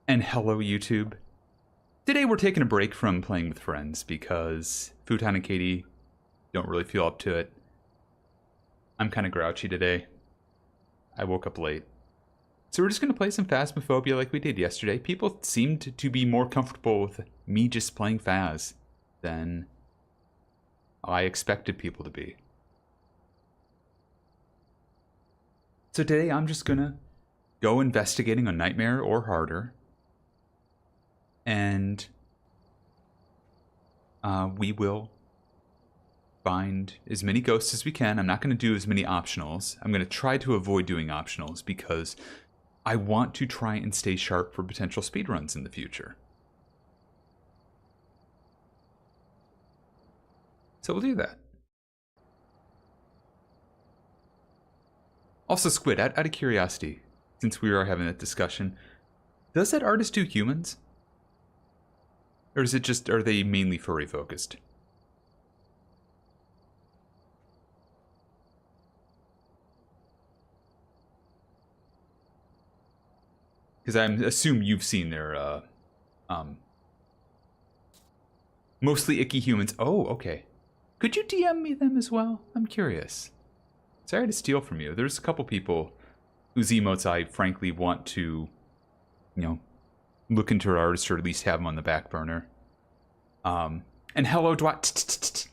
And hello, YouTube. Today we're taking a break from playing with friends because Futon and Katie don't really feel up to it. I'm kind of grouchy today. I woke up late. So we're just going to play some Phasmophobia like we did yesterday. People seemed to be more comfortable with me just playing Phas than I expected people to be. So today I'm just going to go investigating a nightmare or harder. And we will find as many ghosts as we can. I'm not going to do as many optionals. I'm going to try to avoid doing optionals because I want to try and stay sharp for potential speedruns in the future. So we'll do that. Also, Squid, out of curiosity, since we are having that discussion, does that artist do humans? Or is it just, are they mainly furry focused? Because I assume you've seen their, mostly icky humans. Oh, okay. Could you DM me them as well? I'm curious. Sorry to steal from you. There's a couple people whose emotes I frankly want to, you know, look into our artists or at least have them on the back burner. And hello, Dwight.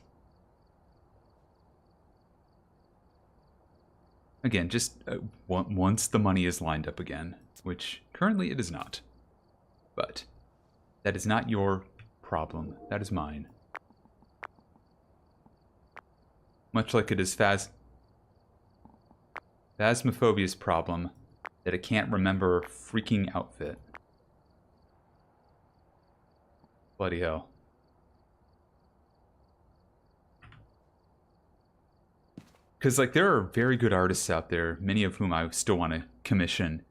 Again, just once the money is lined up again, which currently it is not. But that is not your problem. That is mine. Much like it is Phasmophobia's problem that it can't remember freaking outfit. Bloody hell. Because, like, there are very good artists out there, many of whom I still want to commission.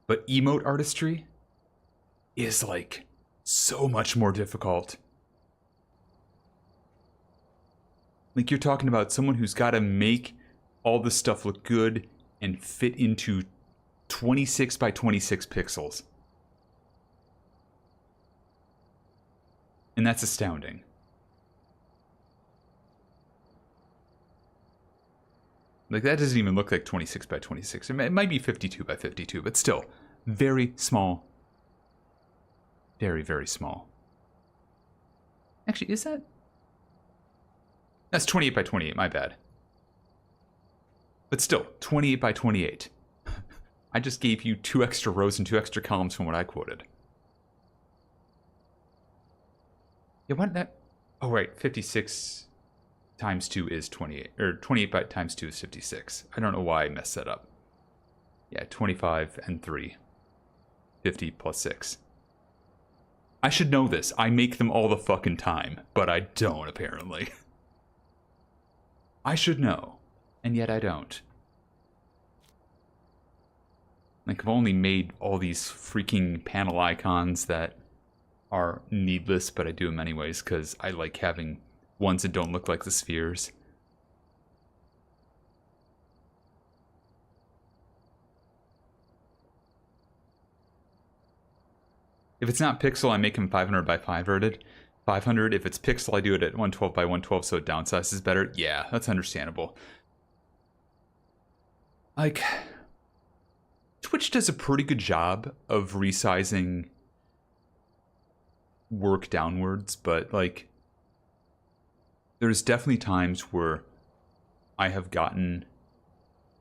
But emote artistry is, like, so much more difficult. Like, you're talking about someone who's got to make all this stuff look good and fit into 26 by 26 pixels. And that's astounding. Like, that doesn't even look like 26 by 26. It might be 52 by 52, but still, very small. Very, very small. Actually, is that? That's 28 by 28, my bad. But still, 28 by 28. I just gave you 2 extra rows and 2 extra columns from what I quoted. Yeah, what that? Oh, right, 56 times 2 is 28, or 28 by times 2 is 56. I don't know why I messed that up. Yeah, 25 and 3. 50 plus 6. I should know this. I make them all the fucking time, but I don't, apparently. I should know, and yet I don't. Like, I've only made all these freaking panel icons that are needless, but I do them anyways, because I like having ones that don't look like the spheres. If it's not pixel, I make them 500 by 500. 500. If it's pixel, I do it at 112 by 112, so it downsizes better. Yeah, that's understandable. Like, Twitch does a pretty good job of resizing work downwards, but, like, there's definitely times where I have gotten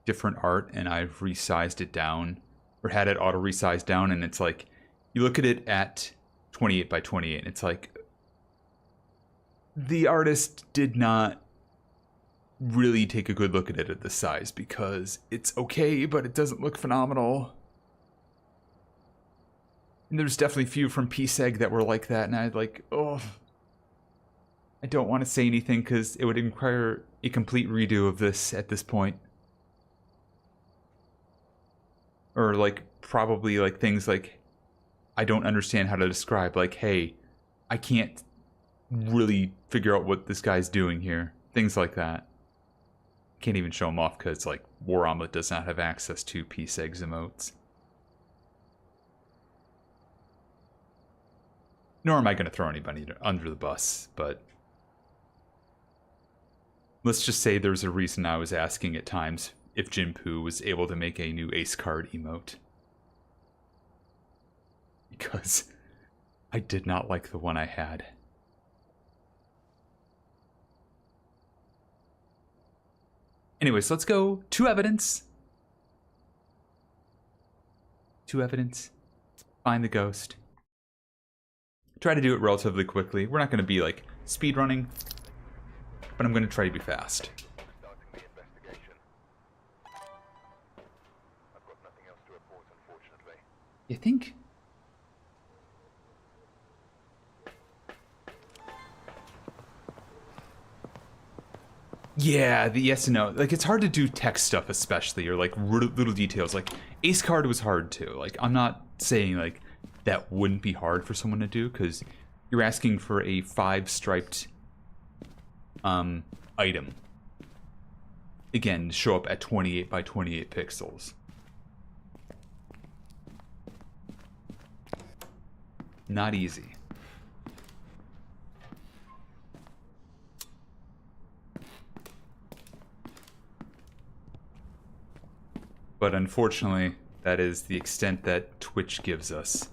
different art and I've resized it down or had it auto resize down, and it's like you look at it at 28 by 28 and it's like the artist did not really take a good look at it at this size because it's okay, but it doesn't look phenomenal. And there's definitely a few from PSEG that were like that, and I'd like, oh, I don't want to say anything because it would require a complete redo of this at this point. Or, like, probably, like, things like I don't understand how to describe. Like, hey, I can't really figure out what this guy's doing here. Things like that. Can't even show them off because, like, War Omelet does not have access to PSEG's emotes. Nor am I going to throw anybody under the bus, but let's just say there's a reason I was asking at times if Jinpoo was able to make a new ace card emote. Because I did not like the one I had. Anyways, let's go to evidence. To evidence. Find the ghost. Try to do it relatively quickly. We're not going to be like speed running, but I'm going to try to be fast. You think? Yeah, the yes and no. Like, it's hard to do text stuff, especially, or like little details. Like, ace card was hard too. Like, I'm not saying like that wouldn't be hard for someone to do, because you're asking for a 5-striped item. Again, show up at 28 by 28 pixels. Not easy. But unfortunately, that is the extent that Twitch gives us.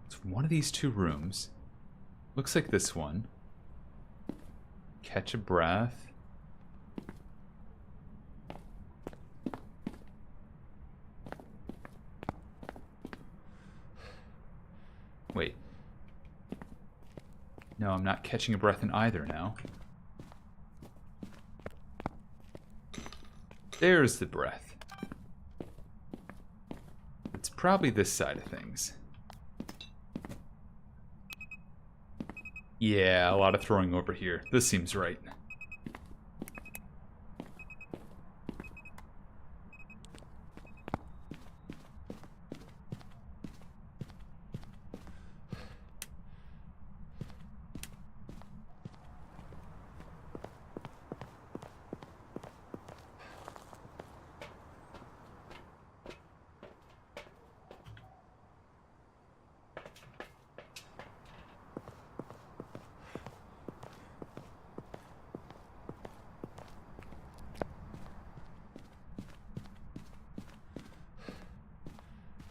It's one of these two rooms. Looks like this one. Catch a breath. Wait. No, I'm not catching a breath in either now. There's the breath. It's probably this side of things. Yeah, a lot of throwing over here. This seems right.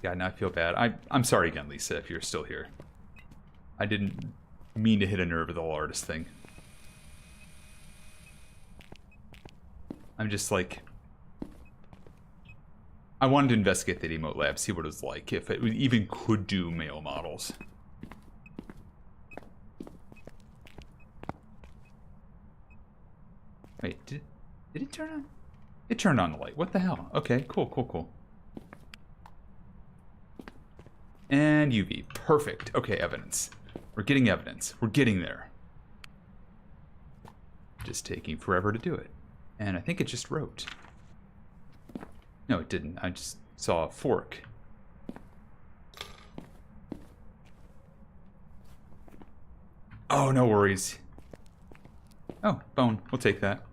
Yeah, now I feel bad. I'm sorry again, Lisa, if you're still here. I didn't mean to hit a nerve with the whole artist thing. I'm just like... I wanted to investigate the emote lab, see what it was like, if it even could do male models. Wait, did it turn on? It turned on the light. What the hell? Okay, cool, cool, cool. And UV. Perfect. Okay, evidence. We're getting evidence. We're getting there. Just taking forever to do it. And I think it just wrote. No, it didn't. I just saw a fork. Oh, no worries. Oh, bone. We'll take that.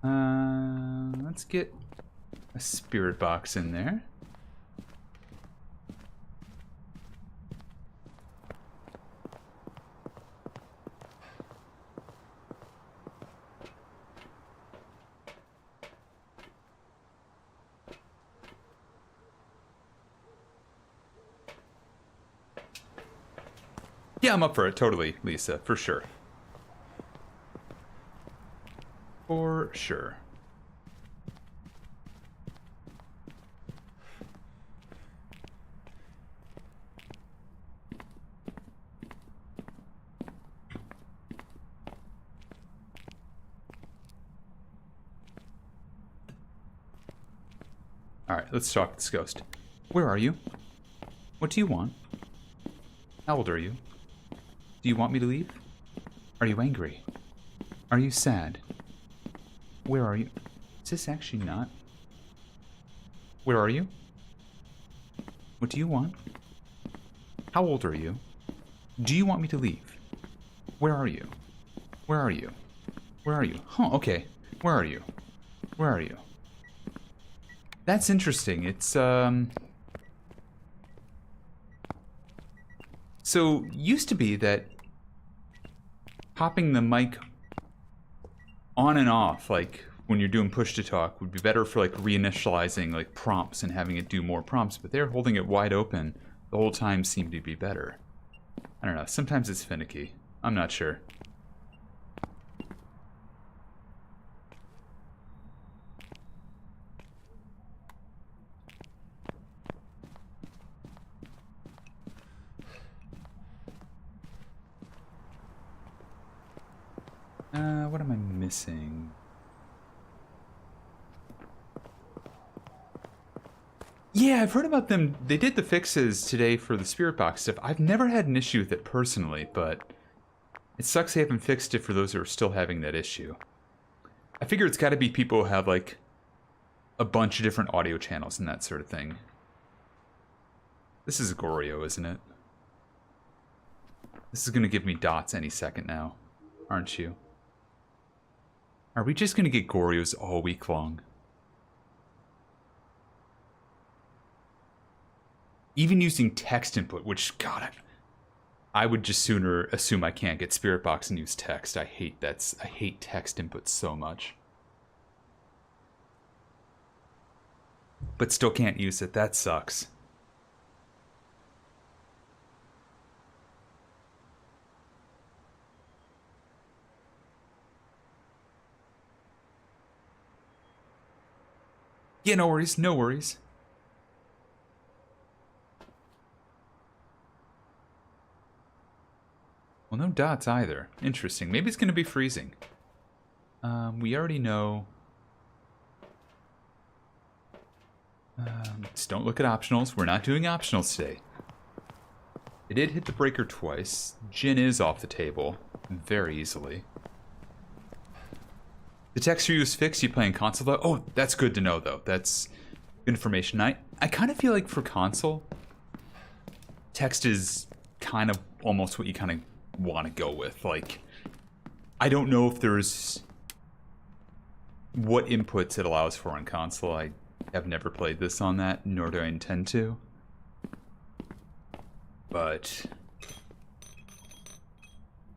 Let's get a spirit box in there. Yeah, I'm up for it, totally, Lisa, for sure. For sure. Alright, let's talk to this ghost. Where are you? What do you want? How old are you? Do you want me to leave? Are you angry? Are you sad? Where are you? Is this actually not? Where are you? What do you want? How old are you? Do you want me to leave? Where are you? Where are you? Where are you? Huh, okay. Where are you? Where are you? That's interesting. It's, So, used to be that popping the mic on and off, like when you're doing push to talk, would be better for like reinitializing like prompts and having it do more prompts, but they're holding it wide open the whole time seemed to be better. I don't know, sometimes it's finicky. I'm not sure. What am I missing? Yeah, I've heard about them. They did the fixes today for the Spirit Box stuff. I've never had an issue with it personally, but it sucks they haven't fixed it for those who are still having that issue. I figure it's got to be people who have, like, a bunch of different audio channels and that sort of thing. This is Goryo, isn't it? This is going to give me dots any second now, aren't you? Are we just going to get Goryos all week long? Even using text input, which, God, I would just sooner assume I can't get Spirit Box and use text. I hate text input so much. But still can't use it. That sucks. Yeah, no worries, no worries. Well, no dots either. Interesting. Maybe it's going to be freezing. We already know. Just don't look at optionals. We're not doing optionals today. It did hit the breaker twice. Jin is off the table very easily. The text you use fixed. You play in console though? Oh, that's good to know though. That's good information. I kind of feel like for console, text is kind of almost what you kind of want to go with. Like, I don't know if there's what inputs it allows for on console. I have never played this on that, nor do I intend to. But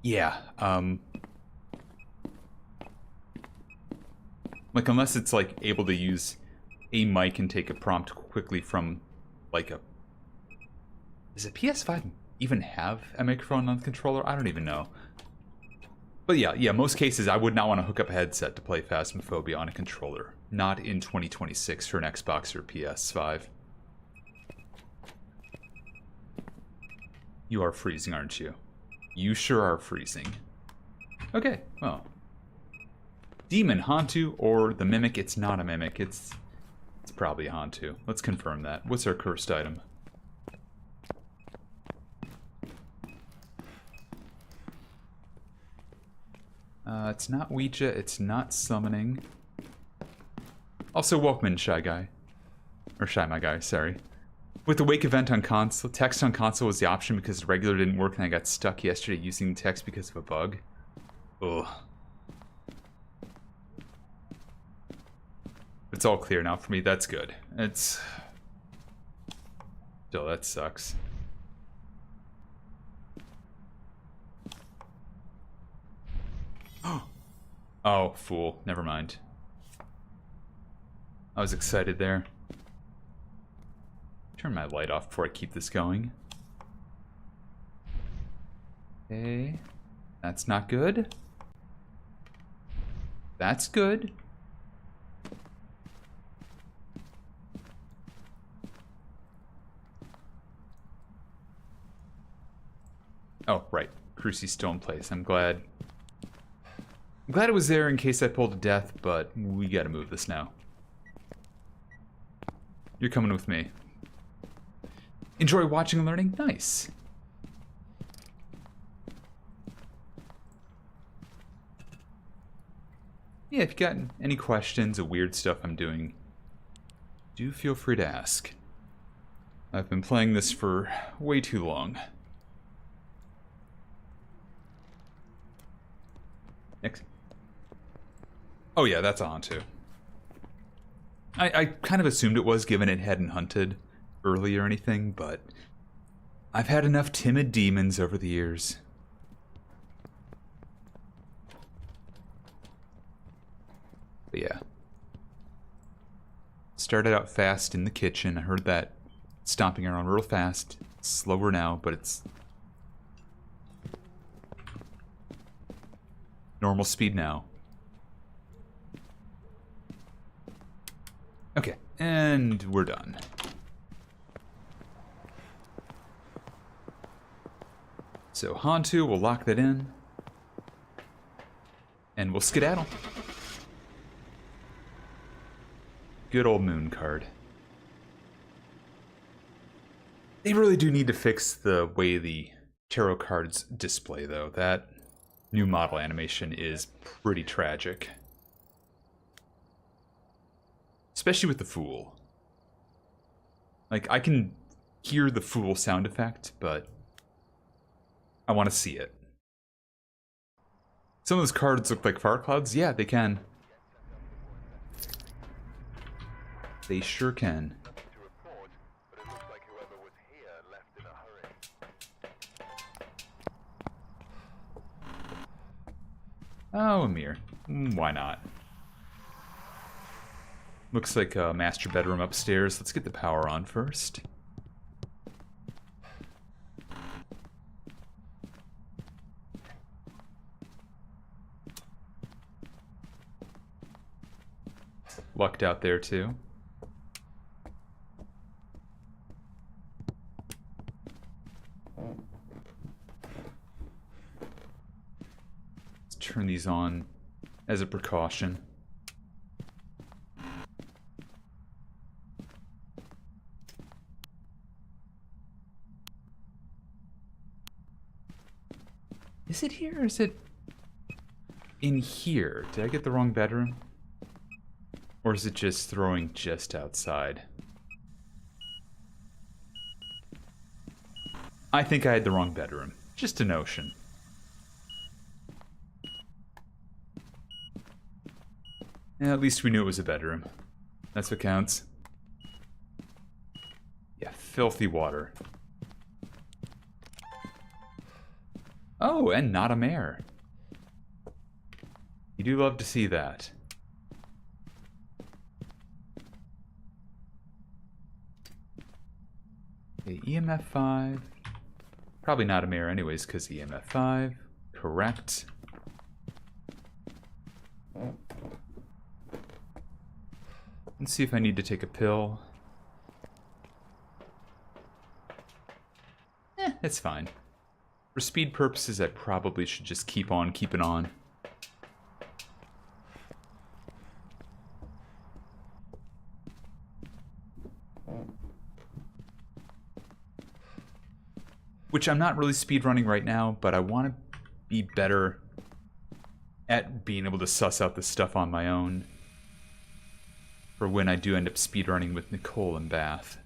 yeah, like unless it's like able to use a mic and take a prompt quickly from like a, does a PS5 even have a microphone on the controller? I don't even know. But yeah, most cases I would not want to hook up a headset to play Phasmophobia on a controller. Not in 2026 for an Xbox or PS5. You are freezing, aren't you? You sure are freezing. Okay, well. Demon, Hantu, or the Mimic. It's not a Mimic, it's probably a Hantu. Let's confirm that. What's our cursed item? It's not Ouija, it's not summoning. Also, welcome in, Shy Guy. Or Shy My Guy, sorry. With the Wake event on console, text on console was the option because the regular didn't work and I got stuck yesterday using text because of a bug. Ugh. It's all clear now for me, that's good. It's... Still, that sucks. Oh, fool. Never mind. I was excited there. Turn my light off before I keep this going. Okay. That's not good. That's good. Oh, right. Crucy's still in place. I'm glad it was there in case I pulled a death, but we gotta move this now. You're coming with me. Enjoy watching and learning? Nice. Yeah, if you got any questions of weird stuff I'm doing, do feel free to ask. I've been playing this for way too long. Next. Oh yeah, that's on too. I kind of assumed it was, given it hadn't hunted early or anything, but I've had enough timid demons over the years. But yeah. Started out fast in the kitchen. I heard that stomping around real fast. It's slower now, but it's normal speed now. Okay, and we're done. So Hantu, we'll lock that in. And we'll skedaddle. Good old moon card. They really do need to fix the way the tarot cards display, though. That new model animation is pretty tragic. Especially with the Fool. Like, I can hear the Fool sound effect, but I want to see it. Some of those cards look like fire clouds. Yeah, they can. They sure can. Oh, a mirror. Why not? Looks like a master bedroom upstairs. Let's get the power on first. Lucked out there too. Let's turn these on as a precaution. Is it here or is it in here? Did I get the wrong bedroom? Or is it just throwing just outside? I think I had the wrong bedroom. Just a notion. Yeah, at least we knew it was a bedroom. That's what counts. Yeah, filthy water. Oh, and not a mare. You do love to see that. Okay, EMF 5. Probably not a mare anyways, because EMF 5. Correct. Let's see if I need to take a pill. It's fine. For speed purposes, I probably should just keep on keeping on. Which I'm not really speedrunning right now, but I want to be better at being able to suss out this stuff on my own for when I do end up speedrunning with Nicole and Bath.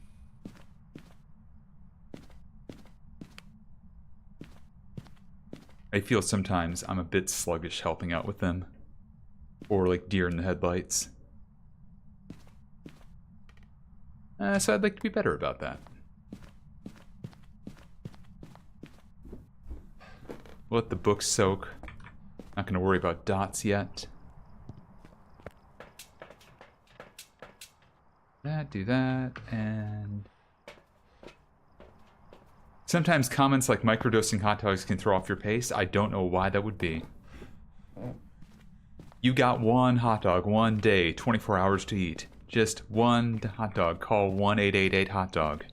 I feel sometimes I'm a bit sluggish helping out with them. Or like deer in the headlights. So I'd like to be better about that. Let the book soak. Not going to worry about dots yet. Do that, and... Sometimes comments like microdosing hot dogs can throw off your pace. I don't know why that would be. You got one hot dog, one day, 24 hours to eat. Just one hot dog. Call 1-888-HOT-DOG.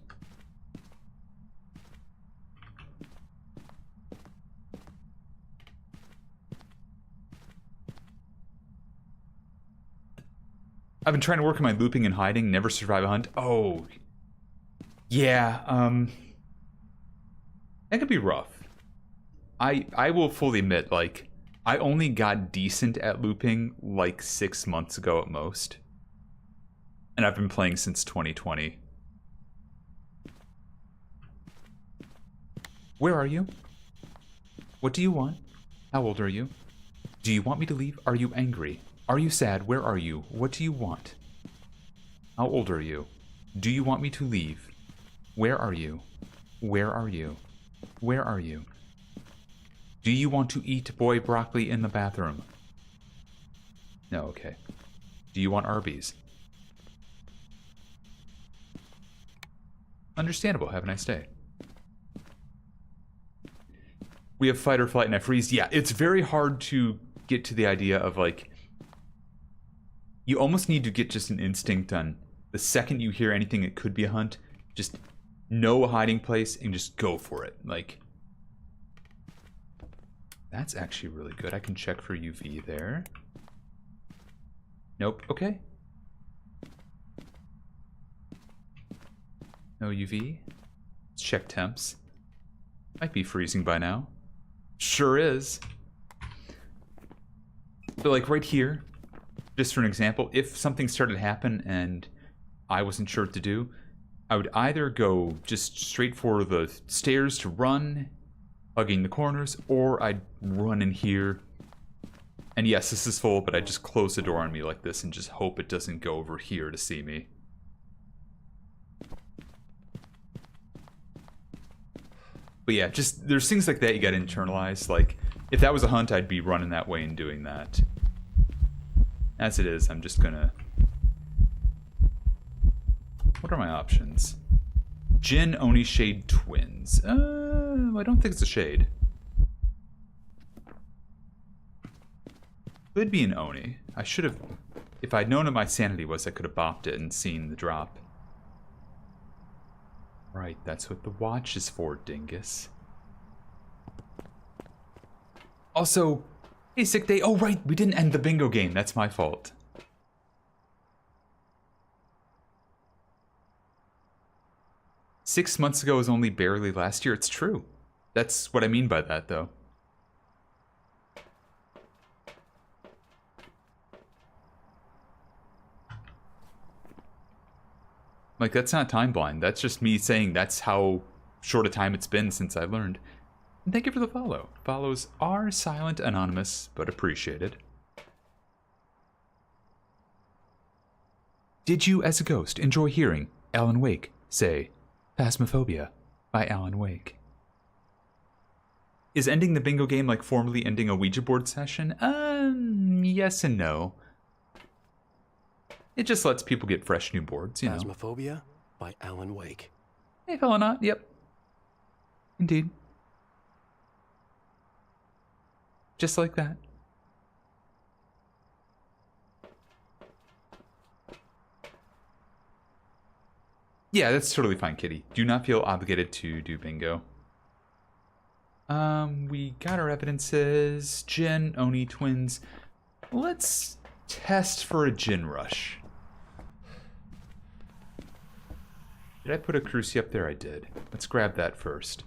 I've been trying to work on my looping and hiding, never survive a hunt. Oh. Yeah, that could be rough. I will fully admit, like, I only got decent at looping like 6 months ago at most. And I've been playing since 2020. Where are you? What do you want? How old are you? Do you want me to leave? Are you angry? Are you sad? Where are you? What do you want? How old are you? Do you want me to leave? Where are you? Where are you? Where are you? Do you want to eat boy broccoli in the bathroom? No, okay. Do you want Arby's? Understandable. Have a nice day. We have fight or flight and I freeze. Yeah, it's very hard to get to the idea of, like, you almost need to get just an instinct on the second you hear anything it could be a hunt, just know a hiding place and just go for it. Like, that's actually really good. I can check for UV there. Nope. Okay. No UV. Let's check temps. Might be freezing by now. Sure is. But like right here, just for an example, if something started to happen and I wasn't sure what to do, I would either go just straight for the stairs to run, hugging the corners, or I'd run in here. And yes, this is full, but I just close the door on me like this and just hope it doesn't go over here to see me. But yeah, just there's things like that you gotta internalize. Like, if that was a hunt, I'd be running that way and doing that. As it is, I'm just gonna... What are my options? Jin, Oni, Shade, Twins. I don't think it's a Shade. Could be an Oni. I should have... If I'd known what my sanity was, I could have bopped it and seen the drop. Right, that's what the watch is for, dingus. Also, hey, sick day. Oh, right, we didn't end the bingo game. That's my fault. "6 months ago was only barely last year." It's true. That's what I mean by that, though. Like, that's not time blind. That's just me saying that's how short a time it's been since I learned. And thank you for the follow. Follows are silent, anonymous, but appreciated. Did you, as a ghost, enjoy hearing Alan Wake say Phasmophobia by Alan Wake? Is ending the bingo game like formally ending a Ouija board session? Yes and no. It just lets people get fresh new boards, you know. Phasmophobia by Alan Wake. Hey, fella not. Yep. Indeed. Just like that. Yeah, that's totally fine, Kitty. Do not feel obligated to do bingo. We got our evidences. Jin, Oni, Twins. Let's test for a Jin rush. Did I put a cruci up there? I did. Let's grab that first.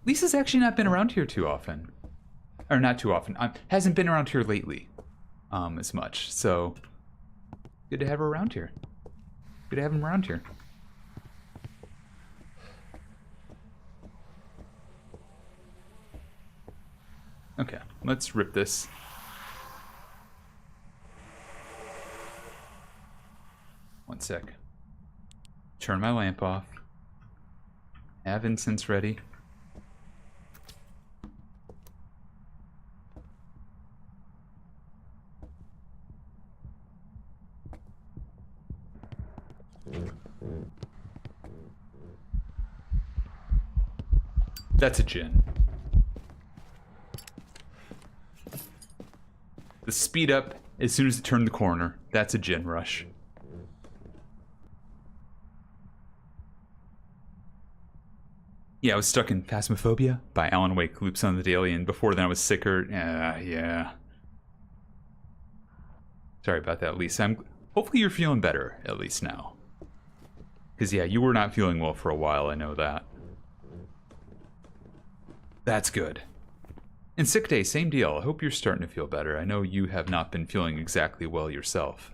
Lisa's actually not been around here too often. Or not too often. Hasn't been around here lately as much. So, good to have her around here. Good to have him around here. Okay, let's rip this. One sec. Turn my lamp off. Have incense ready. That's a Jin. The speed up as soon as it turned the corner. That's a Jin rush. Yeah, I was stuck in Phasmophobia by Alan Wake, loops on the daily, and before then I was sicker. Yeah. Sorry about that, Lisa. Hopefully you're feeling better, at least now. Because, yeah, you were not feeling well for a while, I know that. That's good. And sick day, same deal. I hope you're starting to feel better. I know you have not been feeling exactly well yourself.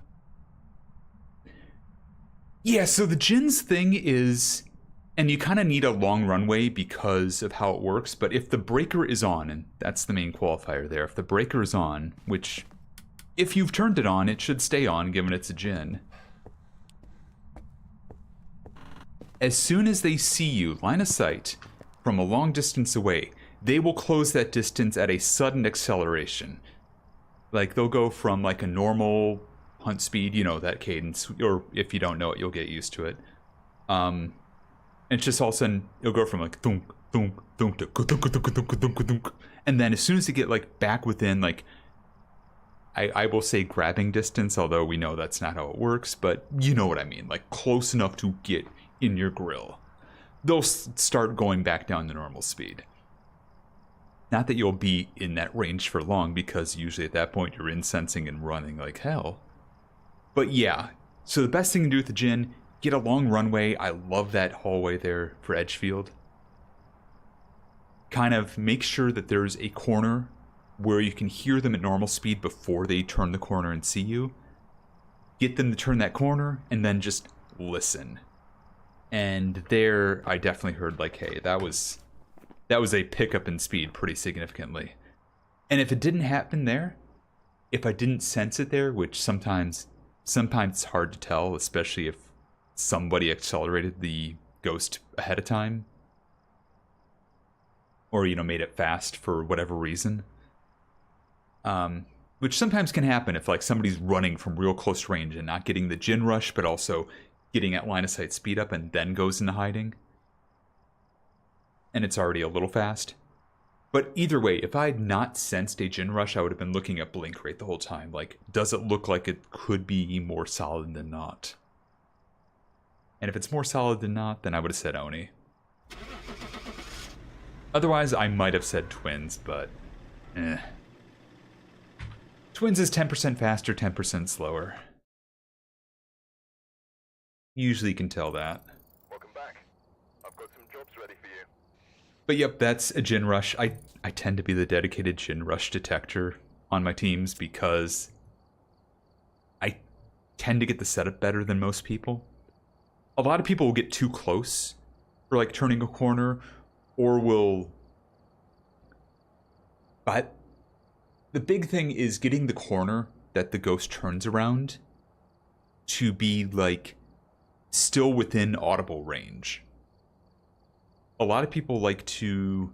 Yeah, so the Jin's thing is, and you kind of need a long runway because of how it works, but if the breaker is on, and that's the main qualifier there, if the breaker is on, which if you've turned it on, it should stay on, given it's a Jinn. As soon as they see you, line of sight, from a long distance away, they will close that distance at a sudden acceleration. Like, they'll go from, like, a normal hunt speed, you know, that cadence, or if you don't know it, you'll get used to it. It's just all of a sudden, it'll go from, like, thunk, thunk, thunk, to thunk, thunk, thunk, thunk, thunk. And then as soon as they get, like, back within, like, I will say grabbing distance, although we know that's not how it works, but you know what I mean, like, close enough to get in your grill, they'll start going back down to normal speed. Not that you'll be in that range for long, because usually at that point you're incensing and running like hell. But yeah, so the best thing to do with the Jinn, get a long runway. I love that hallway there for Edgefield. Kind of make sure that there's a corner where you can hear them at normal speed before they turn the corner and see you. Get them to turn that corner, and then just listen. And there, I definitely heard, like, hey, that was a pickup in speed pretty significantly. And if it didn't happen there, if I didn't sense it there, which sometimes it's hard to tell, especially if somebody accelerated the ghost ahead of time, or, you know, made it fast for whatever reason. Which sometimes can happen if, like, somebody's running from real close range and not getting the Jinn rush, but also getting at line of sight speed up and then goes into hiding. And it's already a little fast. But either way, if I had not sensed a Jinn rush, I would have been looking at blink rate the whole time. Like, does it look like it could be more solid than not? And if it's more solid than not, then I would have said Oni. Otherwise, I might have said Twins, but Twins is 10% faster, 10% slower. Usually can tell that. Welcome back. I've got some jobs ready for you. But yep, that's a Jinn rush. I tend to be the dedicated Jinn rush detector on my teams because I tend to get the setup better than most people. A lot of people will get too close for, like, turning a corner, or will... But the big thing is getting the corner that the ghost turns around to be, like, still within audible range. A lot of people like to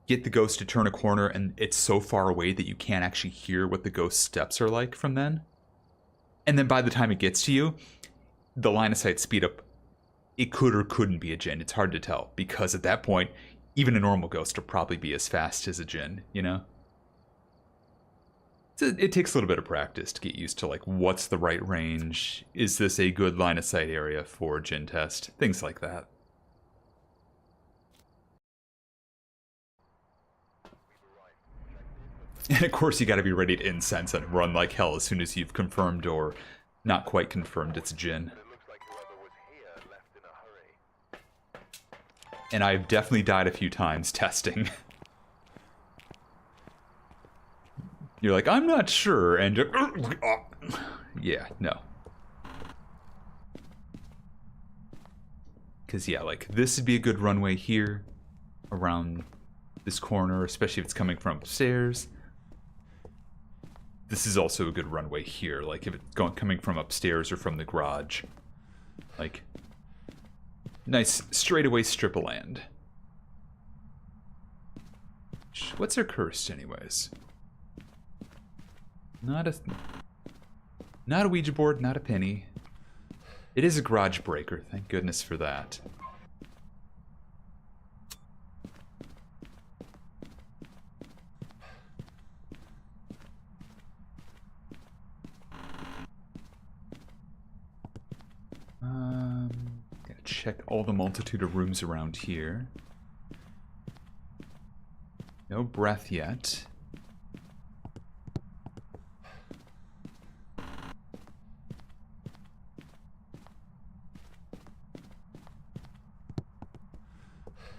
get the ghost to turn a corner and it's so far away that you can't actually hear what the ghost's steps are like from then. And then by the time it gets to you, the line of sight speed up, it could or couldn't be a Jinn. It's hard to tell, because at that point, even a normal ghost will probably be as fast as a Jinn, you know? So it takes a little bit of practice to get used to, like, what's the right range? Is this a good line of sight area for a Jinn test? Things like that. And of course, you gotta be ready to incense and run like hell as soon as you've confirmed or not quite confirmed it's Jinn. It looks like whoever was here left in a hurry. And I've definitely died a few times testing. You're like, I'm not sure, and yeah, no. Because, yeah, like, this would be a good runway here, around this corner, especially if it's coming from upstairs. This is also a good runway here, like, if it's coming from upstairs or from the garage. Like, nice straightaway strip of land. What's her cursed, anyways? Not a Ouija board, not a penny. It is a garage breaker, thank goodness for that. Gotta check all the multitude of rooms around here. No breath yet.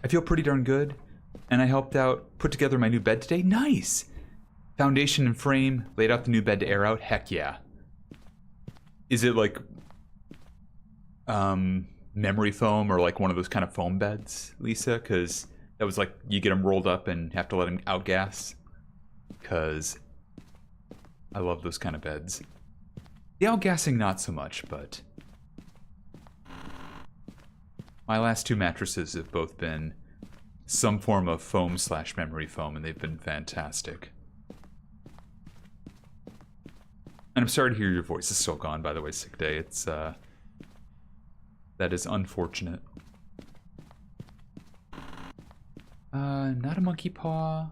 I feel pretty darn good, and I helped out put together my new bed today. Nice! Foundation and frame, laid out the new bed to air out. Heck yeah. Is it like memory foam or like one of those kind of foam beds, Lisa? Because that was like you get them rolled up and have to let them outgas. Because I love those kind of beds. The outgassing, not so much, but my last 2 mattresses have both been some form of foam / memory foam, and they've been fantastic. And I'm sorry to hear your voice is still gone, by the way, sick day. It's, that is unfortunate. Not a monkey paw.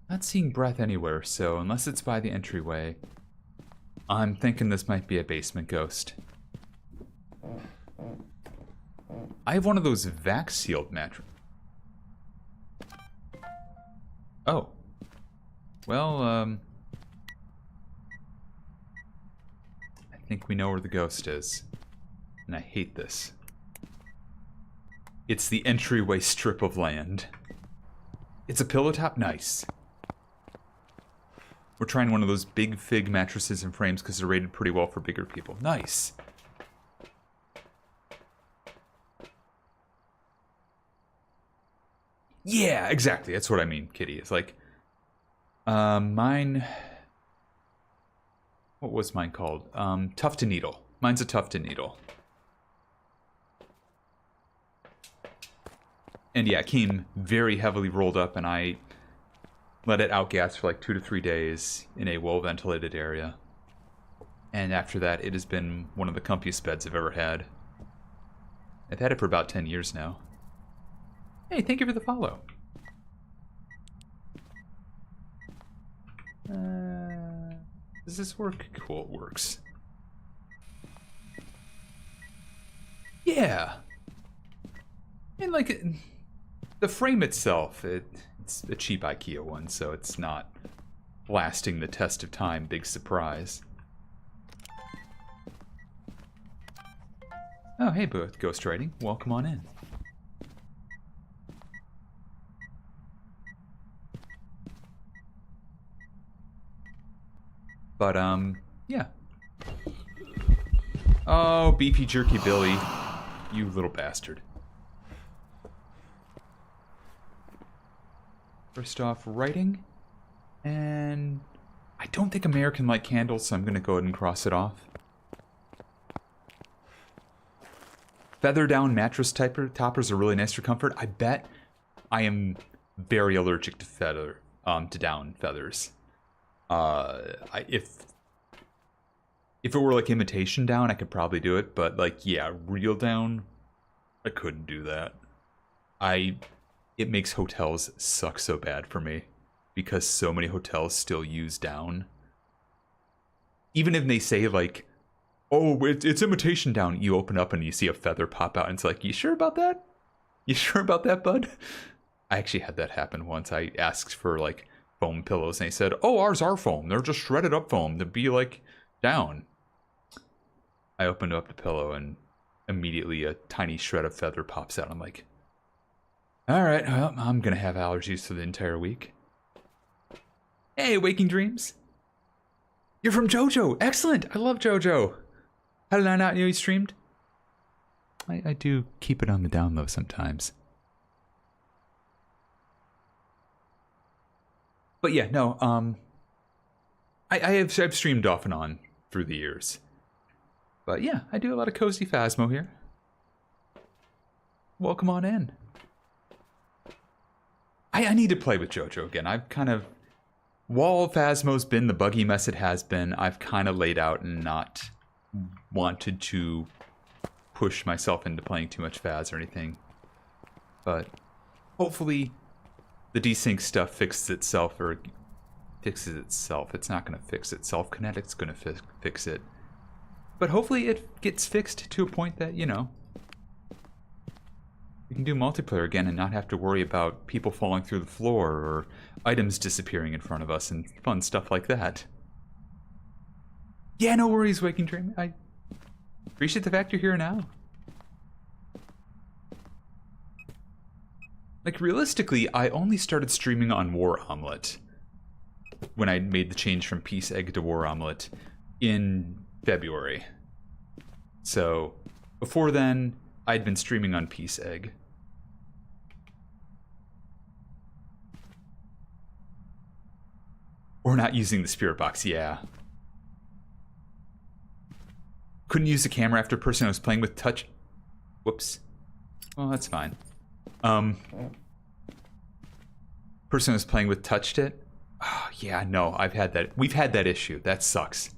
Not seeing breath anywhere, so unless it's by the entryway, I'm thinking this might be a basement ghost. I have one of those vac-sealed mattresses. Oh. Well, I think we know where the ghost is. And I hate this. It's the entryway strip of land. It's a pillow top? Nice. We're trying one of those big fig mattresses and frames because they're rated pretty well for bigger people. Nice. Yeah, exactly. That's what I mean, Kitty. It's like, mine... What was mine called? Tough to Needle. Mine's a Tough to Needle. And yeah, it came very heavily rolled up, and I let it outgas for like 2 to 3 days in a well-ventilated area. And after that, it has been one of the comfiest beds I've ever had. I've had it for about 10 years now. Hey, thank you for the follow. Does this work? Cool, it works. Yeah. And like, the frame itself, it's a cheap IKEA one, so it's not lasting the test of time. Big surprise. Oh, hey, Ghost Writing. Welcome on in. But, yeah. Oh, Beefy Jerky Billy. You little bastard. First off, writing. And I don't think American like candles, so I'm going to go ahead and cross it off. Feather down mattress toppers are really nice for comfort. I bet I am very allergic to down feathers. If it were like imitation down, I could probably do it, but like, yeah, real down, I couldn't do that. It makes hotels suck so bad for me because so many hotels still use down. Even if they say like, oh, it's imitation down, you open up and you see a feather pop out and it's like, you sure about that? You sure about that, bud? I actually had that happen once. I asked for like foam pillows and they said, oh, ours are foam. They're just shredded up foam to be like down. I opened up the pillow and immediately a tiny shred of feather pops out. I'm like, all right, well, I'm going to have allergies for the entire week. Hey, Waking Dreams. You're from JoJo. Excellent. I love JoJo. How did I not know you streamed? I do keep it on the down low sometimes. But yeah, no, I've streamed off and on through the years. But yeah, I do a lot of cozy Phasmo here. Welcome on in. I need to play with JoJo again. I've kind of, while Phasmo's been the buggy mess it has been, I've kind of laid out and not wanted to push myself into playing too much Phas or anything. But hopefully the desync stuff fixes itself, or fixes itself. It's not going to fix itself. Kinetic's going to fix it. But hopefully it gets fixed to a point that, you know, we can do multiplayer again and not have to worry about people falling through the floor or items disappearing in front of us and fun stuff like that. Yeah, no worries, Waking Dream. I appreciate the fact you're here now. Like, realistically, I only started streaming on War Omelette when I made the change from Peace Egg to War Omelette in February. So, before then, I'd been streaming on Peace Egg. We're not using the spirit box, yeah. Couldn't use the camera after person I was playing with touch. Whoops. Well, that's fine. Person I was playing with touched it. Oh, yeah, no, I've had that. We've had that issue. That sucks.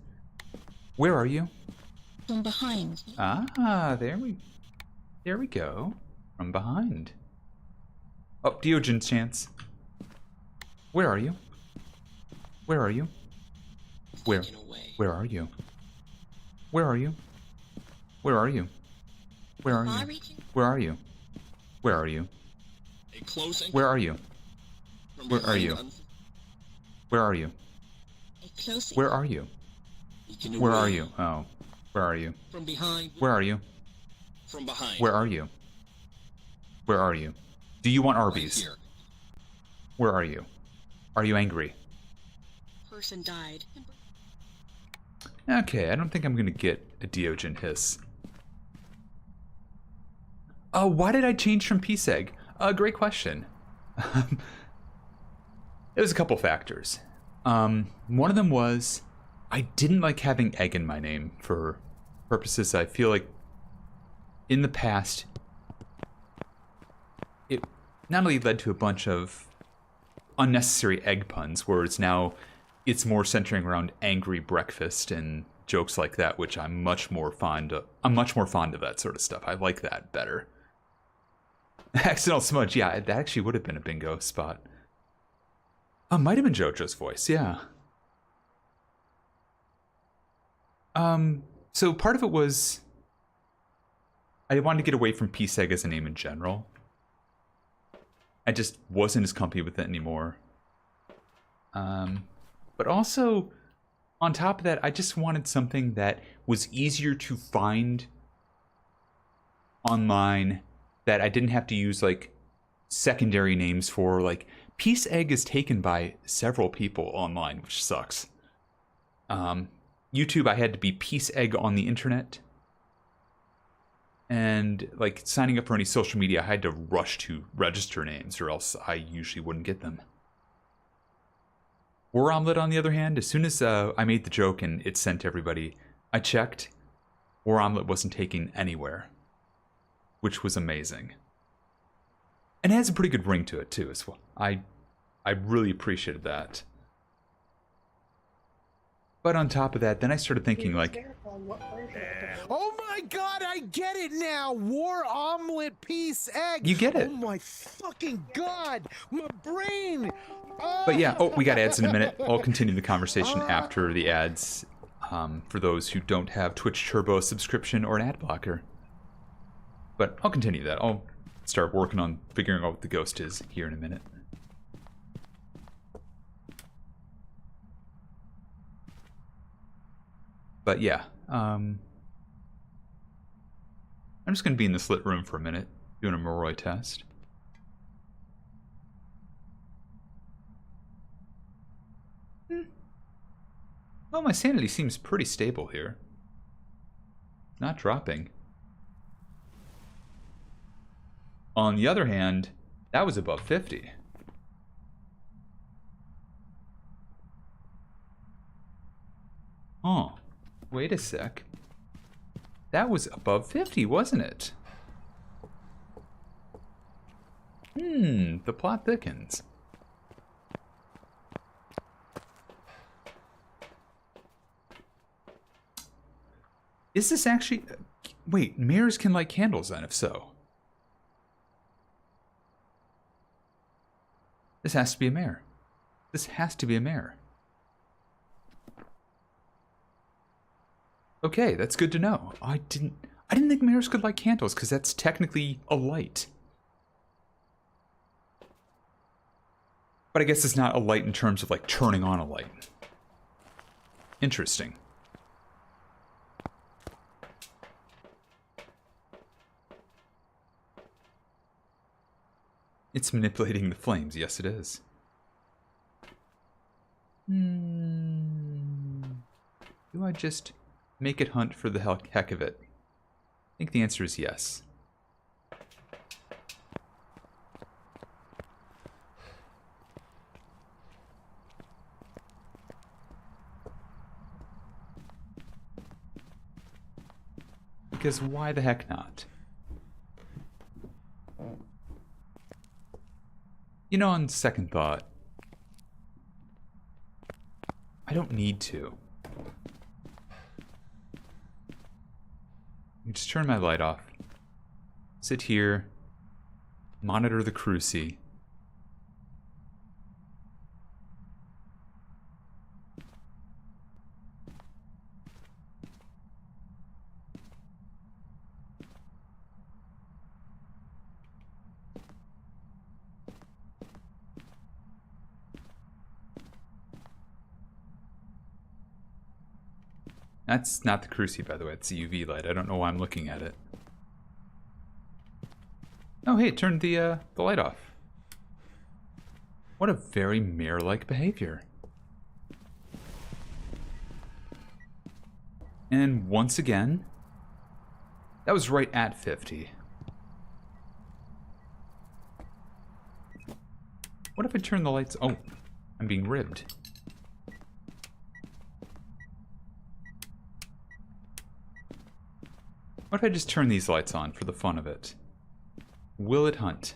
Where are you? From behind. Ah, there we go. From behind. Oh, Diogen's chance. Where are you? Where are you? Where? Where are you? Where are you? Where are you? Where are you? Where are you? Where are you? Where are you? Where are you? Where are you? Where are you? Where are you? Oh, where are you? From behind. Where are you? From behind. Where are you? Where are you? Do you want Arby's? Here. Where are you? Are you angry? Person died. Okay, I don't think I'm gonna get a Diogen hiss. Oh, why did I change from Peace Egg? Great question. It was a couple factors. One of them was I didn't like having egg in my name for purposes I feel like in the past it not only led to a bunch of unnecessary egg puns, where it's more centering around angry breakfast and jokes like that, which I'm much more fond of that sort of stuff. I like that better. Accidental smudge, yeah, that actually would have been a bingo spot. Might have been JoJo's voice, yeah. So part of it was I wanted to get away from Peace Egg as a name in general. I just wasn't as comfy with it anymore. But also, on top of that, I just wanted something that was easier to find online, that I didn't have to use like secondary names for. Like Peace Egg is taken by several people online, which sucks. YouTube, I had to be Peace Egg on the internet. And like signing up for any social media, I had to rush to register names or else I usually wouldn't get them. War Omelet, on the other hand, as soon as I made the joke and it sent to everybody, I checked. War Omelet wasn't taken anywhere, which was amazing. And it has a pretty good ring to it too, as well. I really appreciated that. But on top of that, then I started thinking like, oh my god, I get it now! War Omelet Peace Egg! You get it. Oh my fucking god! My brain! But yeah, oh, we got ads in a minute. I'll continue the conversation after the ads, for those who don't have Twitch Turbo subscription or an ad blocker. But I'll continue that. I'll start working on figuring out what the ghost is here in a minute. But yeah, I'm just going to be in this lit room for a minute, doing a Moroi test. Well, my sanity seems pretty stable here. Not dropping. On the other hand, that was above 50. Oh, wait a sec. That was above 50, wasn't it? The plot thickens. Is this actually... Wait, mirrors can light candles then, if so. This has to be a mirror. This has to be a mirror. Okay, that's good to know. I didn't think mirrors could light candles, because that's technically a light. But I guess it's not a light in terms of like turning on a light. Interesting. It's manipulating the flames. Yes, it is. Do I just make it hunt for the heck of it? I think the answer is yes. because why the heck not? You know, on second thought, I don't need to. Just turn my light off. Sit here. Monitor the cruci. That's not the cruci, by the way. It's the UV light. I don't know why I'm looking at it. Oh, hey, it turned the light off. What a very mayor-like behavior. And once again, that was right at 50. What if I turn the lights... Oh, I'm being ribbed. What if I just turn these lights on for the fun of it? Will it hunt?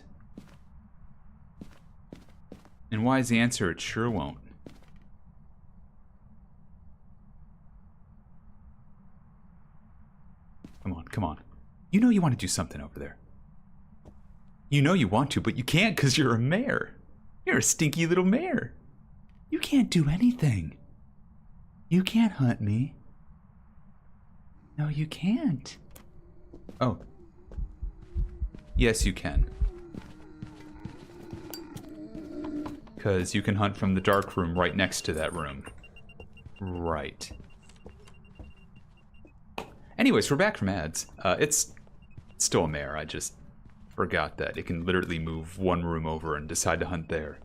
And why is the answer it sure won't? Come on, come on. You know you want to do something over there. You know you want to, but you can't because you're a mayor. You're a stinky little mayor. You can't do anything. You can't hunt me. No, you can't. Oh. Yes, you can. Because you can hunt from the dark room right next to that room. Right. Anyways, we're back from ads. It's still a mare. I just forgot that it can literally move one room over and decide to hunt there.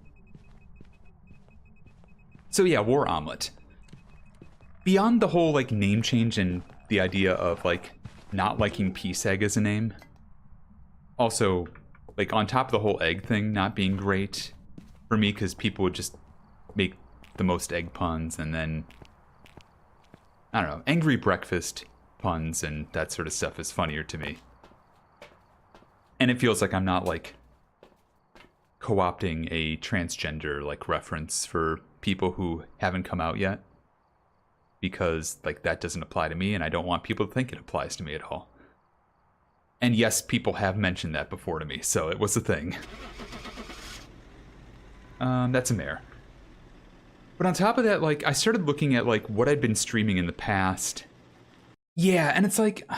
So yeah, War Omelet. Beyond the whole, like, name change and the idea of, like, not liking peace egg as a name. Also, like, on top of the whole egg thing not being great for me because people would just make the most egg puns and then, I don't know, angry breakfast puns and that sort of stuff is funnier to me. And it feels like I'm not, like, co-opting a transgender, like, reference for people who haven't come out yet. Because, like, that doesn't apply to me, and I don't want people to think it applies to me at all. And yes, people have mentioned that before to me, so it was a thing. That's a mare. But on top of that, like, I started looking at, like, what I'd been streaming in the past. Yeah, and it's like,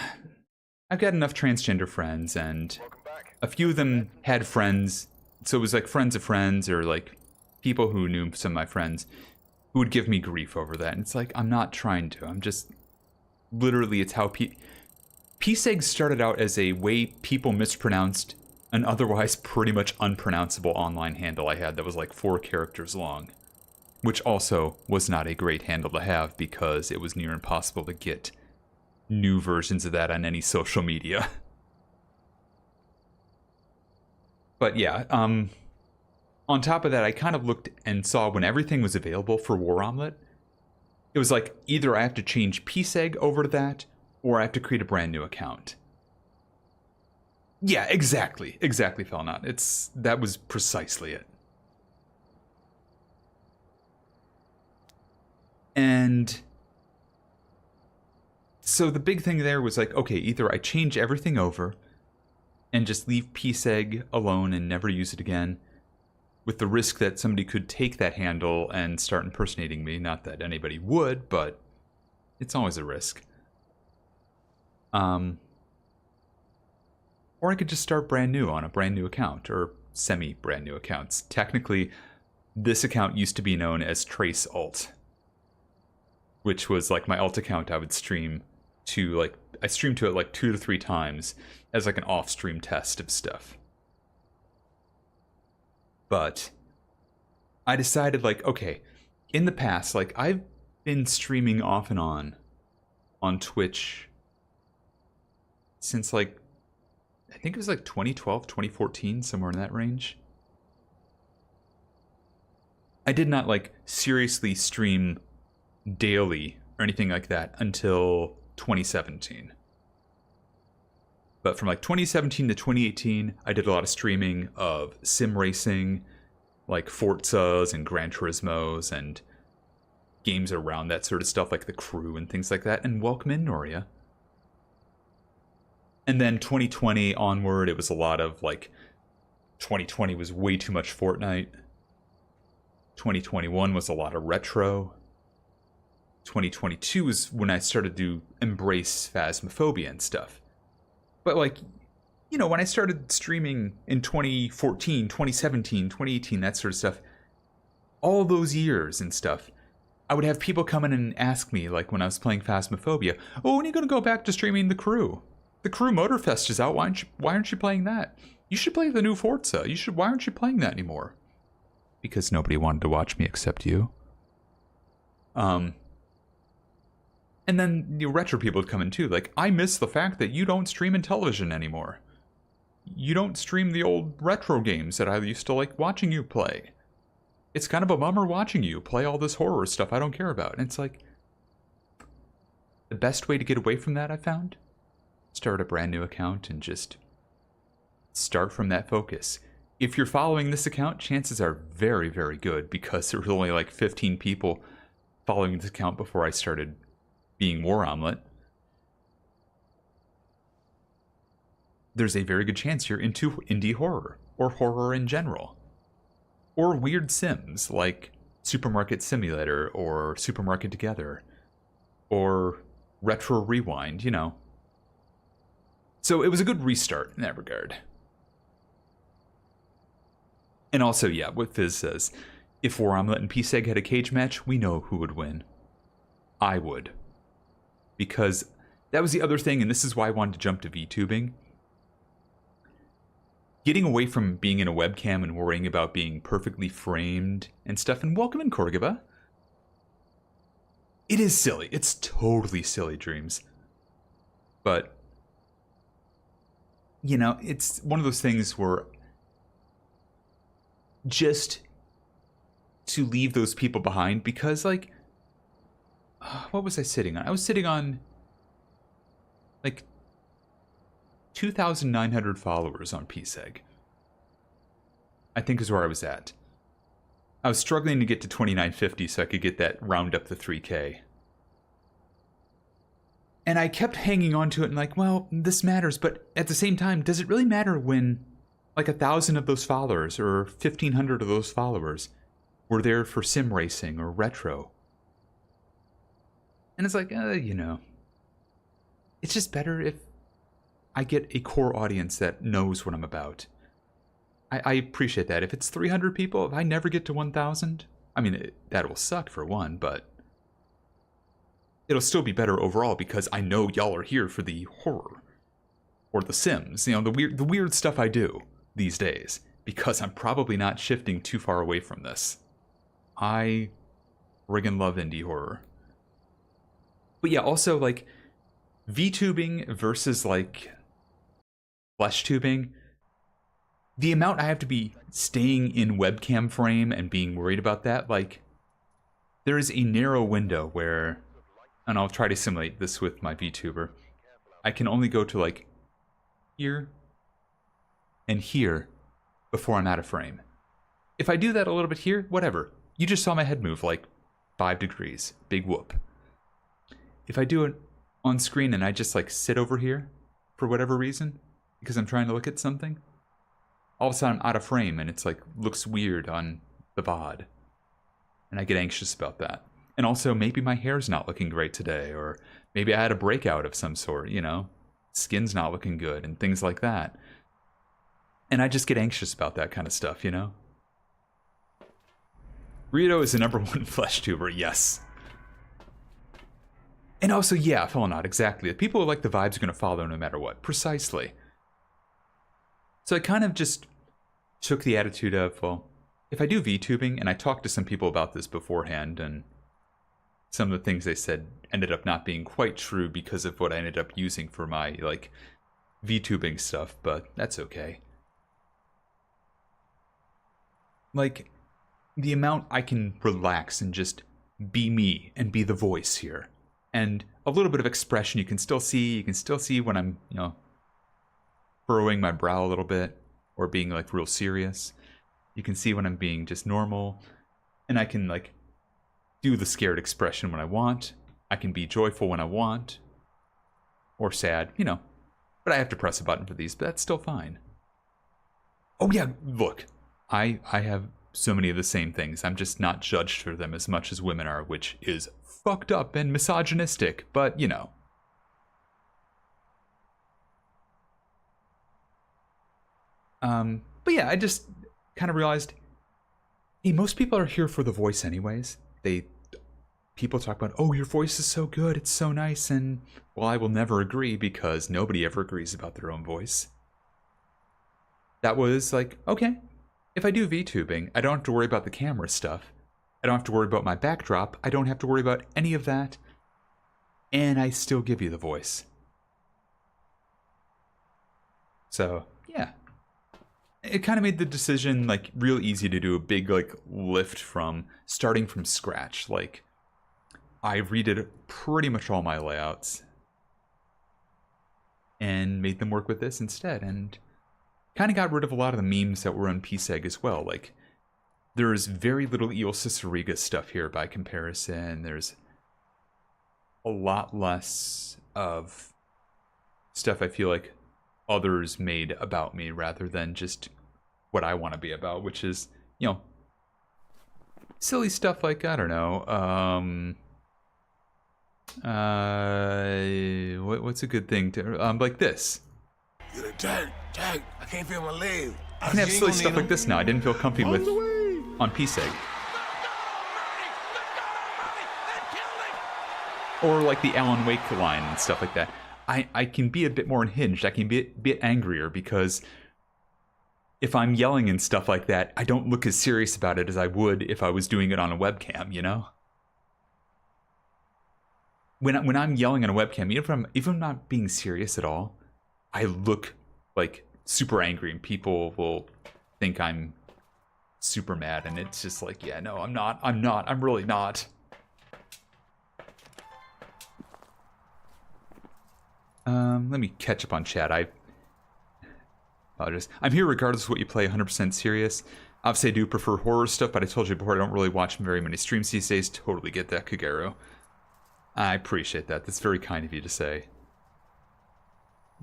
I've got enough transgender friends, and a few of them had friends, so it was like friends of friends, or like people who knew some of my friends who would give me grief over that. And it's like, I'm not trying to. I'm just, literally, it's how Peace Egg started out as a way people mispronounced an otherwise pretty much unpronounceable online handle I had that was like 4 characters long. Which also was not a great handle to have because it was near impossible to get new versions of that on any social media. But yeah, on top of that, I kind of looked and saw when everything was available for War Omelet, it was like, either I have to change Peace Egg over to that, or I have to create a brand new account. Yeah, exactly. Exactly, Felnut. That was precisely it. And so the big thing there was like, okay, either I change everything over and just leave Peace Egg alone and never use it again, with the risk that somebody could take that handle and start impersonating me. Not that anybody would, but it's always a risk. Or I could just start brand new on a brand new account, or semi-brand new accounts. Technically, this account used to be known as Trace Alt, which was like my alt account I would stream to, like, I streamed to it like 2 to 3 times as like an off-stream test of stuff. But I decided, like, okay, in the past, like, I've been streaming off and on Twitch since, like, I think it was like 2012, 2014, somewhere in that range. I did not, like, seriously stream daily or anything like that until 2017. But from like 2017 to 2018, I did a lot of streaming of sim racing, like Forzas and Gran Turismos and games around that sort of stuff, like The Crew and things like that. And welcome in, Noria. And then 2020 onward, it was a lot of like, 2020 was way too much Fortnite. 2021 was a lot of retro. 2022 is when I started to embrace Phasmophobia and stuff. But like, you know, when I started streaming in 2014, 2017, 2018, that sort of stuff, all those years and stuff, I would have people come in and ask me, like when I was playing Phasmophobia, oh, when are you going to go back to streaming The Crew? The Crew Motorfest is out. Why aren't you playing that? You should play the new Forza. Why aren't you playing that anymore? Because nobody wanted to watch me except you. And then the retro people would come in too. Like, I miss the fact that you don't stream in television anymore. You don't stream the old retro games that I used to like watching you play. It's kind of a bummer watching you play all this horror stuff I don't care about. And it's like, the best way to get away from that, I found, start a brand new account and just start from that focus. If you're following this account, chances are very, very good, because there were only like 15 people following this account before I started being War Omelet. There's a very good chance you're into indie horror, or horror in general, or weird sims like Supermarket Simulator or Supermarket Together or Retro Rewind, you know. So it was a good restart in that regard. And also, yeah, what Fizz says, if War Omelet and PSEG had a cage match, we know who would win. I would. Because that was the other thing, and this is why I wanted to jump to VTubing. Getting away from being in a webcam and worrying about being perfectly framed and stuff, and welcome in, Korgiba. It is silly. It's totally silly, Dreams. But, you know, it's one of those things where just to leave those people behind, because, like, what was I sitting on? I was sitting on, like, 2,900 followers on PSEG. I think is where I was at. I was struggling to get to 2,950 so I could get that round up to 3K. And I kept hanging on to it and like, well, this matters, but at the same time, does it really matter when like 1,000 of those followers or 1,500 of those followers were there for sim racing or retro? And it's like, you know, it's just better if I get a core audience that knows what I'm about. I appreciate that. If it's 300 people, if I never get to 1,000, I mean, that will suck for one, but it'll still be better overall because I know y'all are here for the horror or the Sims, you know, the weird stuff I do these days, because I'm probably not shifting too far away from this. I friggin' love indie horror. But yeah, also like VTubing versus like flesh tubing, the amount I have to be staying in webcam frame and being worried about that, like there is a narrow window where, and I'll try to simulate this with my VTuber, I can only go to like here and here before I'm out of frame. If I do that a little bit here, whatever. You just saw my head move like 5 degrees. Big whoop. If I do it on screen and I just like sit over here for whatever reason, because I'm trying to look at something, all of a sudden I'm out of frame and it's like looks weird on the VOD. And I get anxious about that. And also maybe my hair's not looking great today, or maybe I had a breakout of some sort, you know? Skin's not looking good and things like that. And I just get anxious about that kind of stuff, you know? Rito is the #1 flesh tuber, yes. And also, yeah, Felonot, exactly. The people who like the vibes are going to follow no matter what. Precisely. So I kind of just took the attitude of, well, if I do VTubing, and I talked to some people about this beforehand, and some of the things they said ended up not being quite true because of what I ended up using for my, like, VTubing stuff, but that's okay. Like, the amount I can relax and just be me and be the voice here. And a little bit of expression you can still see when I'm, you know, furrowing my brow a little bit or being like real serious. You can see when I'm being just normal, and I can like do the scared expression when I want. I can be joyful when I want, or sad, you know. But I have to press a button for these, but that's still fine. Oh yeah, look, I have so many of the same things. I'm just not judged for them as much as women are, which is fucked up and misogynistic, but you know. But yeah, I just kind of realized, hey, most people are here for the voice anyways. People talk about, oh, your voice is so good, it's so nice, and well, I will never agree because nobody ever agrees about their own voice. That was like, okay, if I do VTubing, I don't have to worry about the camera stuff. I don't have to worry about my backdrop. I don't have to worry about any of that. And I still give you the voice. So, yeah. It kind of made the decision like real easy to do a big like lift from starting from scratch. Like I redid pretty much all my layouts and made them work with this instead, and kind of got rid of a lot of the memes that were on PSEG as well. Like there's very little Eel Cicerega stuff here by comparison. There's a lot less of stuff I feel like others made about me rather than just what I want to be about, which is, you know, silly stuff like, I don't know, what's a good thing to, like this. Jack, I can't feel my legs. I can have silly stuff like this now. I didn't feel comfy with on PSEG. Or like the Alan Wake line and stuff like that. I can be a bit more unhinged. I can be a bit angrier because if I'm yelling and stuff like that, I don't look as serious about it as I would if I was doing it on a webcam, you know? When I'm yelling on a webcam, even if I'm not being serious at all, I look like super angry and people will think I'm super mad, and it's just like, yeah, no, I'm really not. Let me catch up on chat. I apologize. I'm here regardless of what you play, 100% serious. Obviously, I do prefer horror stuff, but I told you before I don't really watch very many streams these days. Totally get that, Kagero. I appreciate that. That's very kind of you to say.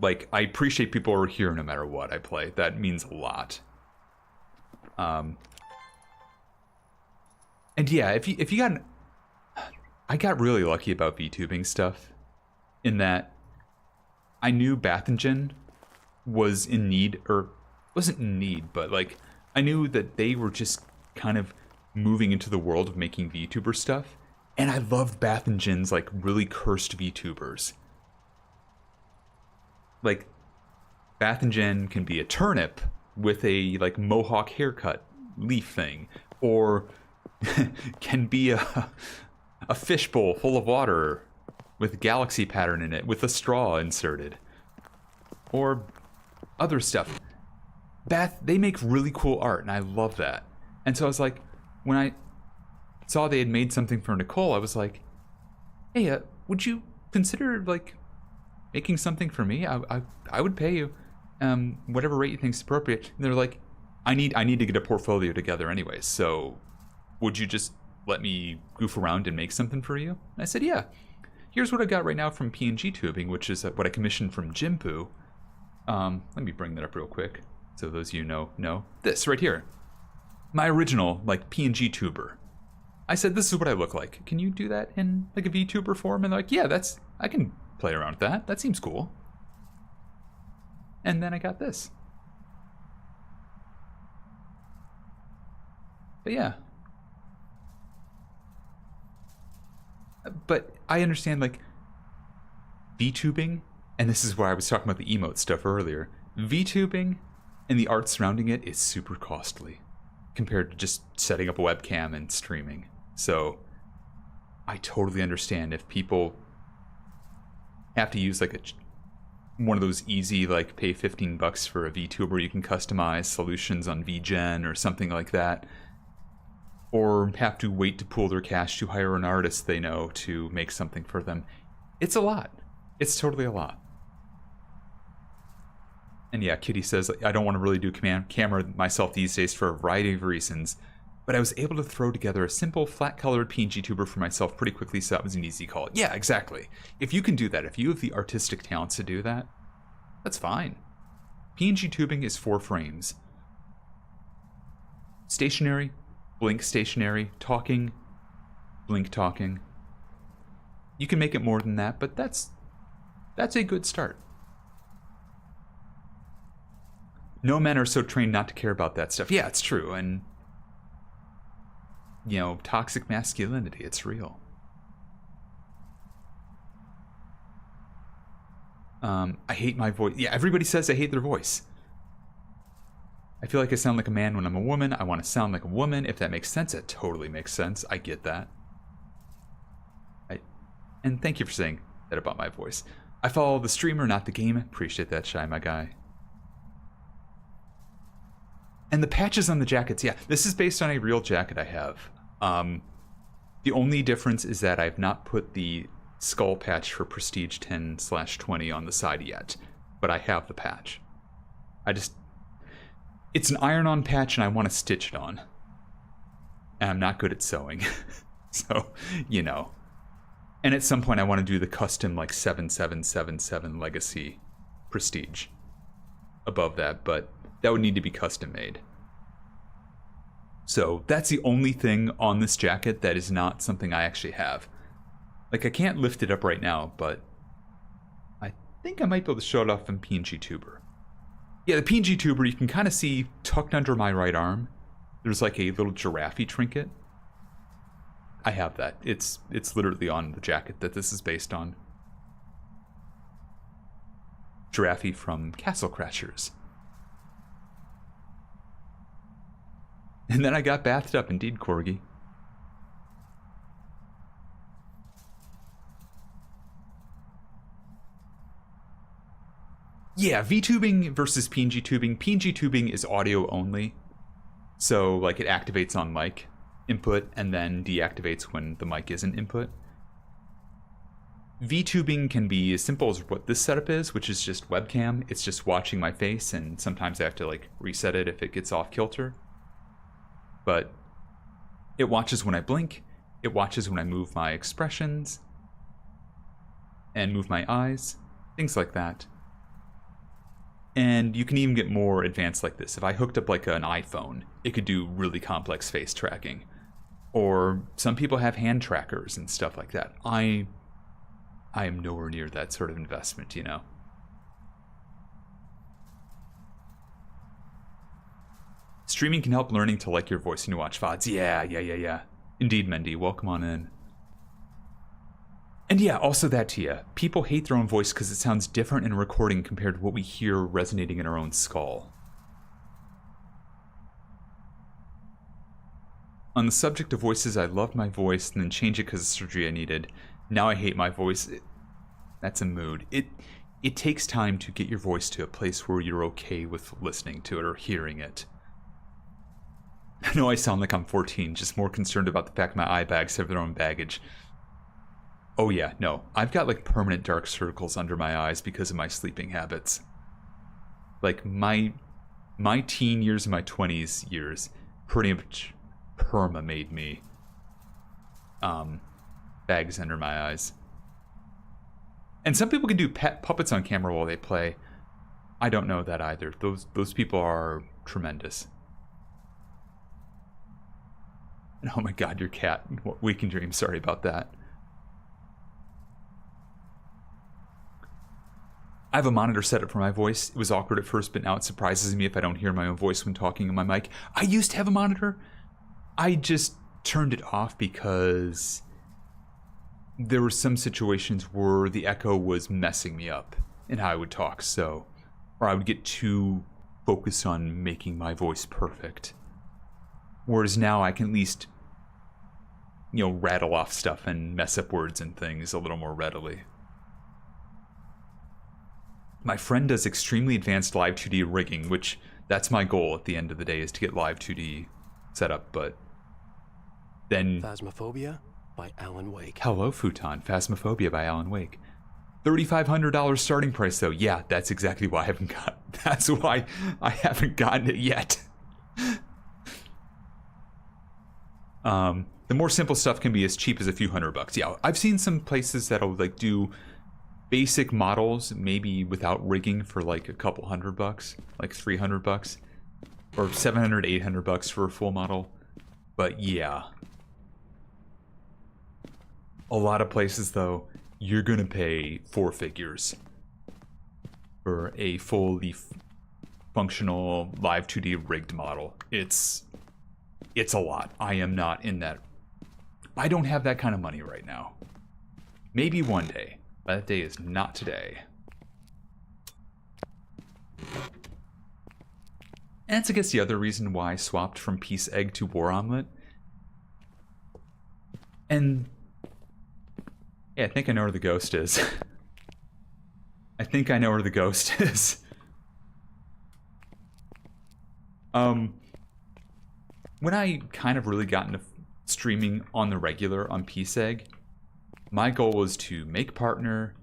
Like, I appreciate people are here no matter what I play. That means a lot. And yeah, if you got... I got really lucky about VTubing stuff in that I knew Bathingen was in need, or wasn't in need, but like I knew that they were just kind of moving into the world of making VTuber stuff, and I loved Bathingen's like really cursed VTubers. Like Bathingen can be a turnip with a like mohawk haircut leaf thing, or can be a fishbowl full of water with galaxy pattern in it with a straw inserted, or other stuff. They make really cool art, and I love that. And so I was like, when I saw they had made something for Nicole, I was like, hey, would you consider like making something for me? I would pay you whatever rate you think's appropriate. And they're like, I need to get a portfolio together anyways, so would you just let me goof around and make something for you? And I said, yeah. Here's what I got right now from PNG Tubing, which is what I commissioned from Jimpu. Let me bring that up real quick, so those of you know. This right here. My original, like, PNG tuber. I said, this is what I look like. Can you do that in, like, a VTuber form? And they're like, yeah, I can play around with that. That seems cool. And then I got this. But yeah. But I understand, like, VTubing, and this is why I was talking about the emote stuff earlier, VTubing and the art surrounding it is super costly compared to just setting up a webcam and streaming. So I totally understand if people have to use like one of those easy, like, pay $15 for a VTuber you can customize solutions on VGen or something like that, or have to wait to pool their cash to hire an artist they know to make something for them. It's a lot. It's totally a lot. And yeah, Kitty says, I don't want to really do camera myself these days for a variety of reasons, but I was able to throw together a simple, flat-colored PNG tuber for myself pretty quickly, so that was an easy call. Yeah, exactly. If you can do that, if you have the artistic talents to do that, that's fine. PNG tubing is 4 frames. Stationary, blink stationary, talking, blink talking. You can make it more than that, but that's a good start. No men are so trained not to care about that stuff. Yeah, it's true. And, you know, toxic masculinity, it's real. I hate my voice. Yeah, everybody says I hate their voice. I feel like I sound like a man when I'm a woman. I want to sound like a woman. If that makes sense, it totally makes sense. I get that. And thank you for saying that about my voice. I follow the streamer, not the game. Appreciate that, Shy, my guy. And the patches on the jackets, yeah, this is based on a real jacket I have. The only difference is that I've not put the skull patch for Prestige 10/20 on the side yet, but I have the patch. It's an iron-on patch and I want to stitch it on. And I'm not good at sewing, so, you know. And at some point I want to do the custom, like, 7777 Legacy Prestige above that, but that would need to be custom made. So that's the only thing on this jacket that is not something I actually have. Like, I can't lift it up right now, but I think I might be able to show it off in PNG Tuber. Yeah, the PNG Tuber you can kind of see tucked under my right arm. There's like a little giraffe trinket. I have that. It's literally on the jacket that this is based on. Giraffe from Castle Crashers. And then I got bathed up, indeed, Corgi. Yeah, VTubing versus PNG tubing. PNG tubing is audio only. So, like, it activates on mic input and then deactivates when the mic isn't input. VTubing can be as simple as what this setup is, which is just webcam. It's just watching my face, and sometimes I have to, like, reset it if it gets off kilter. But it watches when I blink, it watches when I move my expressions, and move my eyes, things like that. And you can even get more advanced like this. If I hooked up like an iPhone, it could do really complex face tracking. Or some people have hand trackers and stuff like that. I am nowhere near that sort of investment, you know. Streaming can help learning to like your voice when you watch VODs. Yeah. Indeed, Mendy, welcome on in. And yeah, also that, Tia. People hate their own voice because it sounds different in a recording compared to what we hear resonating in our own skull. On the subject of voices, I loved my voice and then changed it because of surgery I needed. Now I hate my voice. That's a mood. It takes time to get your voice to a place where you're okay with listening to it or hearing it. I know I sound like I'm 14, just more concerned about the fact my eye bags have their own baggage. Oh yeah, no. I've got like permanent dark circles under my eyes because of my sleeping habits. Like my teen years and my 20s years pretty much perma made me bags under my eyes. And some people can do puppets on camera while they play. I don't know that either. Those people are tremendous. And oh my god, your cat. Waking dream, sorry about that. I have a monitor set up for my voice. It was awkward at first, but now it surprises me if I don't hear my own voice when talking on my mic. I used to have a monitor. I just turned it off because there were some situations where the echo was messing me up in how I would talk, so, or I would get too focused on making my voice perfect. Whereas now I can at least, you know, rattle off stuff and mess up words and things a little more readily. My friend does extremely advanced live 2D rigging, which that's my goal at the end of the day, is to get live 2D set up, but then... Phasmophobia by Alan Wake. Hello, Futon. Phasmophobia by Alan Wake. $3,500 starting price, though. Yeah, that's exactly why I haven't That's why I haven't gotten it yet. The more simple stuff can be as cheap as a few $100. Yeah, I've seen some places that'll like do basic models, maybe without rigging, for like a couple $100, like $300, or $700, $800 for a full model. But yeah, a lot of places though, you're gonna pay 4 figures for a fully functional live 2D rigged model. It's a lot. I am not in that. I don't have that kind of money right now. Maybe one day. But that day is not today. And that's, I guess, the other reason why I swapped from Peace Egg to War Omelet. And yeah, I think I know where the ghost is. I think I know where the ghost is. When I kind of really got into streaming on the regular on Peace Egg, my goal was to make partner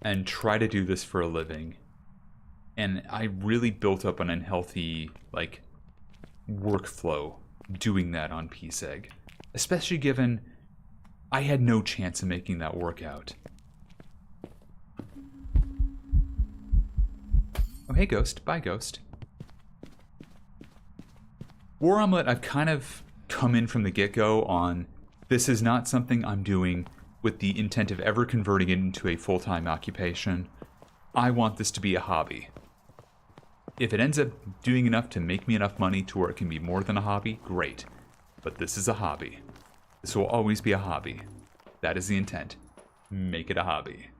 and try to do this for a living. And I really built up an unhealthy, like, workflow doing that on Peace Egg. Especially given I had no chance of making that work out. Oh, hey, Ghost. Bye, Ghost. War Omelet, I've kind of come in from the get-go on, this is not something I'm doing with the intent of ever converting it into a full-time occupation. I want this to be a hobby. If it ends up doing enough to make me enough money to where it can be more than a hobby, great. But this is a hobby. This will always be a hobby. That is the intent. Make it a hobby.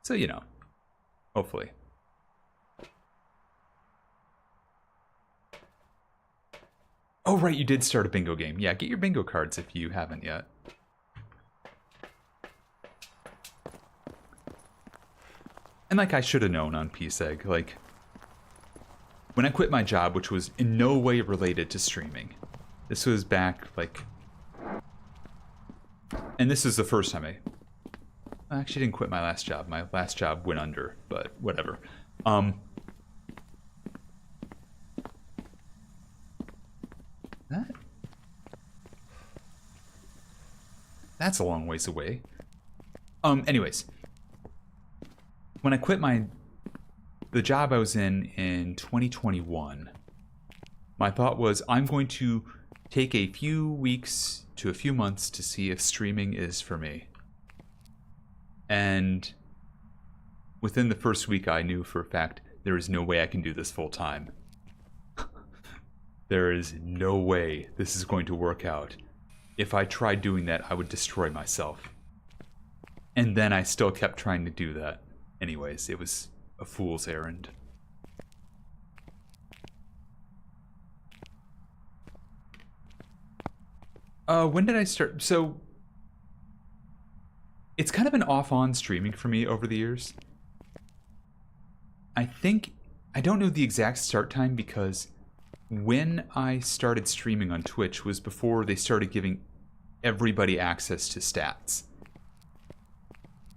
So, you know, hopefully. Oh, right, you did start a bingo game. Yeah, get your bingo cards if you haven't yet. And like I should have known on Peace Egg, like, when I quit my job, which was in no way related to streaming. This was back, like, and this is the first time I actually didn't quit my last job. My last job went under, but whatever. That's a long ways away. Anyways, when I quit the job I was in 2021, my thought was I'm going to take a few weeks to a few months to see if streaming is for me. And within the first week, I knew for a fact there is no way I can do this full time. There is no way this is going to work out. If I tried doing that, I would destroy myself. And then I still kept trying to do that. Anyways, it was a fool's errand. When did I start? So, it's kind of been off-on streaming for me over the years. I don't know the exact start time because when I started streaming on Twitch was before they started giving everybody access to stats.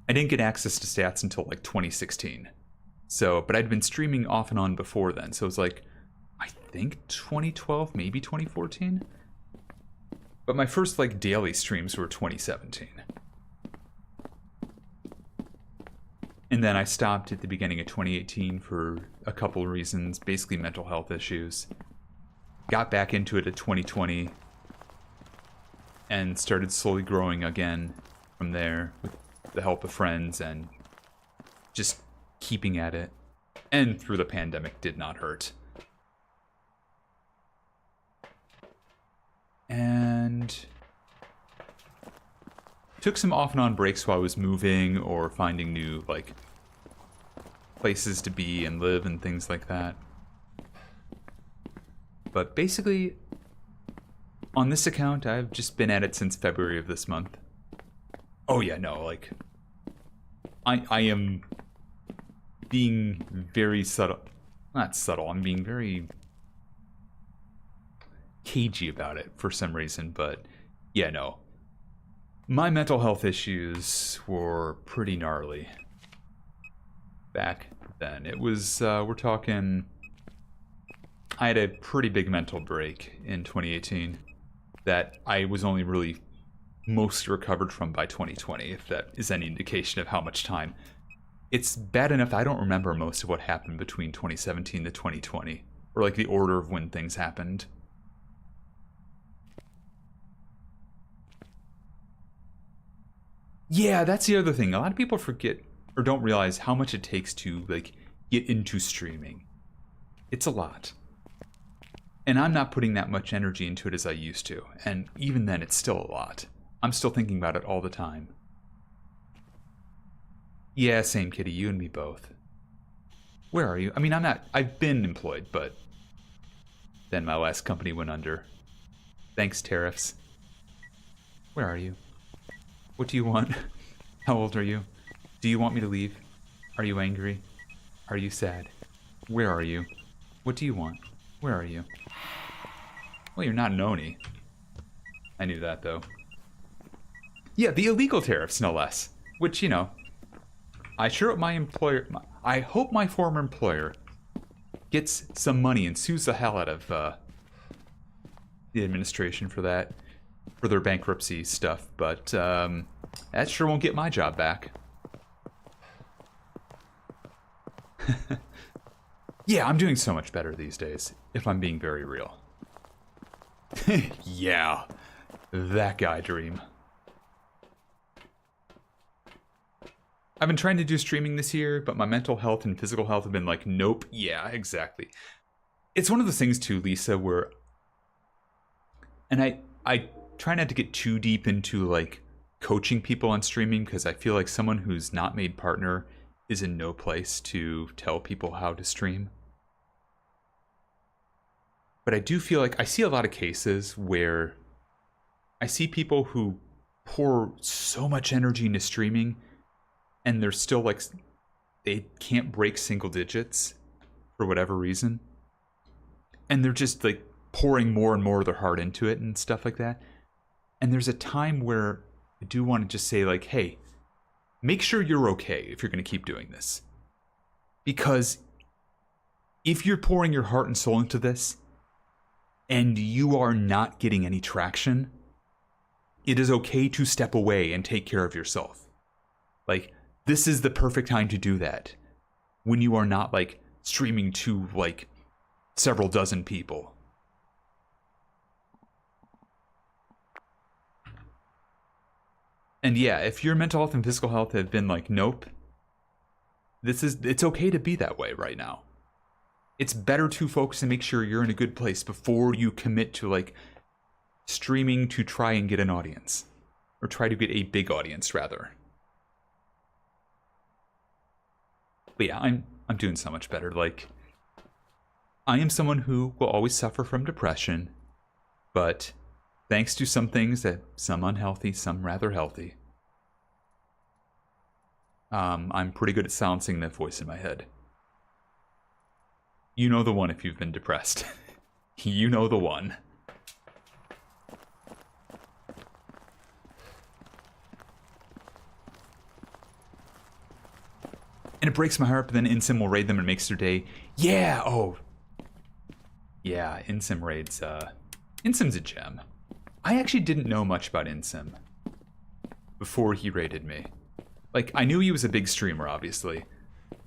I didn't get access to stats until like 2016. So, but I'd been streaming off and on before then. So it was like, I think 2012, maybe 2014. But my first like daily streams were 2017. And then I stopped at the beginning of 2018 for a couple of reasons, basically mental health issues. Got back into it at 2020 and started slowly growing again from there with the help of friends and just keeping at it. And through the pandemic did not hurt. And took some off and on breaks while I was moving or finding new like places to be and live and things like that. But basically, on this account, I've just been at it since February of this month. Oh yeah, no, like, I am being very subtle. Not subtle, I'm being very cagey about it for some reason, but yeah, no. My mental health issues were pretty gnarly back then. It was, we're talking, I had a pretty big mental break in 2018 that I was only really mostly recovered from by 2020, if that is any indication of how much time. It's bad enough I don't remember most of what happened between 2017 to 2020, or like the order of when things happened. Yeah, that's the other thing. A lot of people forget or don't realize how much it takes to like get into streaming. It's a lot. And I'm not putting that much energy into it as I used to. And even then, it's still a lot. I'm still thinking about it all the time. Yeah, same, Kitty. You and me both. Where are you? I mean, I've been employed, but then my last company went under. Thanks, tariffs. Where are you? What do you want? How old are you? Do you want me to leave? Are you angry? Are you sad? Where are you? What do you want? Where are you? Well, you're not an Oni. I knew that, though. Yeah, the illegal tariffs, no less. Which, you know, I hope my former employer gets some money and sues the hell out of the administration for that, for their bankruptcy stuff. But that sure won't get my job back. Yeah, I'm doing so much better these days, if I'm being very real. Yeah, that guy dream. I've been trying to do streaming this year, but my mental health and physical health have been like, nope, yeah, exactly. It's one of those things too, Lisa, where... And I try not to get too deep into like coaching people on streaming, because I feel like someone who's not made partner is in no place to tell people how to stream. But I do feel like I see a lot of cases where I see people who pour so much energy into streaming and they're still like, they can't break single digits for whatever reason. And they're just like pouring more and more of their heart into it and stuff like that. And there's a time where I do want to just say like, hey, make sure you're okay if you're going to keep doing this. Because if you're pouring your heart and soul into this and you are not getting any traction, it is okay to step away and take care of yourself. Like, this is the perfect time to do that. When you are not like streaming to like several dozen people. And yeah, if your mental health and physical health have been like, nope, it's okay to be that way right now. It's better to focus and make sure you're in a good place before you commit to like streaming to try and get an audience. Or try to get a big audience, rather. But yeah, I'm doing so much better. Like, I am someone who will always suffer from depression, but thanks to some things that some unhealthy, some rather healthy, I'm pretty good at silencing that voice in my head. You know the one if you've been depressed. You know the one. And it breaks my heart, but then Insim will raid them and makes their day. Yeah, oh. Yeah, Insim raids, Insim's a gem. I actually didn't know much about Insim before he raided me. Like, I knew he was a big streamer, obviously.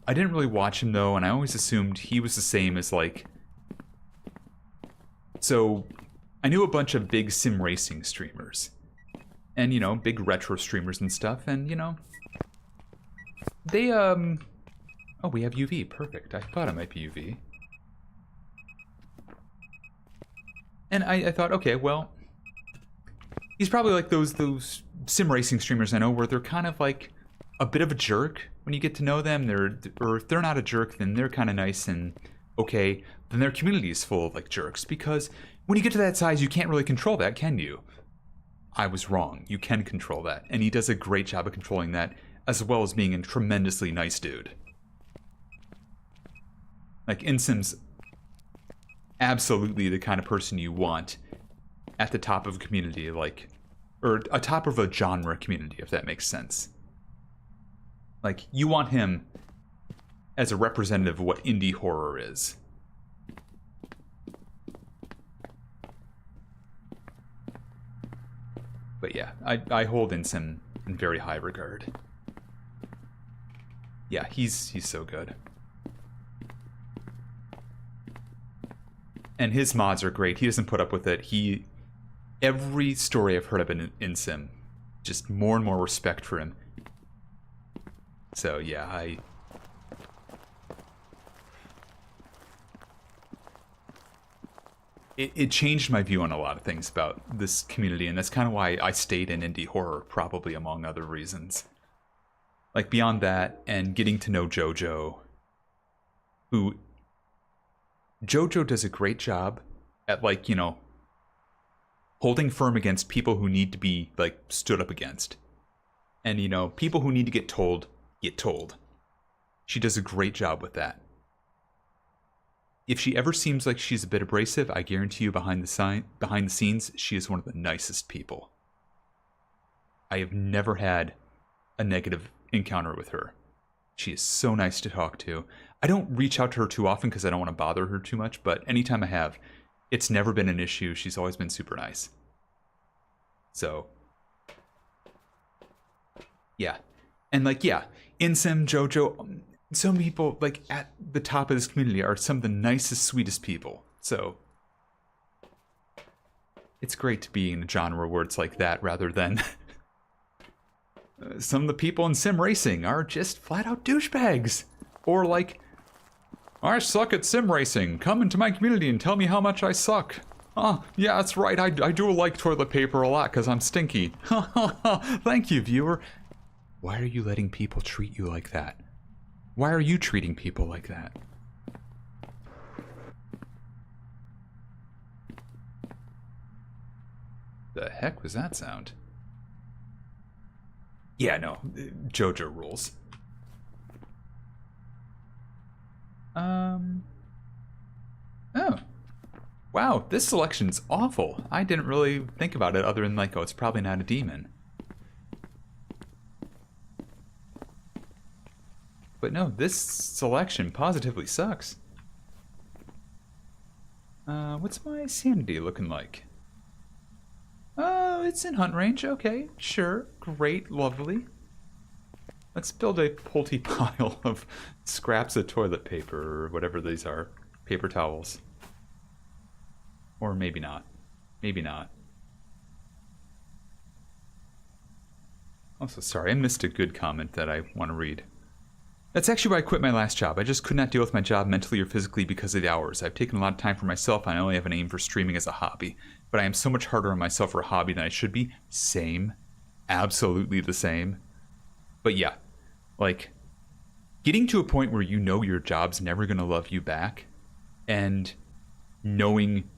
I didn't really watch him, though, and I always assumed he was the same as, like... So, I knew a bunch of big sim racing streamers. And, you know, big retro streamers and stuff, and, you know... They, Oh, we have UV. Perfect. I thought it might be UV. And I thought, okay, well... He's probably like those sim racing streamers I know where they're kind of like a bit of a jerk when you get to know them. Or if they're not a jerk, then they're kind of nice and okay. Then their community is full of like jerks, because when you get to that size, you can't really control that, can you? I was wrong. You can control that. And he does a great job of controlling that, as well as being a tremendously nice dude. Like, Insim's absolutely the kind of person you want at the top of a community, like, or a top of a genre community, if that makes sense. Like, you want him as a representative of what indie horror is. But yeah, I hold Insim in very high regard. Yeah, he's so good. And his mods are great. He doesn't put up with it. Every story I've heard of in Insim, just more and more respect for him. So yeah, It changed my view on a lot of things about this community, and that's kind of why I stayed in indie horror, probably among other reasons. Like, beyond that, and getting to know JoJo, JoJo does a great job at, like, you know, holding firm against people who need to be, like, stood up against. And, you know, people who need to get told, get told. She does a great job with that. If she ever seems like she's a bit abrasive, I guarantee you behind the scenes, she is one of the nicest people. I have never had a negative encounter with her. She is so nice to talk to. I don't reach out to her too often because I don't want to bother her too much, but anytime I have, it's never been an issue. She's always been super nice. So, yeah. And like, yeah, Insim, JoJo, so many people, like, at the top of this community are some of the nicest, sweetest people. So, it's great to be in a genre where it's like that rather than some of the people in sim racing are just flat out douchebags. Or like, I suck at sim racing. Come into my community and tell me how much I suck. Oh, yeah, that's right. I do like toilet paper a lot because I'm stinky. Thank you, viewer. Why are you letting people treat you like that? Why are you treating people like that? The heck was that sound? Yeah, no, JoJo rules. Oh. Wow, this selection's awful. I didn't really think about it other than like, oh, it's probably not a demon. But no, this selection positively sucks. What's my sanity looking like? Oh, it's in hunt range. Okay, sure. Great, lovely. Let's build a pulty pile of scraps of toilet paper or whatever these are. Paper towels. Or maybe not. Maybe not. Also, sorry, I missed a good comment that I want to read. That's actually why I quit my last job. I just could not deal with my job mentally or physically because of the hours. I've taken a lot of time for myself, and I only have an aim for streaming as a hobby. But I am so much harder on myself for a hobby than I should be. Same. Absolutely the same. But yeah, like, getting to a point where you know your job's never going to love you back, and knowing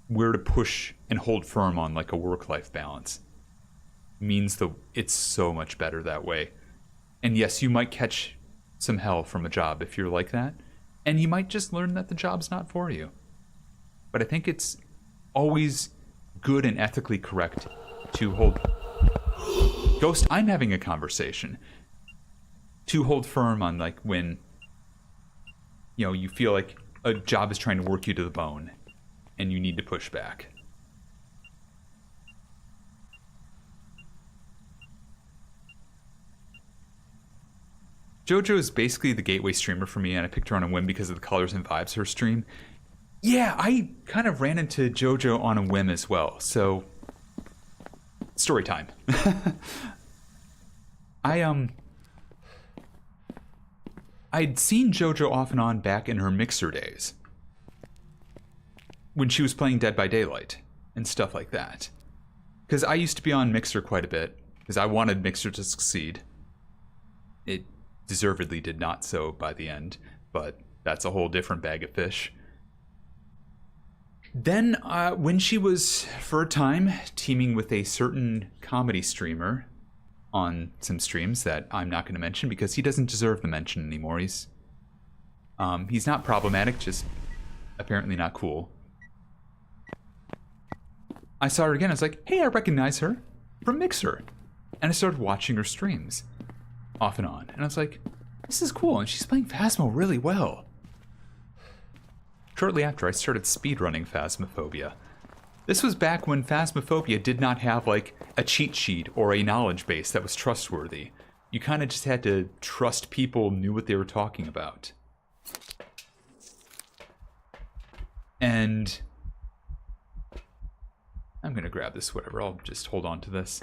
where to push and hold firm on, like, a work-life balance means it's so much better that way. And yes, you might catch some hell from a job if you're like that, and you might just learn that the job's not for you. But I think it's always good and ethically correct to hold... Ghost, I'm having a conversation. To hold firm on, like, when, you know, you feel like a job is trying to work you to the bone and you need to push back. JoJo is basically the gateway streamer for me, and I picked her on a whim because of the colors and vibes of her stream. Yeah, I kind of ran into JoJo on a whim as well, so... Story time. I'd seen JoJo off and on back in her Mixer days, when she was playing Dead by Daylight, and stuff like that. Because I used to be on Mixer quite a bit, because I wanted Mixer to succeed. It deservedly did not so by the end, but that's a whole different bag of fish. Then, when she was, for a time, teaming with a certain comedy streamer on some streams that I'm not going to mention because he doesn't deserve the mention anymore. He's not problematic, just apparently not cool. I saw her again. I was like, hey, I recognize her from Mixer. And I started watching her streams off and on. And I was like, this is cool, and she's playing Phasmo really well. Shortly after, I started speedrunning Phasmophobia. This was back when Phasmophobia did not have, like, a cheat sheet or a knowledge base that was trustworthy. You kind of just had to trust people knew what they were talking about. And I'm gonna grab this, whatever, I'll just hold on to this.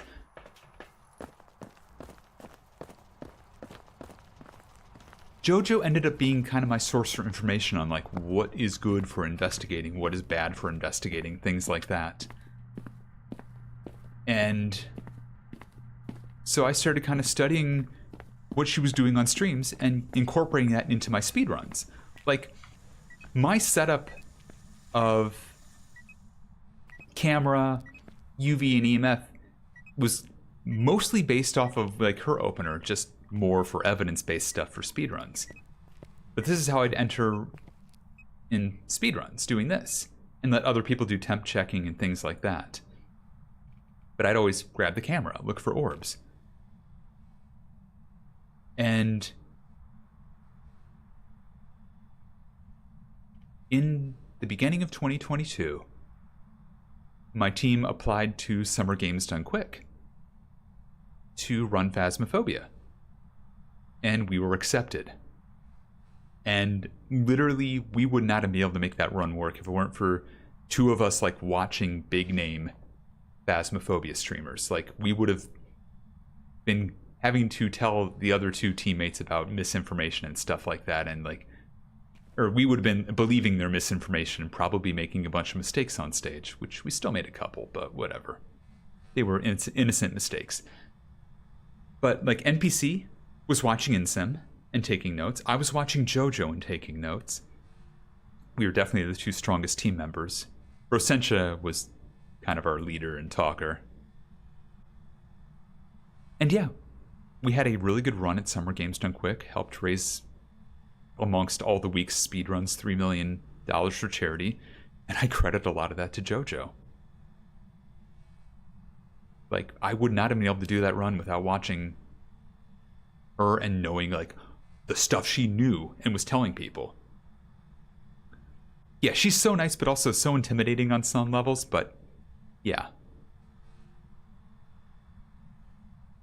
JoJo ended up being kind of my source for information on, like, what is good for investigating, what is bad for investigating, things like that. And so I started kind of studying what she was doing on streams and incorporating that into my speedruns. Like, my setup of camera, UV, and EMF was mostly based off of, like, her opener, just more for evidence-based stuff for speedruns. But this is how I'd enter in speedruns, doing this, and let other people do temp checking and things like that. But I'd always grab the camera, look for orbs. And in the beginning of 2022, my team applied to Summer Games Done Quick to run Phasmophobia. And we were accepted. And literally, we would not have been able to make that run work if it weren't for two of us, like, watching big name Phasmophobia streamers. Like, we would have been having to tell the other two teammates about misinformation and stuff like that, and, like, or we would have been believing their misinformation and probably making a bunch of mistakes on stage, which we still made a couple, but whatever. They were innocent mistakes. But, like, NPC was watching InSim and taking notes. I was watching JoJo and taking notes. We were definitely the two strongest team members. Rosentia was kind of our leader and talker. And yeah, we had a really good run at Summer Games Done Quick, helped raise, amongst all the week's speedruns, $3 million for charity, and I credit a lot of that to JoJo. Like, I would not have been able to do that run without watching her and knowing, like, the stuff she knew and was telling people. Yeah, she's so nice, but also so intimidating on some levels, but yeah.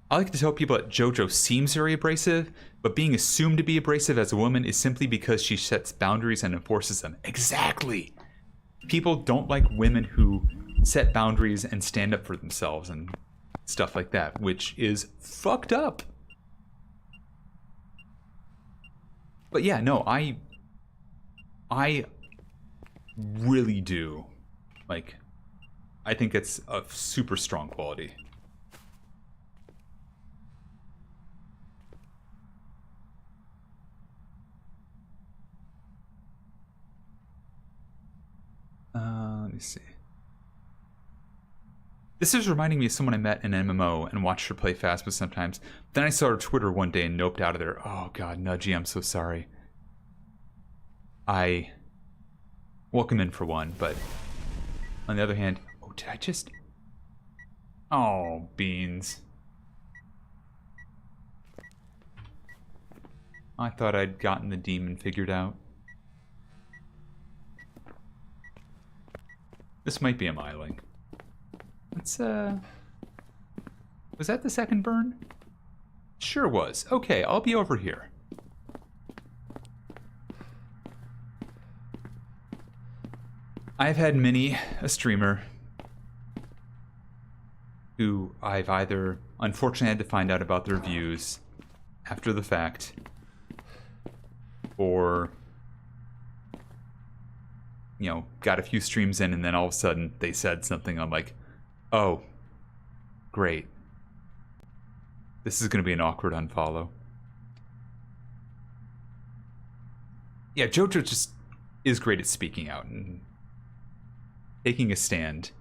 I like to tell people that JoJo seems very abrasive, but being assumed to be abrasive as a woman is simply because she sets boundaries and enforces them. Exactly! People don't like women who set boundaries and stand up for themselves and stuff like that, which is fucked up. But yeah, no, I really do. Like, I think it's a super strong quality. Let me see. This is reminding me of someone I met in an MMO and watched her play Phasmo sometimes. Then I saw her Twitter one day and noped out of there. Oh god, Nudgy, I'm so sorry. I welcome in for one, but on the other hand, oh, did I just... Oh, beans. I thought I'd gotten the demon figured out. This might be a Myling. Let's, was that the second burn? Sure was. Okay, I'll be over here. I've had many a streamer who I've either unfortunately had to find out about their views after the fact, or, you know, got a few streams in and then all of a sudden they said something. I'm like, oh, great. This is going to be an awkward unfollow. Yeah, JoJo just is great at speaking out and taking a stand.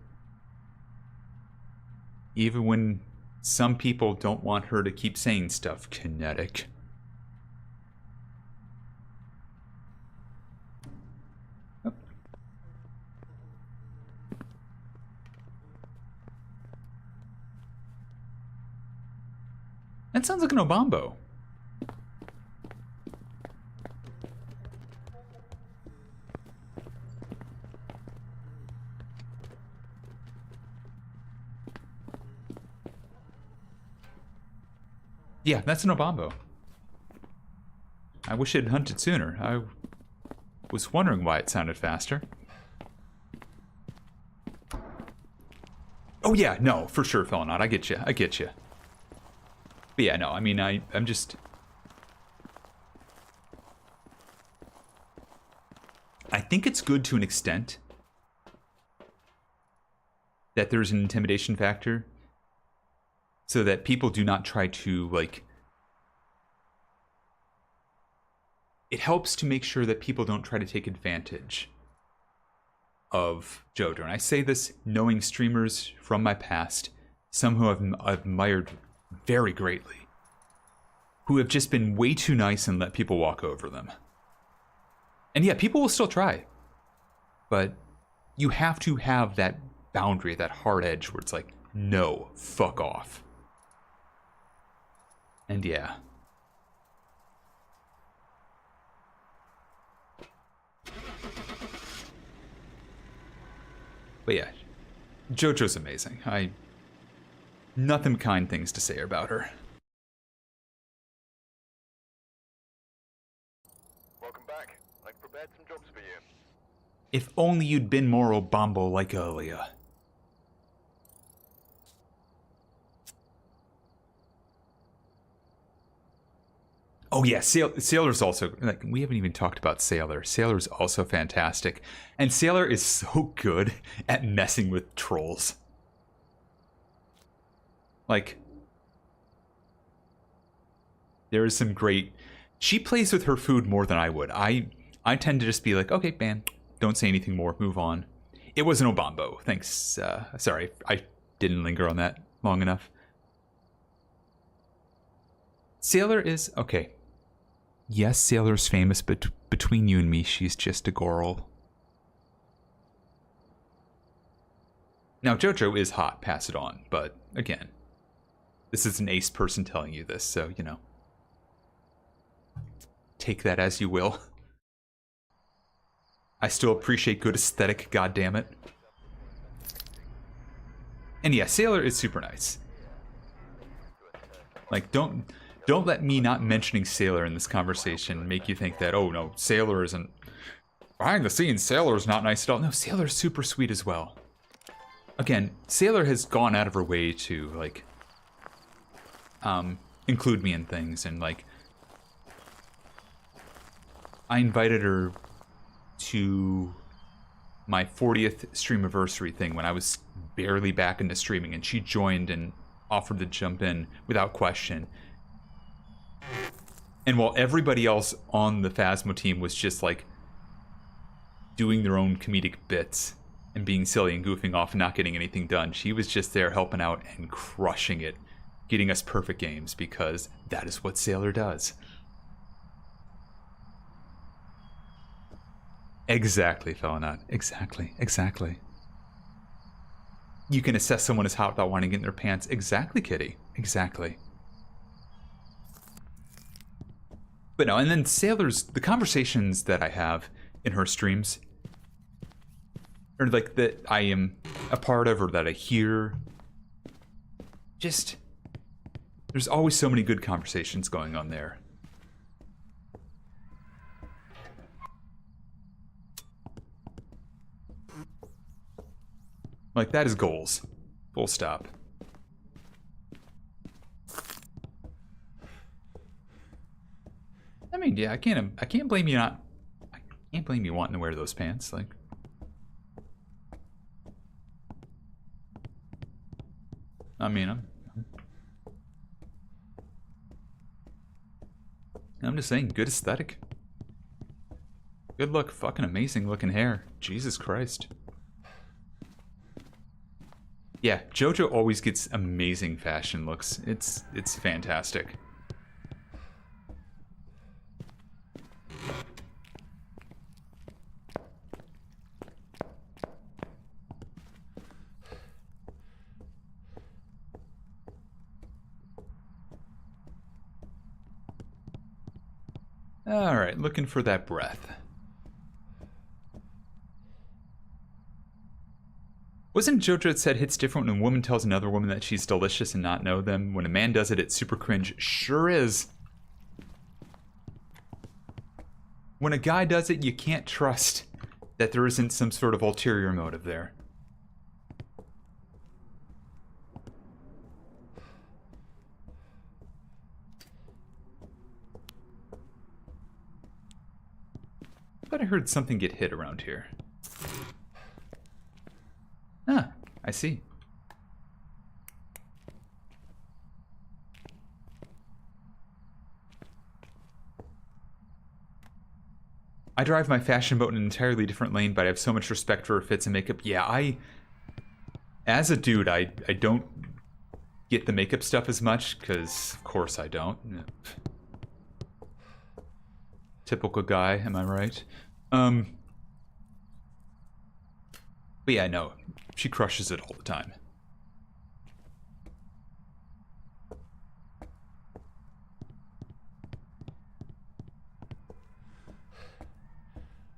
Even when some people don't want her to keep saying stuff. Kinetic. Oh. That sounds like an Obambo. Yeah, that's an Obambo. I wish it had hunted sooner. I was wondering why it sounded faster. Oh yeah, no, for sure, Felonot. I get you. I get you. But yeah, no, I mean, I'm just... I think it's good to an extent that there's an intimidation factor so that people do not try to, like... It helps to make sure that people don't try to take advantage of JoJo. And I say this knowing streamers from my past, some who I've admired very greatly, who have just been way too nice and let people walk over them. And yeah, people will still try, but you have to have that boundary, that hard edge where it's like, no, fuck off. And yeah. But yeah, JoJo's amazing. Nothing but kind things to say about her. Welcome back. I prepared some jobs for you. If only you'd been more Obambo like earlier. Oh yeah, Sailor's also, like, we haven't even talked about Sailor. Sailor's also fantastic. And Sailor is so good at messing with trolls. Like, there is some great... She plays with her food more than I would. I tend to just be like, okay, man, don't say anything more, move on. It was an Obambo, thanks. Sorry, I didn't linger on that long enough. Sailor is, okay. Yes, Sailor's famous, but between you and me, she's just a girl. Now, JoJo is hot, pass it on, but again, this is an ace person telling you this, so, you know. Take that as you will. I still appreciate good aesthetic, goddammit. And yeah, Sailor is super nice. Like, don't let me not mentioning Sailor in this conversation make you think that, oh no, Sailor isn't... Behind the scenes, Sailor's not nice at all. No, Sailor's super sweet as well. Again, Sailor has gone out of her way to, like, include me in things, and, like, I invited her to my 40th streamiversary thing when I was barely back into streaming, and she joined and offered to jump in without question. And while everybody else on the Phasmo team was just like doing their own comedic bits and being silly and goofing off and not getting anything done, she was just there helping out and crushing it, getting us perfect games, because that is what Sailor does. Exactly, Felonot. Exactly. Exactly. You can assess someone as hot without wanting to get in their pants. Exactly, Kitty. Exactly. But no, and then Sailor's, the conversations that I have in her streams, or like that I am a part of or that I hear, just, there's always so many good conversations going on there. Like, that is goals. Full stop. I mean, yeah, I can't blame you not... I can't blame you wanting to wear those pants, like... I mean, I'm just saying, good aesthetic. Good look, fucking amazing looking hair. Jesus Christ. Yeah, JoJo always gets amazing fashion looks. It's fantastic. Alright, looking for that breath. Wasn't JoJo that said hits different when a woman tells another woman that she's delicious and not know them? When a man does it, it's super cringe. Sure is. When a guy does it, you can't trust that there isn't some sort of ulterior motive there. But I heard something get hit around here. Ah, I see. I drive my fashion boat in an entirely different lane, but I have so much respect for her fits and makeup. Yeah, as a dude, I don't get the makeup stuff as much, because of course I don't. Typical guy, am I right? But yeah, no, she crushes it all the time.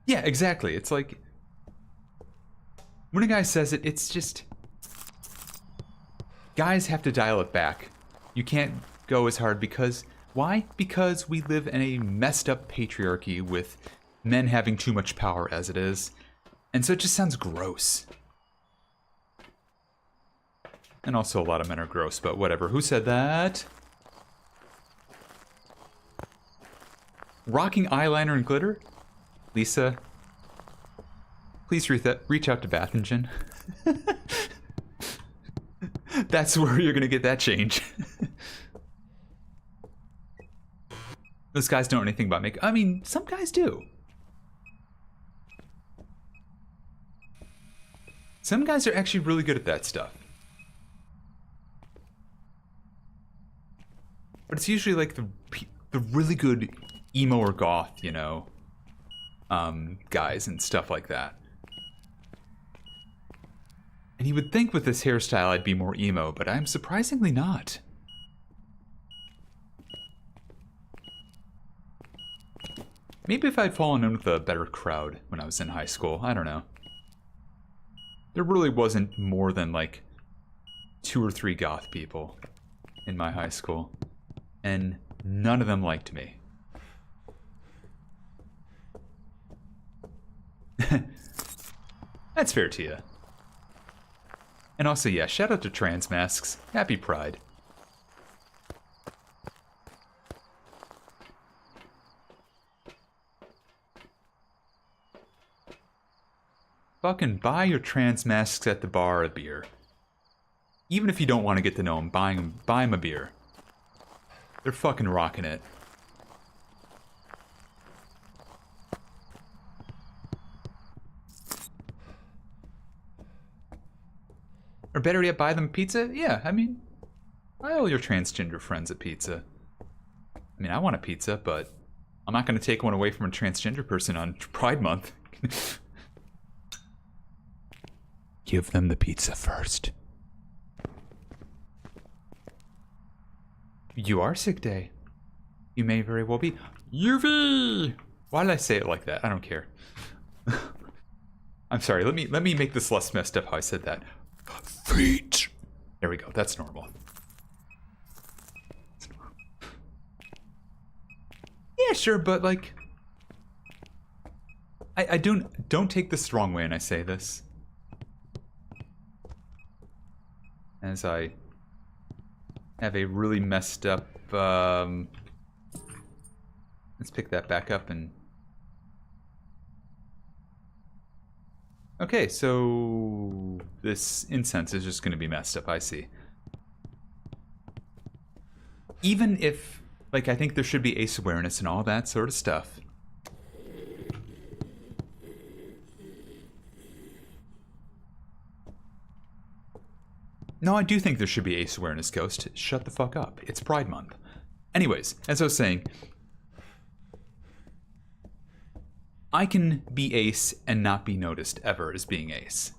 Yeah, exactly. It's like, when a guy says it, it's just, guys have to dial it back. You can't go as hard because, why? Because we live in a messed up patriarchy with men having too much power as it is. And so it just sounds gross. And also a lot of men are gross, but whatever. Who said that? Rocking eyeliner and glitter? Lisa, please reach out to Bath Engine. That's where you're gonna get that change. Those guys don't know anything about makeup. I mean, some guys do. Some guys are actually really good at that stuff. But it's usually like the really good emo or goth, you know, guys and stuff like that. And you would think with this hairstyle I'd be more emo, but I'm surprisingly not. Maybe if I'd fallen in with a better crowd when I was in high school, I don't know. There really wasn't more than like 2 or 3 goth people in my high school, and none of them liked me. That's fair to you. And also, yeah, shout out to trans masks. Happy Pride. Fucking buy your trans masks at the bar a beer. Even if you don't want to get to know them, buy them a beer. They're fucking rocking it. Or better yet, buy them pizza? Yeah, I mean, buy all your transgender friends a pizza. I mean, I want a pizza, but I'm not going to take one away from a transgender person on Pride Month. Give them the pizza first. You are sick day. You may very well be. UV! Why did I say it like that? I don't care. I'm sorry, let me make this less messed up how I said that. Feet! There we go, that's normal. Yeah, sure, but like, I don't take this the wrong way when I say this. As I have a really messed up, let's pick that back up and... Okay, so this incense is just going to be messed up, I see. Even if, like, I think there should be ace awareness and all that sort of stuff. No, I do think there should be ace awareness, Ghost. Shut the fuck up. It's Pride Month. Anyways, as I was saying, I can be ace and not be noticed ever as being ace.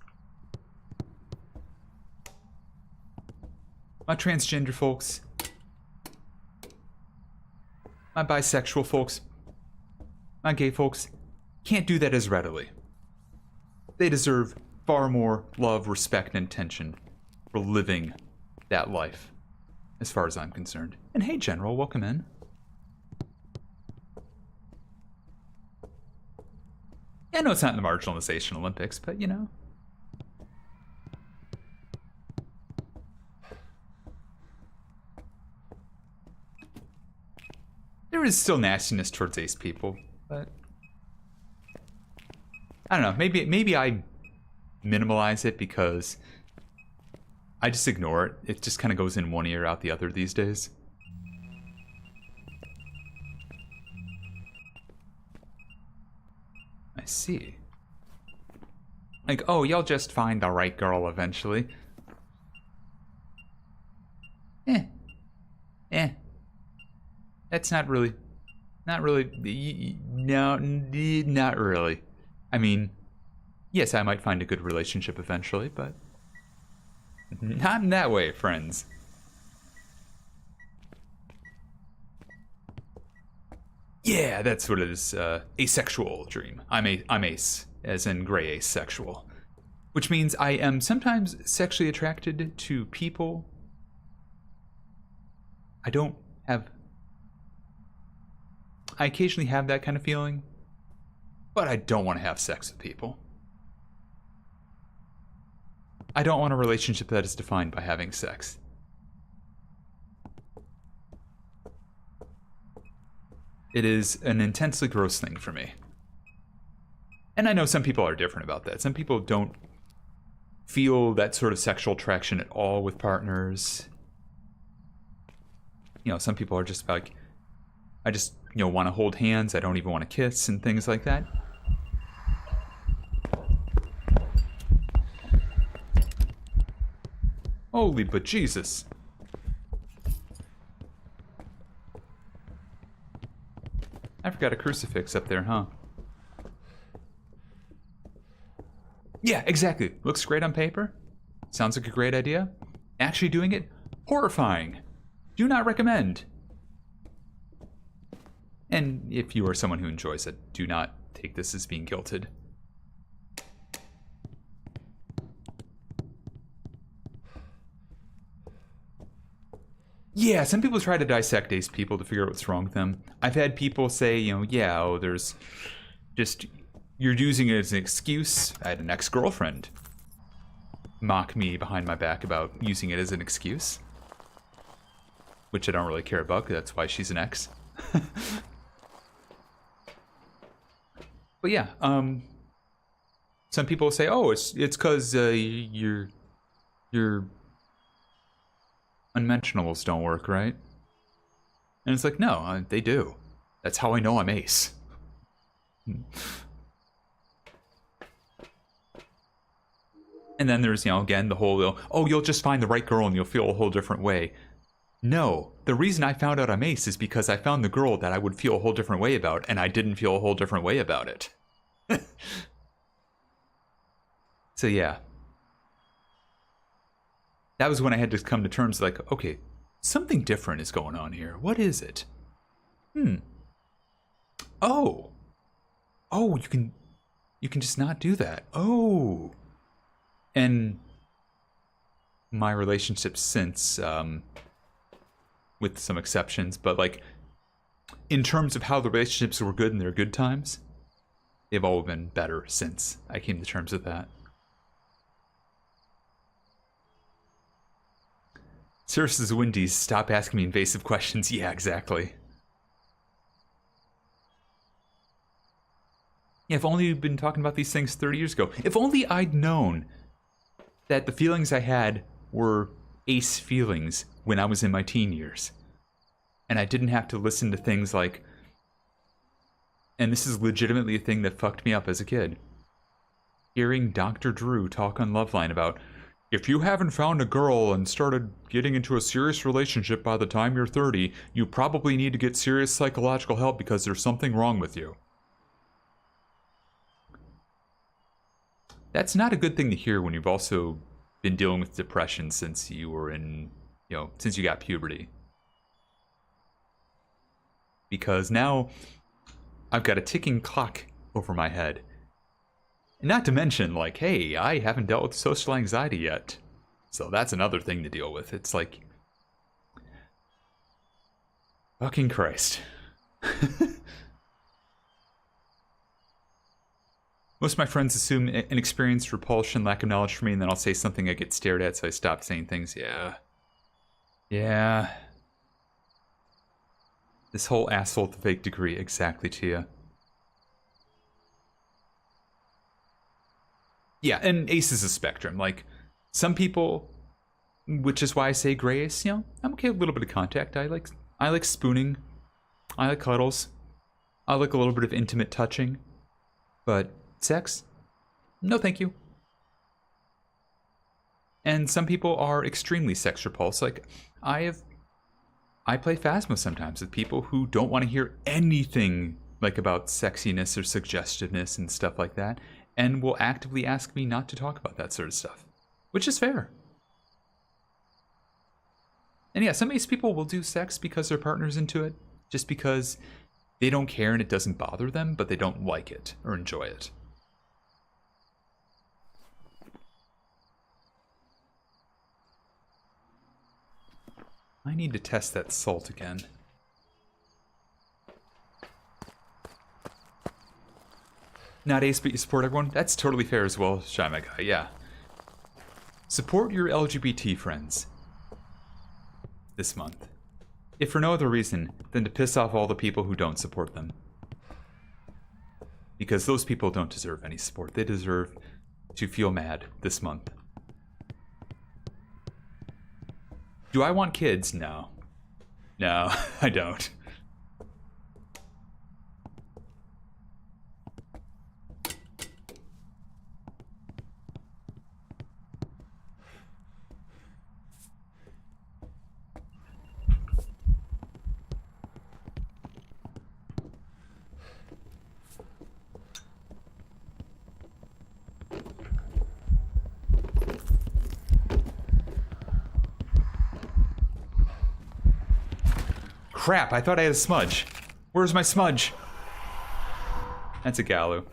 My transgender folks, my bisexual folks, my gay folks can't do that as readily. They deserve far more love, respect, and attention for living that life, as far as I'm concerned. And hey, General, welcome in. Yeah, I know it's not in the marginalization Olympics, but you know. There is still nastiness towards ace people, but I don't know. Maybe I minimalize it because I just ignore it. It just kind of goes in one ear, out the other these days. I see. Like, oh, you'll just find the right girl eventually. That's not really, no, not really. I mean, yes, I might find a good relationship eventually, but not in that way, friends. Yeah, that's what it is. Asexual dream. I'm ace, as in gray asexual, which means I am sometimes sexually attracted to people. I occasionally have that kind of feeling, but I don't want to have sex with people. I don't want a relationship that is defined by having sex. It is an intensely gross thing for me. And I know some people are different about that. Some people don't feel that sort of sexual attraction at all with partners. You know, some people are just like, I just, you know, want to hold hands. I don't even want to kiss and things like that. Holy but Jesus. I forgot a crucifix up there, huh? Yeah, exactly. Looks great on paper. Sounds like a great idea. Actually doing it, horrifying. Do not recommend. And if you are someone who enjoys it, do not take this as being guilted. Yeah, some people try to dissect ace people to figure out what's wrong with them. I've had people say, you know, yeah, oh, there's just, you're using it as an excuse. I had an ex-girlfriend mock me behind my back about using it as an excuse, which I don't really care about, because that's why she's an ex. But yeah, some people say, oh, it's because your unmentionables don't work, right? And it's like, no, they do. That's how I know I'm ace. And then there's, you know, again, the whole, oh, you'll just find the right girl and you'll feel a whole different way. No, the reason I found out I'm ace is because I found the girl that I would feel a whole different way about, and I didn't feel a whole different way about it. So yeah. That was when I had to come to terms like, okay, something different is going on here. What is it? Oh. Oh, you can just not do that. Oh. And my relationships since, with some exceptions, but like, in terms of how the relationships were good in their good times, they've all been better since I came to terms with that. Cirrus's Wendy's, stop asking me invasive questions. Yeah, exactly. Yeah, if only we'd been talking about these things 30 years ago. If only I'd known that the feelings I had were ace feelings when I was in my teen years. And I didn't have to listen to things like, and this is legitimately a thing that fucked me up as a kid, hearing Dr. Drew talk on Loveline about, if you haven't found a girl and started getting into a serious relationship by the time you're 30, you probably need to get serious psychological help because there's something wrong with you. That's not a good thing to hear when you've also been dealing with depression since you were in, you know, since you got puberty. Because now I've got a ticking clock over my head. Not to mention, like, hey, I haven't dealt with social anxiety yet. So that's another thing to deal with. It's like, fucking Christ. Most of my friends assume inexperienced repulsion, lack of knowledge for me, and then I'll say something I get stared at, so I stop saying things. Yeah. Yeah. This whole asshole with the fake degree, exactly, Tia. Yeah, and Ace is a spectrum. Like, some people, which is why I say gray Ace, you know, I'm okay with a little bit of contact. I like spooning. I like cuddles. I like a little bit of intimate touching. But sex? No thank you. And some people are extremely sex repulsed. Like, I play Phasmo sometimes with people who don't want to hear anything like about sexiness or suggestiveness and stuff like that, and will actively ask me not to talk about that sort of stuff, which is fair. And yeah, some ace people will do sex because their partner's into it, just because they don't care and it doesn't bother them, but they don't like it or enjoy it. I need to test that salt again. Not ace, but you support everyone? That's totally fair as well, Shy My Guy, yeah. Support your LGBT friends this month. If for no other reason than to piss off all the people who don't support them. Because those people don't deserve any support. They deserve to feel mad this month. Do I want kids? No. No, I don't. Crap, I thought I had a smudge. Where's my smudge? That's a Galu.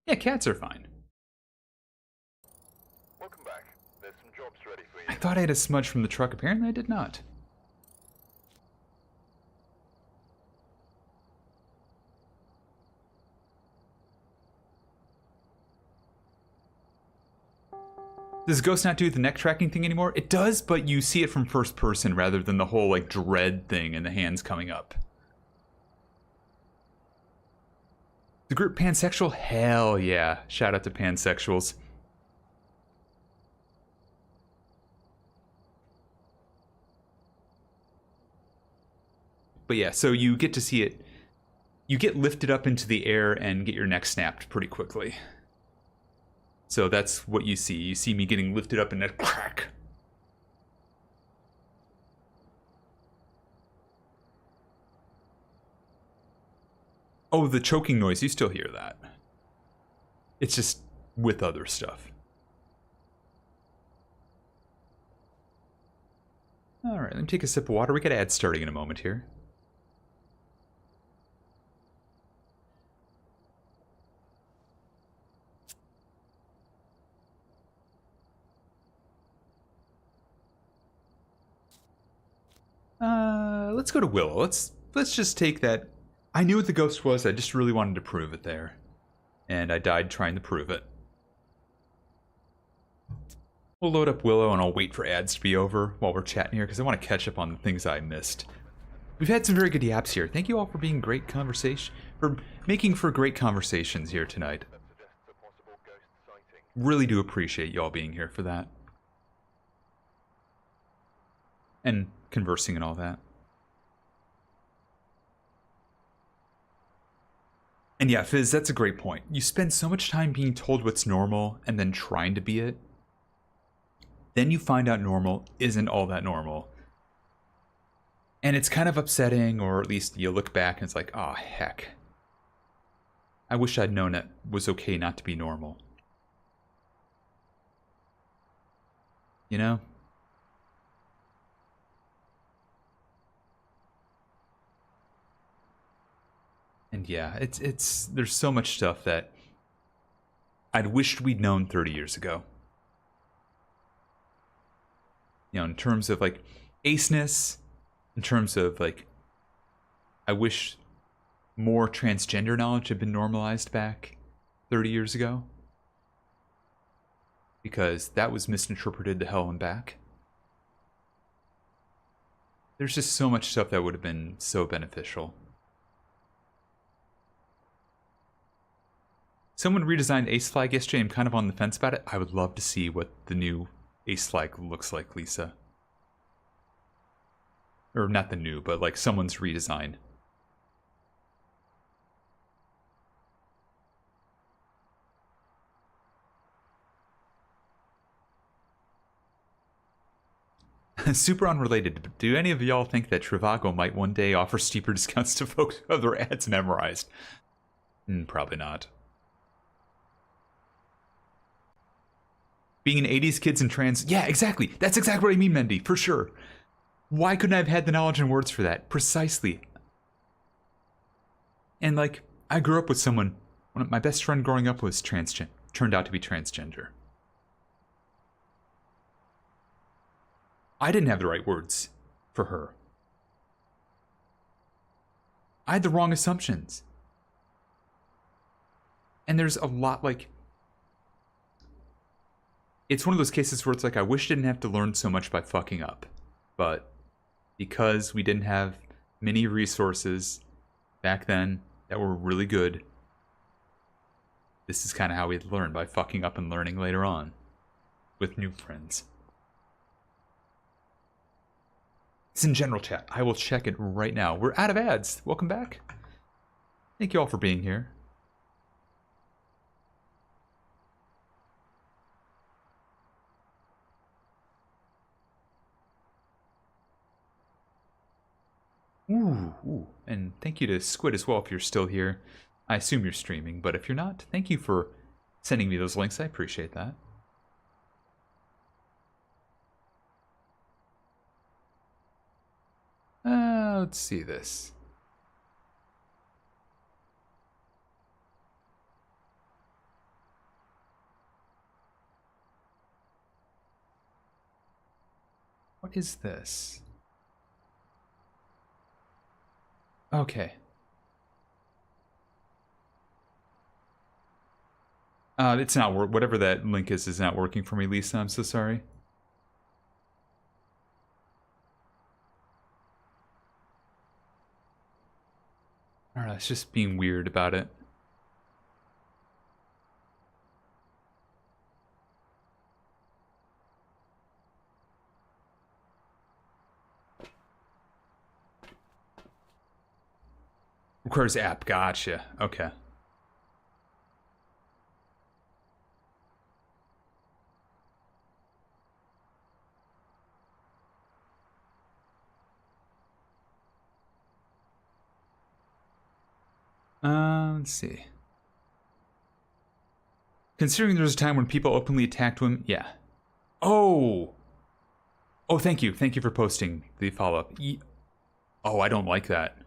Yeah, cats are fine. Welcome back. There's some jobs ready for I you. thought I had a smudge from the truck. Apparently I did not. Does Ghost not do the neck tracking thing anymore? It does, but you see it from first person rather than the whole, like, dread thing and the hands coming up. The group pansexual? Hell yeah. Shout out to pansexuals. But yeah, so you get to see it. You get lifted up into the air and get your neck snapped pretty quickly. So that's what you see. You see me getting lifted up and then crack. Oh, the choking noise. You still hear that. It's just with other stuff. All right, let me take a sip of water. We got ads starting in a moment here. Let's go to Willow. Let's just take that. I knew what the ghost was. I just really wanted to prove it there. And I died trying to prove it. We'll load up Willow and I'll wait for ads to be over while we're chatting here because I want to catch up on the things I missed. We've had some very good yaps here. Thank you all for being great conversation, for making for great conversations here tonight. That suggests a possible ghost sighting. Really do appreciate y'all being here for that. And conversing and all that. And yeah, Fizz, that's a great point. You spend so much time being told what's normal and then trying to be it. Then you find out normal isn't all that normal. And it's kind of upsetting, or at least you look back and it's like, oh, heck. I wish I'd known it was okay not to be normal. You know? And yeah, there's so much stuff that I'd wished we'd known 30 years ago. You know, in terms of like aceness, in terms of like, I wish more transgender knowledge had been normalized back 30 years ago. Because that was misinterpreted to hell and back. There's just so much stuff that would have been so beneficial. Someone redesigned Ace Flag yesterday. I'm kind of on the fence about it. I would love to see what the new Ace Flag looks like, Lisa. Or not the new, but like someone's redesign. Super unrelated, but do any of y'all think that Trivago might one day offer steeper discounts to folks who have their ads memorized? Probably not. Being an 80s kids and trans... Yeah, exactly. That's exactly what I mean, Mendy, for sure. Why couldn't I have had the knowledge and words for that? Precisely. And like, I grew up with someone... My best friend growing up was turned out to be transgender. I didn't have the right words for her. I had the wrong assumptions. And there's a lot like... It's one of those cases where it's like, I wish I didn't have to learn so much by fucking up. But because we didn't have many resources back then that were really good, this is kind of how we'd learn, by fucking up and learning later on with new friends. It's in general chat. I will check it right now. We're out of ads. Welcome back. Thank you all for being here. Ooh, and thank you to Squid as well if you're still here. I assume you're streaming, but if you're not, thank you for sending me those links. I appreciate that. Let's see this. What is this? Okay. It's not whatever that link is not working for me, Lisa. I'm so sorry. Alright, it's just being weird about it. Requires app, gotcha. Okay. Let's see. Considering there was a time when people openly attacked women, yeah. Oh, thank you. Thank you for posting the follow-up. Oh, I don't like that.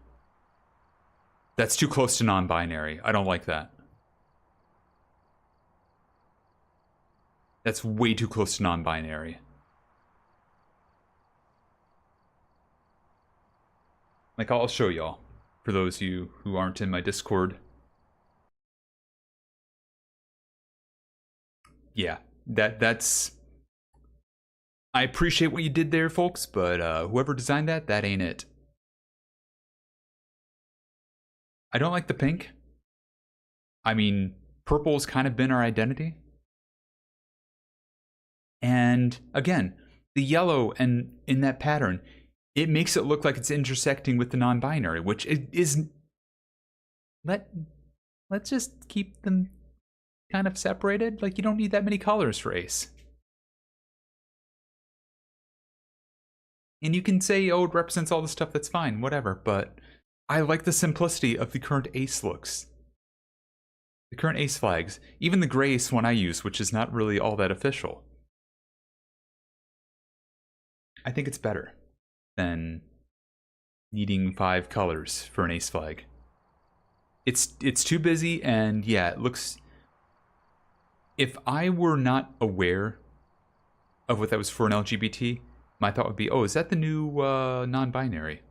That's too close to non-binary. I don't like that. That's way too close to non-binary. Like, I'll show y'all, for those of you who aren't in my Discord. Yeah, that's... I appreciate what you did there, folks, but whoever designed that ain't it. I don't like the pink. I mean, purple's kind of been our identity. And again, the yellow and in that pattern, it makes it look like it's intersecting with the non-binary, which is... Let's just keep them kind of separated. Like, you don't need that many colors for Ace. And you can say, oh, it represents all the stuff, that's fine, whatever, but I like the simplicity of the current Ace looks. The current Ace flags. Even the gray Ace one I use, which is not really all that official. I think it's better than needing 5 colors for an Ace flag. It's too busy, and yeah, it looks... If I were not aware of what that was for an LGBT, my thought would be, oh, is that the new non-binary?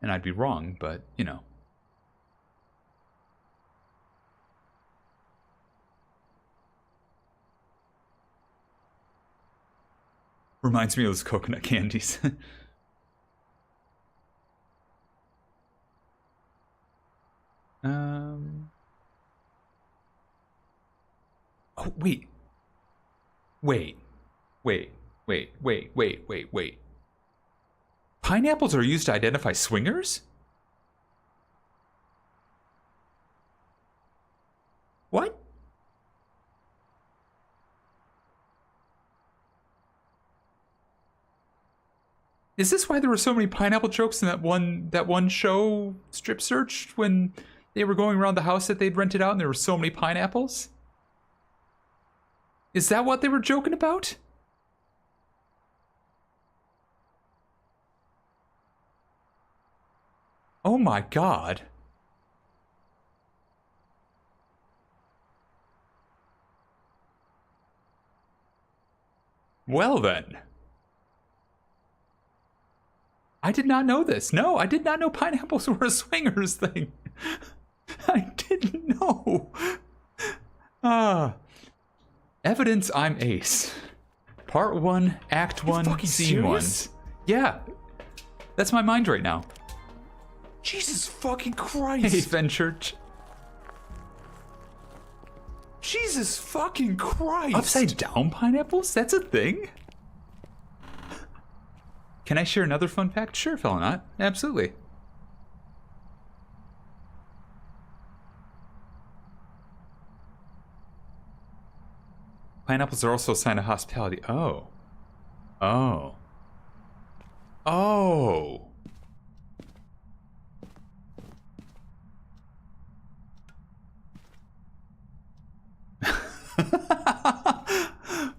And I'd be wrong, but, you know. Reminds me of those coconut candies. Oh, wait. Wait. Pineapples are used to identify swingers? What? Is this why there were so many pineapple jokes in that one show, Strip Search, when they were going around the house that they'd rented out and there were so many pineapples? Is that what they were joking about? Oh my god. Well then. I did not know this. No, I did not know pineapples were a swingers thing. I didn't know. Evidence I'm ace. Part 1, Act 1, Scene 1. Yeah. That's my mind right now. Jesus fucking Christ. Hey, Fenchurch. Jesus fucking Christ. Upside down pineapples? That's a thing? Can I share another fun fact? Sure, Felonot. Absolutely. Pineapples are also a sign of hospitality. Oh. Oh. Oh.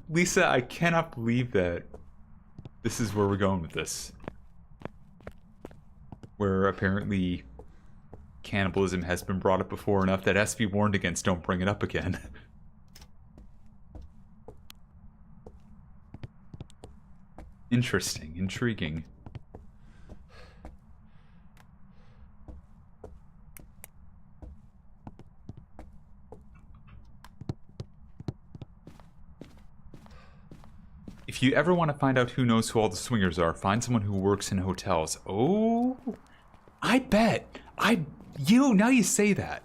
Lisa, I cannot believe that this is where we're going with this. Where apparently cannibalism has been brought up before enough that it has to be warned against. Don't bring it up again. Interesting, intriguing. If you ever want to find out who knows who all the swingers are, find someone who works in hotels. Oh, I bet. Now you say that.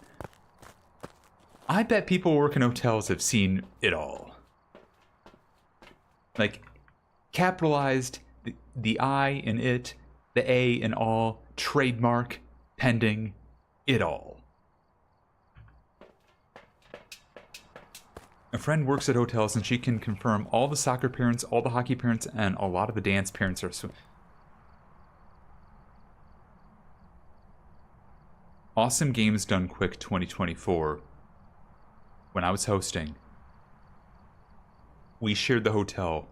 I bet people who work in hotels have seen it all. Like, capitalized, the I in it, the A in all, trademark, pending, it all. A friend works at hotels and she can confirm all the soccer parents, all the hockey parents, and a lot of the dance parents are... Awesome Games Done Quick 2024. When I was hosting, we shared the hotel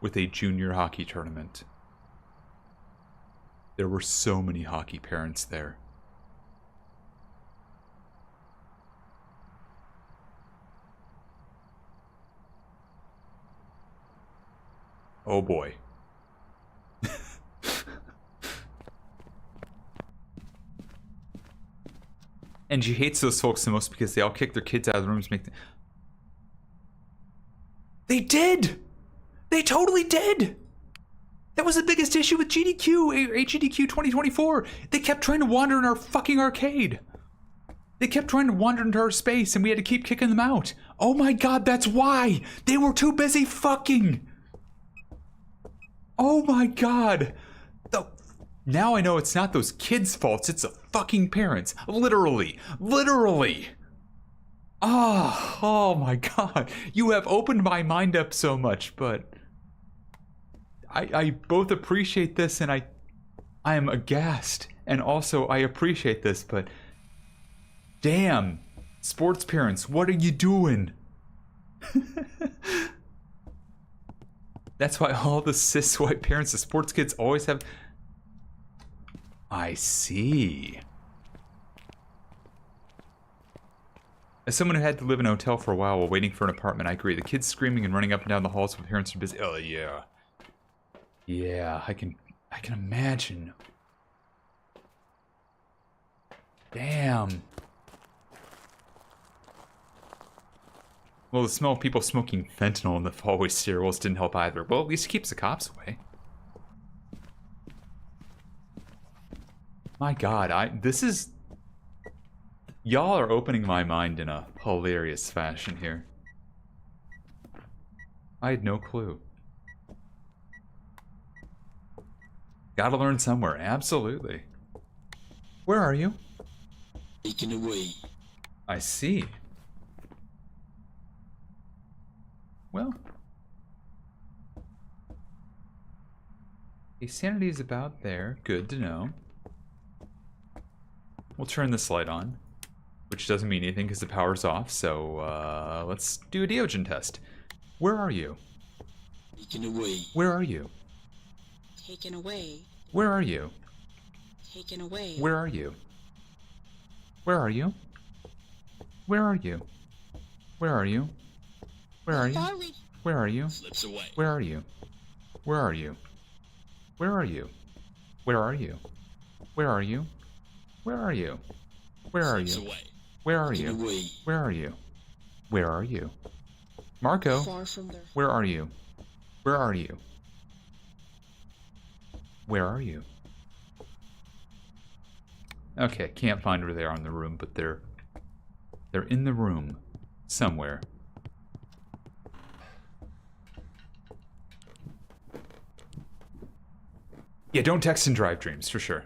with a junior hockey tournament. There were so many hockey parents there. Oh boy. And she hates those folks the most because they all kick their kids out of the rooms. They did! They totally did! That was the biggest issue with GDQ 2024. They kept trying to wander in our fucking arcade. They kept trying to wander into our space and we had to keep kicking them out. Oh my god, that's why! They were too busy fucking! Oh my god! Now I know it's not those kids' faults, it's the fucking parents. Literally. Literally! Oh my god. You have opened my mind up so much, but... I both appreciate this and I am aghast. And also, I appreciate this, but... Damn. Sports parents, what are you doing? That's why all the cis white parents of sports kids always have... I see. As someone who had to live in a hotel for a while waiting for an apartment, I agree. The kids screaming and running up and down the halls with parents are busy. Oh yeah, yeah. I can imagine. Damn. Well, the smell of people smoking fentanyl in the hallway stairwells didn't help either. Well, at least it keeps the cops away. My God, this is... Y'all are opening my mind in a hilarious fashion here. I had no clue. Gotta learn somewhere, absolutely. Where are you? Taken away. I see. Well. The sanity is about there. Good to know. We'll turn this light on. Which doesn't mean anything because the power's off, so let's do a Diogen test. Where are you? Taken away. Where are you? Taken away. Where are you? Taken away. Where are you? Where are you? Where are you? Where are you? Where are you? Sorry. Where are you? Slips away. Where are you? Where are you? Where are you? Where are you? Where are you? Where are you? Where are Slips you? away. Where are Taken you? away. Where are you? Where are you? Marco, Far from there. where are you? Where are you? Where are you? Okay, can't find where they are in the room, but they're in the room somewhere. Yeah, don't text and drive, Dreams, for sure.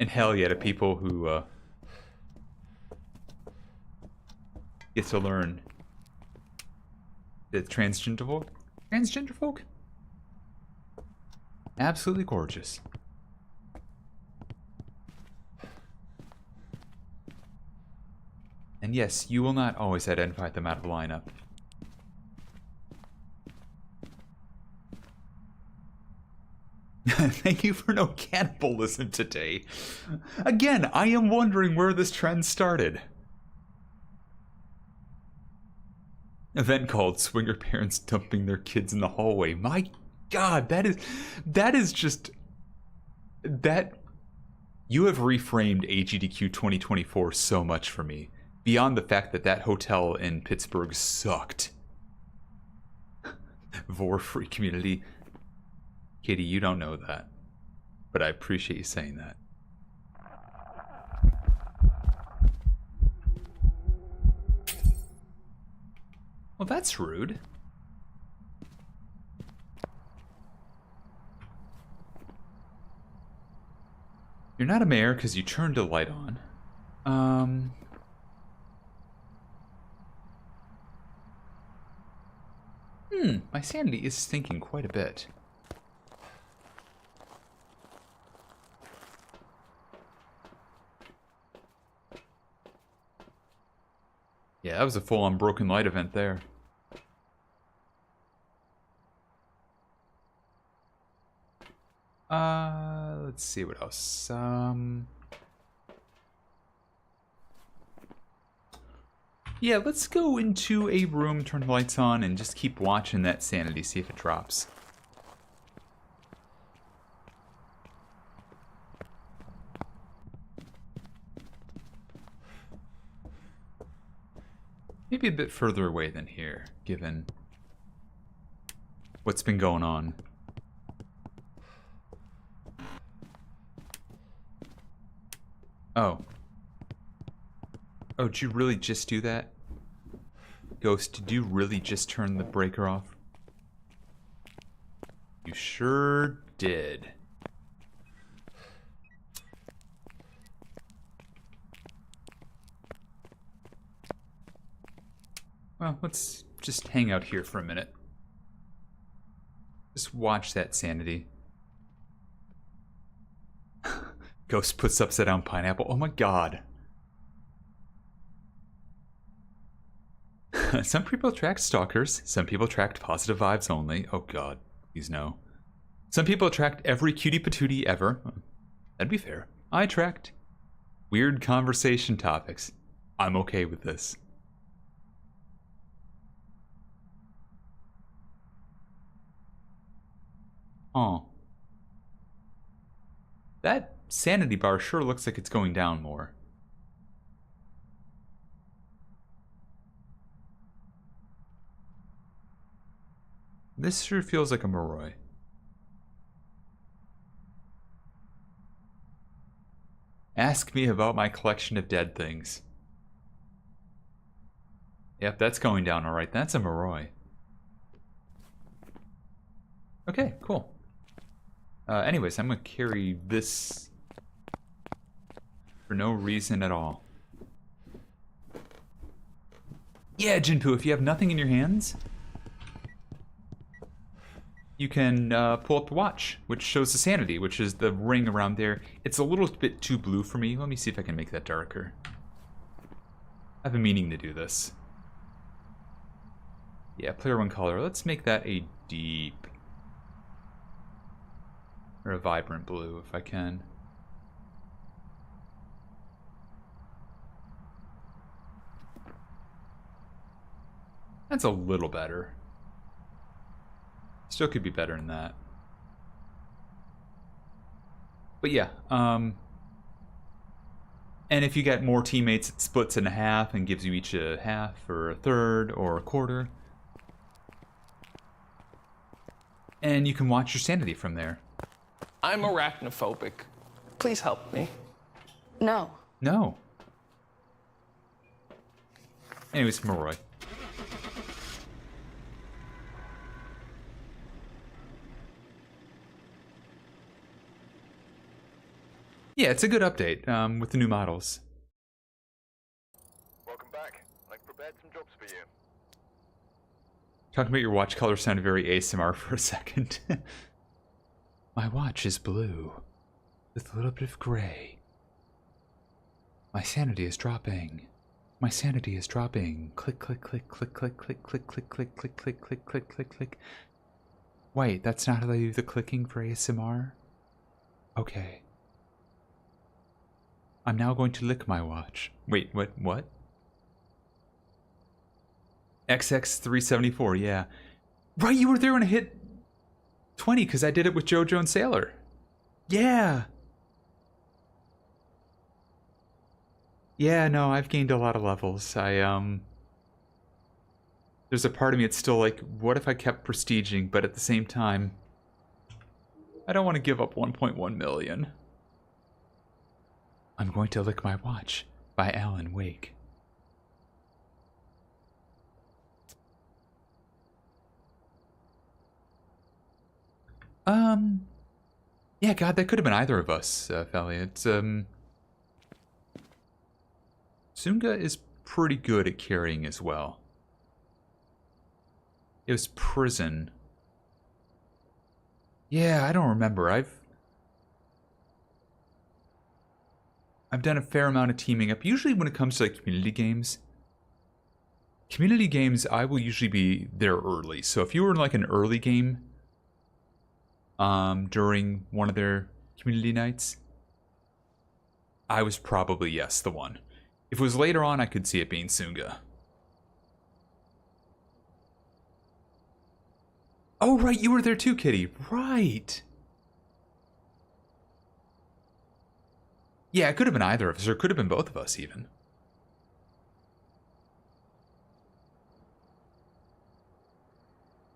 And hell yeah to people who get to learn that transgender folk? Absolutely gorgeous. And yes, you will not always identify them out of the lineup. Thank you for no cannibalism today. Again, I am wondering where this trend started. Event called Swinger Parents Dumping Their Kids in the Hallway. My God, that is just... That... You have reframed AGDQ 2024 so much for me. Beyond the fact that that hotel in Pittsburgh sucked. Vor-free community. Katie, you don't know that, but I appreciate you saying that. Well, that's rude. You're not a mayor because you turned a light on. My sanity is sinking quite a bit. Yeah, that was a full-on broken light event there. Let's see what else. Yeah, let's go into a room, turn the lights on, and just keep watching that sanity, see if it drops. Maybe a bit further away than here, given what's been going on. Oh. Oh, did you really just do that? Ghost, did you really just turn the breaker off? You sure did. Well, let's just hang out here for a minute. Just watch that sanity. Ghost puts upside down pineapple. Oh my God. Some people attract stalkers. Some people attract positive vibes only. Oh god, please no. Some people attract every cutie patootie ever. That'd be fair. I attract weird conversation topics. I'm okay with this. Oh. That sanity bar sure looks like it's going down more. This sure feels like a Moroi. Ask me about my collection of dead things. Yep, that's going down alright. That's a Moroi. Okay, cool. Anyways, I'm gonna carry this for no reason at all. Yeah, Jinpu, if you have nothing in your hands, you can pull up the watch, which shows the sanity, which is the ring around there. It's a little bit too blue for me. Let me see if I can make that darker. I have a meaning to do this. Yeah, player one color. Let's make that a deep or a vibrant blue if I can. That's a little better. Still could be better than that. But yeah, and if you get more teammates, it splits in half and gives you each a half or a third or a quarter. And you can watch your sanity from there. I'm arachnophobic. Please help me. No. No. Anyways, Moroi. Yeah, it's a good update with the new models. Welcome back. I've prepared some jobs for you. Talking about your watch color sounded very ASMR for a second. My watch is blue with a little bit of gray. My sanity is dropping. My sanity is dropping. Click, click, click, click, click, click, click, click, click, click, click, click, click, click, click. Wait, that's not how they do the clicking for ASMR? Okay. I'm now going to lick my watch. Wait, what? XX374, yeah. Right, you were there when I hit 20, because I did it with JoJo and Sailor. Yeah. Yeah, no, I've gained a lot of levels. There's a part of me that's still like, what if I kept prestiging, but at the same time, I don't want to give up 1.1 million. I'm going to lick my watch by Alan Wake. Yeah, God, that could have been either of us, Felly. It's, Sunga is pretty good at carrying as well. It was Prison. Yeah, I don't remember. I've done a fair amount of teaming up. Usually when it comes to like community games, I will usually be there early. So if you were in like an early game, during one of their community nights, I was probably, yes, the one. If it was later on, I could see it being Sunga. Oh, right, you were there too, Kitty. Right. Yeah, it could have been either of us, or it could have been both of us, even.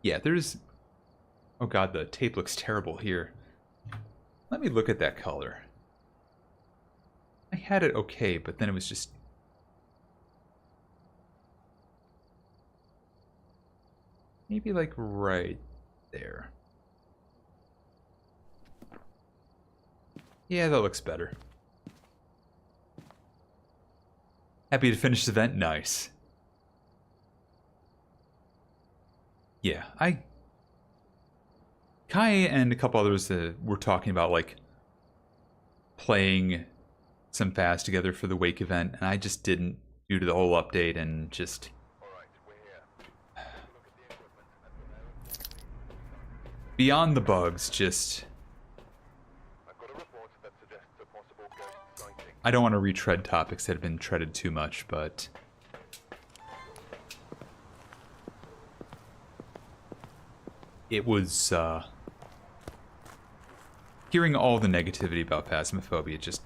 Yeah, there's... Oh god, the tape looks terrible here. Let me look at that color. I had it okay, but then it was just... Maybe like right there. Yeah, that looks better. Happy to finish the event? Nice. Yeah, Kai and a couple others were talking about like playing some Phas together for the Wake event, and I just didn't due to the whole update and just... Alright, we're here. beyond the bugs, just... I've got a report that suggests a possible ghost sighting. I don't want to retread topics that have been treaded too much, but... it was, hearing all the negativity about Phasmophobia just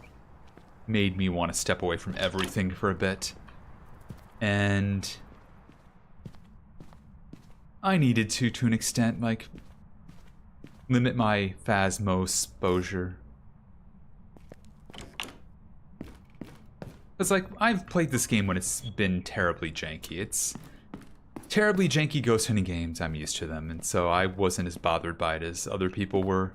made me want to step away from everything for a bit. And... I needed to an extent, like, limit my Phasmophobia. It's like, I've played this game when it's been terribly janky. It's terribly janky ghost hunting games, I'm used to them, and so I wasn't as bothered by it as other people were.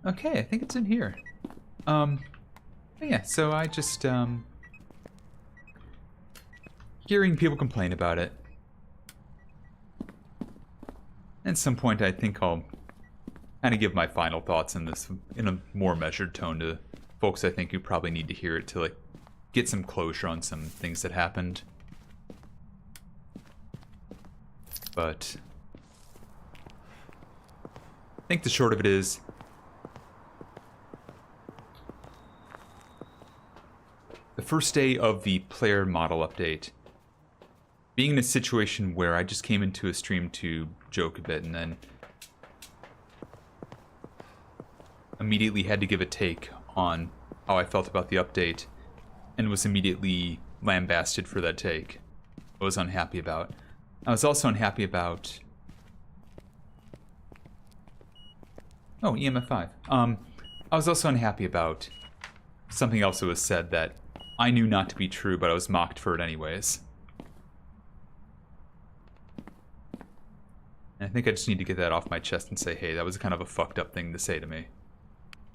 Okay, I think it's in here. But yeah, so I just, hearing people complain about it. At some point, I think I'll kind of give my final thoughts in this in a more measured tone to folks I think who probably need to hear it to, like, get some closure on some things that happened. But I think the short of it is, the first day of the player model update, being in a situation where I just came into a stream to joke a bit and then immediately had to give a take on how I felt about the update and was immediately lambasted for that take, I was unhappy about. I was also unhappy about... oh, EMF 5. I was also unhappy about something else that was said that I knew not to be true, but I was mocked for it anyways. And I think I just need to get that off my chest and say, hey, that was kind of a fucked up thing to say to me.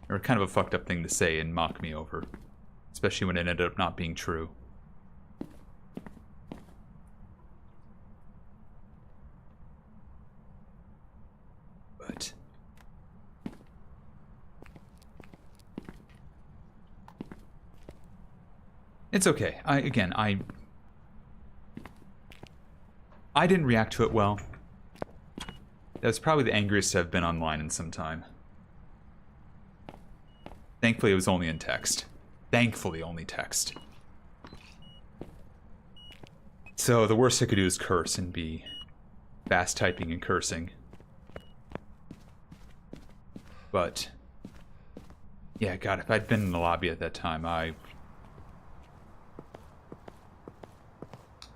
Or kind of a fucked up thing to say and mock me over. Especially when it ended up not being true. But... it's okay. I didn't react to it well. That was probably the angriest I've been online in some time. Thankfully, it was only in text. Thankfully, only text. So the worst I could do is curse and be fast typing and cursing. But yeah, God, if I'd been in the lobby at that time, I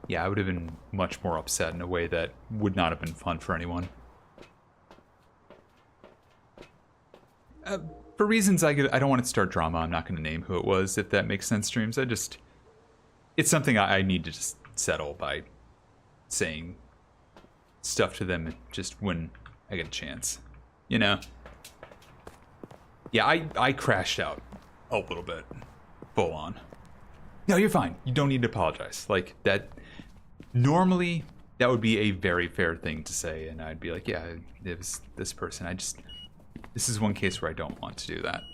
would have been much more upset in a way that would not have been fun for anyone. For reasons I don't want to start drama, I'm not going to name who it was, if that makes sense, streams. It's something I need to just settle by saying stuff to them just when I get a chance. You know? Yeah, I crashed out a little bit. Full on. No, you're fine. You don't need to apologize. Like, that... normally, that would be a very fair thing to say, and I'd be like, yeah, it was this person. This is one case where I don't want to do that.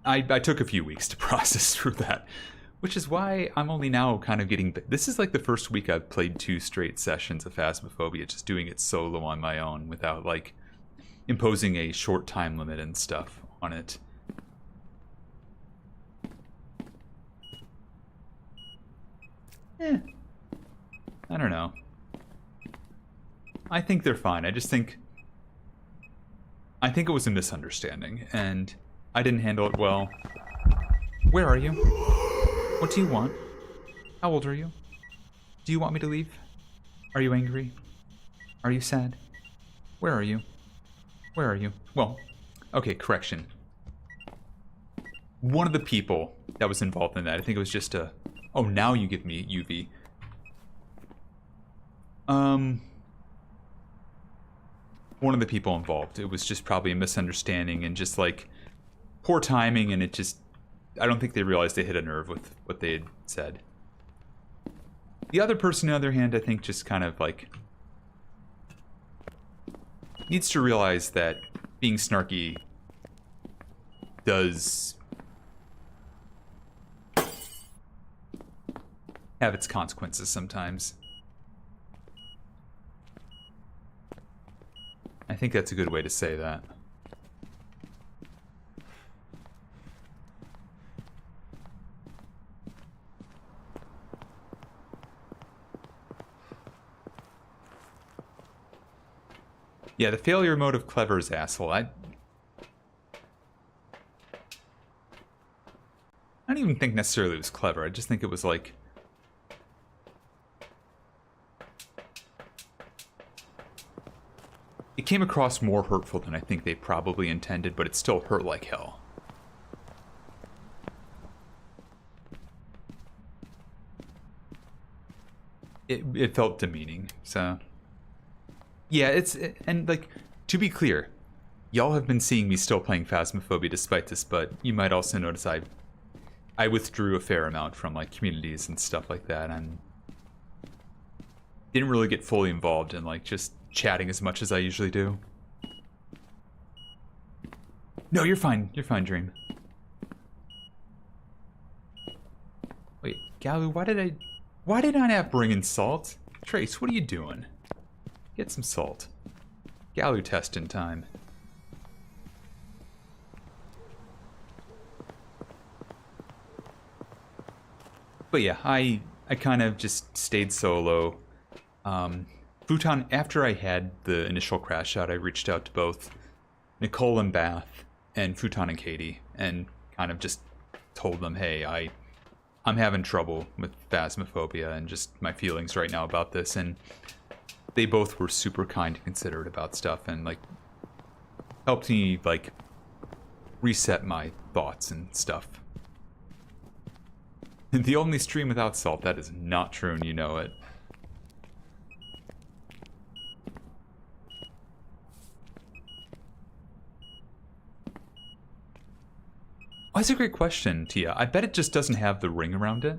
I took a few weeks to process through that, which is why I'm only now kind of getting... this is like the first week I've played 2 straight sessions of Phasmophobia, just doing it solo on my own without, like, imposing a short time limit and stuff on it. I don't know. I think they're fine. I think it was a misunderstanding, and I didn't handle it well. Where are you? What do you want? How old are you? Do you want me to leave? Are you angry? Are you sad? Where are you? Where are you? Well, okay, correction. One of the people that was involved in that, I think it was just a... oh, now you give me UV. One of the people involved, it was just probably a misunderstanding and just, like, poor timing, and it just... I don't think they realized they hit a nerve with what they had said. The other person, on the other hand, I think just kind of, like... needs to realize that being snarky does have its consequences sometimes. I think that's a good way to say that. Yeah, the failure mode of clever is asshole. I don't even think necessarily it was clever. I just think it was like... It came across more hurtful than I think they probably intended, but it still hurt like hell. It felt demeaning, so... Yeah, and like, to be clear, y'all have been seeing me still playing Phasmophobia despite this, but you might also notice I withdrew a fair amount from like communities and stuff like that, and didn't really get fully involved in like just chatting as much as I usually do. No, you're fine, Dream. Wait, Galu, why did I not bring in salt? Trace, what are you doing? Get some salt. Galu test in time. But yeah, I kind of just stayed solo. Futon, after I had the initial crash out, I reached out to both Nicole and Bath and Futon and Katie and kind of just told them, hey, I'm having trouble with Phasmophobia and just my feelings right now about this, and they both were super kind and considerate about stuff and like helped me like reset my thoughts and stuff. The only stream without salt, that is not true and you know it. Oh, that's a great question, Tia. I bet it just doesn't have the ring around it.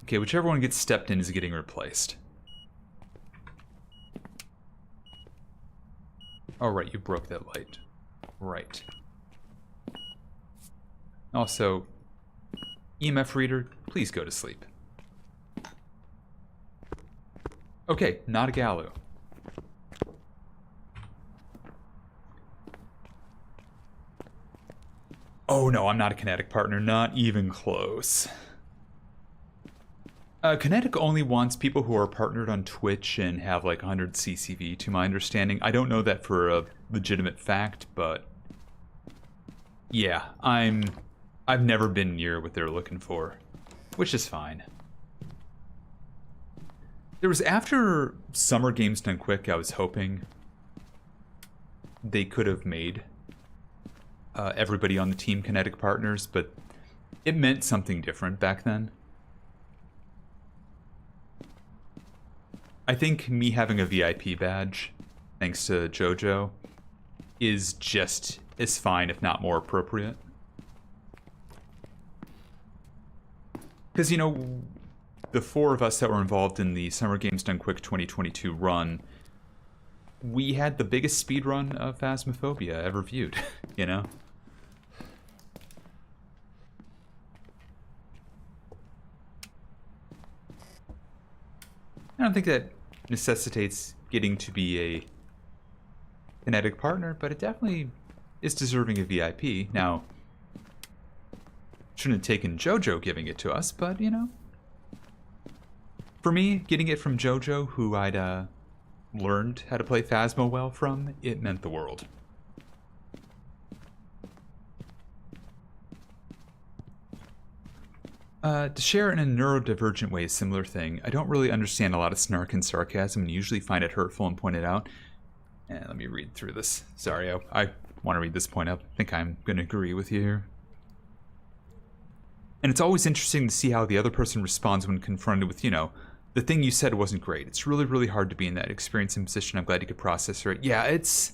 Okay, whichever one gets stepped in is getting replaced. Oh, right, you broke that light. Right. Also, EMF reader, please go to sleep. Okay, not a Galu. Oh no, I'm not a Kinetic partner, not even close. Kinetic only wants people who are partnered on Twitch and have like 100 CCV, to my understanding. I don't know that for a legitimate fact, but yeah, I've never been near what they're looking for, which is fine. There was, after Summer Games Done Quick, I was hoping they could have made everybody on the team Kinetic partners, but it meant something different back then. I think me having a VIP badge, thanks to JoJo, is just as fine, if not more appropriate. Because, you know, the four of us that were involved in the Summer Games Done Quick 2022 run, we had the biggest speedrun of Phasmophobia ever viewed, you know? I don't think that necessitates getting to be a Kinetic partner, but it definitely is deserving of VIP. Now, shouldn't have taken JoJo giving it to us, but, you know. For me, getting it from JoJo, who I'd learned how to play Phasmo well from, it meant the world. To share in a neurodivergent way, a similar thing. I don't really understand a lot of snark and sarcasm and usually find it hurtful and point it out. And let me read through this. Sorry, I want to read this point up. I think I'm going to agree with you here. And it's always interesting to see how the other person responds when confronted with, you know, the thing you said wasn't great. It's really, really hard to be in that experience and position. I'm glad you could process it. Yeah, it's...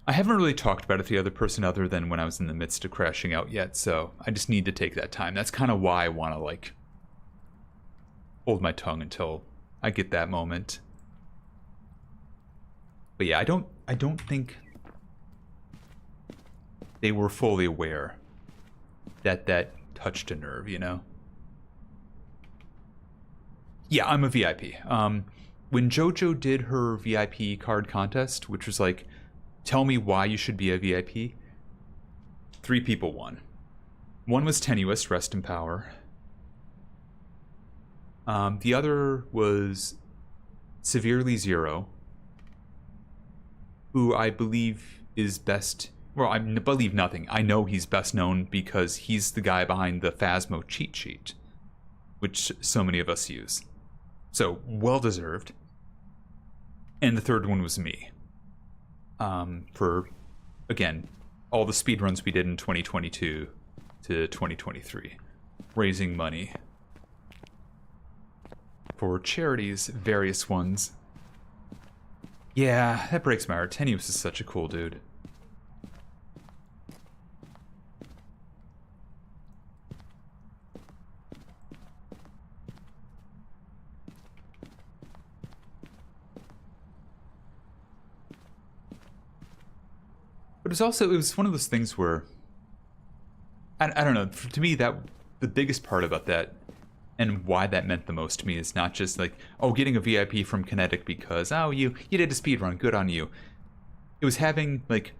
I haven't really talked about it to the other person other than when I was in the midst of crashing out yet, so I just need to take that time. That's kind of why I want to, like, hold my tongue until I get that moment. But yeah, I don't think they were fully aware that that touched a nerve, you know? Yeah, I'm a VIP. When JoJo did her VIP card contest, which was like, tell me why you should be a VIP, 3 people won. One was Tenuous, rest in power. The other was Severely Zero, who I believe is best... Well, I believe nothing. I know he's best known because he's the guy behind the Phasmo cheat sheet, which so many of us use. So, well-deserved. And the third one was me. For, again, all the speedruns we did in 2022 to 2023. Raising money for charities, various ones. Yeah, that breaks my heart. Tenuous is such a cool dude. But it was one of those things where, I don't know, to me, that the biggest part about that and why that meant the most to me is not just like, oh, getting a VIP from Kinetic because, oh, you did a speedrun, good on you. It was having, like,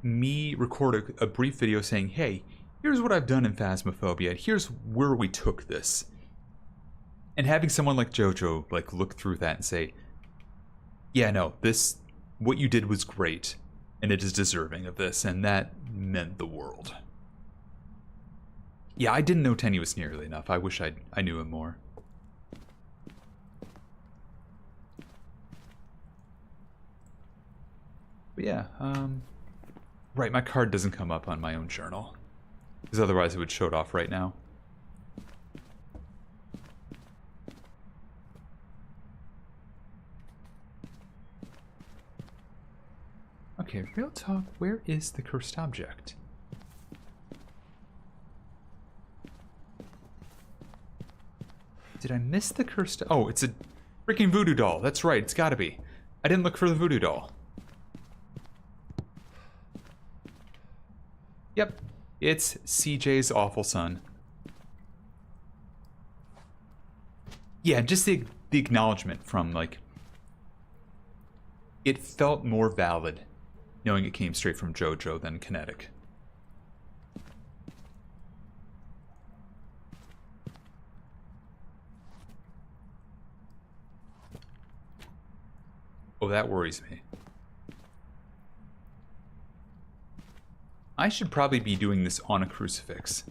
me record a brief video saying, hey, here's what I've done in Phasmophobia, here's where we took this. And having someone like JoJo, like, look through that and say, yeah, no, what you did was great, and it is deserving of this, and that meant the world. Yeah, I didn't know Tenuous nearly enough. I wish I knew him more. But yeah, right, my card doesn't come up on my own journal, because otherwise it would show it off right now. Okay, real talk, where is the cursed object? Did I miss the cursed... Oh, it's a freaking voodoo doll. That's right, it's gotta be. I didn't look for the voodoo doll. Yep, it's CJ's awful son. Yeah, just the acknowledgement from, like... It felt more valid knowing it came straight from JoJo than Kinetic. Oh, that worries me. I should probably be doing this on a crucifix.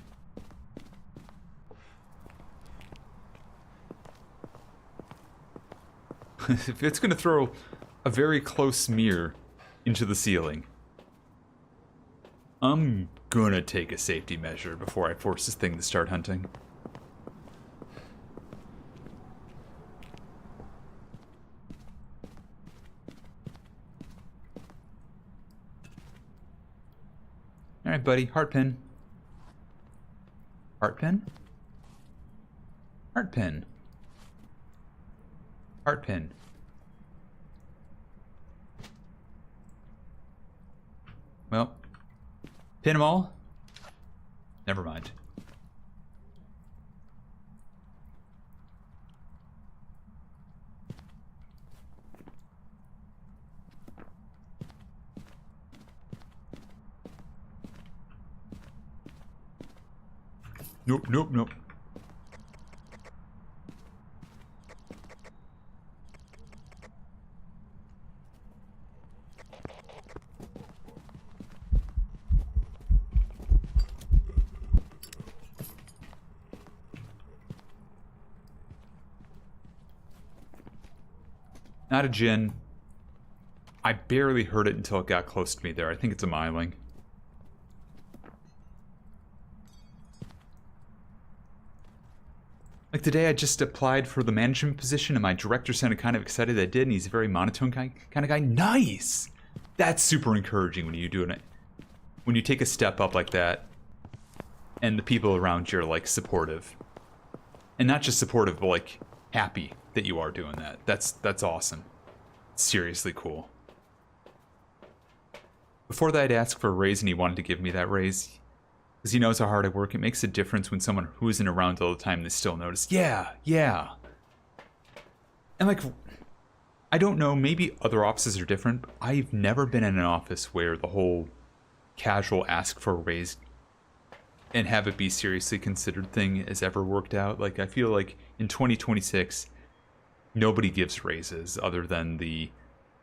If it's gonna throw a very close mirror into the ceiling, I'm gonna take a safety measure before I force this thing to start hunting. Alright, buddy. Heart pin. Heart pin? Heart pin. Heart pin. Well, pin them all? Never mind. Nope, nope, nope. Not a Jinn. I barely heard it until it got close to me there. I think it's a Myling. Like today I just applied for the management position and my director sounded kind of excited that I did, and he's a very monotone kind of guy. Nice! That's super encouraging when you do it. When you take a step up like that and the people around you are like supportive. And not just supportive, but like happy that you are doing that. That's awesome. Seriously cool. Before that I'd asked for a raise and he wanted to give me that raise. Because he knows how hard I work. It makes a difference when someone who isn't around all the time, they still notice. Yeah. And like, I don't know, maybe other offices are different, but I've never been in an office where the whole casual ask for a raise and have it be seriously considered thing has ever worked out. Like, I feel like in 2026, nobody gives raises other than the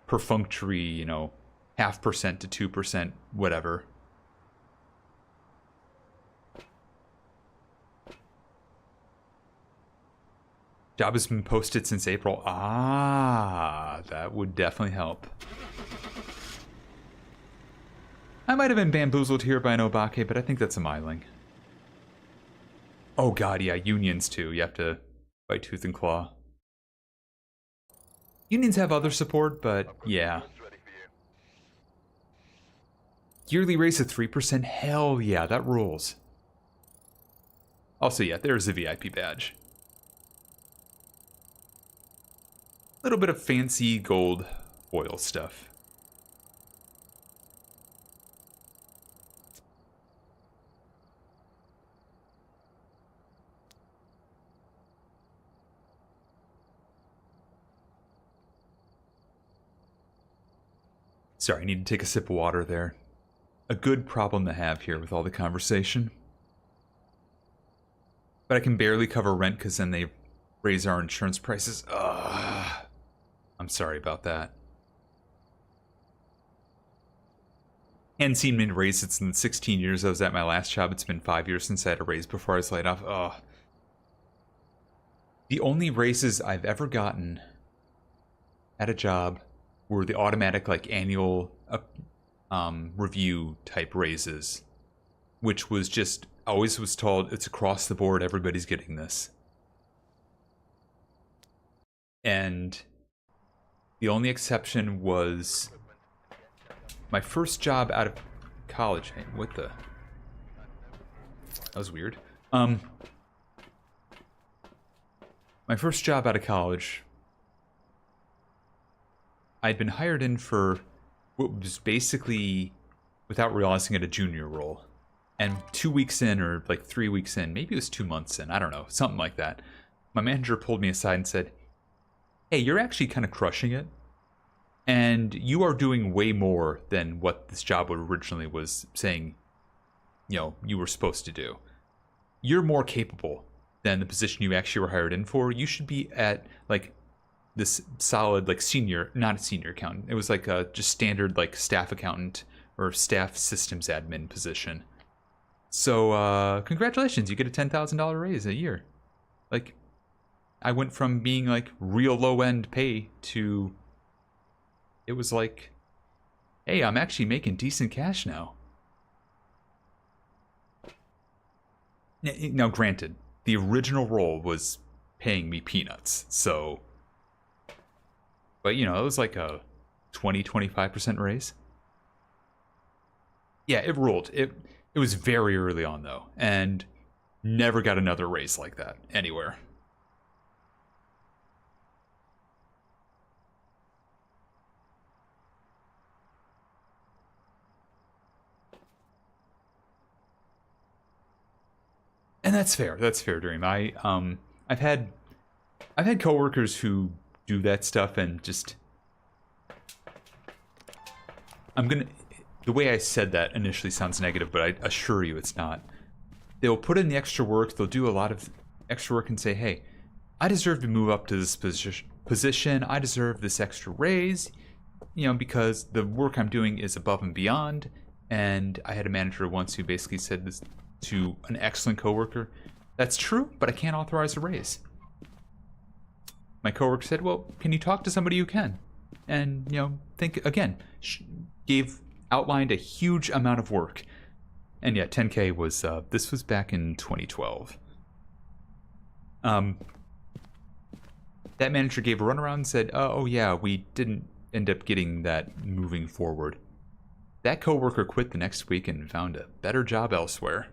perfunctory, you know, 0.5% to 2%, whatever. Job has been posted since April. Ah, that would definitely help. I might have been bamboozled here by an Obake, but I think that's a Myling. Oh god, yeah, unions too. You have to fight tooth and claw. Unions have other support, but yeah. Yearly raise of 3%? Hell yeah, that rules. Also, yeah, there's a VIP badge. Little bit of fancy gold foil stuff. Sorry, I need to take a sip of water there. A good problem to have here with all the conversation. But I can barely cover rent because then they raise our insurance prices. Ugh. I'm sorry about that. Hadn't seen me raise it in the 16 years I was at my last job. It's been 5 years since I had a raise before I was laid off. Ugh. The only raises I've ever gotten at a job were the automatic, like, annual review type raises, which was just, always was told, it's across the board, everybody's getting this. And the only exception was my first job out of college. Hey, what the? That was weird. My first job out of college, I'd been hired in for what was basically, without realizing it, a junior role. And 2 weeks in, or like 3 weeks in, maybe it was 2 months in, I don't know, something like that, my manager pulled me aside and said, hey, you're actually kind of crushing it. And you are doing way more than what this job originally was saying, you know, you were supposed to do. You're more capable than the position you actually were hired in for. You should be at, like, this solid, like, senior, not a senior accountant. It was like a just standard, like, staff accountant or staff systems admin position. So, congratulations, you get a $10,000 raise a year. Like, I went from being, like, real low-end pay to... It was like, hey, I'm actually making decent cash now. Now, granted, the original role was paying me peanuts, so... But, you know, it was like a 20-25% raise. Yeah, it ruled. It was very early on, though, and never got another raise like that anywhere. And that's fair. That's fair, Dream. I've had coworkers who do that stuff and just... The way I said that initially sounds negative, but I assure you it's not. They'll put in the extra work, they'll do a lot of extra work and say, hey, I deserve to move up to this position, I deserve this extra raise, you know, because the work I'm doing is above and beyond. And I had a manager once who basically said this to an excellent coworker, that's true, but I can't authorize a raise. My coworker said, well, can you talk to somebody who can? And, you know, think again, outlined a huge amount of work. And yeah, 10K was, this was back in 2012. That manager gave a runaround and said, oh yeah, we didn't end up getting that moving forward. That coworker quit the next week and found a better job elsewhere.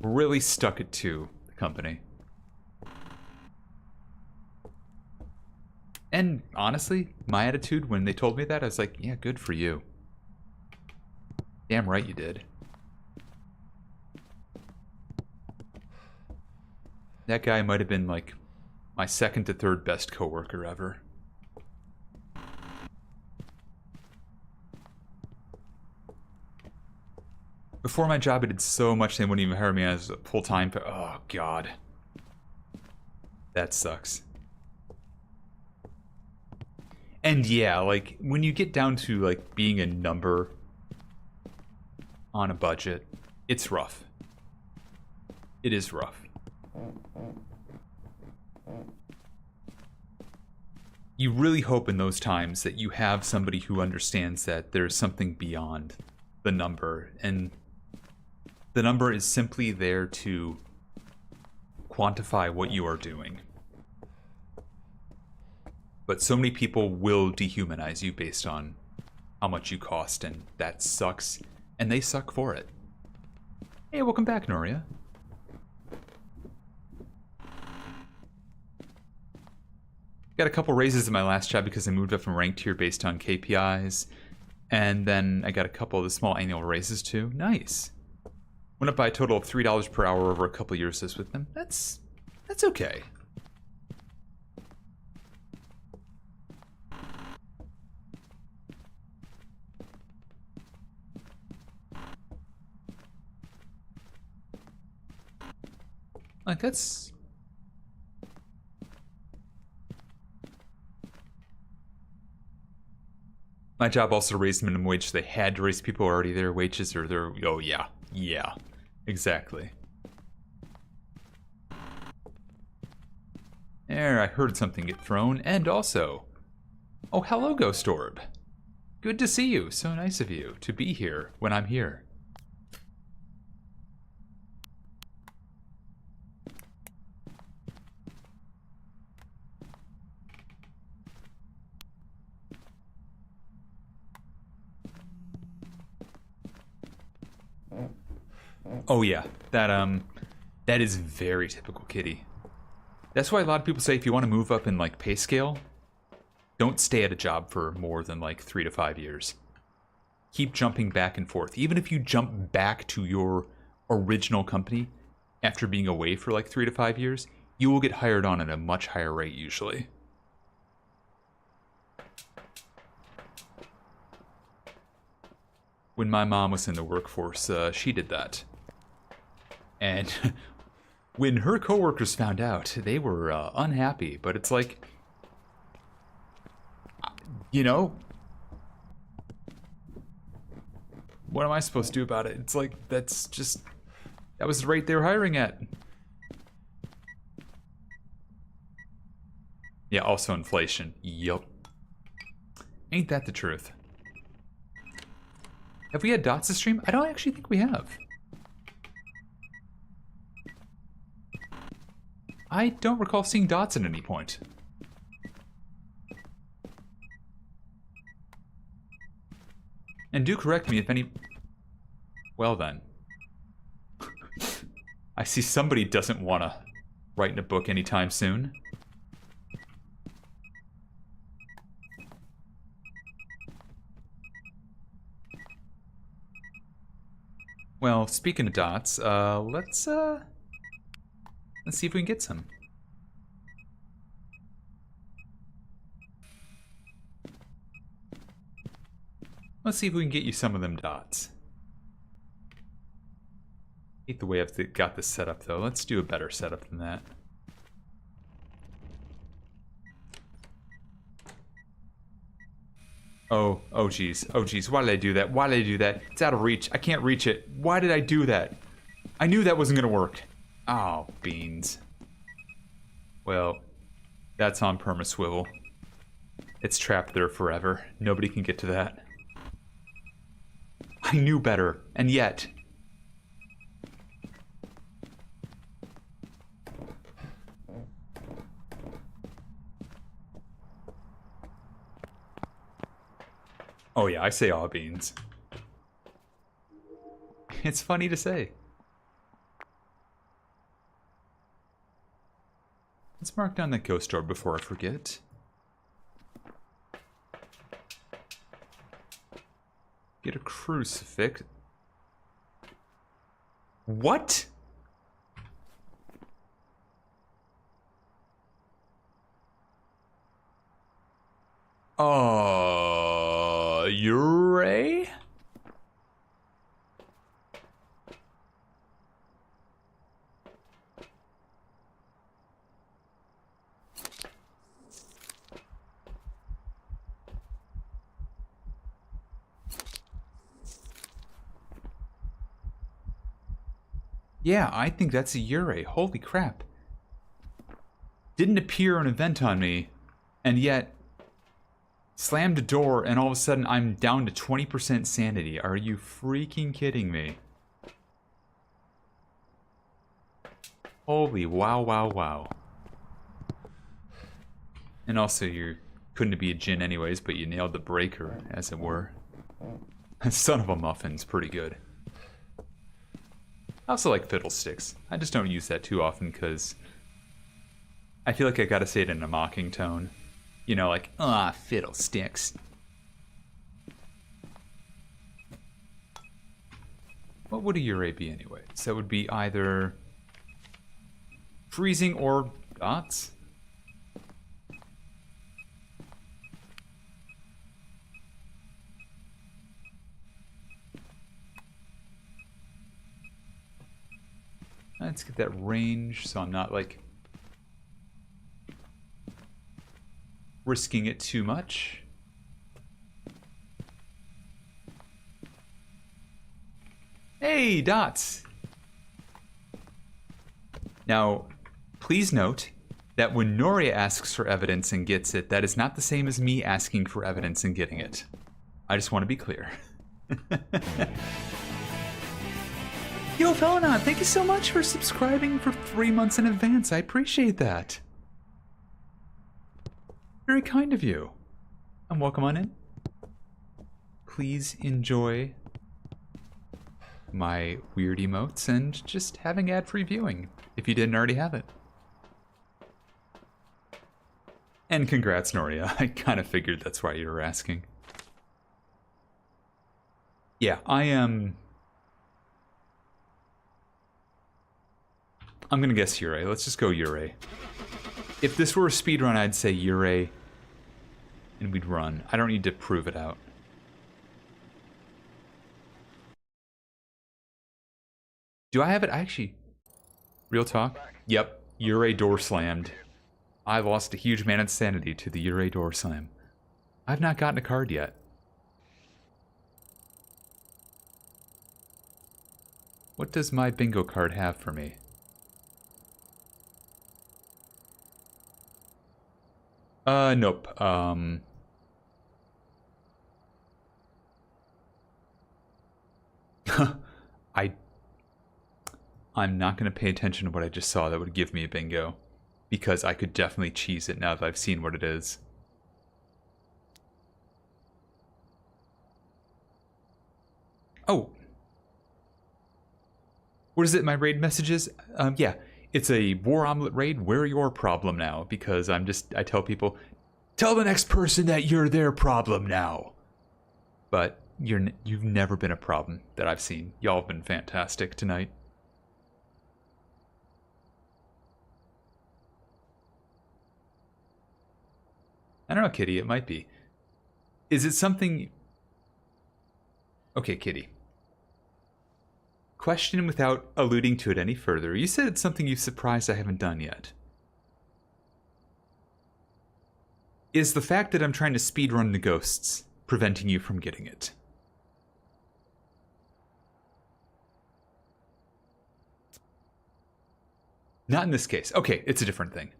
Really stuck it to the company. And honestly, my attitude when they told me that, I was like, yeah, good for you. Damn right you did. That guy might have been like my second to third best coworker ever. Before my job, I did so much they wouldn't even hire me as a full-time. Oh, God. That sucks. And yeah, like, when you get down to, like, being a number on a budget, it's rough. It is rough. You really hope in those times that you have somebody who understands that there's something beyond the number, and the number is simply there to quantify what you are doing. But so many people will dehumanize you based on how much you cost, and that sucks, and they suck for it. Hey, welcome back, Noria. Got a couple raises in my last job because I moved up from rank tier based on KPIs, and then I got a couple of the small annual raises too. Nice. Went up by a total of $3 per hour over a couple years with them. That's okay. Like, that's... My job also raised minimum wage, so they had to raise people already their wages or their... Oh, yeah. Yeah. Exactly. There, I heard something get thrown, and also... Oh, hello, Ghost Orb. Good to see you. So nice of you to be here when I'm here. Oh yeah, that is very typical Kitty. That's why a lot of people say if you want to move up in like pay scale, don't stay at a job for more than like 3 to 5 years. Keep jumping back and forth. Even if you jump back to your original company after being away for like 3 to 5 years, you will get hired on at a much higher rate usually. When my mom was in the workforce, she did that. And when her coworkers found out, they were unhappy. But it's like, you know, what am I supposed to do about it? It's like, that's just, that was the rate they were hiring at. Yeah, also inflation. Yup. Ain't that the truth? Have we had dots to stream? I don't actually think we have. I don't recall seeing dots at any point. And do correct me if any... Well then. I see somebody doesn't want to write in a book anytime soon. Well, speaking of dots, let's see if we can get some. Let's see if we can get you some of them dots. Hate the way I've got this set up, though. Let's do a better setup than that. Oh geez, why did I do that? Why did I do that? It's out of reach. I can't reach it. Why did I do that? I knew that wasn't gonna work. Oh, beans. Well, that's on perma-swivel. It's trapped there forever. Nobody can get to that. I knew better, and yet... Oh yeah, I say aw beans. It's funny to say. Let's mark down that ghost door before I forget. Get a crucifix. What? Ray? Yeah, I think that's a Ure. Holy crap. Didn't appear an event on me, and yet slammed a door, and all of a sudden I'm down to 20% sanity. Are you freaking kidding me? Holy wow, wow, wow. And also, you couldn't be a djinn anyways, but you nailed the breaker, as it were. Son of a muffin's pretty good. I also like fiddlesticks. I just don't use that too often because I feel like I gotta say it in a mocking tone. You know, like, ah, fiddlesticks. What would a Ure be anyway? So that would be either freezing or dots. Let's get that range so I'm not like risking it too much. Hey, dots! Now, please note that when Noria asks for evidence and gets it, that is not the same as me asking for evidence and getting it. I just want to be clear. Yo, Felina, thank you so much for subscribing for 3 months in advance. I appreciate that. Very kind of you. And welcome on in. Please enjoy my weird emotes and just having ad-free viewing, if you didn't already have it. And congrats, Noria. I kind of figured that's why you were asking. Yeah, I'm gonna guess Ure. Let's just go Ure. If this were a speedrun, I'd say Ure, and we'd run. I don't need to prove it out. Do I have it? Actually, real talk? Yep, Ure door slammed. I lost a huge amount of sanity to the Ure door slam. I've not gotten a card yet. What does my bingo card have for me? Nope. I'm not going to pay attention to what I just saw that would give me a bingo, because I could definitely cheese it now that I've seen what it is. Oh. What is it, my raid messages? Yeah. It's a War Omelet raid. We're your problem now, because I tell people, tell the next person that you're their problem now. But you've never been a problem that I've seen. Y'all have been fantastic tonight. I don't know, Kitty, it might be. Is it something... Okay, Kitty. Question without alluding to it any further. You said it's something you're surprised I haven't done yet. Is the fact that I'm trying to speedrun the ghosts preventing you from getting it? Not in this case. Okay, it's a different thing.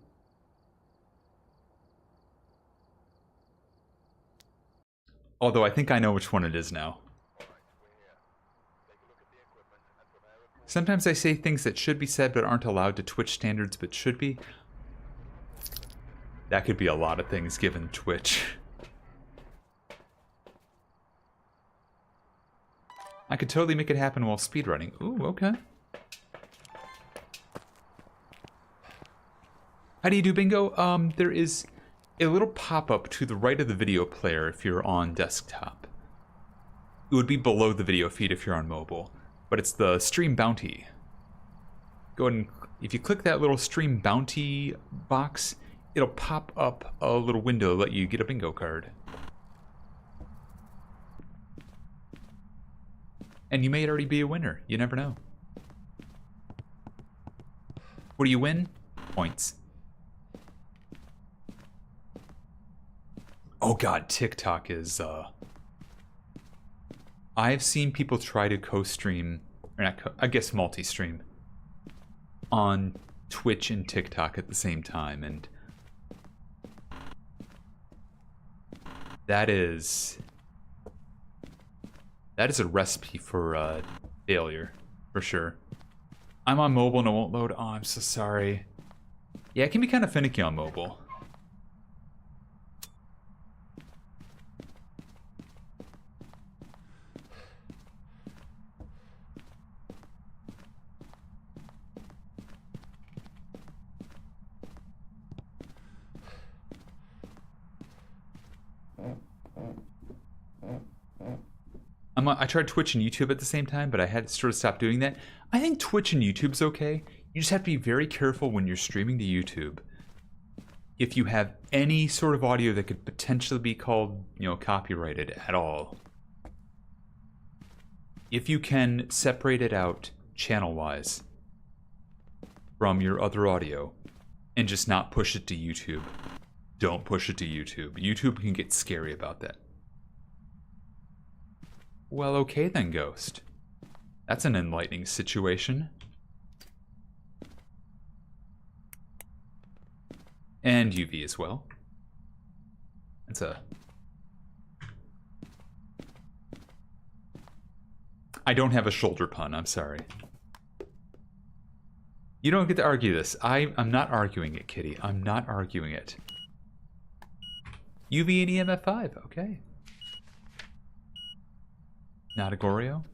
Although I think I know which one it is now. Sometimes I say things that should be said but aren't allowed to Twitch standards but should be. That could be a lot of things given Twitch. I could totally make it happen while speedrunning. Ooh, okay. How do you do bingo? There is a little pop-up to the right of the video player if you're on desktop. It would be below the video feed if you're on mobile, but it's the stream bounty. Go ahead and, if you click that little stream bounty box, it'll pop up a little window to let you get a bingo card. And you may already be a winner. You never know. What do you win? Points. Oh god, TikTok is, I've seen people try to co-stream, or not I guess multi-stream, on Twitch and TikTok at the same time, and that is a recipe for failure, for sure. I'm on mobile and it won't load. Oh, I'm so sorry. Yeah, it can be kind of finicky on mobile. I tried Twitch and YouTube at the same time, but I had to sort of stop doing that. I think Twitch and YouTube's okay. You just have to be very careful when you're streaming to YouTube. If you have any sort of audio that could potentially be called, you know, copyrighted at all. If you can separate it out channel-wise from your other audio and just not push it to YouTube, don't push it to YouTube. YouTube can get scary about that. Well, okay then, Ghost. That's an enlightening situation. And UV as well. It's a... I don't have a shoulder pun, I'm sorry. You don't get to argue this. I'm not arguing it, Kitty. I'm not arguing it. UV and EMF5, okay. Not a Goreo?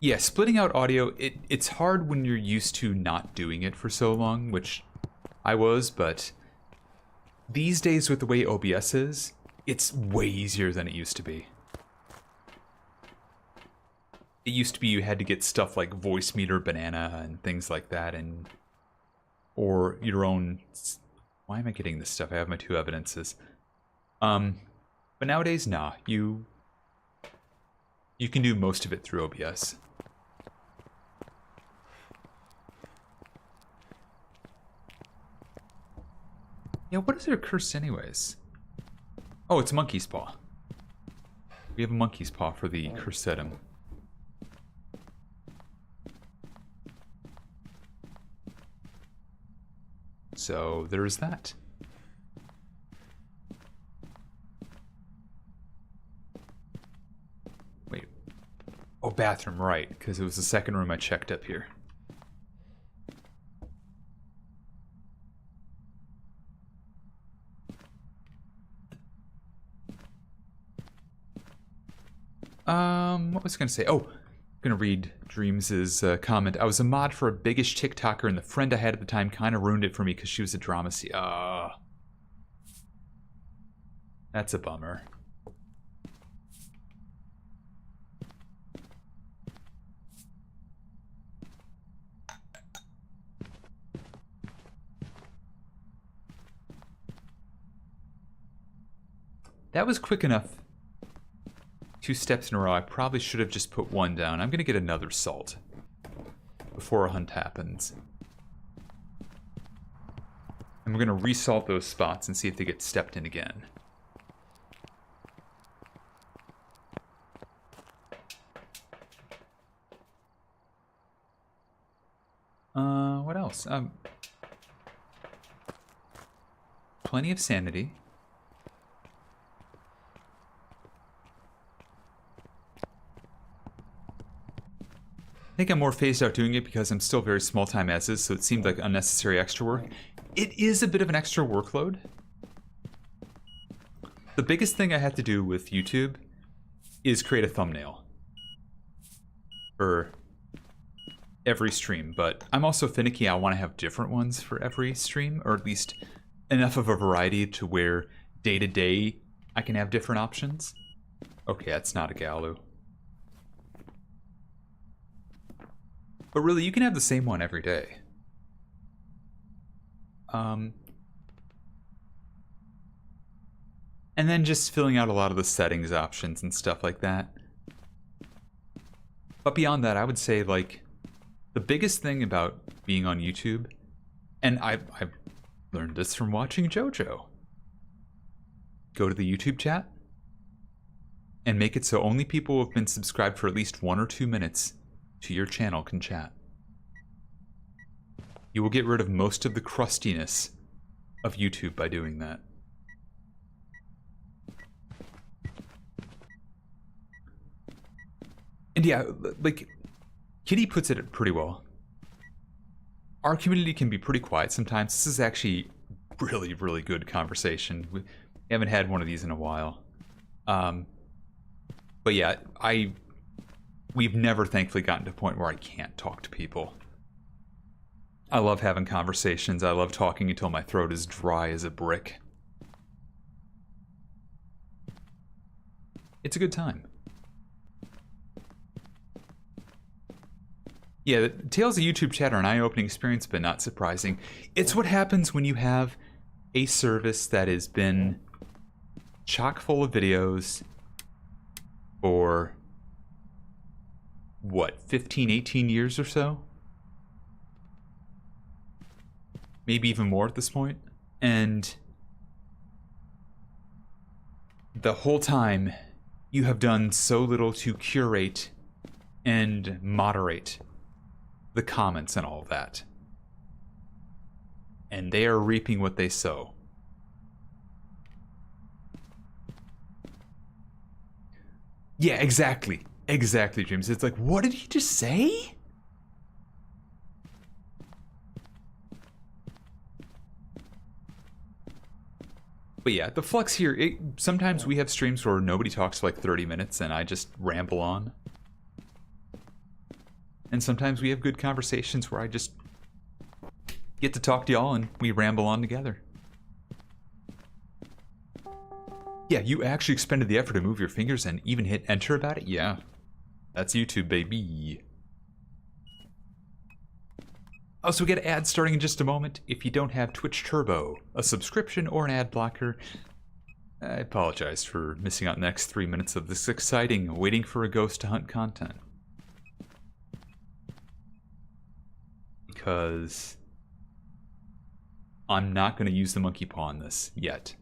Yeah, splitting out audio, it's hard when you're used to not doing it for so long, which I was, but these days with the way OBS is, it's way easier than it used to be. It used to be you had to get stuff like Voice Meter Banana and things like that, and or your own... Why am I getting this stuff? I have my two evidences. But nowadays, nah. You can do most of it through OBS. Yeah, what is their curse anyways? Oh, it's Monkey's Paw. We have a Monkey's Paw for the curse item. So there's that. Wait. Oh, bathroom, right, because it was the second room I checked up here. What was I gonna say? Oh, gonna read Dreams' comment. I was a mod for a biggish TikToker, and the friend I had at the time kind of ruined it for me because she was a drama that's a bummer. That was quick enough. 2 steps in a row. I probably should have just put 1 down. I'm gonna get another salt before a hunt happens. And we're gonna resalt those spots and see if they get stepped in again. What else? Plenty of sanity. I think I'm more phased out doing it because I'm still very small time as is, so it seemed like unnecessary extra work. It is a bit of an extra workload. The biggest thing I have to do with YouTube is create a thumbnail for every stream, but I'm also finicky. I want to have different ones for every stream, or at least enough of a variety to where day to day I can have different options. Okay, that's not a Galu. But really, you can have the same one every day. And then just filling out a lot of the settings options and stuff like that. But beyond that, I would say, like, the biggest thing about being on YouTube, and I've learned this from watching JoJo. Go to the YouTube chat and make it so only people who have been subscribed for at least 1 or 2 minutes to your channel can chat. You will get rid of most of the crustiness of YouTube by doing that. And yeah, like, Kitty puts it pretty well. Our community can be pretty quiet sometimes. This is actually really, really good conversation. We haven't had one of these in a while. But yeah, we've never thankfully gotten to a point where I can't talk to people. I love having conversations. I love talking until my throat is dry as a brick. It's a good time. Yeah, the Tales of YouTube Chat are an eye-opening experience, but not surprising. It's what happens when you have a service that has been chock full of videos for, what, 15, 18 years or so? Maybe even more at this point. And the whole time, you have done so little to curate and moderate the comments and all of that. And they are reaping what they sow. Yeah, exactly. Exactly, James. It's like, what did he just say? But yeah, the flux here, sometimes we have streams where nobody talks for like 30 minutes and I just ramble on. And sometimes we have good conversations where I just get to talk to y'all and we ramble on together. Yeah, you actually expended the effort to move your fingers and even hit enter about it? Yeah. That's YouTube, baby. Oh, so we get ads starting in just a moment. If you don't have Twitch Turbo, a subscription, or an ad blocker, I apologize for missing out the next 3 minutes of this exciting waiting for a ghost to hunt content. Because I'm not going to use the monkey paw on this yet.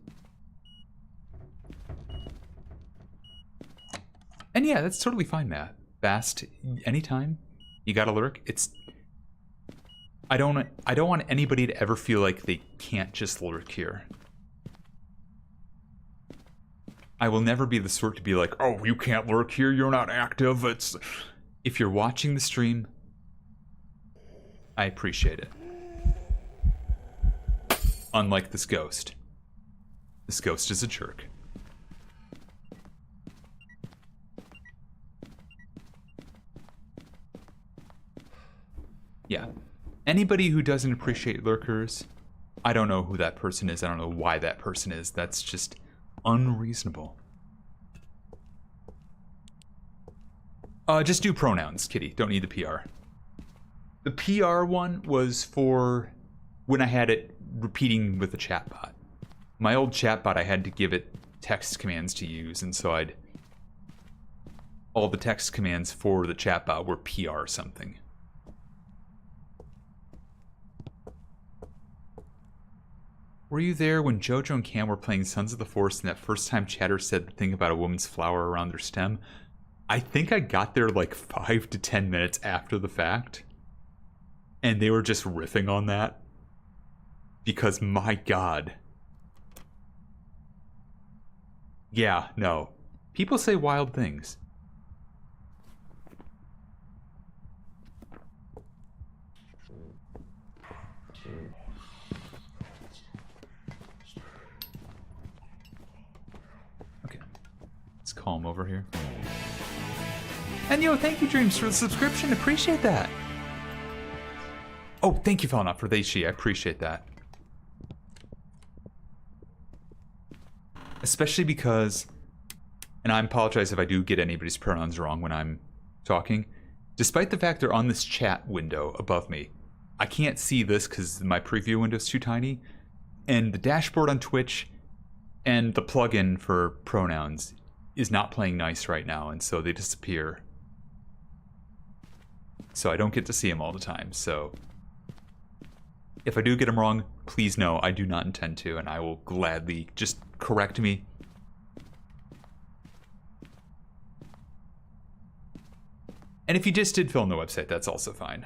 And yeah, that's totally fine, Matt. Fast, anytime. You gotta lurk. I don't want anybody to ever feel like they can't just lurk here. I will never be the sort to be like, oh, you can't lurk here, you're not active. If you're watching the stream, I appreciate it. Unlike this ghost. This ghost is a jerk. Yeah. Anybody who doesn't appreciate lurkers, I don't know who that person is. I don't know why that person is. That's just unreasonable. Just do pronouns, Kitty. Don't need the PR. The PR one was for when I had it repeating with the chatbot. My old chatbot, I had to give it text commands to use, and so all the text commands for the chatbot were PR something. Were you there when JoJo and Cam were playing Sons of the Forest and that first time Chatter said the thing about a woman's flower around their stem? I think I got there like 5 to 10 minutes after the fact. And they were just riffing on that. Because my god. Yeah, no. People say wild things. It's calm over here. And yo, thank you, Dreams, for the subscription. Appreciate that. Oh, thank you, Fallen for the HG. I appreciate that. Especially because, and I apologize if I do get anybody's pronouns wrong when I'm talking, despite the fact they're on this chat window above me, I can't see this because my preview window is too tiny, and the dashboard on Twitch and the plugin for pronouns is not playing nice right now, and so they disappear. So I don't get to see them all the time, so if I do get them wrong, please know I do not intend to, and I will gladly just correct me. And if you just did fill in the website, that's also fine.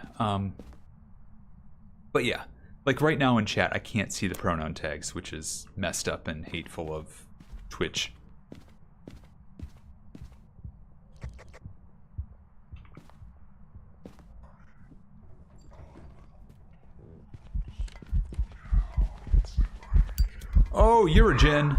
But yeah, like right now in chat, I can't see the pronoun tags, which is messed up and hateful of Twitch. Oh, you're a Jin.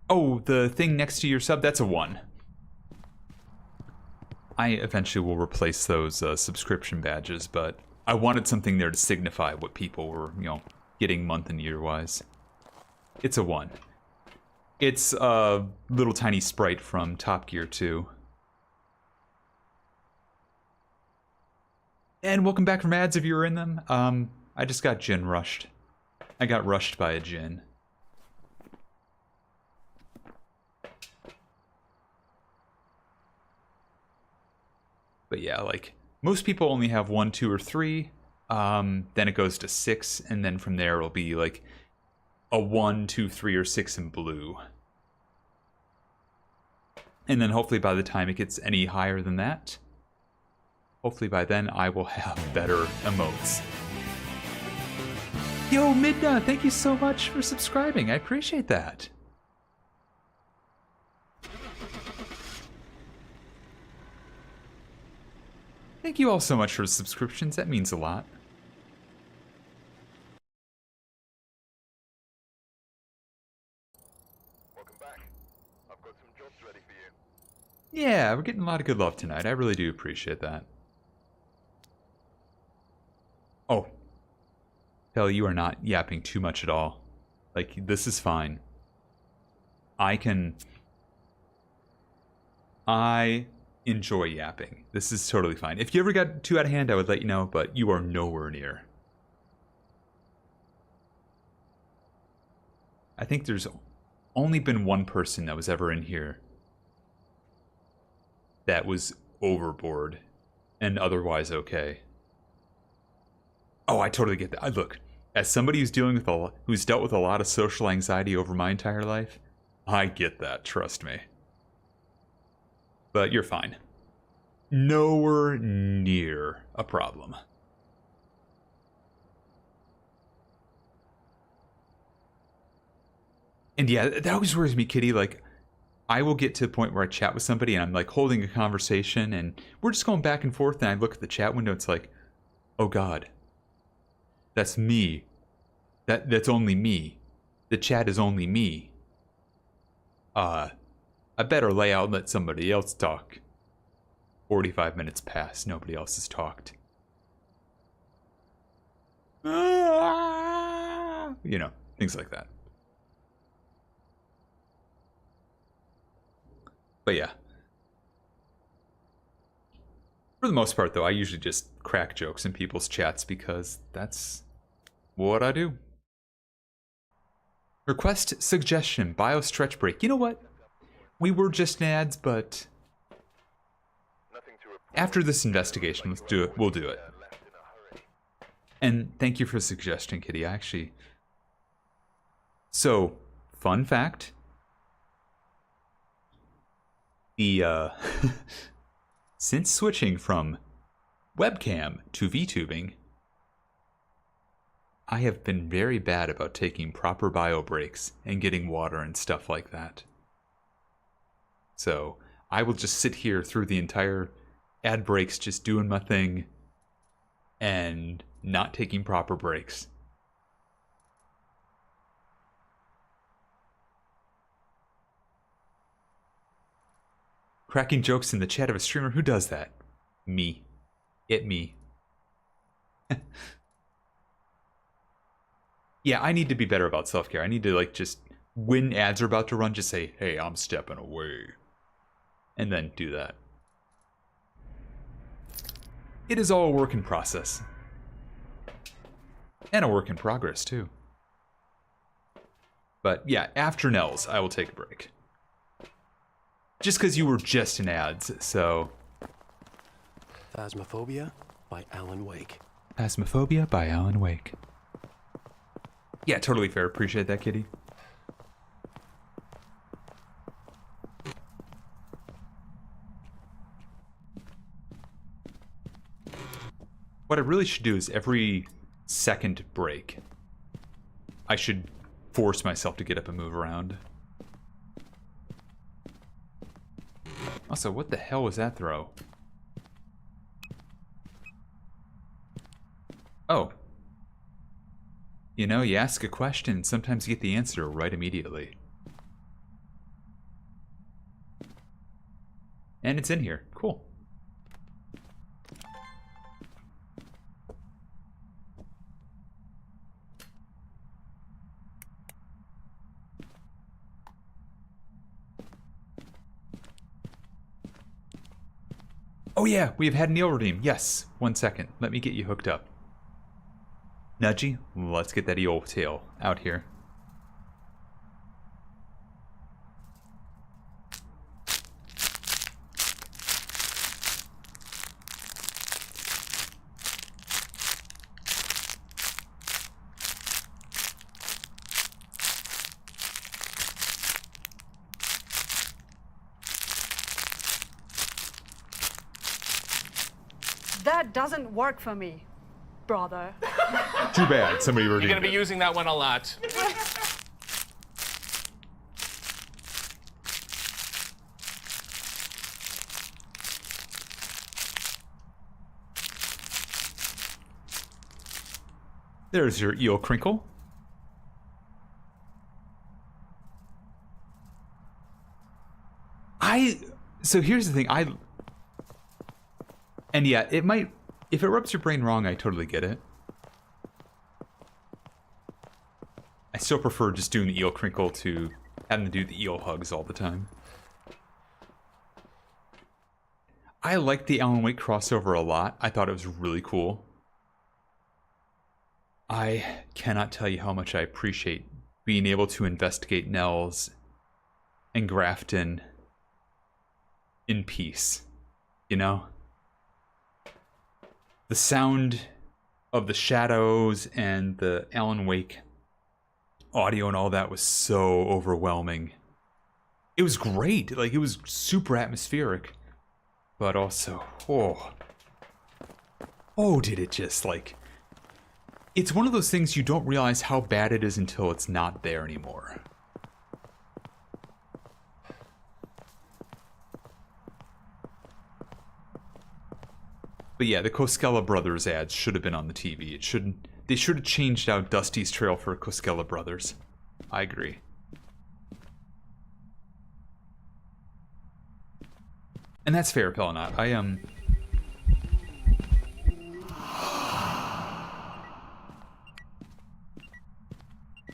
Oh, the thing next to your sub, that's a 1. I eventually will replace those subscription badges, but I wanted something there to signify what people were, you know, getting month and year wise. It's a 1. It's a little tiny sprite from Top Gear 2. And welcome back from ads if you were in them. I just got Jin rushed. I got rushed by a Jin. But yeah, like, most people only have 1, 2, or 3. Then it goes to 6, and then from there it'll be like a 1, 2, 3, or 6 in blue. And then hopefully by the time it gets any higher than that, hopefully by then I will have better emotes. Yo, Midna, thank you so much for subscribing. I appreciate that. Thank you all so much for the subscriptions. That means a lot. Welcome back. I've got some jobs ready for you. Yeah, we're getting a lot of good love tonight. I really do appreciate that. Oh. Hell, you are not yapping too much at all. Like, this is fine. I enjoy yapping. This is totally fine. If you ever got too out of hand, I would let you know, but you are nowhere near. I think there's only been one person that was ever in here that was overboard and otherwise okay. Oh, I totally get that. Look, as somebody who's who's dealt with a lot of social anxiety over my entire life, I get that, trust me. But you're fine. Nowhere near a problem. And yeah, that always worries me, Kitty. Like, I will get to a point where I chat with somebody and I'm like holding a conversation and we're just going back and forth and I look at the chat window, it's like, oh God, that's me. That's only me. The chat is only me. I better lay out and let somebody else talk. 45 minutes pass, nobody else has talked. You know, things like that. But yeah. For the most part, though, I usually just crack jokes in people's chats because that's what I do. Request suggestion, bio stretch break. You know what? We were just in ads, but after this investigation, let's do it. We'll do it. And thank you for the suggestion, Kitty. So, fun fact. Since switching from webcam to VTubing, I have been very bad about taking proper bio breaks and getting water and stuff like that. So I will just sit here through the entire ad breaks, just doing my thing and not taking proper breaks. Cracking jokes in the chat of a streamer, who does that? Me. Me. Yeah, I need to be better about self-care. I need to, like, just, when ads are about to run, just say, hey, I'm stepping away. And then do that. It is all a work in process. And a work in progress, too. But, yeah, after Nels, I will take a break. Just because you were just in ads, so... Phasmophobia by Alan Wake. Phasmophobia by Alan Wake. Yeah, totally fair. Appreciate that, Kitty. What I really should do is every second break, I should force myself to get up and move around. Also, what the hell was that throw? Oh. You know, you ask a question, sometimes you get the answer right immediately. And it's in here. Cool. Oh yeah, we have had Neil redeem. Yes, 1 second. Let me get you hooked up. Nudgy, let's get that eel tail out here. That doesn't work for me, brother. Too bad, somebody redeemed You're gonna be it. using that one a lot. There's your eel crinkle. So here's the thing, and yeah, it might, if it rubs your brain wrong, I totally get it. I still prefer just doing the eel crinkle to having to do the eel hugs all the time. I liked the Alan Wake crossover a lot. I thought it was really cool. I cannot tell you how much I appreciate being able to investigate Nels and Grafton in peace, you know? The sound of the shadows and the Alan Wake audio and all that was so overwhelming. It was great, like it was super atmospheric, but also, oh, did it just like, it's one of those things you don't realize how bad it is until it's not there anymore. But yeah, the Koskela Brothers ads should have been on the TV. They should have changed out Dusty's trail for Koskela Brothers. I agree. And that's fair, Pellinot.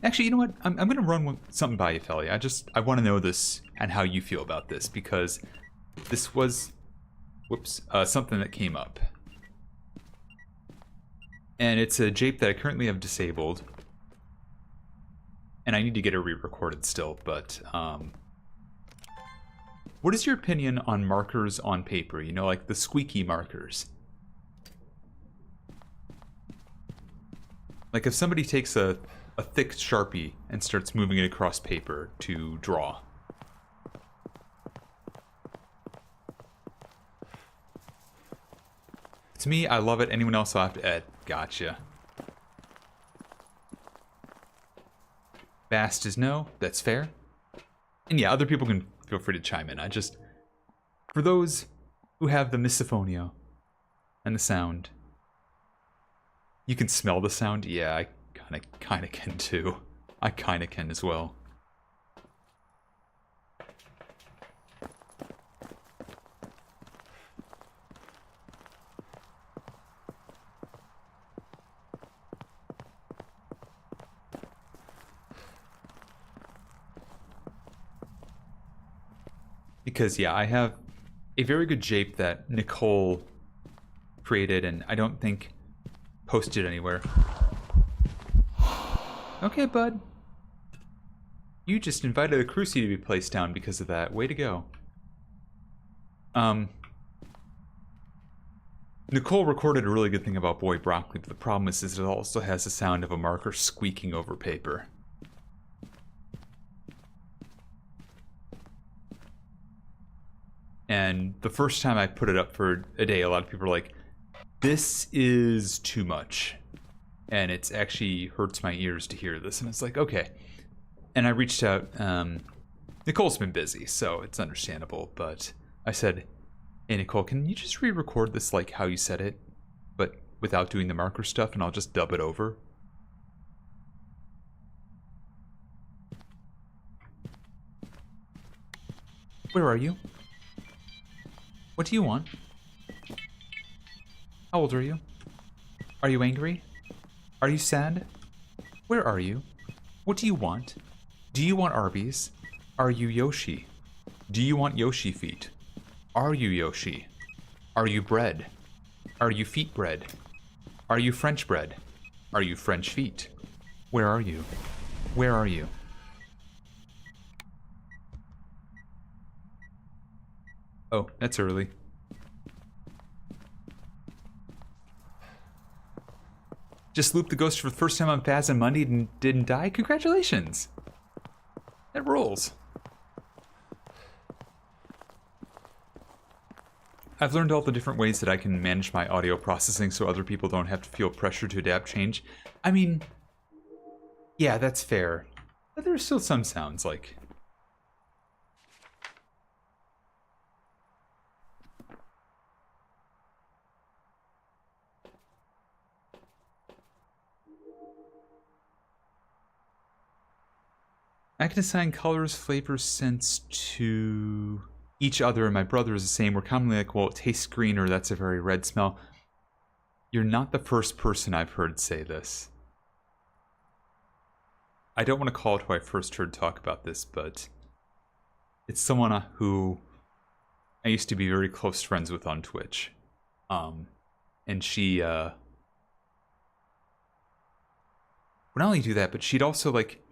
Actually, you know what? I'm gonna run something by you, Felly. I want to know this and how you feel about this, because this was, something that came up. And it's a jape that I currently have disabled. And I need to get it re-recorded still, but, what is your opinion on markers on paper? You know, like the squeaky markers. Like if somebody takes a thick Sharpie and starts moving it across paper to draw. To me, I love it. Anyone else will have to... gotcha. Fast is no. That's fair. And yeah, other people can feel free to chime in. I just, for those who have the misophonia and the sound, you can smell the sound. Yeah, I kind of can too. I kind of can as well. Because, yeah, I have a very good jape that Nicole created and I don't think posted anywhere. Okay, bud. You just invited a crucie to be placed down because of that. Way to go. Nicole recorded a really good thing about Boy Broccoli, but the problem is it also has the sound of a marker squeaking over paper. And the first time I put it up for a day, a lot of people were like, this is too much. And it's actually hurts my ears to hear this. And it's like, okay. And I reached out. Nicole's been busy, so it's understandable. But I said, hey, Nicole, can you just re-record this like how you said it, but without doing the marker stuff, and I'll just dub it over? Where are you? What do you want? How old are you? Are you angry? Are you sad? Where are you? What do you want? Do you want Arby's? Are you Yoshi? Do you want Yoshi feet? Are you Yoshi? Are you bread? Are you feet bread? Are you French bread? Are you French feet? Where are you? Where are you? Oh, that's early. Just looped the ghost for the first time on Phas on Monday and didn't die? Congratulations! That rolls. I've learned all the different ways that I can manage my audio processing so other people don't have to feel pressure to adapt change. I mean, yeah, that's fair. But there's still some sounds like... I can assign colors, flavors, scents to each other, and my brother is the same. We're commonly like, well, it tastes green, or that's a very red smell. You're not the first person I've heard say this. I don't want to call it who I first heard talk about this, but it's someone who I used to be very close friends with on Twitch. And she, would not only do that, but she'd also, like,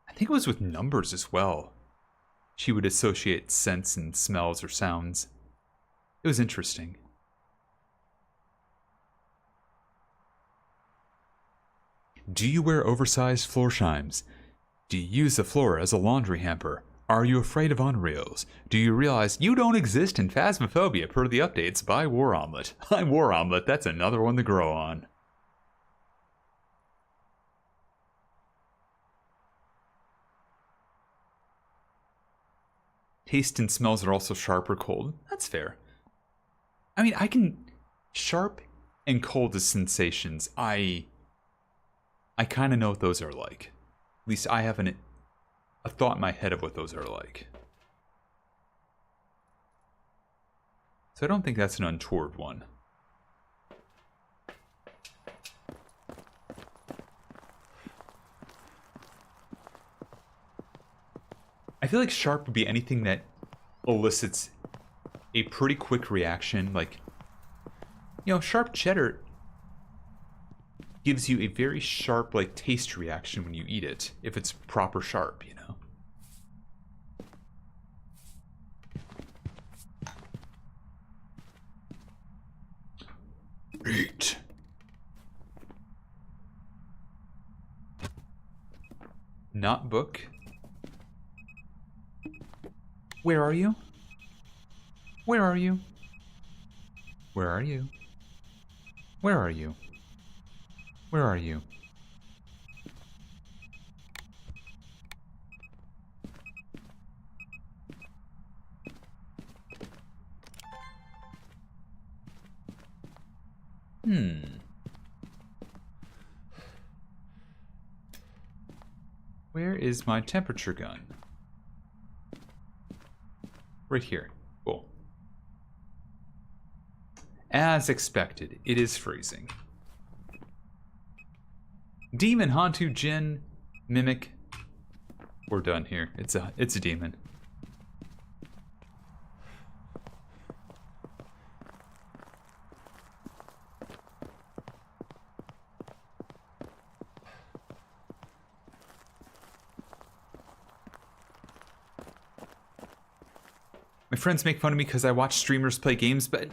I think it was with numbers as well. She would associate scents and smells or sounds. It was interesting. Do you wear oversized floor chimes? Do you use the floor as a laundry hamper? Are you afraid of on-rails? Do you realize you don't exist in Phasmophobia per the updates by War Omelet? I'm War Omelet, that's another one to grow on. Taste and smells are also sharp or cold. That's fair. I mean, I can... Sharp and cold as sensations, I kind of know what those are like. At least I have a thought in my head of what those are like. So I don't think that's an untoward one. I feel like sharp would be anything that elicits a pretty quick reaction. Like, you know, sharp cheddar gives you a very sharp, like, taste reaction when you eat it, if it's proper sharp, you know? Eat. Not book. Where are you? Where are you? Where are you? Where are you? Where are you? Where is my temperature gun? Right here. Cool. As expected, it is freezing. Demon, Hantu, Jinn, Mimic. We're done here. It's a demon. My friends make fun of me because I watch streamers play games, but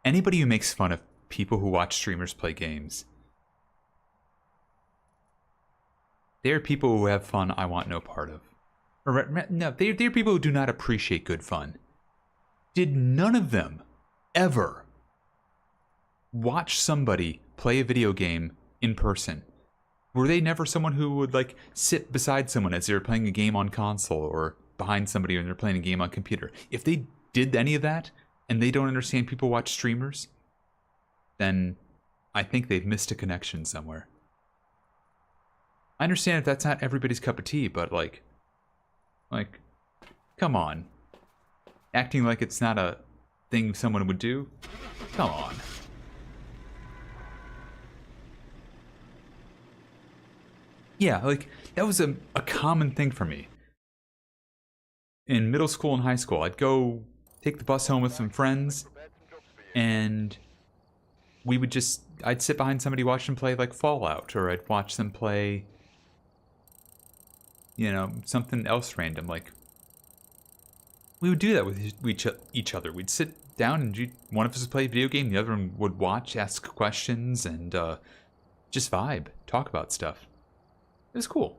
anybody who makes fun of people who watch streamers play games, they're people who have fun I want no part of. Or, no, they're people who do not appreciate good fun. Did none of them ever watch somebody play a video game in person? Were they never someone who would like sit beside someone as they were playing a game on console or behind somebody when they're playing a game on computer? If they did any of that and they don't understand people watch streamers, then I think they've missed a connection somewhere. I understand if that's not everybody's cup of tea, but like, come on. Acting like it's not a thing someone would do? Come on. Yeah, like, that was a common thing for me. In middle school and high school, I'd go take the bus home with some friends, and I'd sit behind somebody, watch them play, like, Fallout, or I'd watch them play, you know, something else random, like, we would do that with each other. We'd sit down and one of us would play a video game, the other one would watch, ask questions, and just vibe, talk about stuff. It was cool.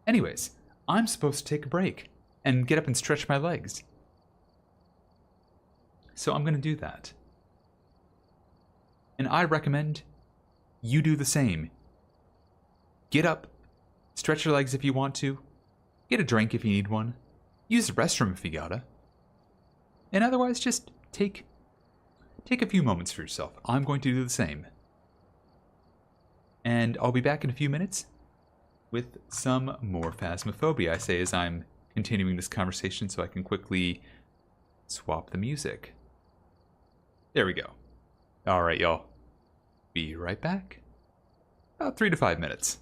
Anyways, I'm supposed to take a break and get up and stretch my legs. So I'm going to do that. And I recommend you do the same. Get up, stretch your legs if you want to, get a drink if you need one, use the restroom if you gotta, and otherwise just take a few moments for yourself. I'm going to do the same. And I'll be back in a few minutes with some more Phasmophobia, I say as I'm continuing this conversation so I can quickly swap the music. There we go. Alright, y'all. Be right back. About 3 to 5 minutes.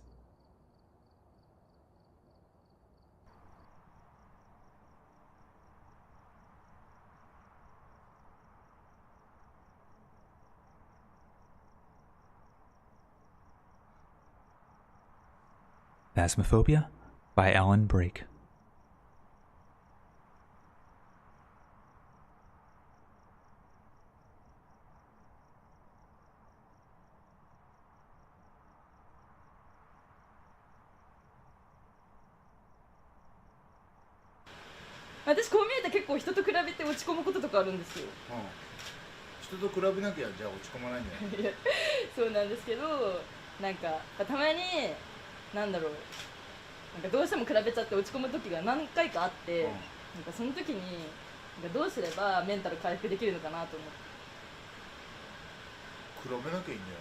Phasmophobia by Alan Brake.私こう見えて結構人と比べて落ち込むこととかあるんですよ。人と比べなきゃじゃあ落ち込まないんじゃない？そうなんですけど、なんかたまになんだろう、なんかどうしても比べちゃって落ち込む時が何回かあって、なんかその時になんかどうすればメンタル回復できるのかなと思って。比べなきゃいいんだよ。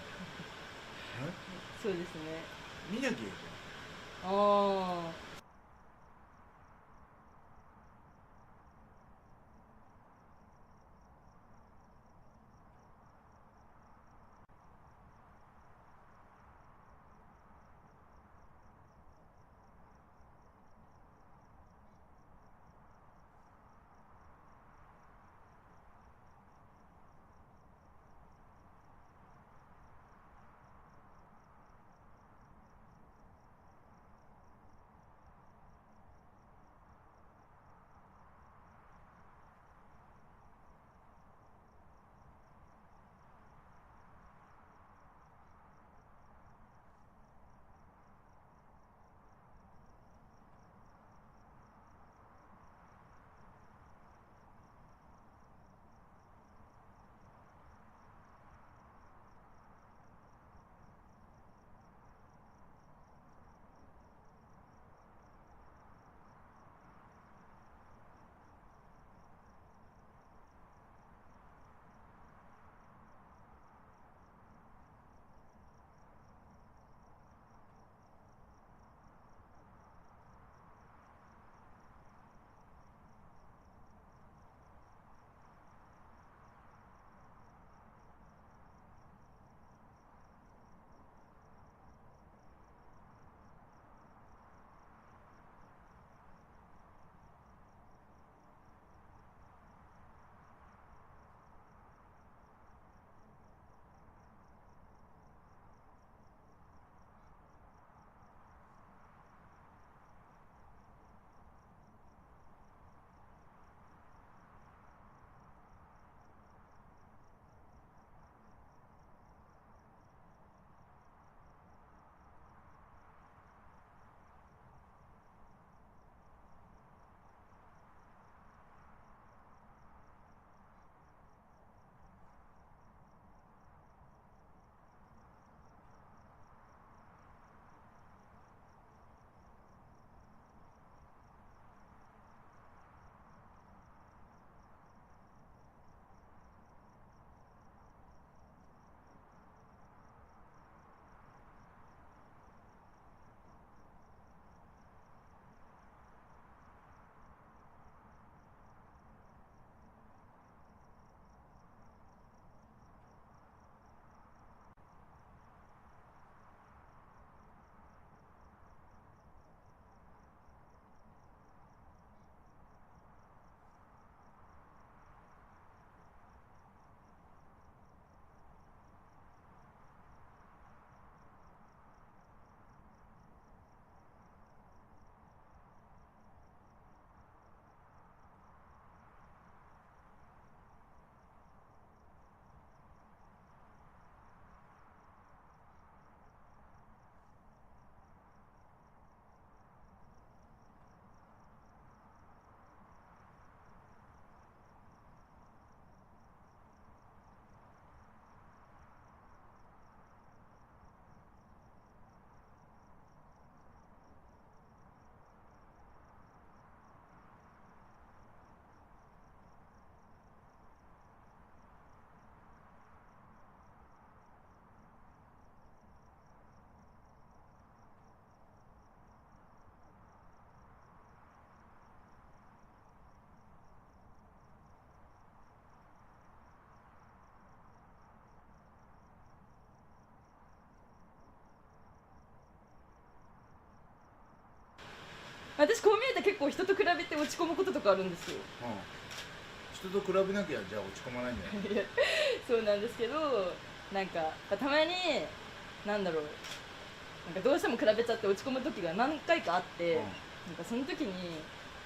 そうですね。見なきゃいいじゃん。ああ。私こう見えて結構人と比べて落ち込むこととかあるんですよ。人と比べなきゃじゃあ落ち込まないんじゃない？いやそうなんですけど、なんかたまになんだろう、なんかどうしても比べちゃって落ち込む時が何回かあって、なんかその時に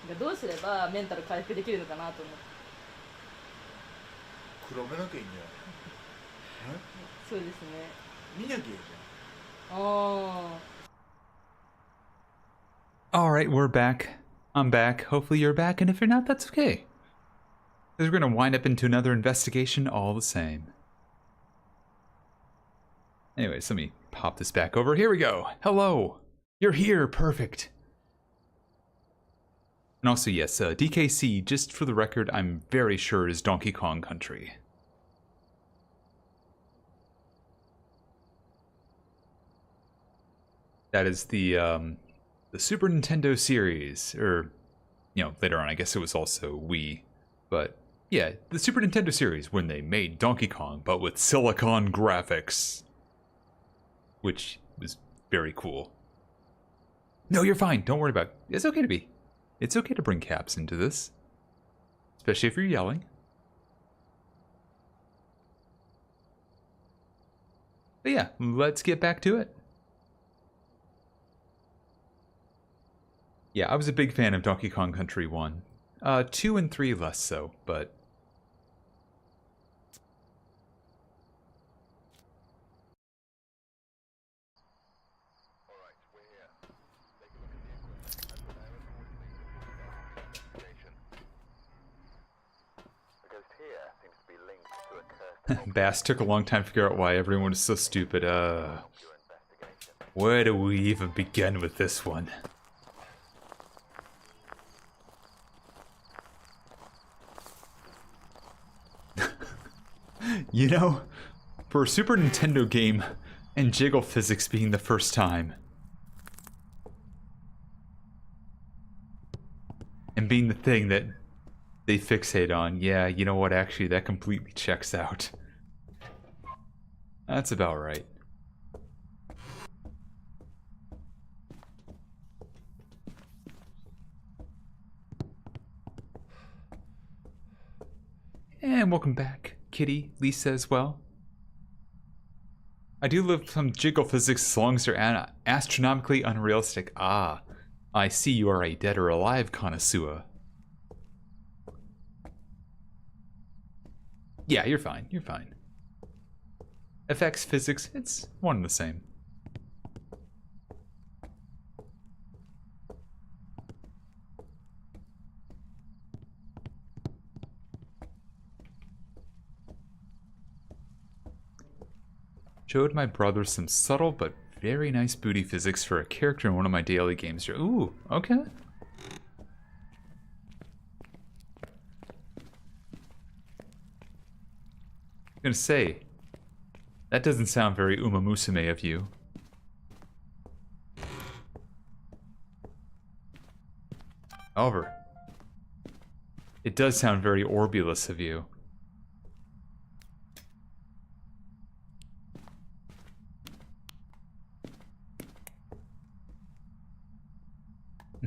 なんかどうすればメンタル回復できるのかなと思って。比べなきゃいいんじゃない？そうですね。見なきゃいいじゃん。ああ。All right, we're back. I'm back. Hopefully you're back, and if you're not, that's okay. Because we're going to wind up into another investigation all the same. Anyways, let me pop this back over. Here we go. Hello. You're here. Perfect. And also, yes, DKC, just for the record, I'm very sure is Donkey Kong Country. That is the Super Nintendo series, or, you know, later on, I guess it was also Wii. But, yeah, the Super Nintendo series, when they made Donkey Kong, but with silicon graphics. Which was very cool. No, you're fine. Don't worry about it. It's okay to be. It's okay to bring caps into this. Especially if you're yelling. But yeah, let's get back to it. Yeah, I was a big fan of Donkey Kong Country 1. 2 and 3 less so, but... Alright, we're here. Take a look at the equipment and prepare accordingly to the investigation. The ghost here seems to be linked to a cursed Bass took a long time to figure out why everyone is so stupid. your investigation. Where do we even begin with this one? You know, for a Super Nintendo game, and jiggle physics being the first time, and being the thing that they fixate on, yeah, you know what, actually, that completely checks out. That's about right. And welcome back, Kitty, Lisa as well. I do love some jiggle physics as long as they're astronomically unrealistic. Ah, I see you are a dead or alive connoisseur. Yeah, you're fine, you're fine. FX physics, it's one and the same. Showed my brother some subtle but very nice booty physics for a character in one of my daily games. Ooh, okay. I'm gonna say, that doesn't sound very Uma Musume of you. However, it does sound very Orbulus of you.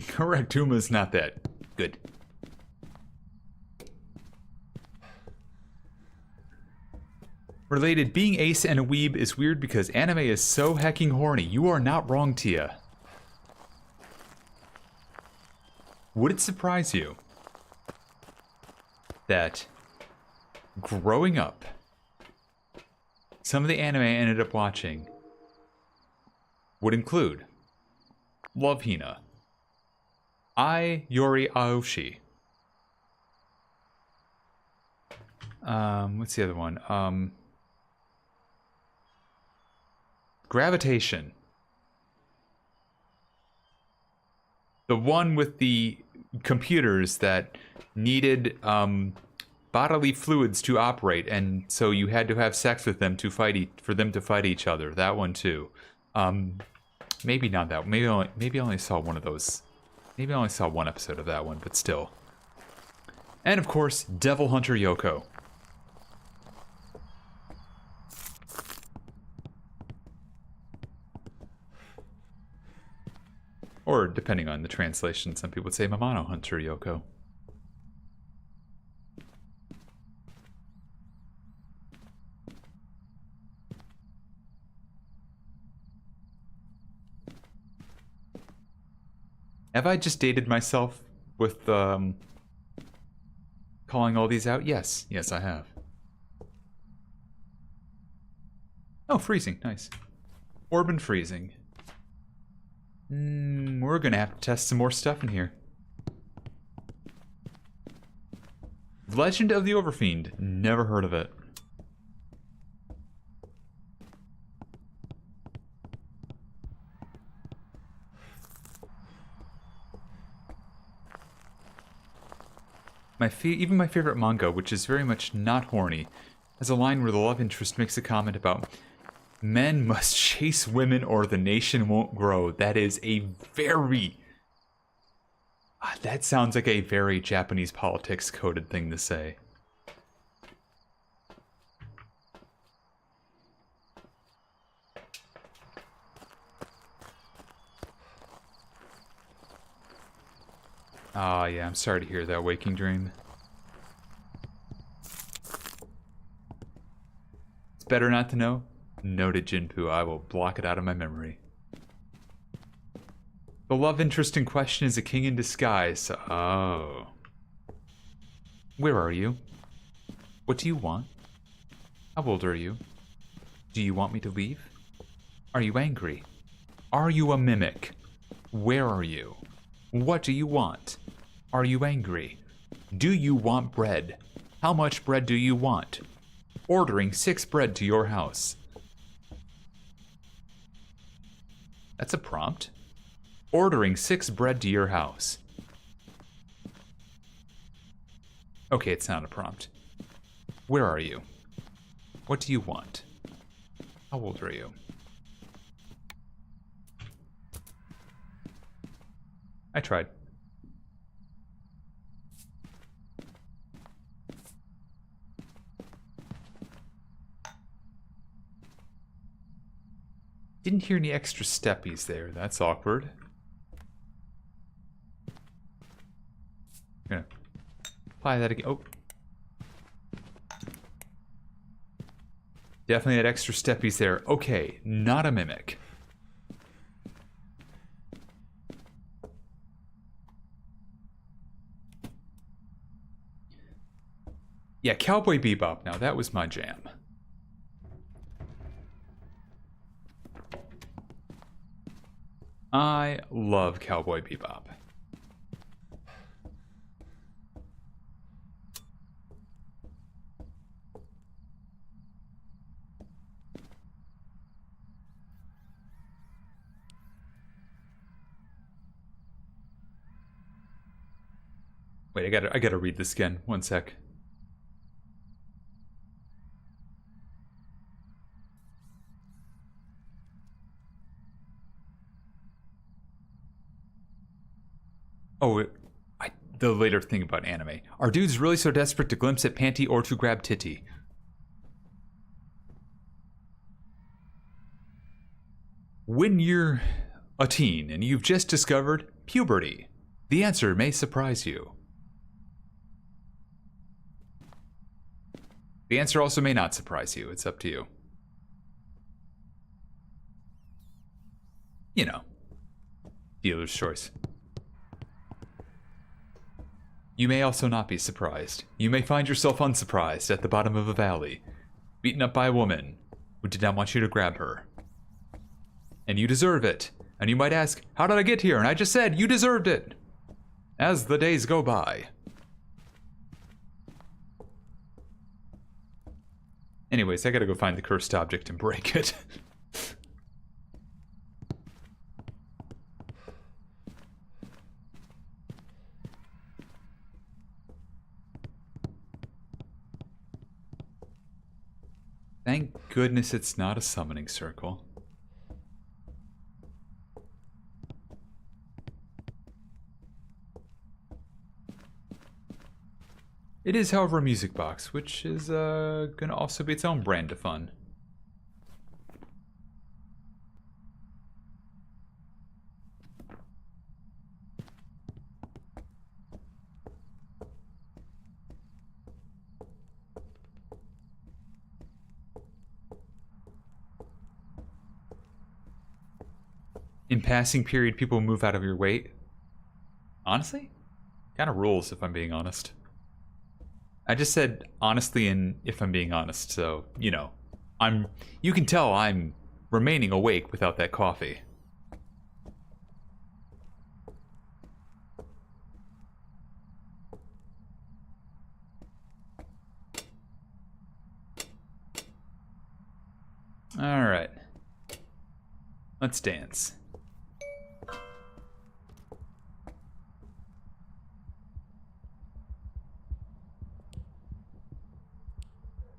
Correct, Uma's not that good. Related, being ace and a weeb is weird because anime is so hecking horny. You are not wrong, Tia. Would it surprise you that growing up, some of the anime I ended up watching would include Love Hina, Ai Yori Aoshi. What's the other one? Gravitation. The one with the computers that needed bodily fluids to operate, and so you had to have sex with them to fight for them to fight each other. That one too. Maybe not that. Maybe I only saw one of those. Maybe I only saw one episode of that one, but still. And of course, Devil Hunter Yoko. Or, depending on the translation, some people would say Mamano Hunter Yoko. Have I just dated myself with calling all these out? Yes. Yes, I have. Oh, freezing. Nice. Orb and freezing. We're gonna have to test some more stuff in here. Legend of the Overfiend. Never heard of it. Even my favorite manga, which is very much not horny, has a line where the love interest makes a comment about men must chase women or the nation won't grow. That is a very... that sounds like a very Japanese politics coded thing to say. Ah, yeah, I'm sorry to hear that, waking dream. It's better not to know. Noted, Jinpu. I will block it out of my memory. The love interest in question is a king in disguise. Oh. Where are you? What do you want? How old are you? Do you want me to leave? Are you angry? Are you a mimic? Where are you? What do you want? Are you angry? Do you want bread? How much bread do you want? Ordering 6 bread to your house. That's a prompt. Ordering 6 bread to your house. Okay, it's not a prompt. Where are you? What do you want? How old are you? I tried. Didn't hear any extra steppies there. That's awkward. Gonna apply that again. Oh. Definitely had extra steppies there. Okay, not a mimic. Yeah, Cowboy Bebop now. That was my jam. I love Cowboy Bebop. Wait, I gotta read this again. One sec. Oh, the later thing about anime. Are dudes really so desperate to glimpse at panty or to grab titty? When you're a teen and you've just discovered puberty, the answer may surprise you. The answer also may not surprise you. It's up to you. You know, dealer's choice. You may also not be surprised. You may find yourself unsurprised at the bottom of a valley, beaten up by a woman who did not want you to grab her. And you deserve it. And you might ask, how did I get here? And I just said, you deserved it. As the days go by. Anyways, I gotta go find the cursed object and break it. Thank goodness it's not a summoning circle. It is, however, a music box, which is gonna also be its own brand of fun. in passing period, people move out of your way. Honestly, kind of rules if I'm being honest. I just said honestly and if I'm being honest, so, you know, you can tell I'm remaining awake without that coffee. All right. Let's dance.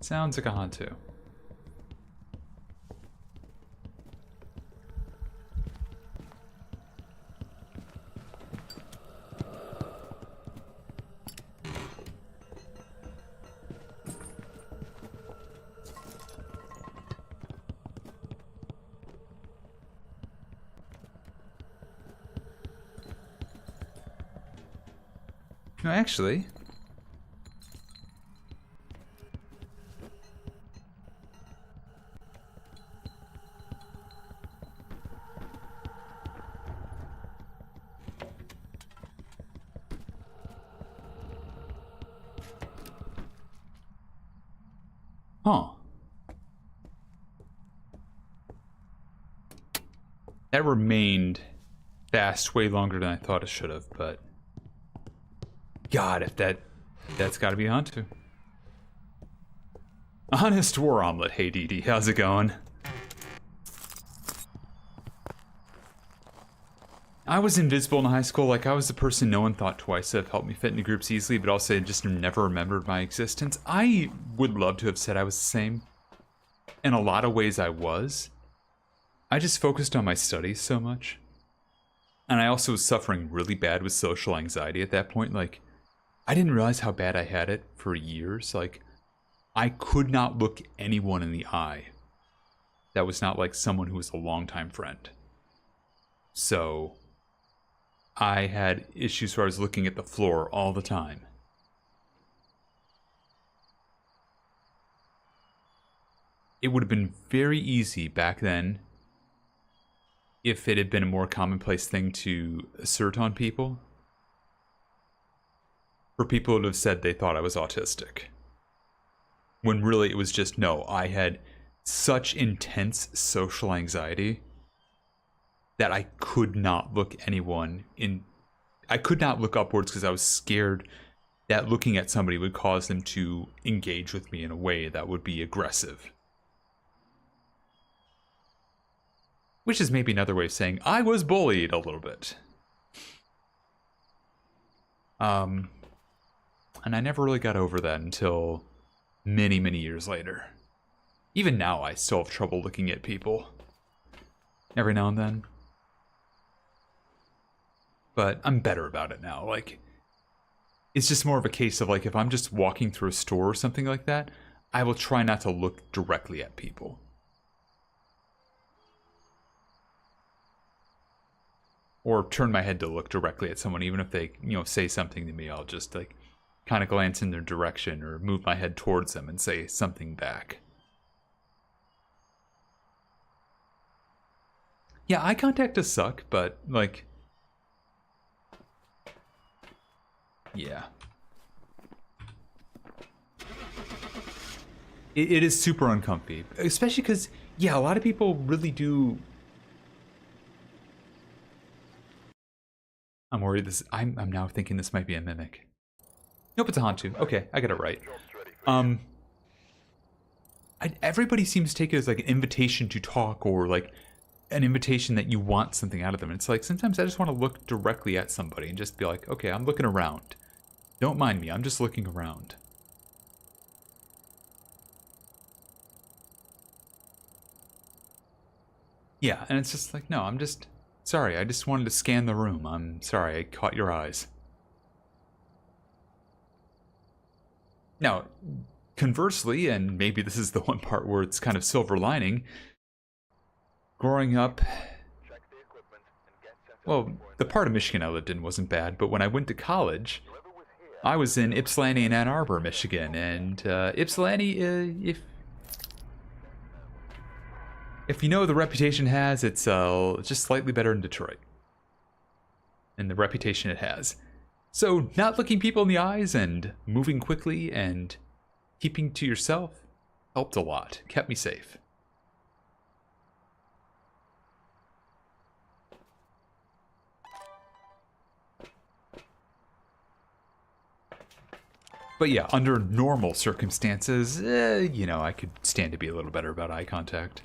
Sounds like a Hantu. No, actually. Huh. That remained fast way longer than I thought it should have, but God, if that's got to be Hantu. Honest War Omelet. Hey, Dee Dee, how's it going? I was invisible in high school. Like, I was the person no one thought twice of, helped me fit into groups easily, but also just never remembered my existence. I would love to have said I was the same. In a lot of ways, I was. I just focused on my studies so much. And I also was suffering really bad with social anxiety at that point. Like, I didn't realize how bad I had it for years. Like, I could not look anyone in the eye that was not like someone who was a longtime friend. So I had issues where I was looking at the floor all the time. It would have been very easy back then if it had been a more commonplace thing to assert on people. For people to have said they thought I was autistic. When really it was just, no, I had such intense social anxiety that I could not look anyone in... I could not look upwards because I was scared that looking at somebody would cause them to engage with me in a way that would be aggressive. Which is maybe another way of saying I was bullied a little bit. And I never really got over that until many, many years later. Even now, I still have trouble looking at people. Every now and then. But I'm better about it now. Like, it's just more of a case of, like, if I'm just walking through a store or something like that, I will try not to look directly at people. Or turn my head to look directly at someone, even if they, you know, say something to me, I'll just, like, kind of glance in their direction or move my head towards them and say something back. Yeah, eye contact does suck, but, like... yeah. It is super uncomfy. Especially because, yeah, a lot of people really do... I'm worried this... I'm now thinking this might be a mimic. Nope, it's a Hantu. Okay, I got it right. Everybody seems to take it as like an invitation to talk or like an invitation that you want something out of them. It's like sometimes I just want to look directly at somebody and just be like, okay, I'm looking around. Don't mind me, I'm just looking around. Yeah, and it's just like, no, I'm just... sorry, I just wanted to scan the room. I'm sorry, I caught your eyes. Now, conversely, and maybe this is the one part where it's kind of silver lining, growing up, well, the part of Michigan I lived in wasn't bad, but when I went to college, I was in Ypsilanti and Ann Arbor, Michigan, and Ypsilanti, if... if you know the reputation has, it's just slightly better in Detroit. And the reputation it has. So not looking people in the eyes and moving quickly and keeping to yourself helped a lot. Kept me safe. But yeah, under normal circumstances, you know, I could stand to be a little better about eye contact.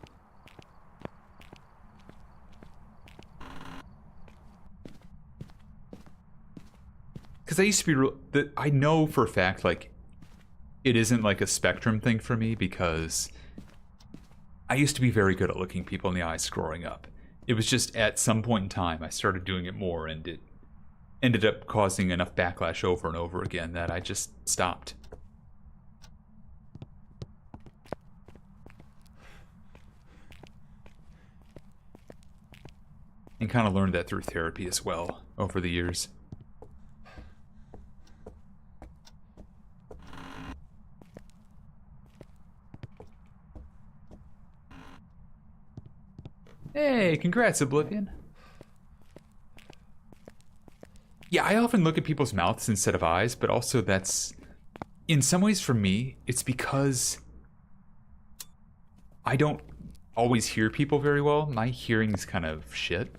Because I used to be I know for a fact, like, it isn't like a spectrum thing for me because I used to be very good at looking people in the eyes growing up. It was just at some point in time I started doing it more, and it ended up causing enough backlash over and over again that I just stopped. And kind of learned that through therapy as well over the years. Hey, congrats, Oblivion. Yeah, I often look at people's mouths instead of eyes, but also that's... In some ways for me, it's because I don't always hear people very well. My hearing's kind of shit.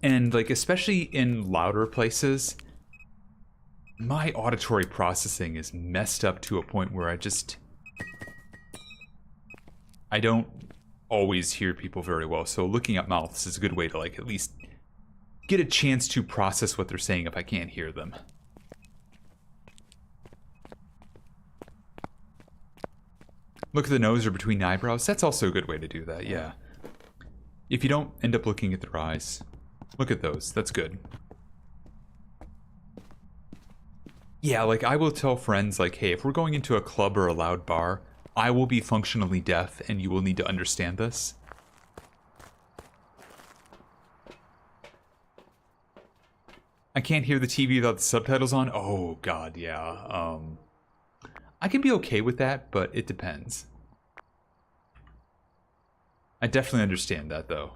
And, like, especially in louder places, my auditory processing is messed up to a point where I don't always hear people very well. So looking at mouths is a good way to, like, at least get a chance to process what they're saying if I can't hear them. Look at the nose or between the eyebrows. That's also a good way to do that, yeah. If you don't end up looking at their eyes, look at those. That's good. Yeah, like, I will tell friends, like, hey, if we're going into a club or a loud bar, I will be functionally deaf, and you will need to understand this. I can't hear the TV without the subtitles on? Oh, God, yeah. I can be okay with that, but it depends. I definitely understand that, though.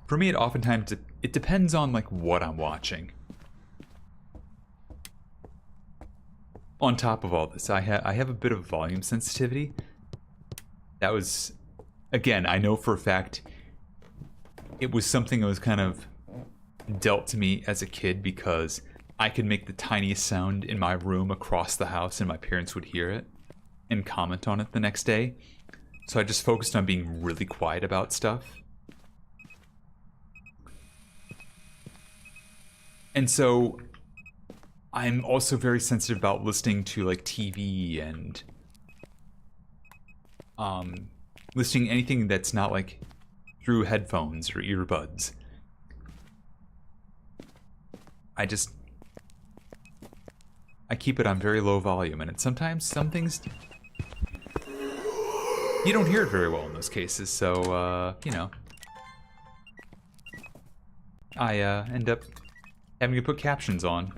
For me, it oftentimes it depends on, like, what I'm watching. On top of all this, I have a bit of volume sensitivity. That was, again, I know for a fact it was something that was kind of dealt to me as a kid because I could make the tiniest sound in my room across the house and my parents would hear it and comment on it the next day. So I just focused on being really quiet about stuff. And so I'm also very sensitive about listening to, like, TV and listening to anything that's not, like, through headphones or earbuds. I keep it on very low volume, and sometimes some things you don't hear it very well in those cases, so you know, I end up having to put captions on.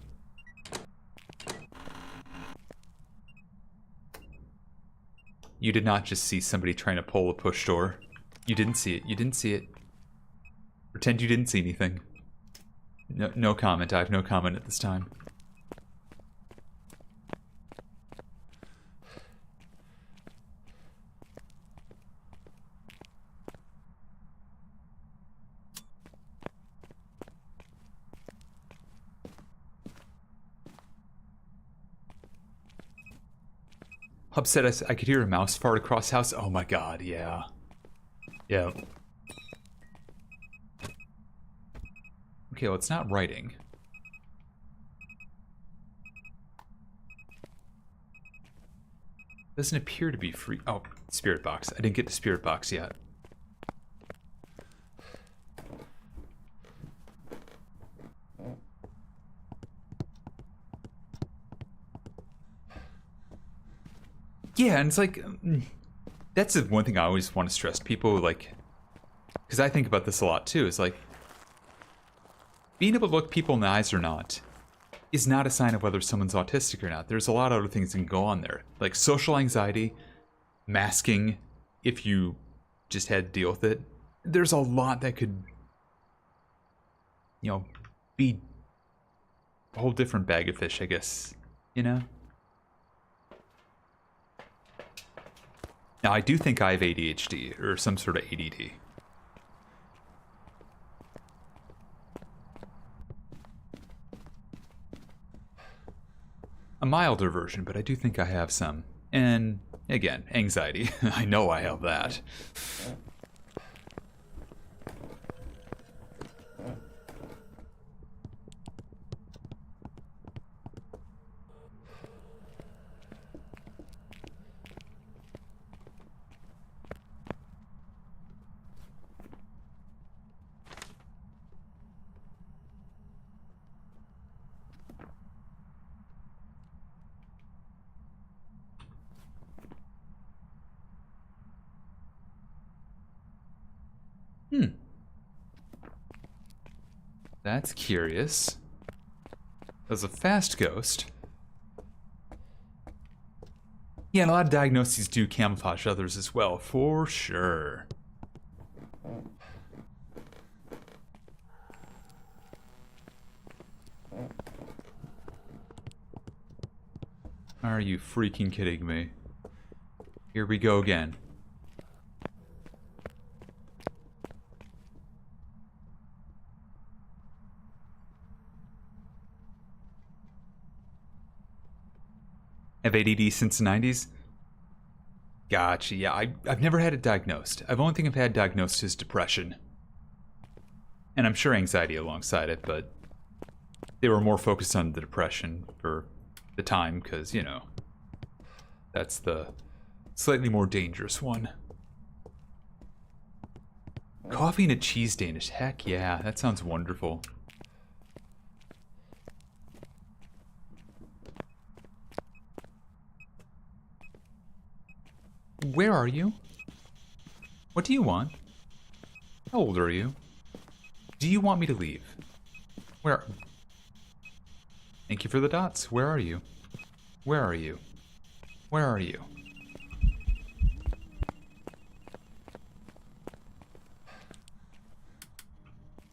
You did not just see somebody trying to pull a push door. You didn't see it. You didn't see it. Pretend you didn't see anything. No comment. I have no comment at this time. Hub said I could hear a mouse fart across house. Oh my god, yeah. Yeah. Okay, well, it's not writing. Doesn't appear to be free. Oh, Spirit Box. I didn't get to Spirit Box yet. Yeah, and it's like, That's the one thing I always want to stress to people, like, because I think about this a lot too, is like, being able to look people in the eyes or not is not a sign of whether someone's autistic or not. There's a lot of other things that can go on there. Like social anxiety, masking, if you just had to deal with it. There's a lot that could, you know, be a whole different bag of fish, I guess, you know? Now, I do think I have ADHD, or some sort of ADD. A milder version, but I do think I have some. And, again, anxiety. I know I have that. That's curious. There's a fast ghost. Yeah, and a lot of diagnoses do camouflage others as well, for sure. Are you freaking kidding me? Here we go again. Have ADD since the 90s? Gotcha, yeah, I've never had it diagnosed. I've only thing I've had diagnosed is depression. And I'm sure anxiety alongside it, but they were more focused on the depression for the time, because, you know, that's the slightly more dangerous one. Coffee and a cheese Danish, heck yeah, that sounds wonderful. Where are you? What do you want? How old are you? Do you want me to leave? Where? Thank you for the dots. Where are you? Where are you? Where are you?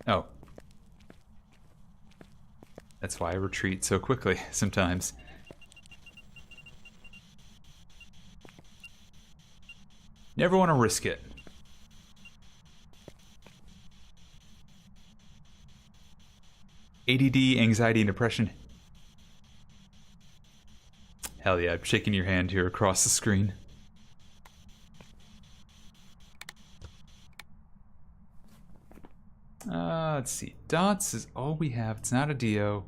Oh. That's why I retreat so quickly sometimes. Never want to risk it. ADD, anxiety, and depression. Hell yeah, I'm shaking your hand here across the screen. Let's see. Dots is all we have. It's not a Dio.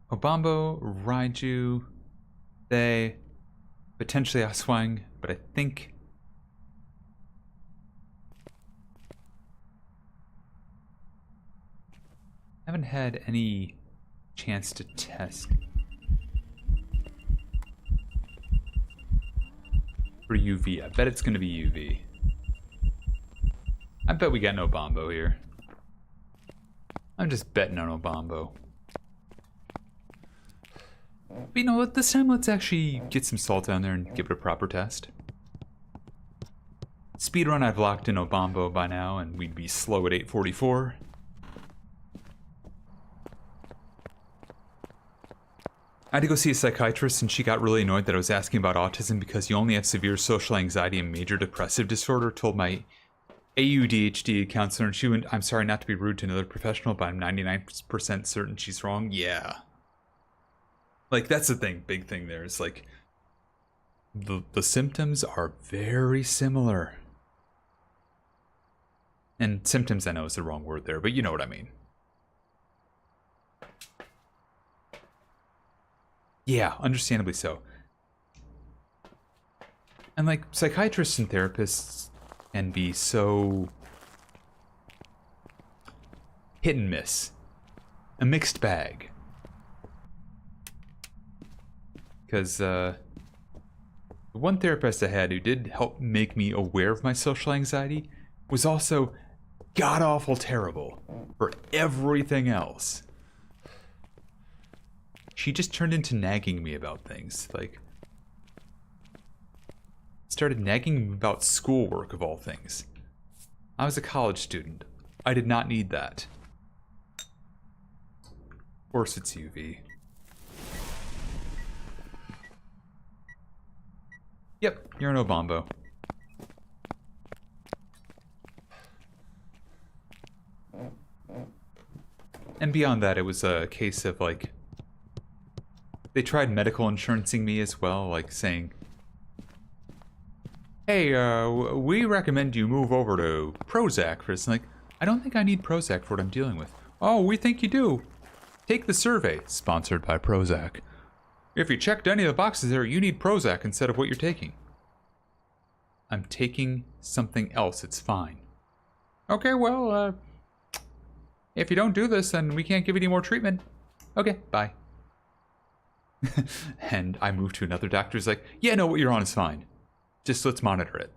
Obambo, Raiju, they, potentially Aswang, but I think I haven't had any chance to test for UV. I bet it's going to be UV. I bet we got no Obambo here. I'm just betting on Obambo. But you know what, this time let's actually get some salt down there and give it a proper test. Speedrun, I've locked in Obambo by now, and we'd be slow at 8:44. I had to go see a psychiatrist, and she got really annoyed that I was asking about autism because you only have severe social anxiety and major depressive disorder. Told my AUDHD counselor, and she went, "I'm sorry not to be rude to another professional, but I'm 99% certain she's wrong." Yeah. Like, that's the thing, big thing there. It's like, the symptoms are very similar. And symptoms, I know, is the wrong word there, but you know what I mean. Yeah, understandably so. And like psychiatrists and therapists can be so hit and miss, a mixed bag. Because the one therapist I had who did help make me aware of my social anxiety was also god-awful terrible for everything else. She just turned into nagging me about things, like started nagging me about schoolwork of all things. I was a college student. I did not need that. Of course it's UV. Yep, you're an Obambo. And beyond that, it was a case of like, they tried medical insurancing me as well, like saying, hey, we recommend you move over to Prozac for this. Like, I don't think I need Prozac for what I'm dealing with. Oh, we think you do. Take the survey, sponsored by Prozac. If you checked any of the boxes there, you need Prozac instead of what you're taking. I'm taking something else, it's fine. Okay, well, if you don't do this, then we can't give you any more treatment. Okay, bye. And I moved to another doctor who's like, yeah, no, what you're on is fine. Just let's monitor it.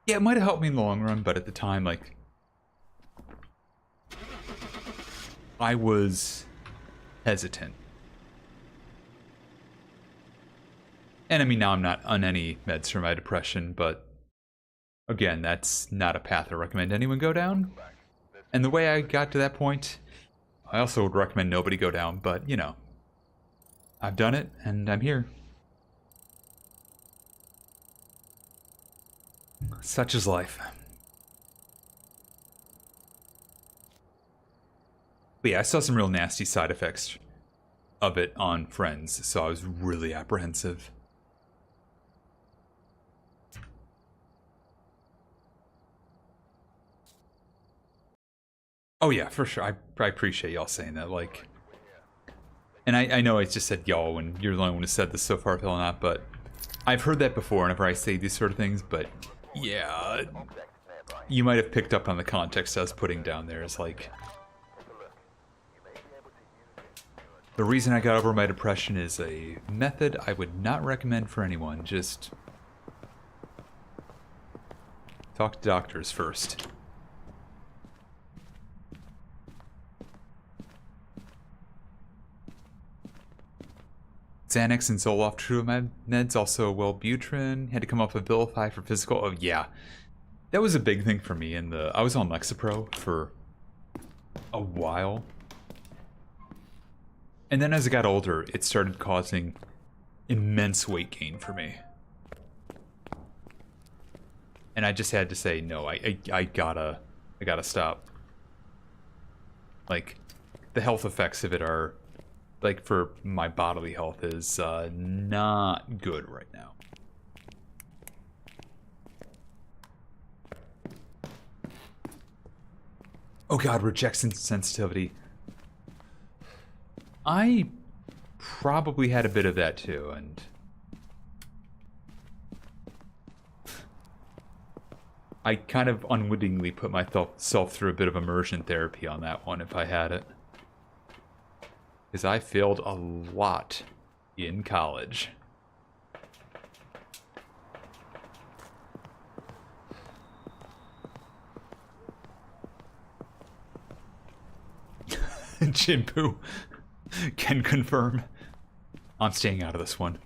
Yeah, it might have helped me in the long run, but at the time, like, I was hesitant. And I mean, now I'm not on any meds for my depression, but again, that's not a path I recommend anyone go down. And the way I got to that point, I also would recommend nobody go down, but you know, I've done it and I'm here. Such is life. But yeah, I saw some real nasty side effects of it on Friends, so I was really apprehensive. Oh yeah, for sure. I appreciate y'all saying that. Like, and I know I just said y'all when you're the only one who said this so far, Phil, not, but I've heard that before whenever I say these sort of things, but yeah, you might have picked up on the context I was putting down there. It's like, the reason I got over my depression is a method I would not recommend for anyone. Just talk to doctors first. Xanax and Zoloft true meds, also Wellbutrin. Had to come off of Abilify for physical. Oh yeah, that was a big thing for me. I was on Lexapro for a while, and then as I got older, it started causing immense weight gain for me, and I just had to say no. I gotta stop. Like, the health effects of it are, like, for my bodily health is not good right now. Oh god, rejection sensitivity. I probably had a bit of that too, and I kind of unwittingly put myself through a bit of immersion therapy on that one if I had it. Because I failed a lot in college. Jinpu can confirm. I'm staying out of this one.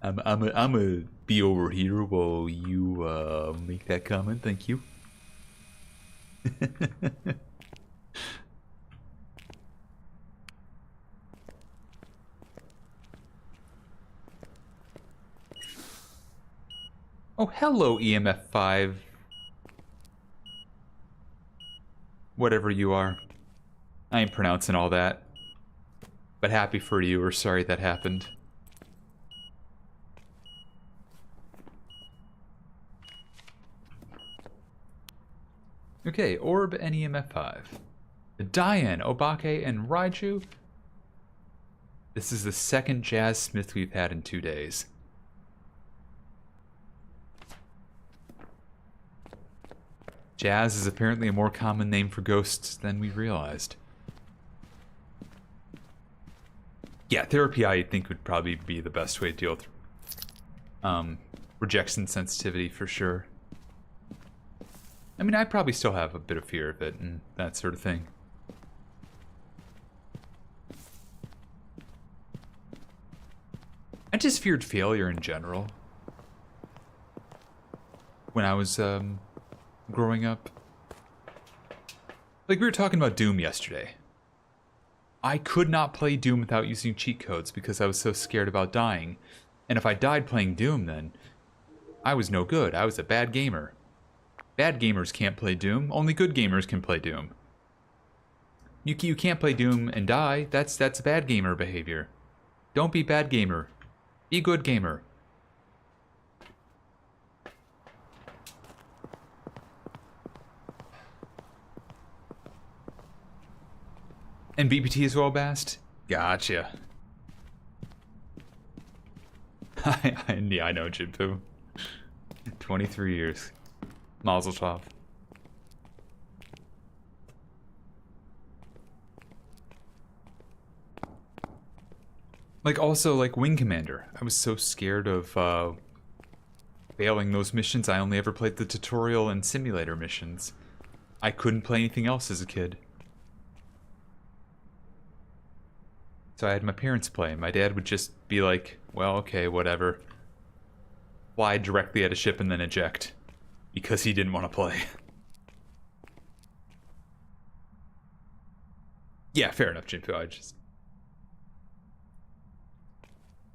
I'm a be over here while you make that comment. Thank you. Oh, hello, EMF5. Whatever you are. I ain't pronouncing all that. But happy for you, or sorry that happened. Okay, Orb and EMF5. Diane, Obake, and Raiju. This is the second Jazz Smith we've had in 2 days. Jazz is apparently a more common name for ghosts than we realized. Yeah, therapy I think would probably be the best way to deal with rejection sensitivity for sure. I mean, I probably still have a bit of fear of it and that sort of thing. I just feared failure in general. When I was growing up. Like we were talking about Doom yesterday. I could not play Doom without using cheat codes because I was so scared about dying. And if I died playing Doom, then I was no good. I was a bad gamer. Bad gamers can't play Doom. Only good gamers can play Doom. You can't play Doom and die. That's bad gamer behavior. Don't be bad gamer. Be good gamer. And BPT as well, Bast? Gotcha. Yeah, I know, Jinpu. 23 years. Mazel tov. Like, also, like, Wing Commander. I was so scared of, failing those missions. I only ever played the tutorial and simulator missions. I couldn't play anything else as a kid. So I had my parents play. My dad would just be like, well, okay, whatever. Fly directly at a ship and then eject. Because he didn't want to play. Yeah, fair enough, Jinpu. I just...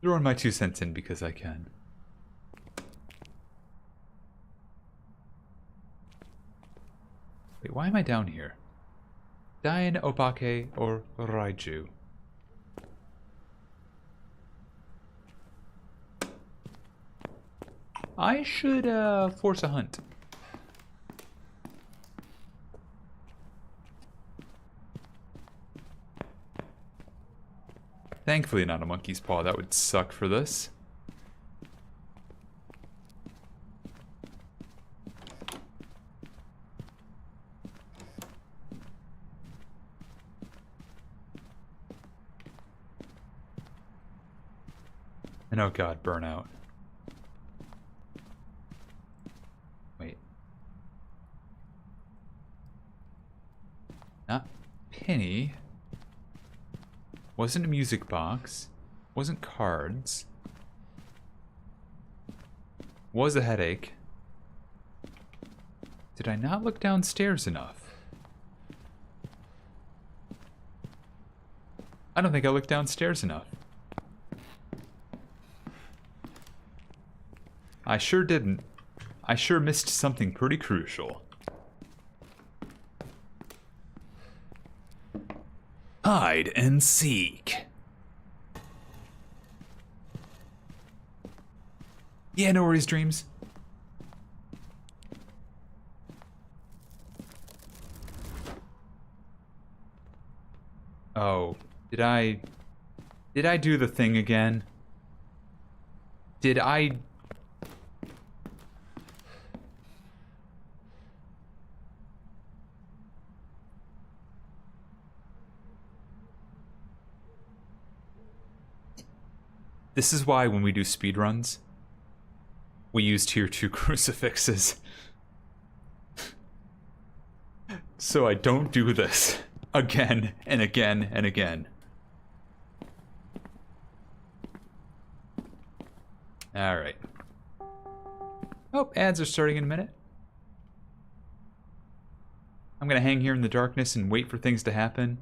throwing my 2 cents in because I can. Wait, why am I down here? Diane, Obake, or Raiju? I should force a hunt. Thankfully not a monkey's paw. That would suck for this. And oh god, burnout. Wait. Not penny. Wasn't a music box. Wasn't cards. Was a headache. Did I not look downstairs enough? I don't think I looked downstairs enough. I sure didn't. I sure missed something pretty crucial. Hide and seek. Yeah, no worries, dreams. Oh, did I do the thing again? Did I... This is why when we do speedruns, we use tier 2 crucifixes. So I don't do this again and again and again. Alright. Oh, ads are starting in a minute. I'm gonna hang here in the darkness and wait for things to happen.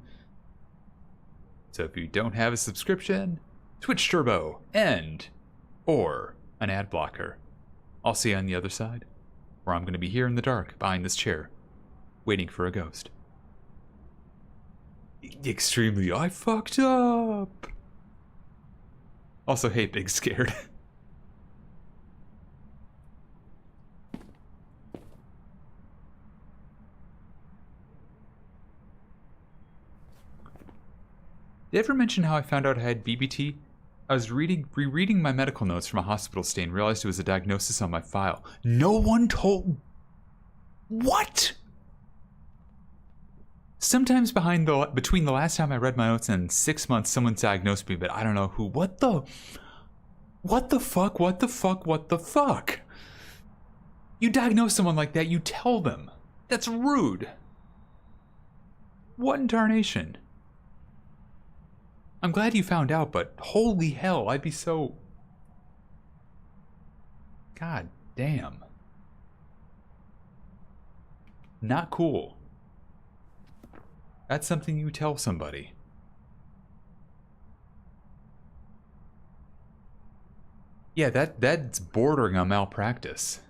So if you don't have a subscription, Twitch Turbo, or an ad blocker. I'll see you on the other side, or I'm going to be here in the dark behind this chair, waiting for a ghost. Extremely, I fucked up. Also, hey, Big Scared. Did I ever mention how I found out I had BBT? I was rereading my medical notes from a hospital stay and realized it was a diagnosis on my file. No one told... What? Sometimes between the last time I read my notes and 6 months, someone's diagnosed me, but I don't know who. What the fuck? You diagnose someone like that, you tell them. That's rude. What in tarnation? I'm glad you found out, but holy hell, I'd be so... God damn. Not cool. That's something you tell somebody. Yeah, that's bordering on malpractice.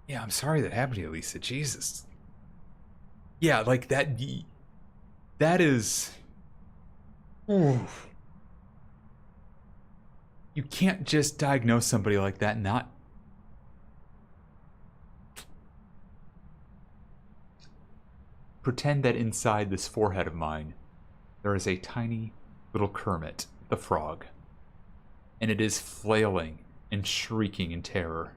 Yeah, I'm sorry that happened to you, Lisa. Jesus. Yeah, like that is... Oof. You can't just diagnose somebody like that and not... Pretend that inside this forehead of mine, there is a tiny little Kermit, the frog. And it is flailing and shrieking in terror.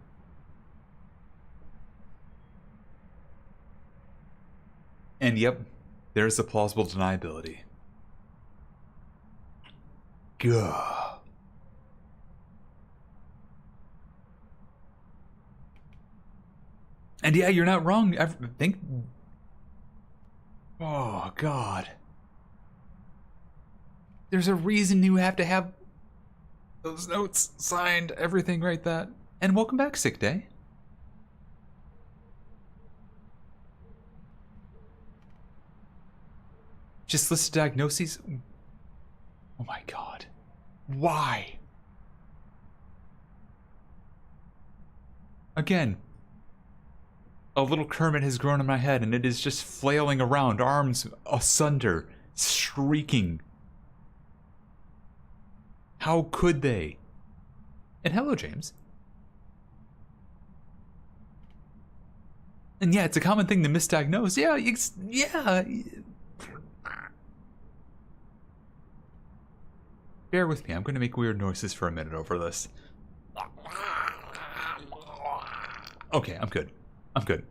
And yep, there's the plausible deniability. Gah. And yeah, you're not wrong. I think... Oh, God. There's a reason you have to have those notes signed, everything right that. And welcome back, Sick Day. Just listed diagnoses? Oh my God. Why? Again, a little Kermit has grown in my head and it is just flailing around, arms asunder, shrieking. How could they? And hello, James. And yeah, it's a common thing to misdiagnose. Yeah, yeah. Bear with me, I'm going to make weird noises for a minute over this. Okay, I'm good. I'm good.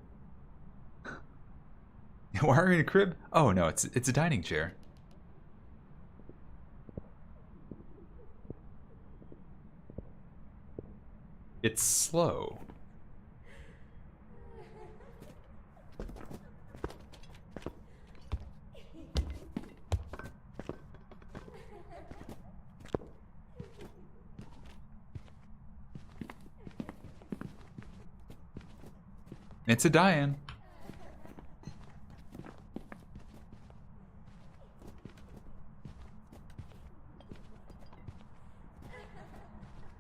Why are you in a crib? Oh no, it's a dining chair. It's slow. It's a die-in.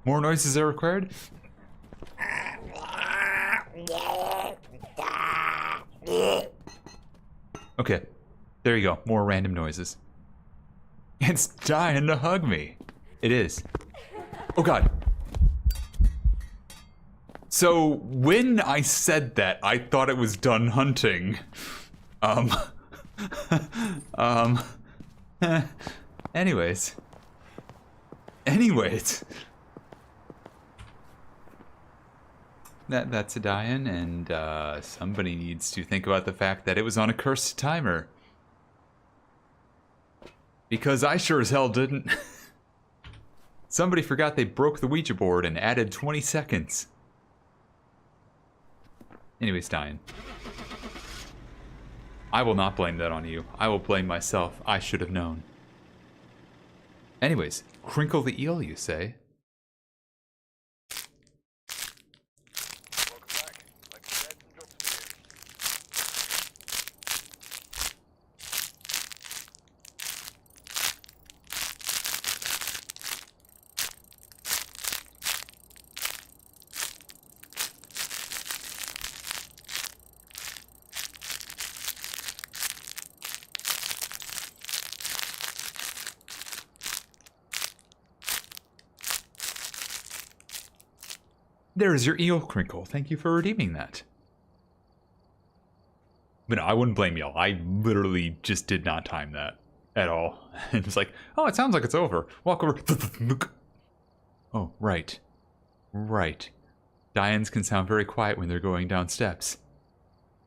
More noises are required? Okay, there you go. More random noises. It's dying to hug me. It is. Oh God. So when I said that, I thought it was done hunting. Anyways. That's a die-in, and somebody needs to think about the fact that it was on a cursed timer. Because I sure as hell didn't. Somebody forgot they broke the Ouija board and added 20 seconds. Anyways, die-in. I will not blame that on you. I will blame myself. I should have known. Anyways, crinkle the eel, you say? Welcome back. Like I said, some jobs for you. There's your eel crinkle. Thank you for redeeming that. But no, I wouldn't blame y'all. I literally just did not time that at all. And it's like, oh, it sounds like it's over. Walk over. Oh, right. Right. Diane's can sound very quiet when they're going down steps.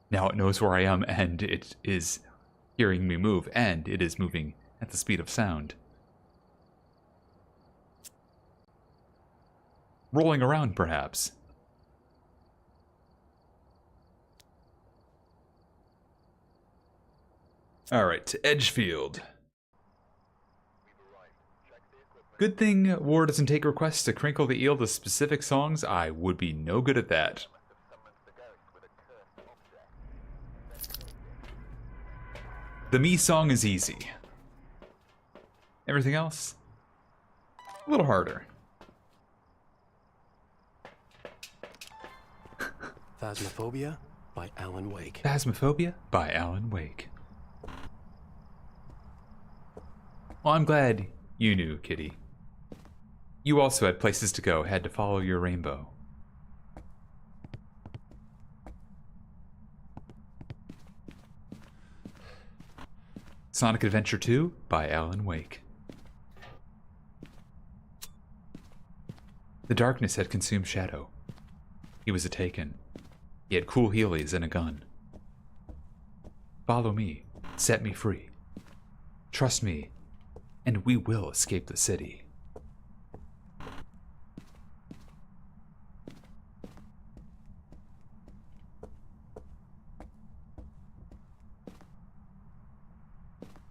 Now it knows where I am, and it is hearing me move, and it is moving at the speed of sound. Rolling around, perhaps. Alright, to Edgefield. Good thing War doesn't take requests to crinkle the eel to specific songs. I would be no good at that. The me song is easy. Everything else, a little harder. Phasmophobia by Alan Wake. Phasmophobia by Alan Wake. Well, I'm glad you knew, Kitty. You also had places to go, had to follow your rainbow. Sonic Adventure 2 by Alan Wake. The darkness had consumed Shadow. He was a Taken. He had cool Heelys and a gun. Follow me. Set me free. Trust me, and we will escape the city.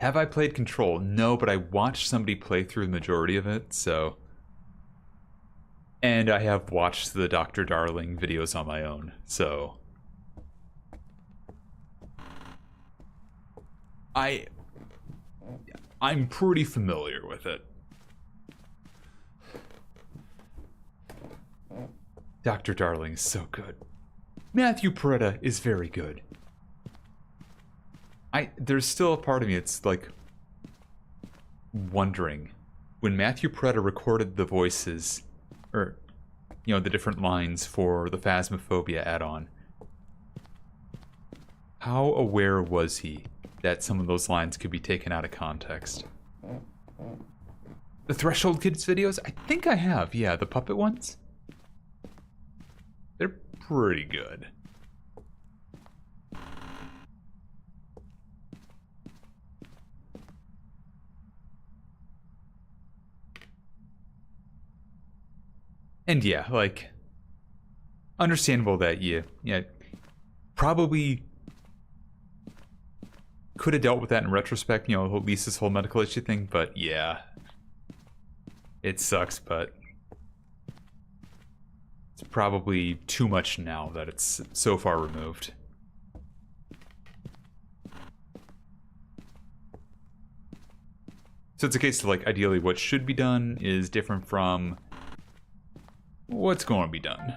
Have I played Control? No, but I watched somebody play through the majority of it, so... And I have watched the Dr. Darling videos on my own, so... I'm pretty familiar with it. Dr. Darling is so good. Matthew Peretta is very good. There's still a part of me that's like wondering when Matthew Peretta recorded the voices, or you know, the different lines for the Phasmophobia add-on, how aware was he that some of those lines could be taken out of context? The Threshold Kids videos? I think I have, yeah, the puppet ones. They're pretty good. And yeah, like, understandable that you probably could have dealt with that in retrospect, you know, Lisa's whole medical issue thing, but yeah. It sucks, but it's probably too much now that it's so far removed. So it's a case of, like, ideally what should be done is different from what's going to be done.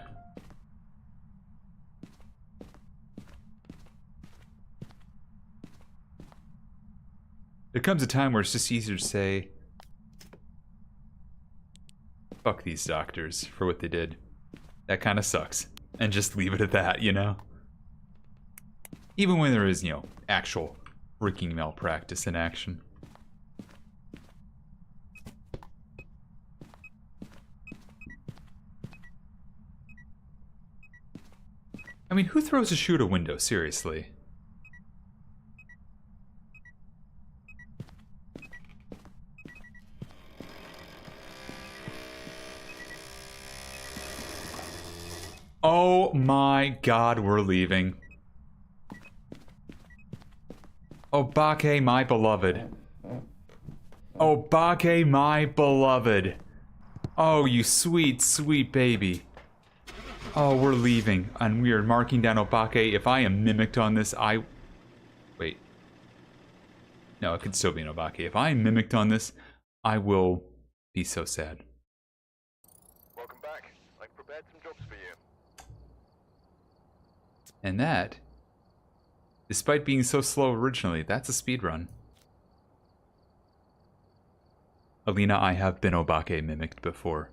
There comes a time where it's just easier to say, fuck these doctors for what they did. That kind of sucks. And just leave it at that, you know? Even when there is, you know, actual freaking malpractice in action. I mean, who throws a shoe at a window, seriously? Oh my god, we're leaving. Obake, my beloved. Obake, my beloved. Oh, you sweet, sweet baby. Oh, we're leaving, and we are marking down Obake. If I am mimicked on this, wait. No, it could still be an Obake. If I am mimicked on this, I will be so sad. Welcome back. I've prepared some jobs for you. And that, despite being so slow originally, that's a speedrun. Alina, I have been Obake mimicked before.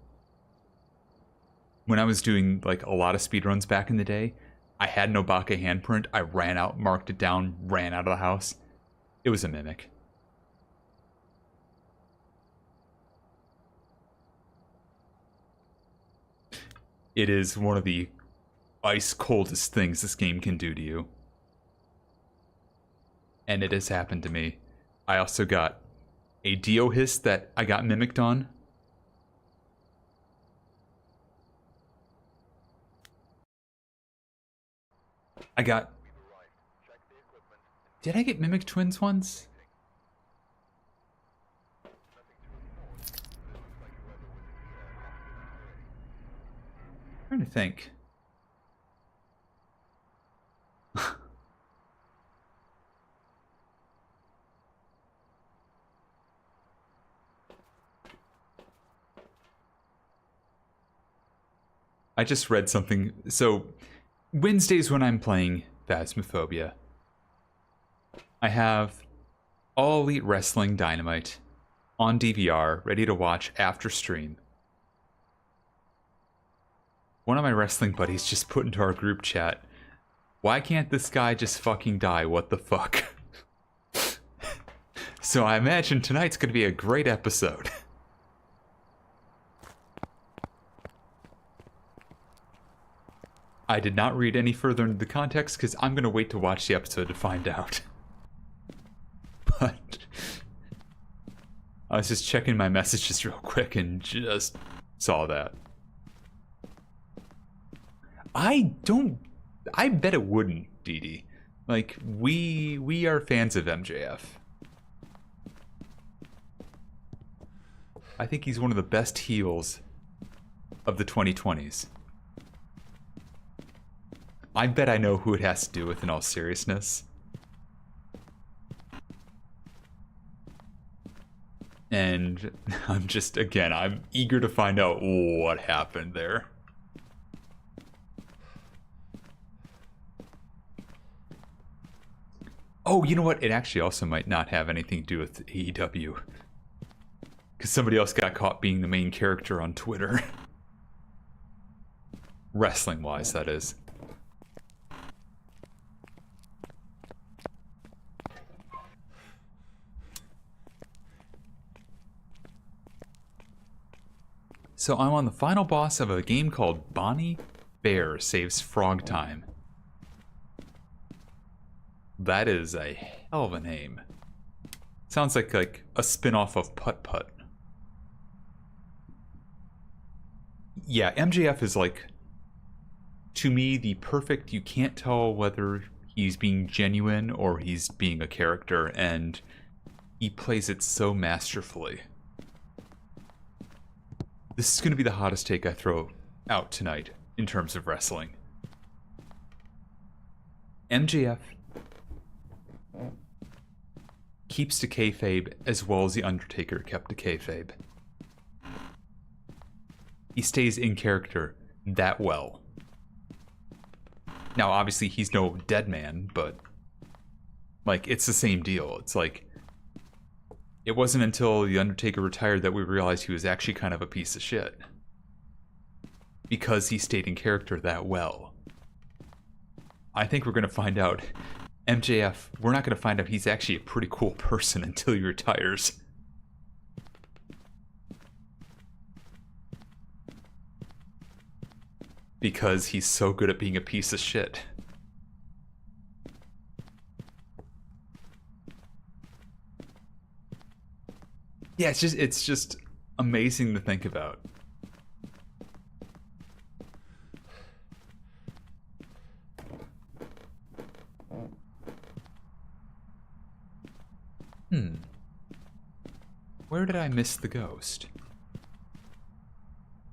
when I was doing like a lot of speedruns back in the day, I had an Obaka handprint. I ran out, marked it down, ran out of the house. It was a mimic. It is one of the ice coldest things this game can do to you. And it has happened to me. I also got a Dio hiss that I got mimicked on. I got... Did I get mimicked twins once? I'm trying to think. I just read something. So, Wednesdays when I'm playing Phasmophobia, I have All Elite Wrestling Dynamite on DVR, ready to watch after stream. One of my wrestling buddies just put into our group chat, "Why can't this guy just fucking die? What the fuck?" So I imagine tonight's going to be a great episode. I did not read any further into the context because I'm going to wait to watch the episode to find out. But I was just checking my messages real quick and just saw that. I bet it wouldn't, Dee Dee. Like, we are fans of MJF. I think he's one of the best heels of the 2020s. I bet I know who it has to do with in all seriousness. And I'm eager to find out what happened there. Oh, you know what? It actually also might not have anything to do with AEW. Because somebody else got caught being the main character on Twitter. Wrestling-wise, that is. So I'm on the final boss of a game called Bonnie Bear Saves Frog Time. That is a hell of a name. Sounds like a spin-off of Putt Putt. Yeah, MJF is like, to me, the perfect, you can't tell whether he's being genuine or he's being a character, and he plays it so masterfully. This is going to be the hottest take I throw out tonight in terms of wrestling. MJF keeps to kayfabe as well as The Undertaker kept to kayfabe. He stays in character that well. Now, obviously, he's no dead man, but like, it's the same deal. It's like, it wasn't until The Undertaker retired that we realized he was actually kind of a piece of shit. Because he stayed in character that well. I think we're going to find out MJF, we're not going to find out he's actually a pretty cool person until he retires. Because he's so good at being a piece of shit. Yeah, it's just amazing to think about. Where did I miss the ghost?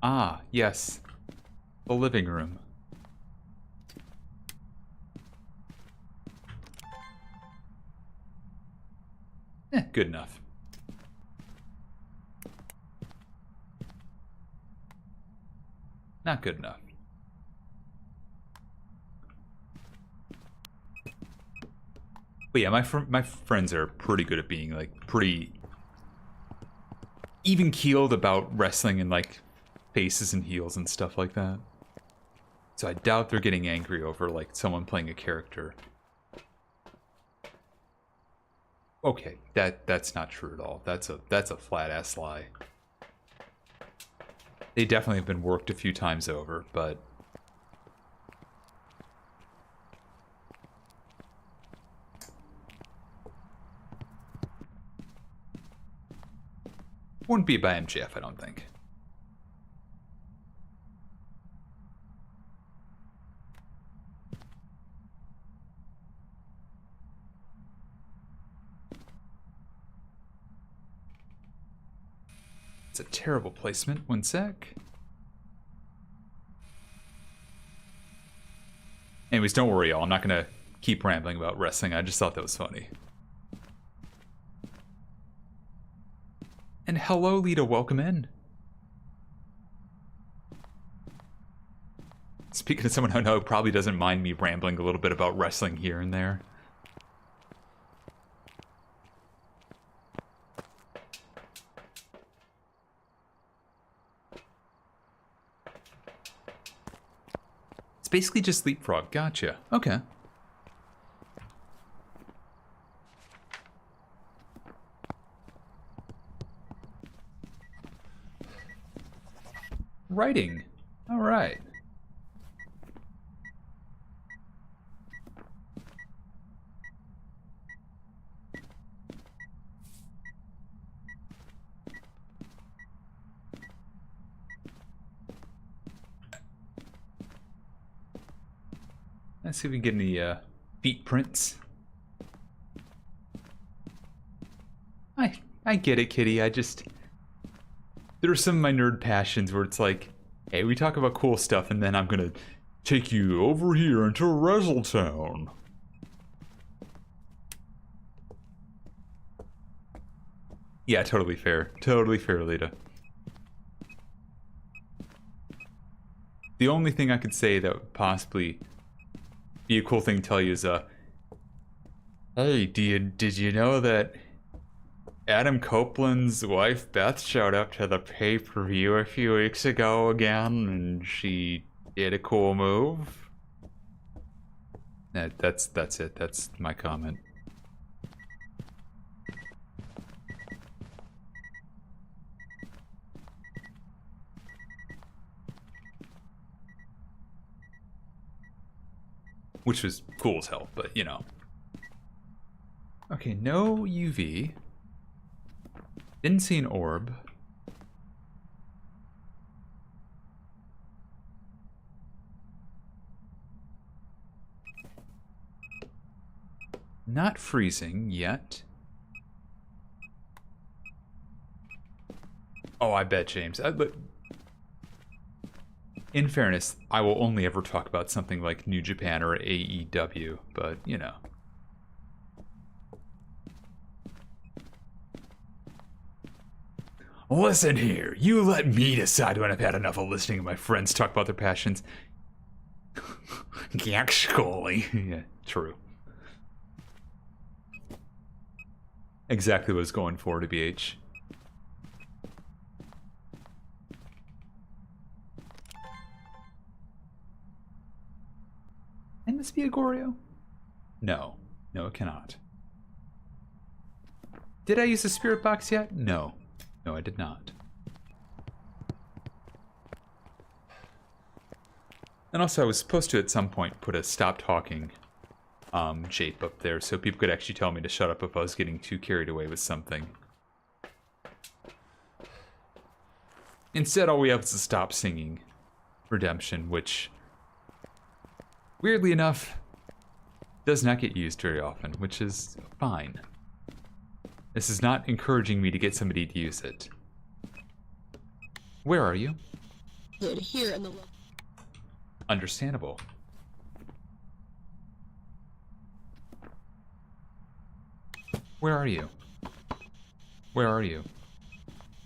Ah, yes. The living room. Good enough. Not good enough. But yeah, my friends are pretty good at being like pretty even keeled about wrestling and like faces and heels and stuff like that. So I doubt they're getting angry over, like, someone playing a character. Okay, that's not true at all. That's a flat-ass lie. They definitely have been worked a few times over, but... wouldn't be by MJF, I don't think. It's a terrible placement. 1 sec. Anyways, don't worry, y'all. I'm not gonna keep rambling about wrestling. I just thought that was funny. And hello, Lita. Welcome in. Speaking of someone I know probably doesn't mind me rambling a little bit about wrestling here and there. It's basically just leapfrog. Gotcha. Okay. Writing. All right. Let's see if we can get any feet prints. I get it, Kitty. I just... there are some of my nerd passions where it's like, hey, we talk about cool stuff and then I'm gonna take you over here into Wrestletown. Yeah, totally fair. Totally fair, Lita. The only thing I could say that would possibly be a cool thing to tell you is, hey, did you know that Adam Copeland's wife Beth showed up to the pay-per-view a few weeks ago again, and she did a cool move? That's it. That's my comment. Which was cool as hell, but you know. Okay, no UV. Didn't see an orb. Not freezing yet. Oh, I bet, James. But in fairness, I will only ever talk about something like New Japan or AEW, but you know. Listen here, you let me decide when I've had enough of listening to my friends talk about their passions. Actually, yeah, true. Exactly what I was going for, to BH. Can this be a Goryo? No. No, it cannot. Did I use the spirit box yet? No. No, I did not. And also, I was supposed to at some point put a stop talking shape up there so people could actually tell me to shut up if I was getting too carried away with something. Instead, all we have is a stop singing redemption, which, weirdly enough, does not get used very often, which is fine. This is not encouraging me to get somebody to use it. Where are you? Here in the... Understandable. Where are you? Where are you?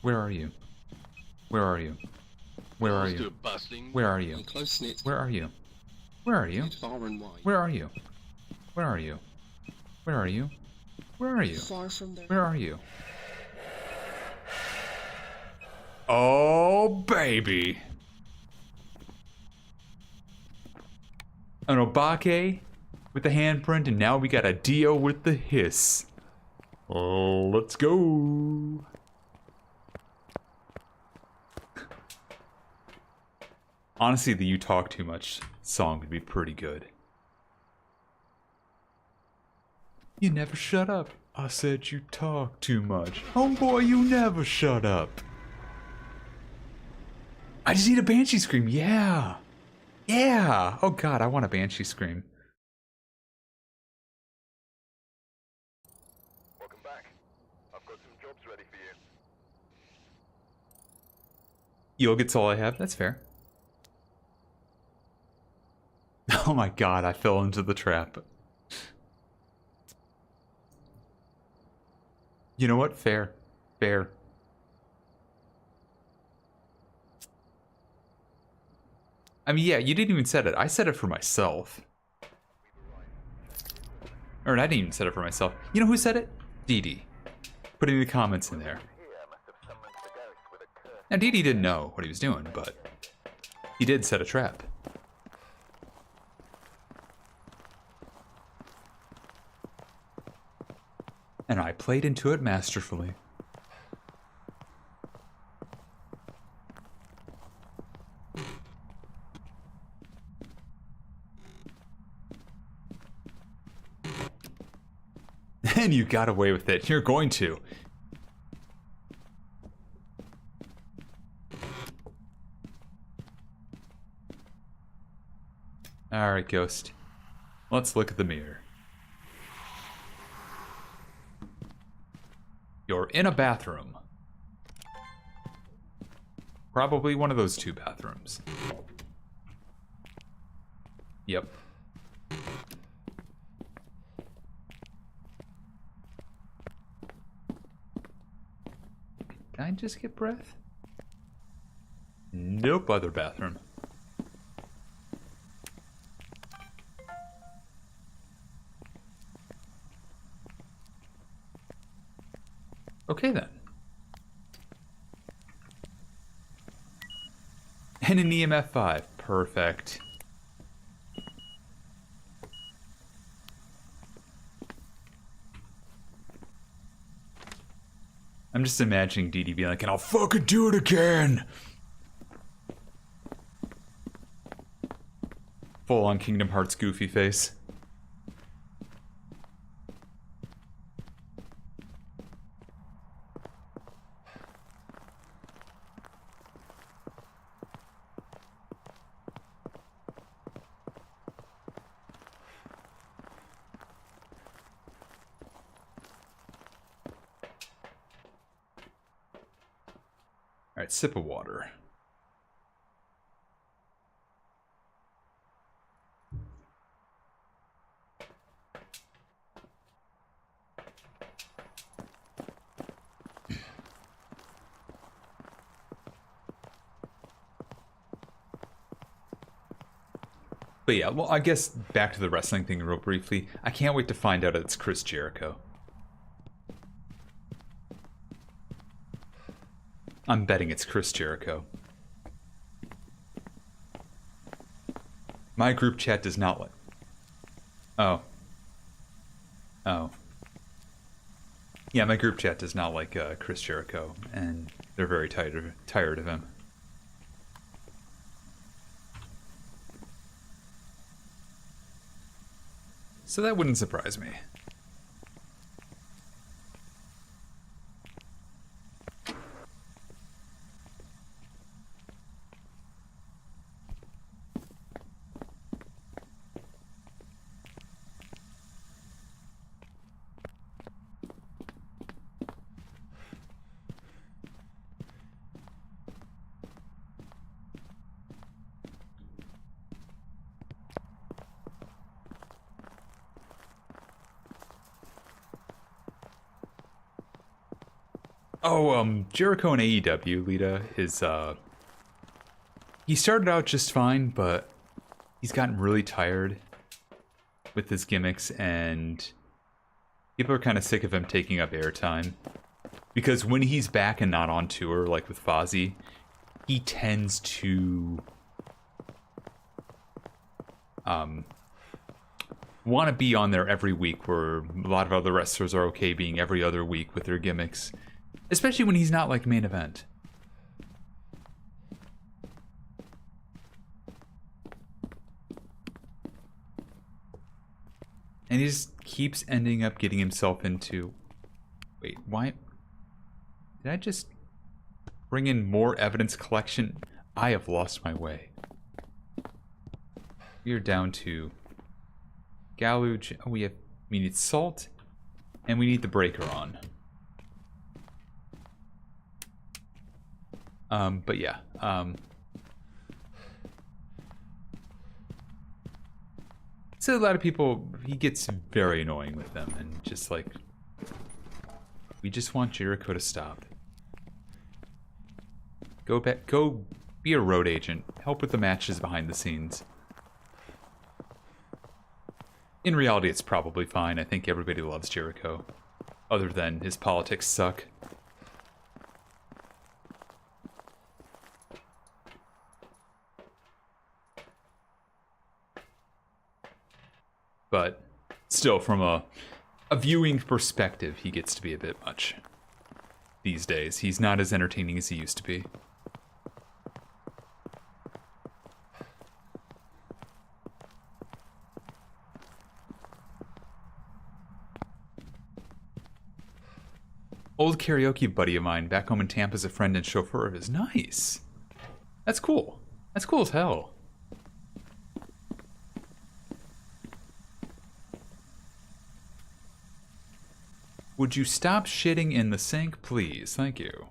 Where are you? Where are you? Where are you? Where are you? Where are you? Where are you? Where are you? Where are you? Where are you? Where are you? Far from there. Where are you? Oh, baby. An Obake with the handprint, and now we got a Dio with the hiss. Oh, let's go. Honestly, the You Talk Too Much song would be pretty good. You never shut up. I said you talk too much. Homeboy, you never shut up. I just need a Banshee Scream, yeah. Yeah. Oh god, I want a Banshee Scream. Welcome back. I've got some jobs ready for you. Yogurt's all I have, that's fair. Oh my god, I fell into the trap. You know what? Fair. Fair. I mean, yeah, you didn't even set it. I set it for myself. Or I didn't even set it for myself. You know who said it? Dee Dee. Put any comments in there. Now, Dee Dee didn't know what he was doing, but he did set a trap. And I played into it masterfully. And you got away with it. You're going to. Alright, Ghost. Let's look at the mirror. You're in a bathroom. Probably one of those two bathrooms. Yep. Can I just get breath? Nope, other bathroom. Okay then. And an EMF 5. Perfect. I'm just imagining Dee Dee being like, and I'll fucking do it again! Full on Kingdom Hearts goofy face. Alright, sip of water. But yeah, well, I guess back to the wrestling thing real briefly. I can't wait to find out it's Chris Jericho. I'm betting it's Chris Jericho. My group chat does not like... Oh. Oh. Yeah, my group chat does not like Chris Jericho, and they're very tired of him. So that wouldn't surprise me. Oh, Jericho in AEW, Lita, is, he started out just fine, but he's gotten really tired with his gimmicks, and people are kind of sick of him taking up airtime. Because when he's back and not on tour, like with Fozzy, he tends to want to be on there every week, where a lot of other wrestlers are okay being every other week with their gimmicks. Especially when he's not like main event. And he just keeps ending up getting himself into... Wait, why? Did I just bring in more evidence collection? I have lost my way. We are down to Galuge. Oh, we need salt, and we need the breaker on. But yeah. So a lot of people, he gets very annoying with them, and just like, we just want Jericho to stop. Go back, go be a road agent. Help with the matches behind the scenes. In reality, it's probably fine. I think everybody loves Jericho, other than his politics suck. But still, from a viewing perspective, he gets to be a bit much these days. He's not as entertaining as he used to be. Old karaoke buddy of mine back home in Tampa is a friend and chauffeur of his. Nice. That's cool. That's cool as hell. Would you stop shitting in the sink, please? Thank you.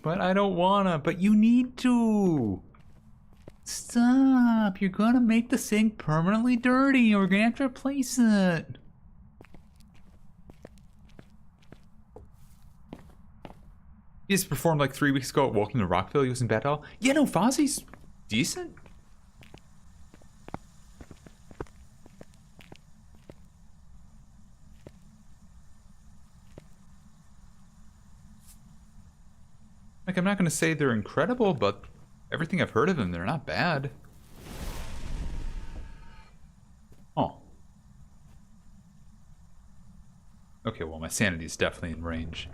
But I don't wanna, but you need to. Stop. You're gonna make the sink permanently dirty. We're gonna have to replace it. He just performed like 3 weeks ago at Welcome to Rockville. He wasn't bad at all. Yeah, no, Fozzy's decent. Like, I'm not going to say they're incredible, but everything I've heard of them, they're not bad. Oh. Okay, well, my sanity's definitely in range.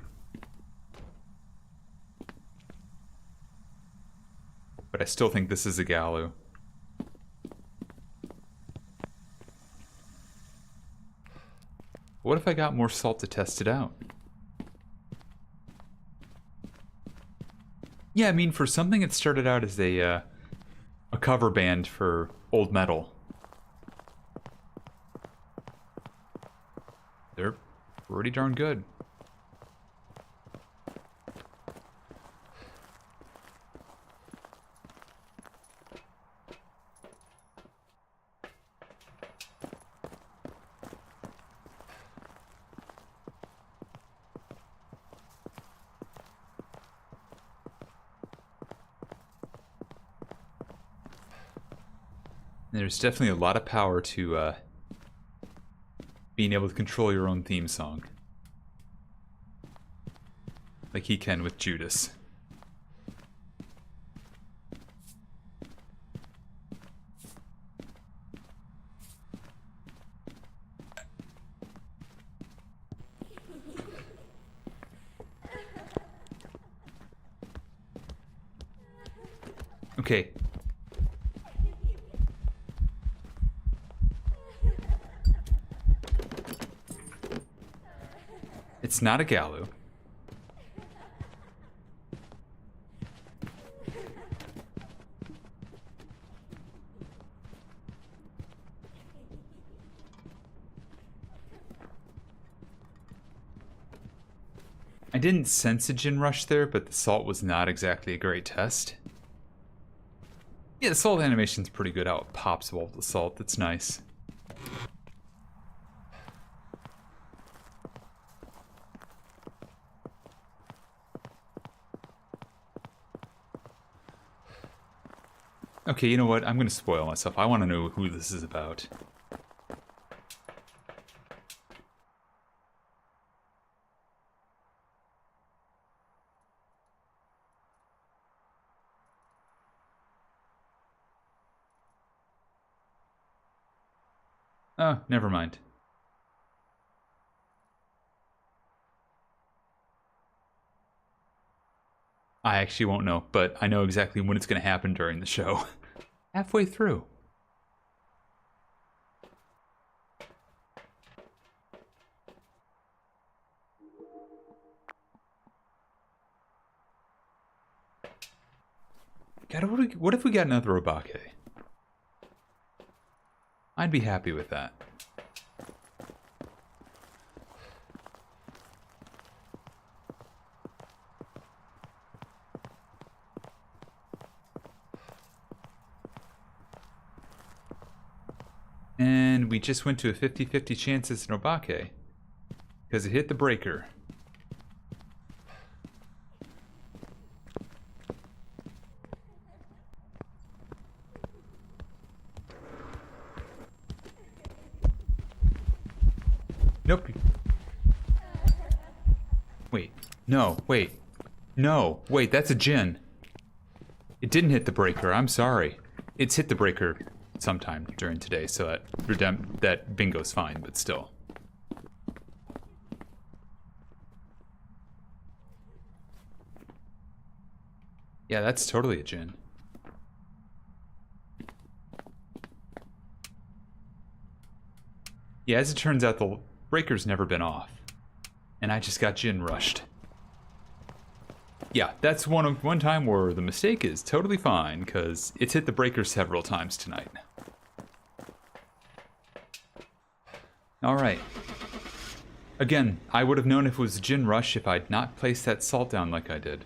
But I still think this is a Galu. What if I got more salt to test it out? Yeah, I mean, for something that started out as a cover band for old metal, they're pretty darn good. There's definitely a lot of power to being able to control your own theme song. Like he can with Judas. Okay. It's not a Galu. I didn't sense a gin rush there, but the salt was not exactly a great test. Yeah, the salt animation's pretty good. How it pops all the salt. That's nice. Okay, you know what? I'm gonna spoil myself. I want to know who this is about. Oh, never mind. I actually won't know, but I know exactly when it's going to happen during the show. Halfway through. God, what if we got another Obake? I'd be happy with that. And we just went to a 50-50 chance it's an Obake. Because it hit the breaker. Nope. Wait. No, wait. No, wait, that's a Jin. It didn't hit the breaker, I'm sorry. It's hit the breaker sometime during today, so that bingo's fine, but still. Yeah, that's totally a Jin. Yeah, as it turns out, the breaker's never been off. And I just got Jin rushed. Yeah, that's one time where the mistake is totally fine, because it's hit the breaker several times tonight. Alright. Again, I would have known if it was Jin rush if I'd not placed that salt down like I did.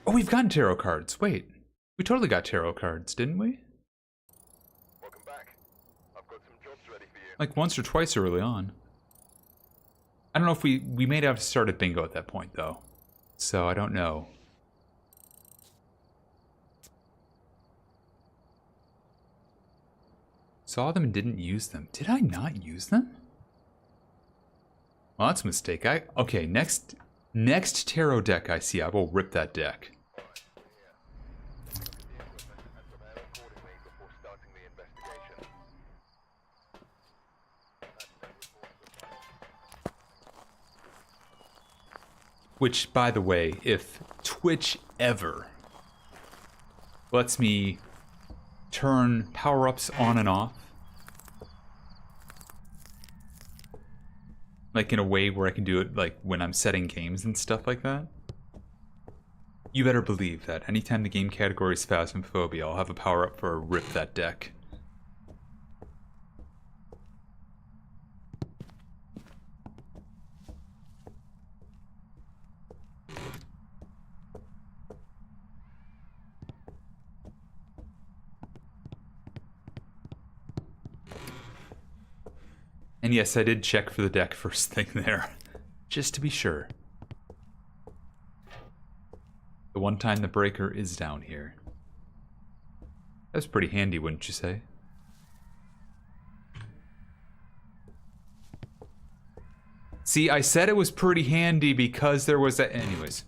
Oh, we've gotten tarot cards. Wait. We totally got tarot cards, didn't we? Welcome back. I've got some jobs ready for you. Like once or twice early on. I don't know if we may have started bingo at that point, though. So I don't know. Saw them and didn't use them. Did I not use them? Well, that's a mistake. Okay, next tarot deck I see, I will rip that deck. Which, by the way, if Twitch ever lets me turn power-ups on and off, like in a way where I can do it like when I'm setting games and stuff like that, you better believe that anytime the game category is Phasmophobia, I'll have a power-up for a rip that deck. And yes, I did check for the deck first thing there, just to be sure. The one time the breaker is down here. That's pretty handy, wouldn't you say? See, I said it was pretty handy because there was a... Anyways.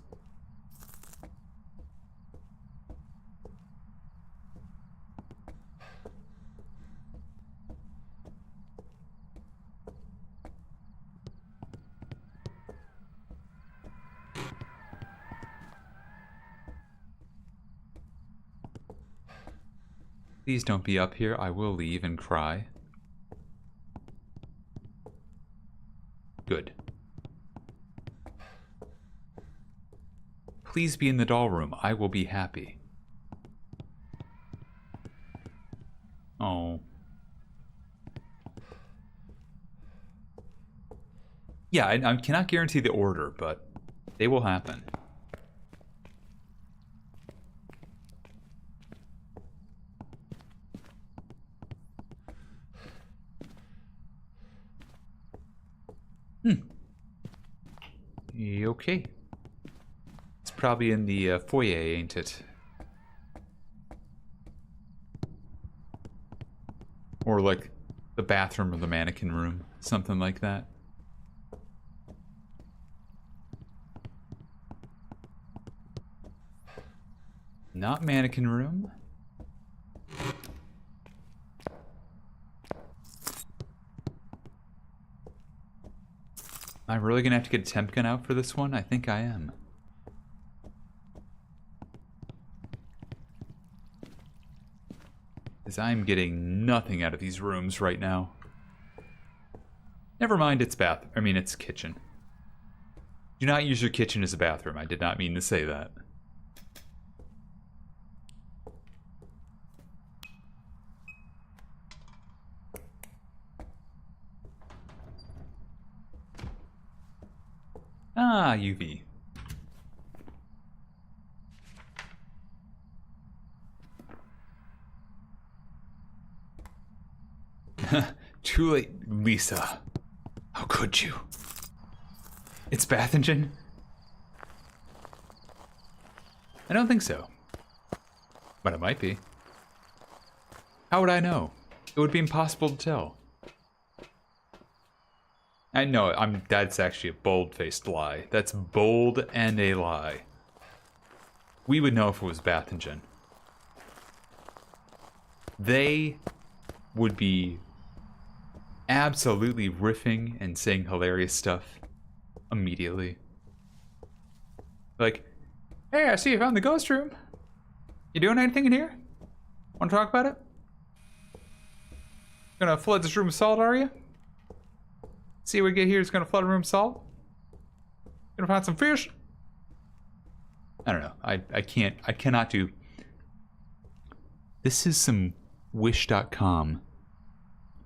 Please don't be up here. I will leave and cry. Good. Please be in the doll room. I will be happy. Oh. Yeah, I cannot guarantee the order, but they will happen. Okay. It's probably in the foyer, ain't it? Or like the bathroom or the mannequin room. Something like that. Not mannequin room. Am I really gonna have to get a temp gun out for this one? I think I am. Because I'm getting nothing out of these rooms right now. Never mind, it's it's kitchen. Do not use your kitchen as a bathroom. I did not mean to say that. Ah, UV. Too late, Lisa. How could you? It's pathogen? I don't think so. But it might be. How would I know? It would be impossible to tell. I know, that's actually a bold-faced lie. That's bold and a lie. We would know if it was pathogen. They would be absolutely riffing and saying hilarious stuff immediately. Like, hey, I see you found the ghost room. You doing anything in here? Want to talk about it? Gonna flood this room with salt, are you? See what we get here is gonna flood a room with salt? Gonna find some fish? I don't know. I cannot do... This is some Wish.com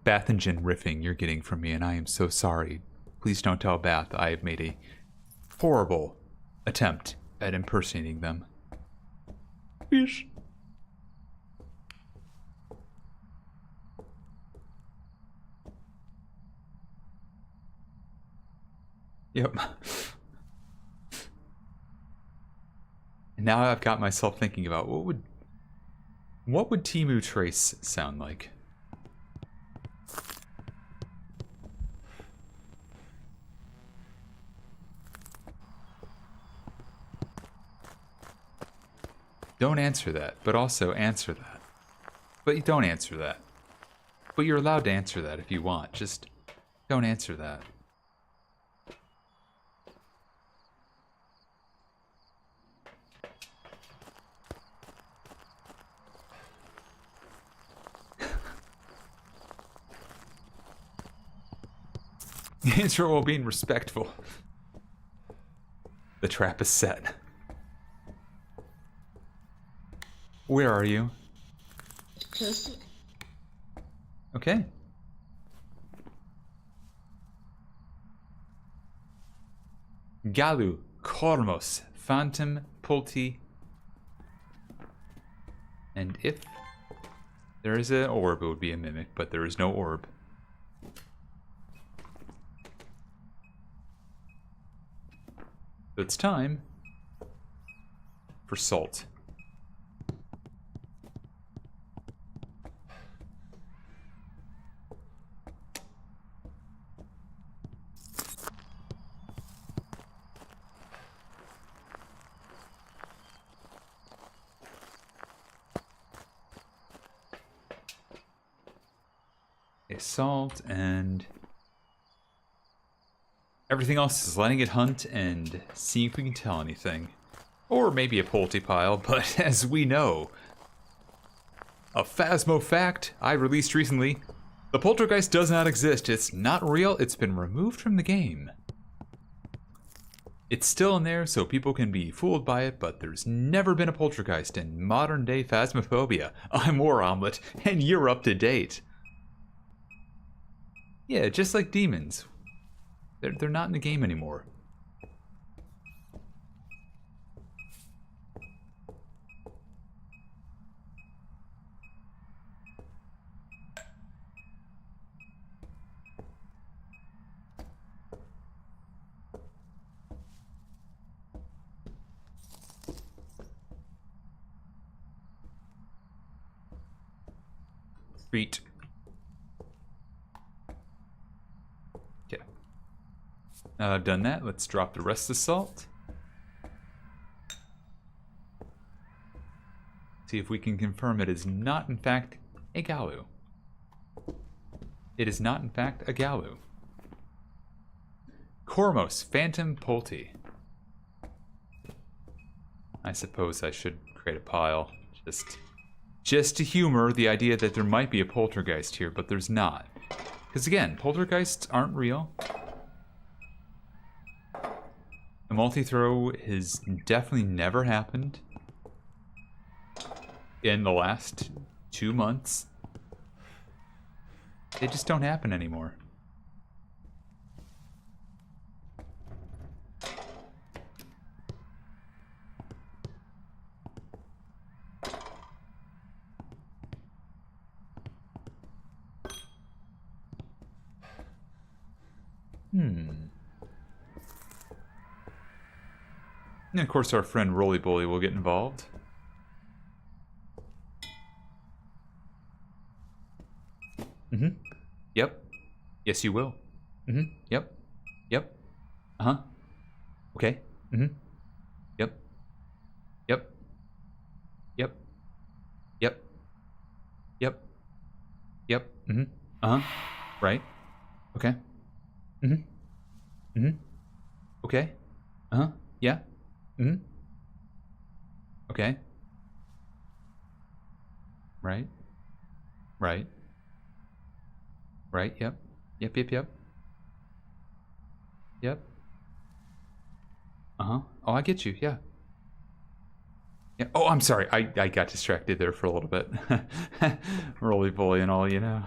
Bathogen riffing you're getting from me, and I am so sorry. Please don't tell Bath I have made a horrible attempt at impersonating them. Fish. Yep. And now I've got myself thinking about what would Temu Trace sound like? Don't answer that, but also answer that. But you don't answer that. But you're allowed to answer that if you want. Just don't answer that. Answer while being respectful. The trap is set. Where are you? Okay. Galu, Kormos, Phantom, Pulti. And if there is an orb, it would be a mimic, but there is no orb. So it's time for salt. Okay, salt and everything else is letting it hunt and see if we can tell anything. Or maybe a Polty pile, but as we know, a Phasmo fact I released recently, the poltergeist does not exist. It's not real. It's been removed from the game. It's still in there so people can be fooled by it, but there's never been a poltergeist in modern day Phasmophobia. I'm War Omelet, and you're up to date. Yeah, just like demons. They're not in the game anymore. Feet. Now that I've done that, let's drop the rest of the salt. See if we can confirm it is not, in fact, a Galu. It is not, in fact, a Galu. Kormos, Phantom Polty. I suppose I should create a pile. Just to humor the idea that there might be a poltergeist here, but there's not. Because again, poltergeists aren't real. A multi-throw has definitely never happened in the last 2 months. They just don't happen anymore. And of course our friend Roly Bully will get involved. Yep. Yes, you will. Yep. Yep. Uh-huh. Okay. Yep. Yep. Yep. Yep. Yep. Yep. Uh-huh. Right. Okay. Okay. Uh-huh. Yeah. Okay. Right. Right. Right, yep. Yep. Yep. Uh-huh. Oh, I get you, yeah. Yeah. Oh, I'm sorry. I got distracted there for a little bit. Roly Bully and all, you know.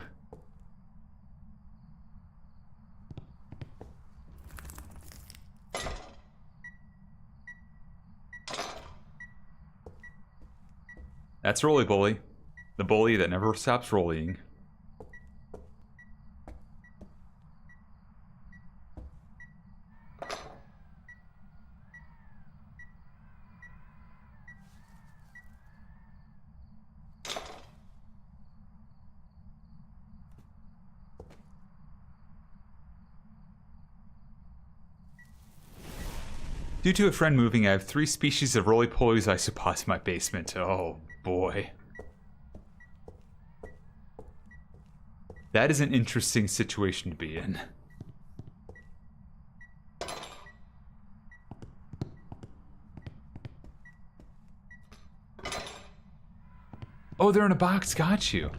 That's Roly Bully. The bully that never stops rolling. Due to a friend moving, I have 3 species of roly-polies isopods in my basement. Oh, boy. That is an interesting situation to be in. Oh, they're in a box. Got you.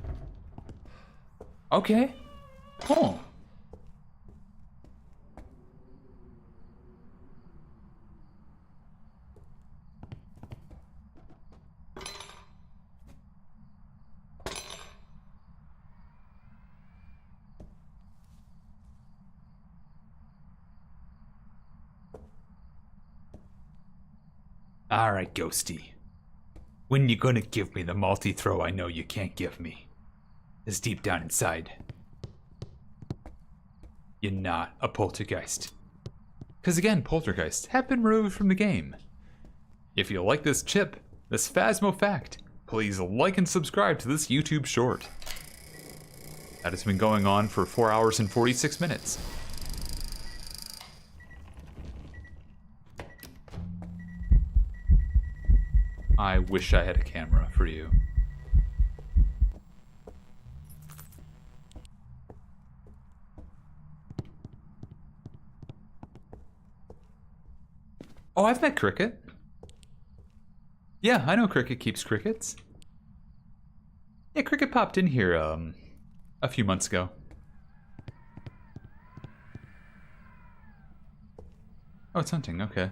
Okay. Oh. Alright, Ghosty. When you gonna give me the multi-throw I know you can't give me? It's deep down inside. You're not a poltergeist. Because again, poltergeists have been removed from the game. If you like this chip, this Phasmo fact, please like and subscribe to this YouTube short. That has been going on for 4 hours and 46 minutes. I wish I had a camera for you. Oh, I've met Cricket. Yeah, I know Cricket keeps crickets. Yeah, Cricket popped in here a few months ago. Oh, it's hunting, okay.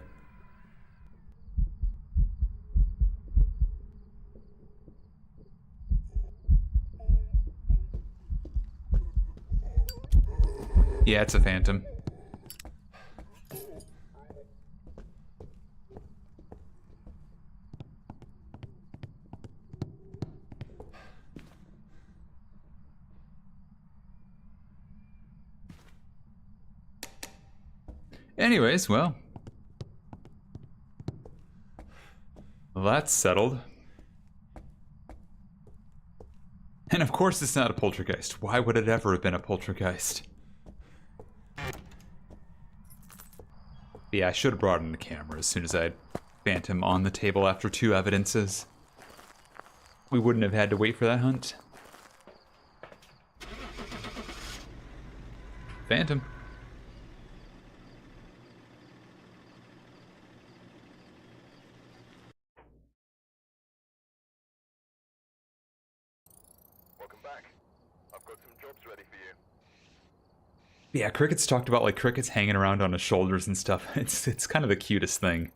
Yeah, it's a phantom. Anyways, well, that's settled. And of course it's not a poltergeist. Why would it ever have been a poltergeist? Yeah, I should have brought in the camera as soon as I had Phantom on the table after 2 evidences. We wouldn't have had to wait for that hunt. Phantom. Welcome back. I've got some jobs ready for you. Yeah, Cricket's talked about like Cricket's hanging around on his shoulders and stuff. It's kind of the cutest thing.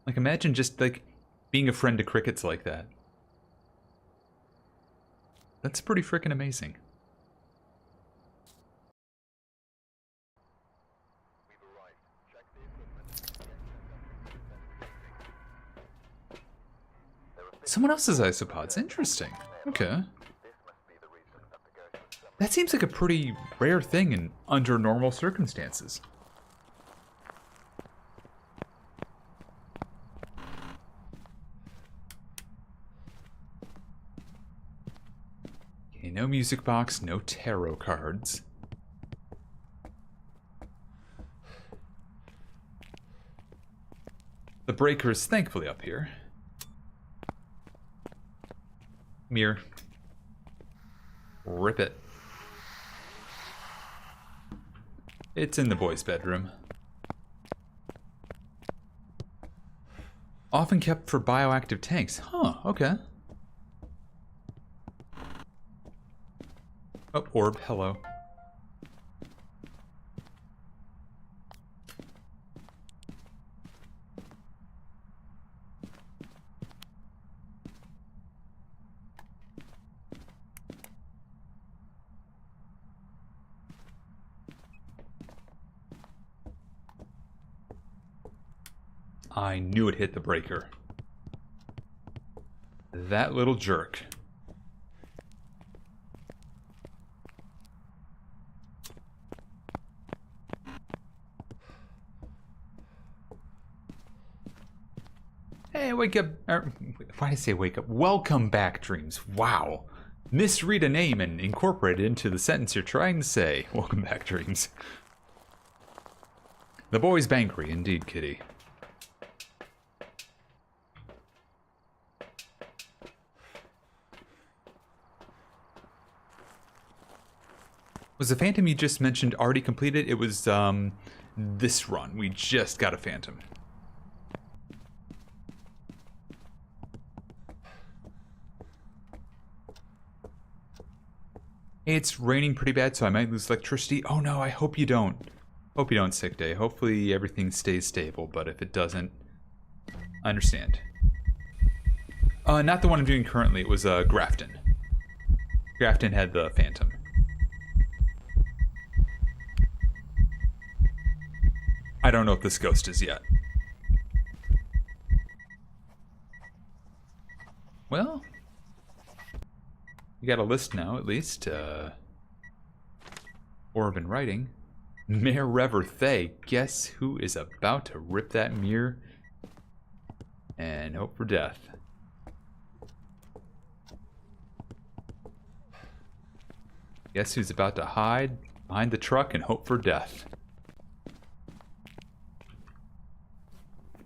Like imagine just like being a friend to Crickets like that. That's pretty freaking amazing. We've arrived. Check the equipment. Someone else's isopods. Interesting. Okay. That seems like a pretty rare thing in under normal circumstances. Okay, no music box, no tarot cards. The breaker is thankfully up here. Mirror. Rip it. It's in the boys' bedroom. Often kept for bioactive tanks. Huh, okay. Oh, orb, hello. I knew it hit the breaker. That little jerk. Hey, wake up. Why did I say wake up? Welcome back, dreams. Wow. Misread a name and incorporate it into the sentence you're trying to say. Welcome back, dreams. The boy's bankery, indeed, kitty. Was the Phantom you just mentioned already completed? It was this run. We just got a Phantom. It's raining pretty bad, so I might lose electricity. Oh no, I hope you don't. Hope you don't, sick day. Hopefully everything stays stable, but if it doesn't, I understand. Not the one I'm doing currently. It was Grafton. Grafton had the Phantom. I don't know if this ghost is yet. Well, you got a list now, at least. Orb in writing. Mayor Rever Thay. Guess who is about to rip that mirror and hope for death? Guess who's about to hide behind the truck and hope for death?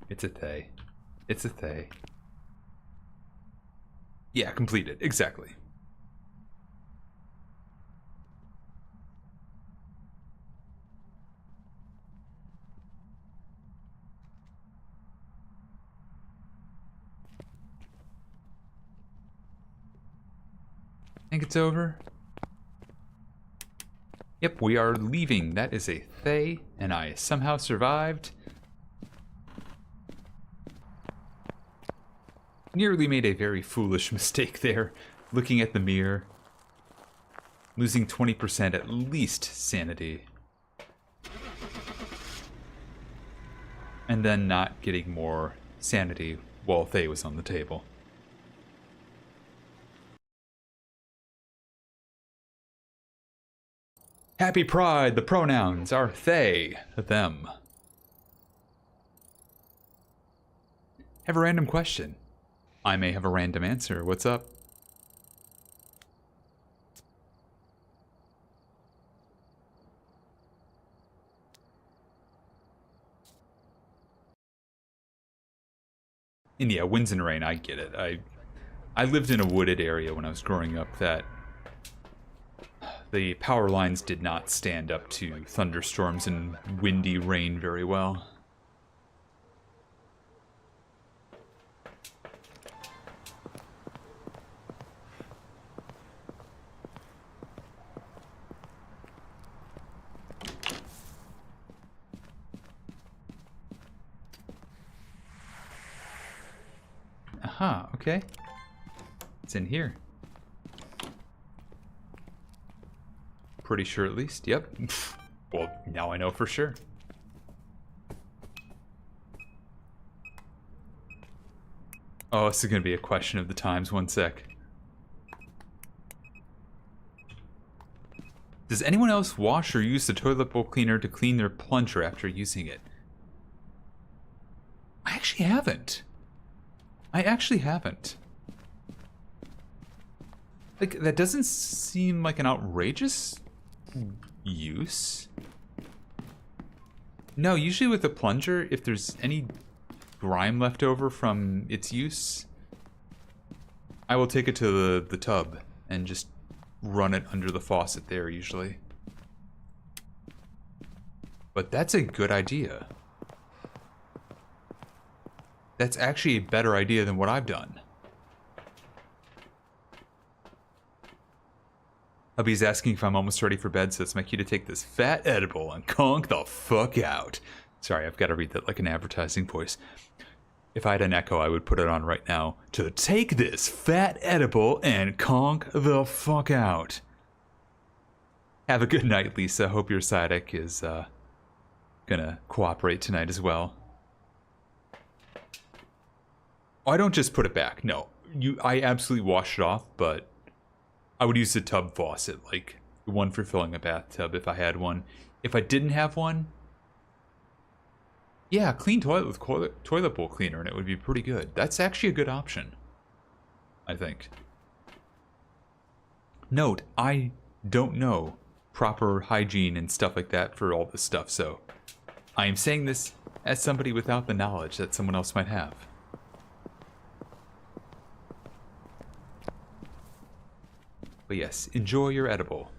It's a Thay. It's a Thay. Yeah, completed. Exactly. Think it's over? Yep, we are leaving. That is a Thay, and I somehow survived. Nearly made a very foolish mistake there, looking at the mirror. Losing 20% at least sanity. And then not getting more sanity while Thay was on the table. Happy Pride, the pronouns are they, them. Have a random question. I may have a random answer. What's up? And yeah, winds and rain, I get it. I lived in a wooded area when I was growing up that the power lines did not stand up to thunderstorms and windy rain very well. Aha, okay. It's in here. Pretty sure at least, yep. Well, now I know for sure. Oh, this is gonna be a question of the times, 1 sec. Does anyone else wash or use the toilet bowl cleaner to clean their plunger after using it? I actually haven't. Like, that doesn't seem like an outrageous use. No, usually with the plunger, if there's any grime left over from its use, I will take it to the tub and just run it under the faucet there usually. But that's a good idea. That's actually a better idea than what I've done. Hubby's asking if I'm almost ready for bed, so it's my cue to take this fat edible and conk the fuck out. Sorry, I've got to read that like an advertising voice. If I had an echo, I would put it on right now. To take this fat edible and conk the fuck out. Have a good night, Lisa. Hope your Sidic is gonna cooperate tonight as well. I don't just put it back. No, I absolutely wash it off, but I would use the tub faucet, like the one for filling a bathtub if I had one. If I didn't have one, yeah, clean toilet with toilet bowl cleaner, and it would be pretty good. That's actually a good option, I think. Note, I don't know proper hygiene and stuff like that for all this stuff, so I am saying this as somebody without the knowledge that someone else might have. But yes, enjoy your edible.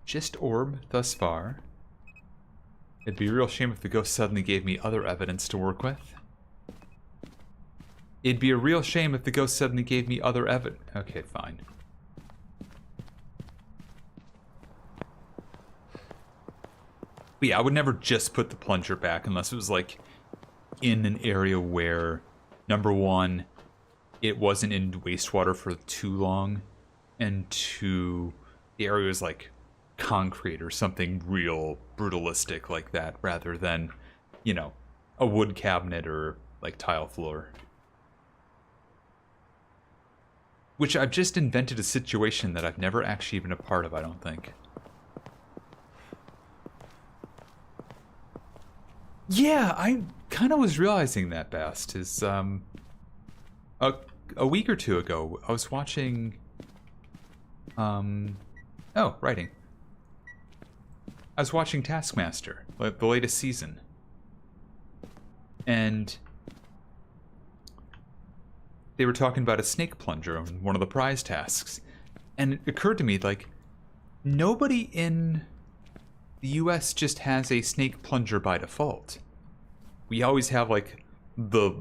Just orb thus far. It'd be a real shame if the ghost suddenly gave me other evidence to work with. It'd be a real shame if the ghost suddenly gave me other evidence. Okay, fine. But yeah, I would never just put the plunger back unless it was like in an area where, number one, it wasn't in wastewater for too long, and two, the area was like concrete or something real brutalistic like that, rather than, you know, a wood cabinet or like tile floor. Which I've just invented a situation that I've never actually been a part of, I don't think. Yeah, I kind of was realizing that, Bast, is a week or two ago I was watching writing. I was watching Taskmaster, like the latest season. And they were talking about a snake plunger on one of the prize tasks. And it occurred to me, like, nobody in the US just has a snake plunger by default. We always have, like, the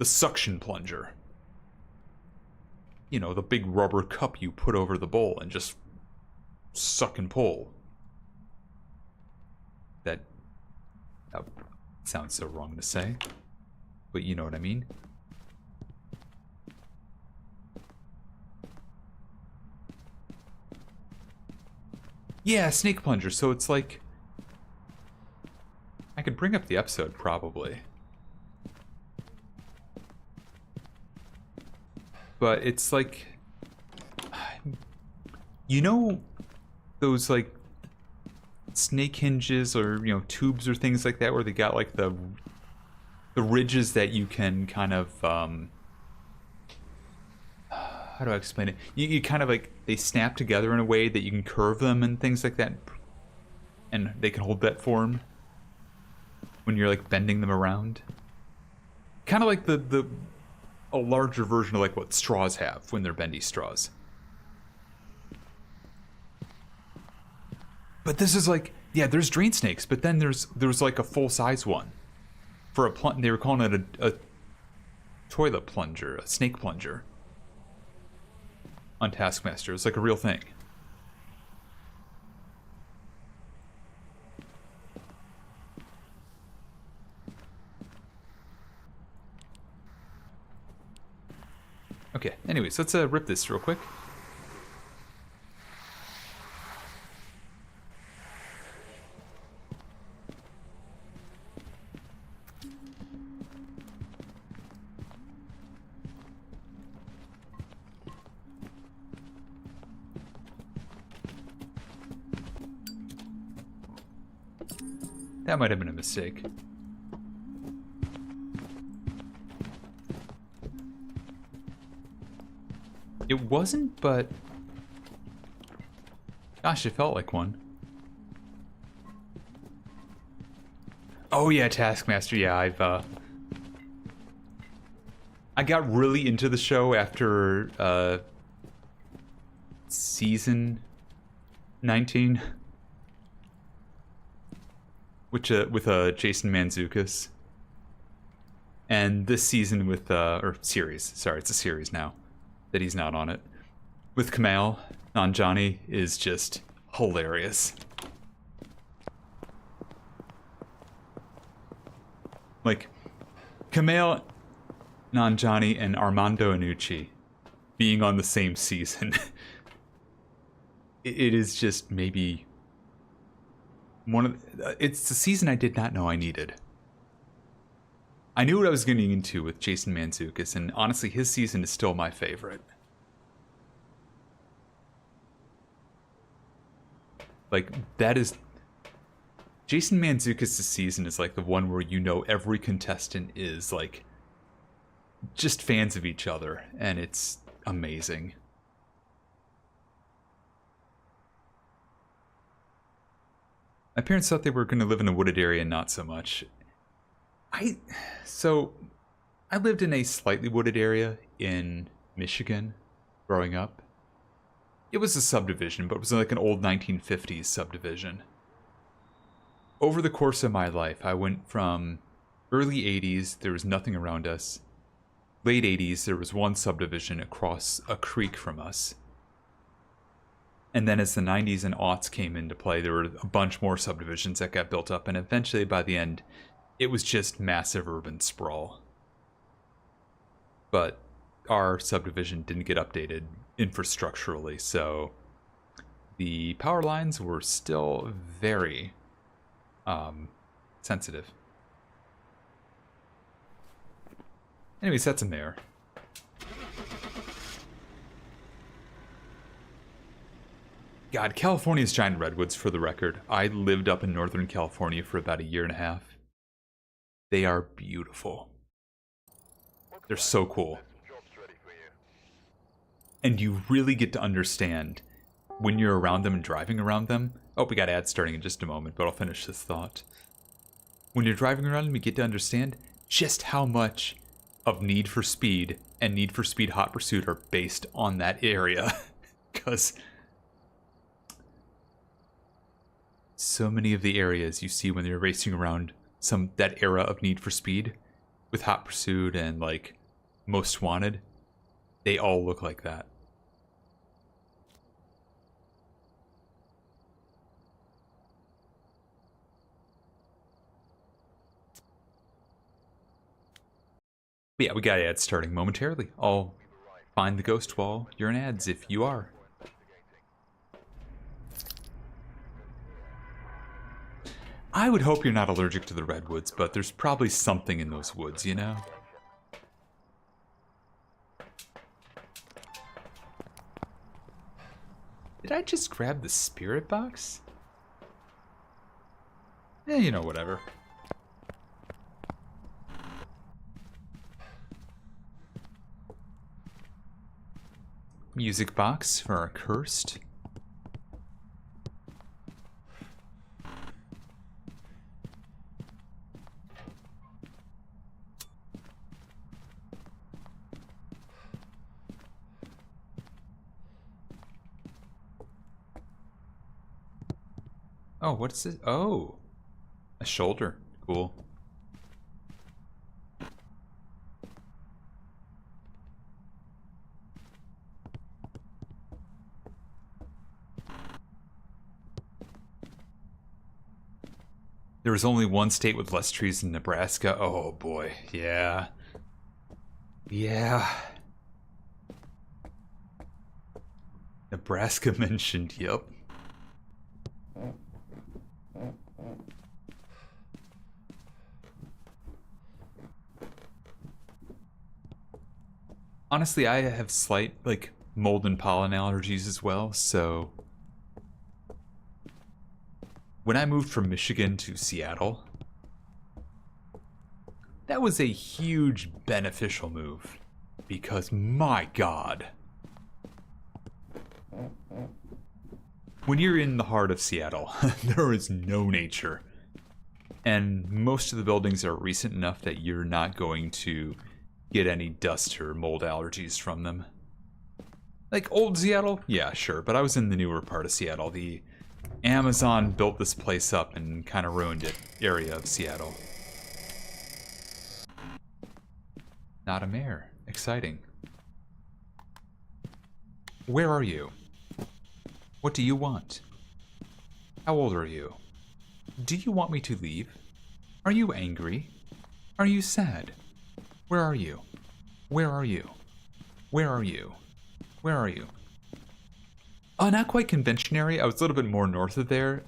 suction plunger. You know, the big rubber cup you put over the bowl and just suck and pull. That sounds so wrong to say, but you know what I mean. Yeah, snake plunger. So it's like, I could bring up the episode probably, but it's like, You know those like snake hinges or tubes or things like that where they got like the ridges that you can kind of how do I explain it? You kind of like they snap together in a way that you can curve them and things like that, and they can hold that form when you're like bending them around. Kind of like a larger version of like what straws have when they're bendy straws. But this is like, yeah, there's drain snakes, but then there's like a full-size one for a they were calling it a toilet plunger, a snake plunger on Taskmaster. It's like a real thing. Okay, anyways, let's rip this real quick. That might have been a mistake. It wasn't, but gosh, it felt like one. Oh yeah, Taskmaster. Yeah, I got really into the show after season 19, which with Jason Mantzoukas, and this season with or series. Sorry, it's a series now that he's not on it. With Kamal Nanjiani is just hilarious. Like Kamal Nanjiani and Armando Iannucci being on the same season. It is just maybe one of it's the season I did not know I needed. I knew what I was getting into with Jason Mantzoukas, and honestly, his season is still my favorite. Like, that is... Jason Mantzoukas' season is like the one where every contestant is, like, just fans of each other, and it's amazing. My parents thought they were going to live in a wooded area, not so much. So I lived in a slightly wooded area in Michigan growing up. It was a subdivision, but it was like an old 1950s subdivision. Over the course of my life, I went from early 80s, there was nothing around us. Late 80s, there was one subdivision across a creek from us. And then as the 90s and aughts came into play, there were a bunch more subdivisions that got built up, and eventually by the end, it was just massive urban sprawl. But our subdivision didn't get updated infrastructurally, so the power lines were still very sensitive. Anyways, that's a mare. God, California's giant redwoods, for the record. I lived up in Northern California for about a year and a half. They are beautiful. They're so cool. And you really get to understand when you're around them and driving around them. Oh, we got ads starting in just a moment, but I'll finish this thought. When you're driving around them, you get to understand just how much of Need for Speed and Need for Speed Hot Pursuit are based on that area. Because so many of the areas you see when you're racing around that era of Need for Speed with Hot Pursuit and like Most Wanted, they all look like that. But yeah, we got ads starting momentarily. I'll find the ghost while you're in ads if you are. I would hope you're not allergic to the redwoods, but there's probably something in those woods, you know? Did Did I just grab the spirit box? Eh, you know, whatever. Music box for our cursed. Oh, what's this? Oh, a shoulder. Cool. There was only one state with less trees than Nebraska. Oh boy, yeah. Yeah. Nebraska mentioned, yep. Honestly, I have slight, like, mold and pollen allergies as well, so... When I moved from Michigan to Seattle, that was a huge beneficial move. Because, my God. When you're in the heart of Seattle, there is no nature. And most of the buildings are recent enough that you're not going to get any dust or mold allergies from them. Like old Seattle? Yeah, sure, but I was in the newer part of Seattle. The Amazon built this place up and kind of ruined it area of Seattle. Not a mayor. Exciting. Where are you? What do you want? How old are you? Do you want me to leave? Are you angry? Are you sad? Where are you? Where are you? Where are you? Where are you? Not quite conventionary. I was a little bit more north of there.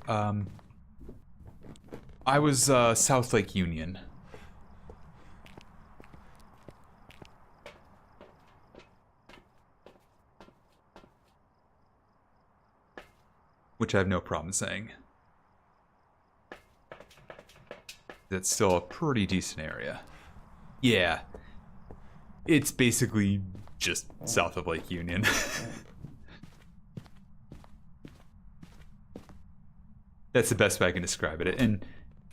I was South Lake Union. Which I have no problem saying. That's still a pretty decent area. Yeah. It's basically just south of Lake Union. That's the best way I can describe it. And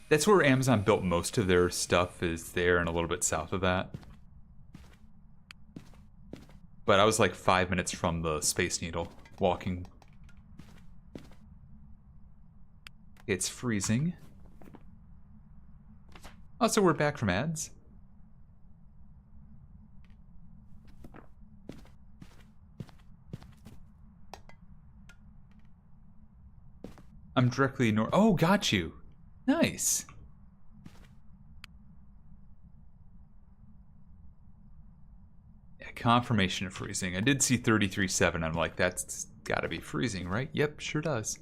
that's where Amazon built most of their stuff, is there and a little bit south of that. But I was like 5 minutes from the Space Needle, walking. It's freezing. Oh, so we're back from ads. I'm directly north. Oh, got you. Nice. Yeah, confirmation of freezing. I did see 33.7. I'm like, that's gotta be freezing, right? Yep, sure does.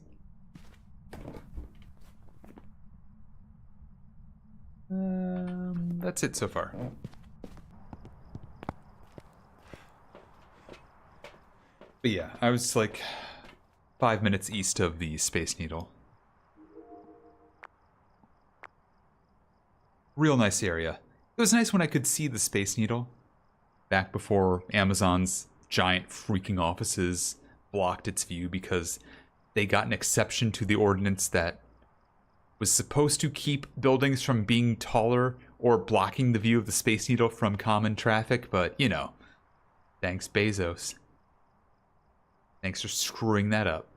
That's it so far. But yeah, I was like 5 minutes east of the Space Needle. Real nice area. It was nice when I could see the Space Needle back before Amazon's giant freaking offices blocked its view because they got an exception to the ordinance that was supposed to keep buildings from being taller or blocking the view of the Space Needle from common traffic, but, you know, thanks Bezos. Thanks for screwing that up.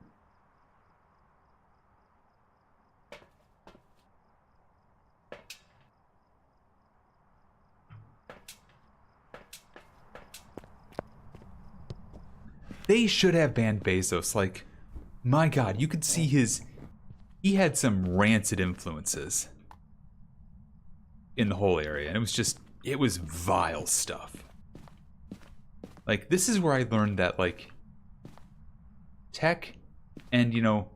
They should have banned Bezos. Like, my God, you could see he had some rancid influences in the whole area, and it was vile stuff. Like, this is where I learned that, like, tech and, you know,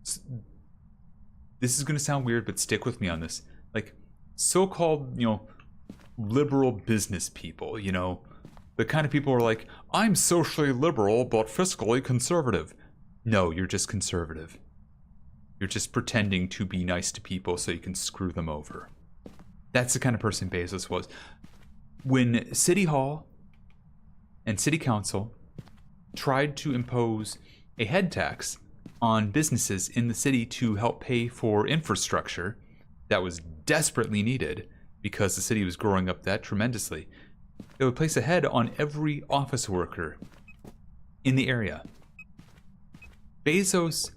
this is gonna sound weird, but stick with me on this. Like, so-called, you know, liberal business people, you know, the kind of people who are like, I'm socially liberal but fiscally conservative. No, you're just conservative. You're just pretending to be nice to people so you can screw them over. That's the kind of person Bezos was. When City Hall and City Council tried to impose a head tax on businesses in the city to help pay for infrastructure that was desperately needed because the city was growing up that tremendously, they would place a head on every office worker in the area. Bezos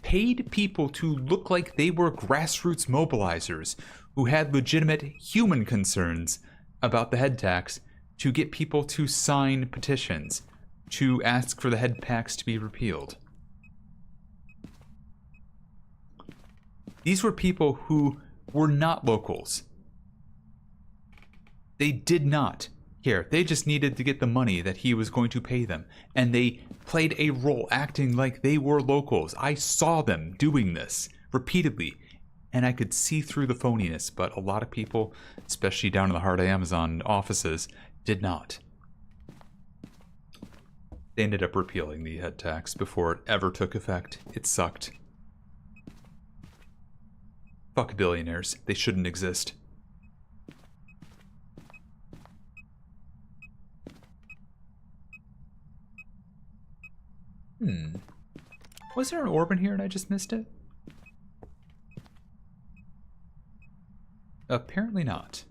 paid people to look like they were grassroots mobilizers who had legitimate human concerns about the head tax to get people to sign petitions to ask for the head tax to be repealed. These were people who were not locals. They did not care. They just needed to get the money that he was going to pay them. And they played a role acting like they were locals. I saw them doing this repeatedly. And I could see through the phoniness. But a lot of people, especially down in the heart of Amazon offices, did not. They ended up repealing the head tax before it ever took effect. It sucked. Fuck billionaires. They shouldn't exist. Was there an orb in here and I just missed it? Apparently not.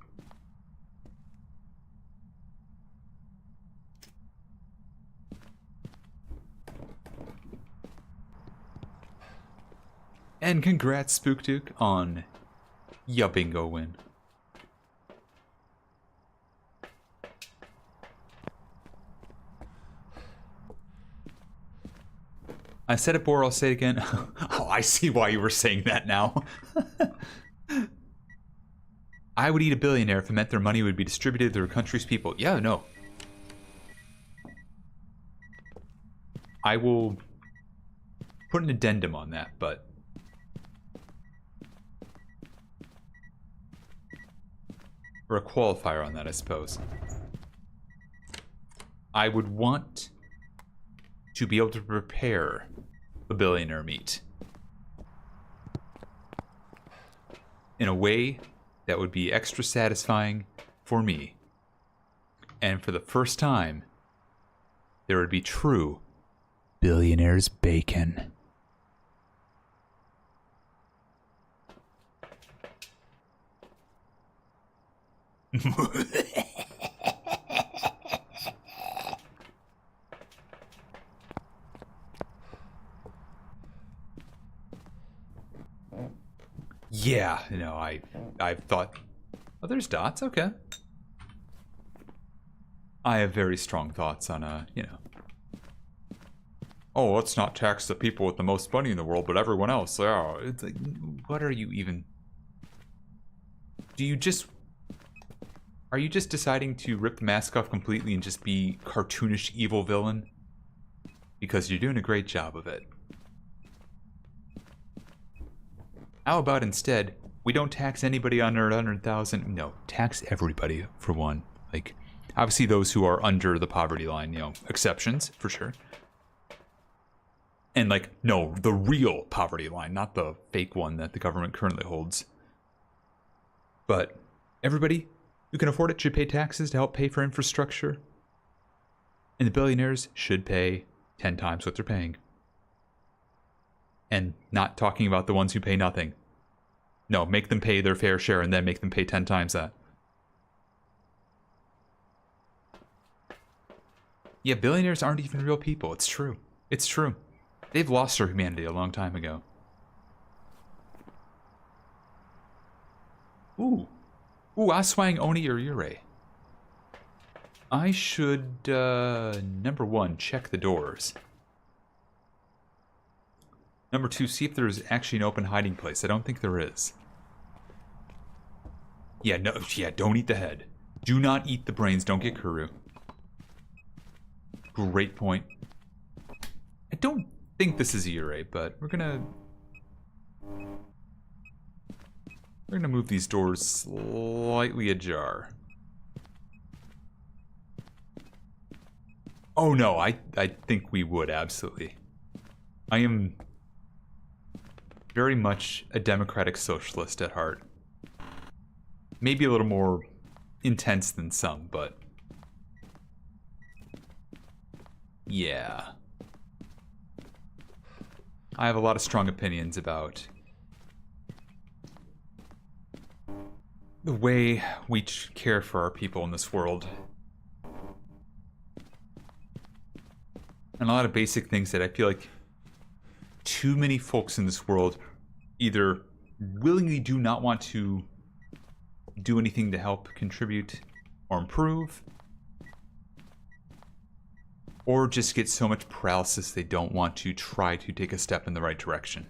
And congrats, Spookduke, on ya bingo win. I said it before, I'll say it again. Oh, I see why you were saying that now. I would eat a billionaire if it meant their money would be distributed to their country's people. Yeah, no. I will put an addendum on that, but... or a qualifier on that, I suppose. I would want to be able to prepare a billionaire meat in a way that would be extra satisfying for me. And for the first time, there would be true billionaire's bacon. Yeah, no, I've thought, oh, there's dots, okay. I have very strong thoughts on, you know. Oh, let's not tax the people with the most money in the world, but everyone else. Oh, it's like, what are you even... Are you just deciding to rip the mask off completely and just be cartoonish evil villain? Because you're doing a great job of it. How about instead, we don't tax anybody under 100,000? No, tax everybody, for one. Like, obviously those who are under the poverty line, you know, exceptions, for sure. And like, no, the real poverty line, not the fake one that the government currently holds. But everybody who can afford it should pay taxes to help pay for infrastructure. And the billionaires should pay 10 times what they're paying. And not talking about the ones who pay nothing. No, make them pay their fair share and then make them pay 10 times that. Yeah, billionaires aren't even real people. It's true. It's true. They've lost their humanity a long time ago. Ooh. Ooh, Aswang, Oni, or Yurei. I should, number one, check the doors. Number two, see if there's actually an open hiding place. I don't think there is. Yeah, no, yeah, don't eat the head. Do not eat the brains. Don't get Kuru. Great point. I don't think this is a Yurei, but we're gonna move these doors slightly ajar. Oh no, I think we would, absolutely. I am very much a democratic socialist at heart. Maybe a little more intense than some, but yeah. I have a lot of strong opinions about the way we care for our people in this world. And a lot of basic things that I feel like too many folks in this world either willingly do not want to do anything to help contribute or improve, or just get so much paralysis they don't want to try to take a step in the right direction.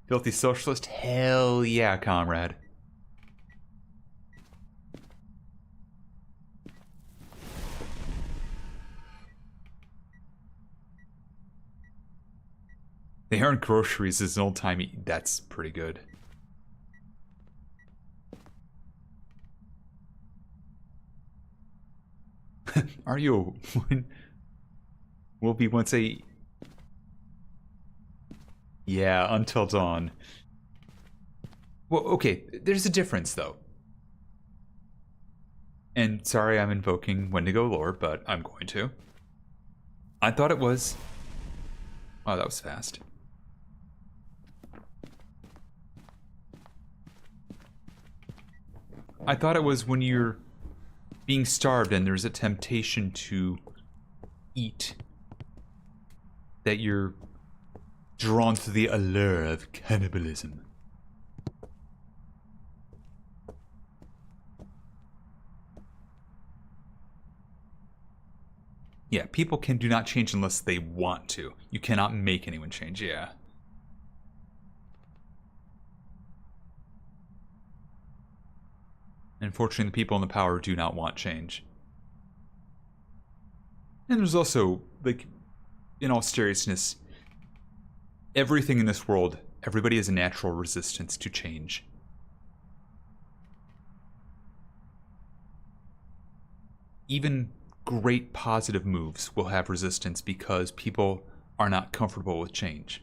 Filthy socialist? Hell yeah, comrade. They aren't groceries as an old-timey. That's pretty good. Are you? Will be once a. Yeah, Until Dawn. Well, okay, there's a difference though. And sorry I'm invoking Wendigo lore, but I'm going to. I thought it was. Oh, that was fast. I thought it was when you're being starved and there's a temptation to eat that you're drawn to the allure of cannibalism. Yeah, people do not change unless they want to. You cannot make anyone change, yeah. Unfortunately, the people in the power do not want change. And there's also, like, in all seriousness, everything in this world, everybody has a natural resistance to change. Even great positive moves will have resistance because people are not comfortable with change.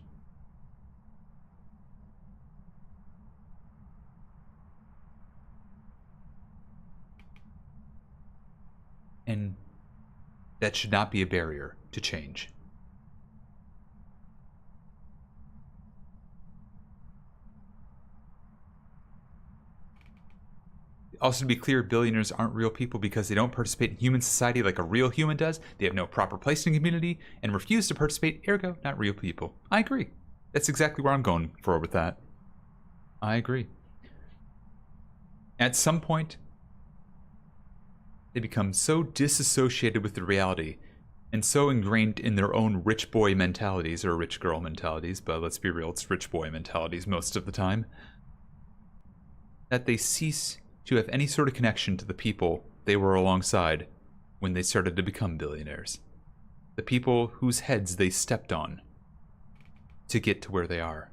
And that should not be a barrier to change. Also, to be clear, billionaires aren't real people because they don't participate in human society like a real human does. They have no proper place in the community and refuse to participate, ergo, not real people. I agree. That's exactly where I'm going for with that. I agree. At some point, they become so disassociated with the reality and so ingrained in their own rich boy mentalities, or rich girl mentalities, but let's be real, it's rich boy mentalities most of the time, that they cease to have any sort of connection to the people they were alongside when they started to become billionaires. The people whose heads they stepped on to get to where they are.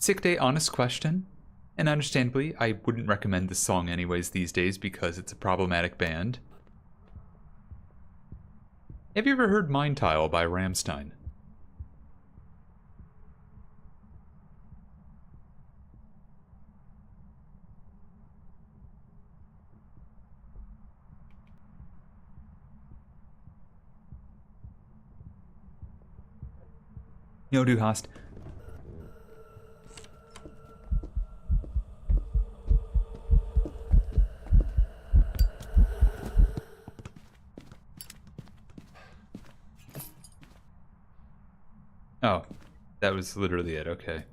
Sick Day, honest question, and understandably, I wouldn't recommend this song anyways these days because it's a problematic band. Have you ever heard Mind Tile by Rammstein? No, du hast. Oh, that was literally it, okay.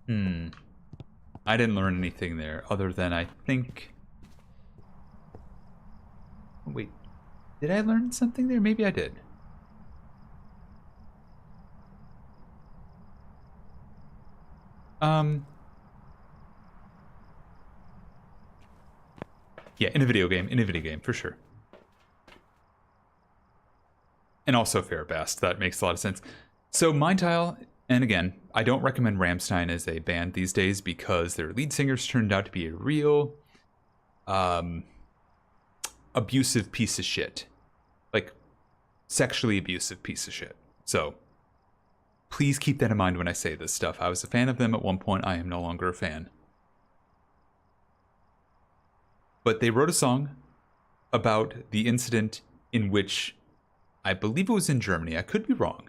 I didn't learn anything there, other than I think... Wait, did I learn something there? Maybe I did. Yeah, in a video game, for sure. And also Fair Best, that makes a lot of sense. So Mind Tile, and again, I don't recommend Rammstein as a band these days because their lead singers turned out to be a real abusive piece of shit. Like, sexually abusive piece of shit. So, please keep that in mind when I say this stuff. I was a fan of them at one point. I am no longer a fan. But they wrote a song about the incident in which, I believe it was in Germany. I could be wrong.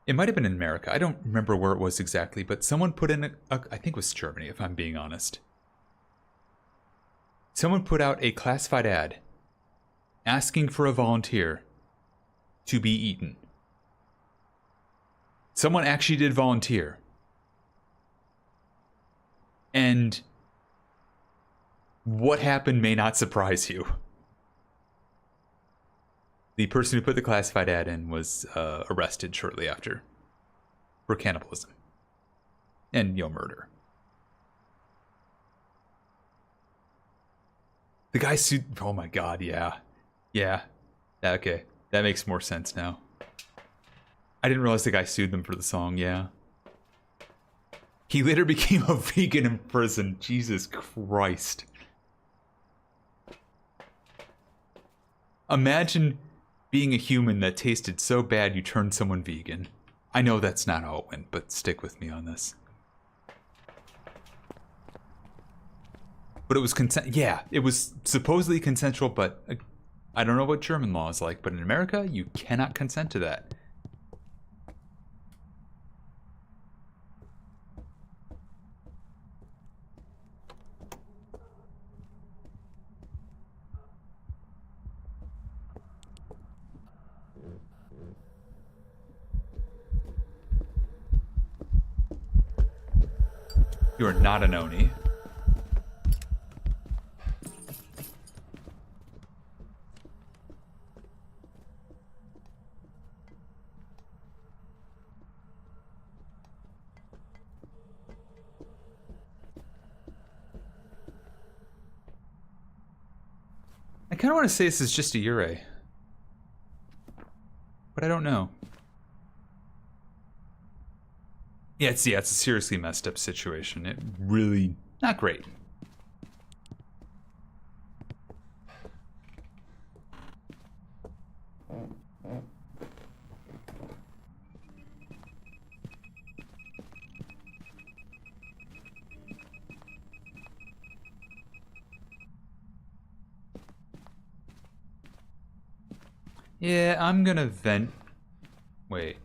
It might have been in America. I don't remember where it was exactly, but someone put in I think it was Germany, if I'm being honest. Someone put out a classified ad asking for a volunteer to be eaten. Someone actually did volunteer. And what happened may not surprise you. The person who put the classified ad in was arrested shortly after for cannibalism and, murder. The guy sued. Oh my god, yeah. Yeah. Okay. That makes more sense now. I didn't realize the guy sued them for the song, yeah. He later became a vegan in prison. Jesus Christ. Imagine being a human that tasted so bad you turned someone vegan. I know that's not how it went, but stick with me on this. But it was consent. Yeah, it was supposedly consensual, but I don't know what German law is like, but in America, you cannot consent to that. You are not an Oni. I kind of want to say this is just a Yurei, but I don't know. Yeah, it's a seriously messed up situation. It really not great. Yeah, I'm gonna vent. Wait.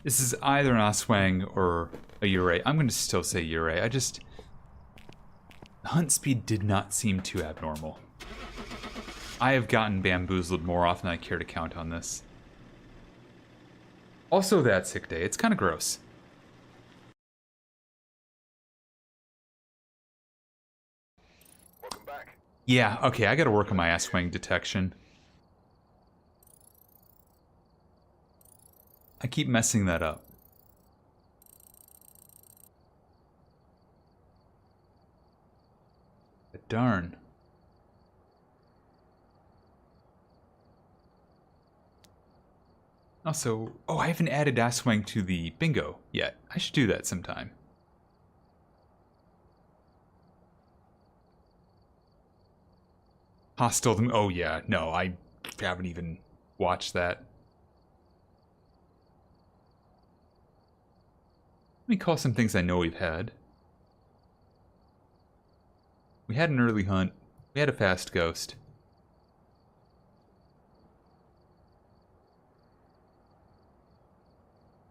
This is either an Aswang or a Yurei. I'm going to still say Yurei. The hunt speed did not seem too abnormal. I have gotten bamboozled more often than I care to count on this. Also that sick day. It's kind of gross. Welcome back. Yeah, okay, I gotta work on my Aswang detection. I keep messing that up. But darn. Also, oh, I haven't added Aswang to the bingo yet. I should do that sometime. Hostile to me. Oh yeah, no, I haven't even watched that. Let me call some things I know we've had. We had an early hunt. We had a fast ghost.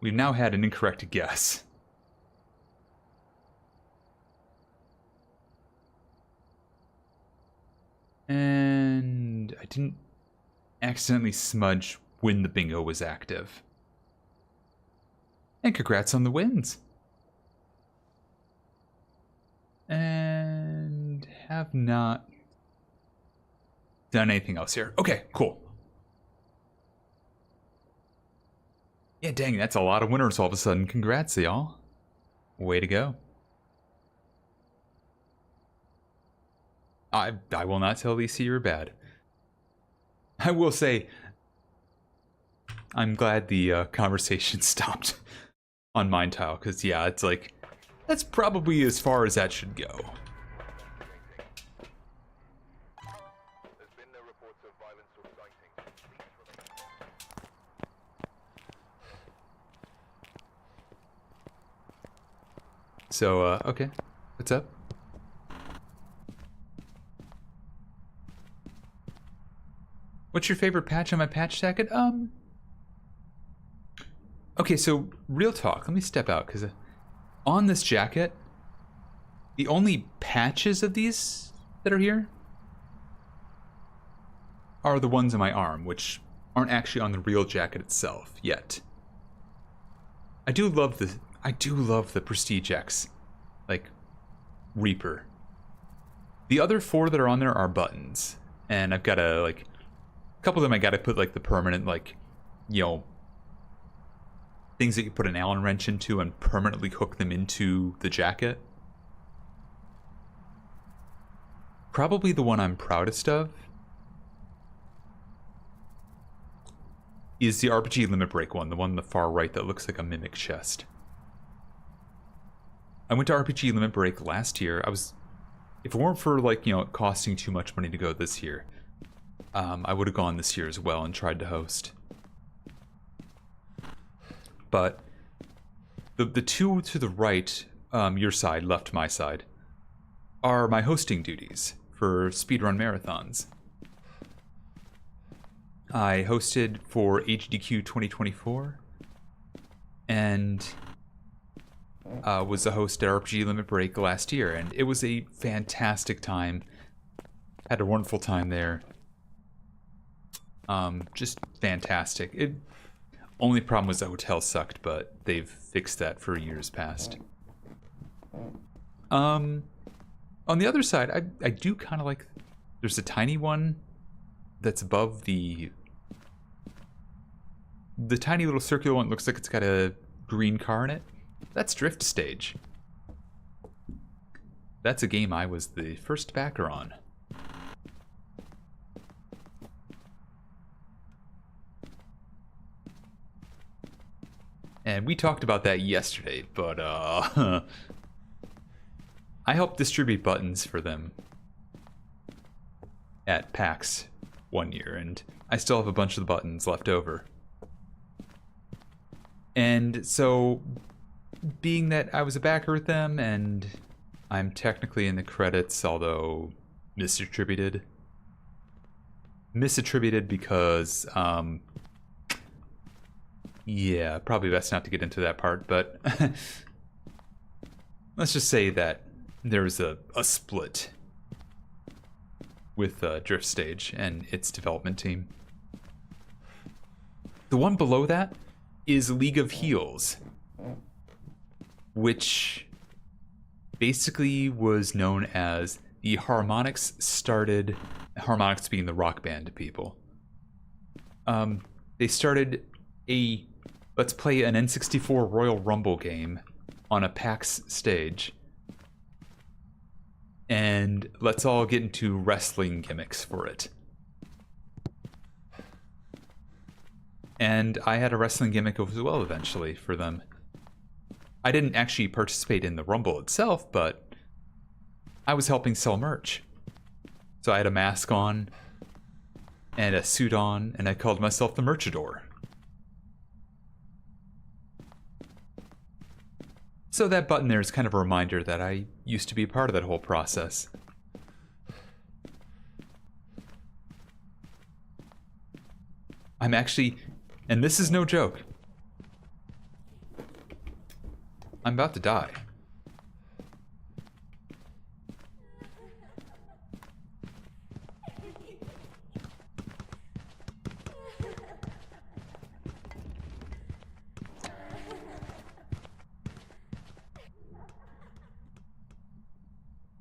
We've now had an incorrect guess. And I didn't accidentally smudge when the bingo was active. And congrats on the wins. And have not done anything else here. Okay, cool. Yeah, dang, that's a lot of winners all of a sudden. Congrats, y'all. Way to go. I will not tell Lisa you're bad. I will say, I'm glad the conversation stopped on Mind Tile, because yeah, it's like, That's probably as far as that should go. There's been no reports of violence or sightings. Please remain. So, okay. What's up? What's your favorite patch on my patch jacket? Okay, so real talk. Let me step out, because on this jacket, the only patches of these that are here are the ones on my arm, which aren't actually on the real jacket itself yet. I do love the Prestige X, like Reaper. The other 4 that are on there are buttons, and I've got to like a couple of them. I got to put like the permanent, like, you know, things that you put an Allen wrench into and permanently hook them into the jacket. Probably the one I'm proudest of is the RPG Limit Break one, the one on the far right that looks like a mimic chest. I went to RPG Limit Break last year. If it weren't for, like, you know, it costing too much money to go this year, I would have gone this year as well and tried to host. But the 2 to the right, your side, left my side, are my hosting duties for speedrun marathons. I hosted for HDQ 2024 and was the host at RPG Limit Break last year, and it was a fantastic time. Had a wonderful time there. Just fantastic. Only problem was the hotel sucked, but they've fixed that for years past. On the other side, I do kind of like, there's a tiny one that's above the tiny little circular one. Looks like it's got a green car in it. That's Drift Stage. That's a game I was the first backer on. And we talked about that yesterday, but I helped distribute buttons for them at PAX one year, and I still have a bunch of the buttons left over. And so, being that I was a backer with them, and I'm technically in the credits, although misattributed. Misattributed because, yeah, probably best not to get into that part, but let's just say that there's a split with Drift Stage and its development team. The one below that is League of Heels, which basically was known as the Harmonix started, Harmonix being the rock band people. They started a let's play an N64 Royal Rumble game on a PAX stage, and let's all get into wrestling gimmicks for it. And I had a wrestling gimmick as well eventually for them. I didn't actually participate in the Rumble itself, but I was helping sell merch. So I had a mask on and a suit on, and I called myself the Merchador. So that button there is kind of a reminder that I used to be a part of that whole process. I'm actually, and this is no joke, I'm about to die.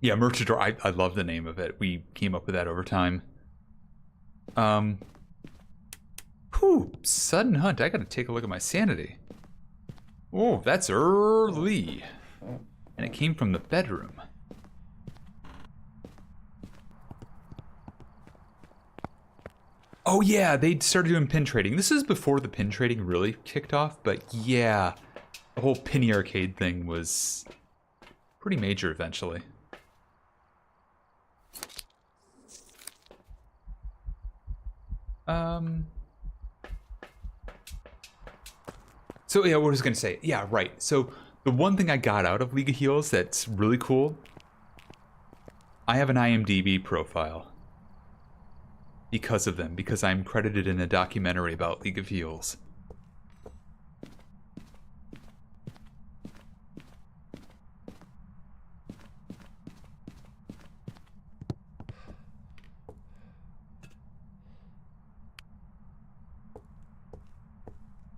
Yeah, Merchador, I love the name of it. We came up with that over time. Whew, sudden hunt. I gotta take a look at my sanity. Oh, that's early. And it came from the bedroom. Oh yeah, they started doing pin trading. This is before the pin trading really kicked off, but yeah, the whole penny arcade thing was pretty major eventually. So yeah, what was I gonna say? Yeah, right. So the one thing I got out of League of Heels that's really cool, I have an IMDb profile because of them, because I'm credited in a documentary about League of Heels.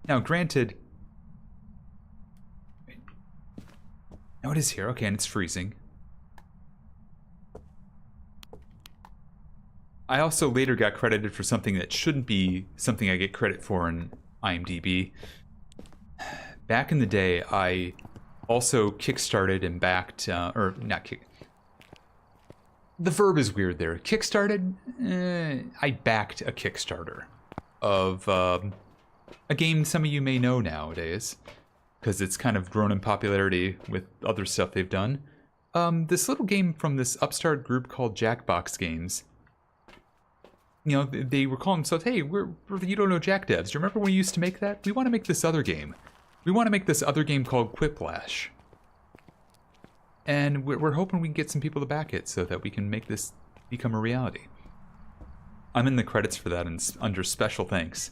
Now, granted, now it is here. Okay, and it's freezing. I also later got credited for something that shouldn't be something I get credit for in IMDb. Back in the day, I also kickstarted and backed, or not kick. The verb is weird there. Kickstarted? I backed a Kickstarter of a game some of you may know nowadays, because it's kind of grown in popularity with other stuff they've done. This little game from this upstart group called Jackbox Games. You know, they were calling themselves, hey, we're You Don't Know Jack Devs. Do you remember when we used to make that? We want to make this other game. We want to make this other game called Quiplash. And we're hoping we can get some people to back it so that we can make this become a reality. I'm in the credits for that and under special thanks.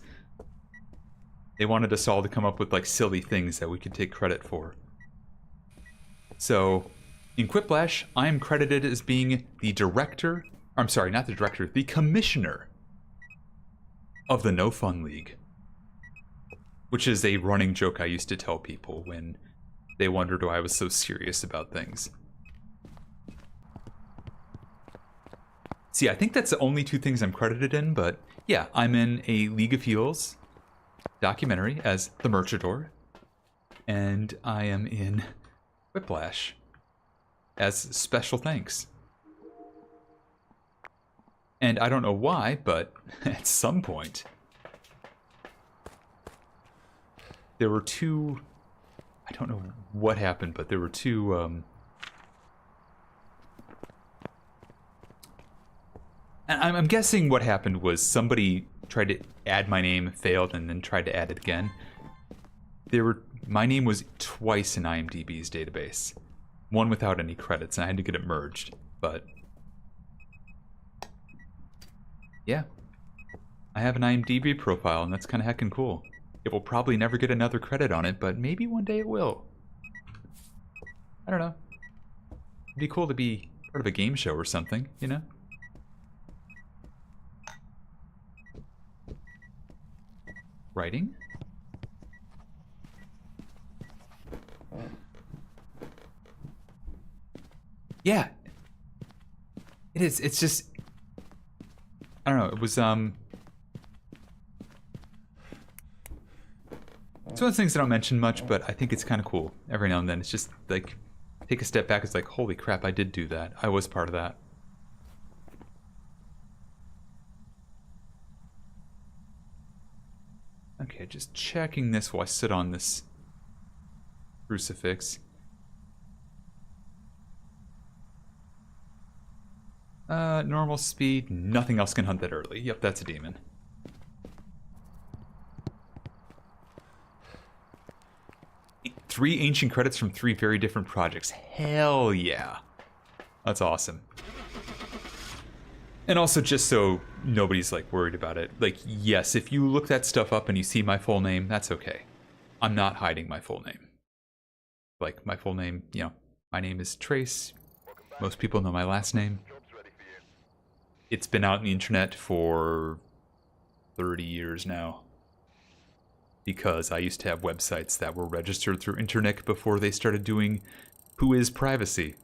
They wanted us all to come up with like silly things that we could take credit for. So, in Quiplash, I am credited as being the director, I'm sorry, not the director, the commissioner of the No Fun League. Which is a running joke I used to tell people when they wondered why I was so serious about things. See, I think that's the only two things I'm credited in, but yeah, I'm in a League of Heels documentary as the Merchador, and I am in Whiplash as special thanks. And I don't know why, but at some point there were two, I don't know what happened, but there were two and I'm guessing what happened was somebody tried to add my name, failed, and then tried to add it again. My name was twice in IMDb's database. One without any credits, and I had to get it merged. But yeah, I have an IMDb profile, and that's kind of heckin' cool. It will probably never get another credit on it, but maybe one day it will. I don't know. It'd be cool to be part of a game show or something, you know? Writing? Yeah. It is. It's just, I don't know. It was, it's one of those things I don't mention much, but I think it's kind of cool. Every now and then, it's just like, take a step back. It's like, holy crap, I did do that. I was part of that. Okay, just checking this while I sit on this crucifix. Normal speed, nothing else can hunt that early. Yep, that's a demon. Three ancient credits from three very different projects. Hell yeah. That's awesome. And also, just so nobody's like worried about it, like, yes, if you look that stuff up and you see my full name, that's okay. I'm not hiding my full name. Like, my full name, you know, my name is Trace. Most people know my last name. It's been out on the internet for 30 years now. Because I used to have websites that were registered through internet before they started doing Who Is Privacy.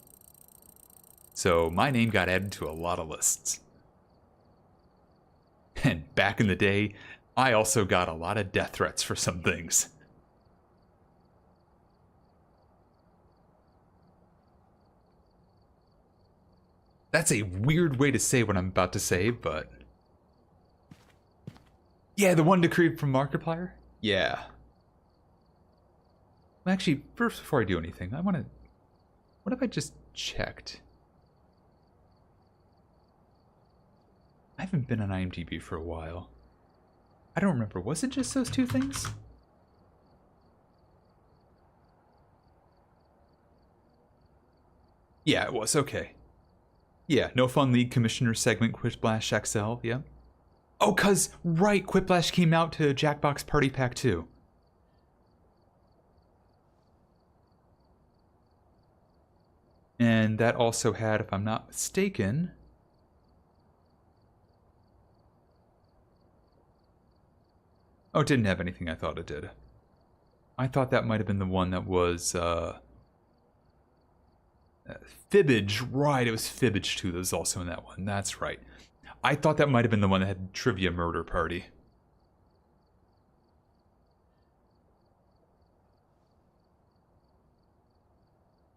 So my name got added to a lot of lists. And back in the day, I also got a lot of death threats for some things. That's a weird way to say what I'm about to say, but... Yeah, the one decree from Markiplier? Yeah. Actually, first, before I do anything, I want to What if I just checked? I haven't been on IMDb for a while. I don't remember. Was it just those two things? Yeah, it was. Okay. Yeah, No Fun League Commissioner segment, Quiplash XL. Yeah. Oh, right, Quiplash came out to Jackbox Party Pack 2. And that also had, if I'm not mistaken... Oh, it didn't have anything I thought it did. I thought that might have been the one that was, Fibbage, right, it was Fibbage 2 that was also in that one, that's right. I thought that might have been the one that had Trivia Murder Party.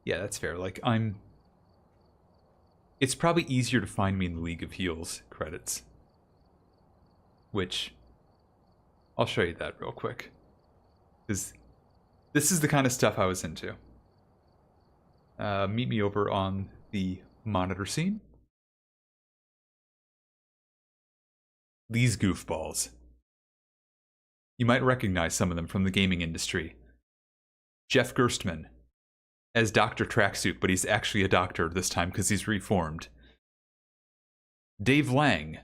Yeah, that's fair, like, it's probably easier to find me in the League of Heels credits. Which, I'll show you that real quick. Because this is the kind of stuff I was into. Meet me over on the monitor scene. These goofballs. You might recognize some of them from the gaming industry. Jeff Gerstmann as Dr. Tracksuit, but he's actually a doctor this time because he's reformed. Dave Lang,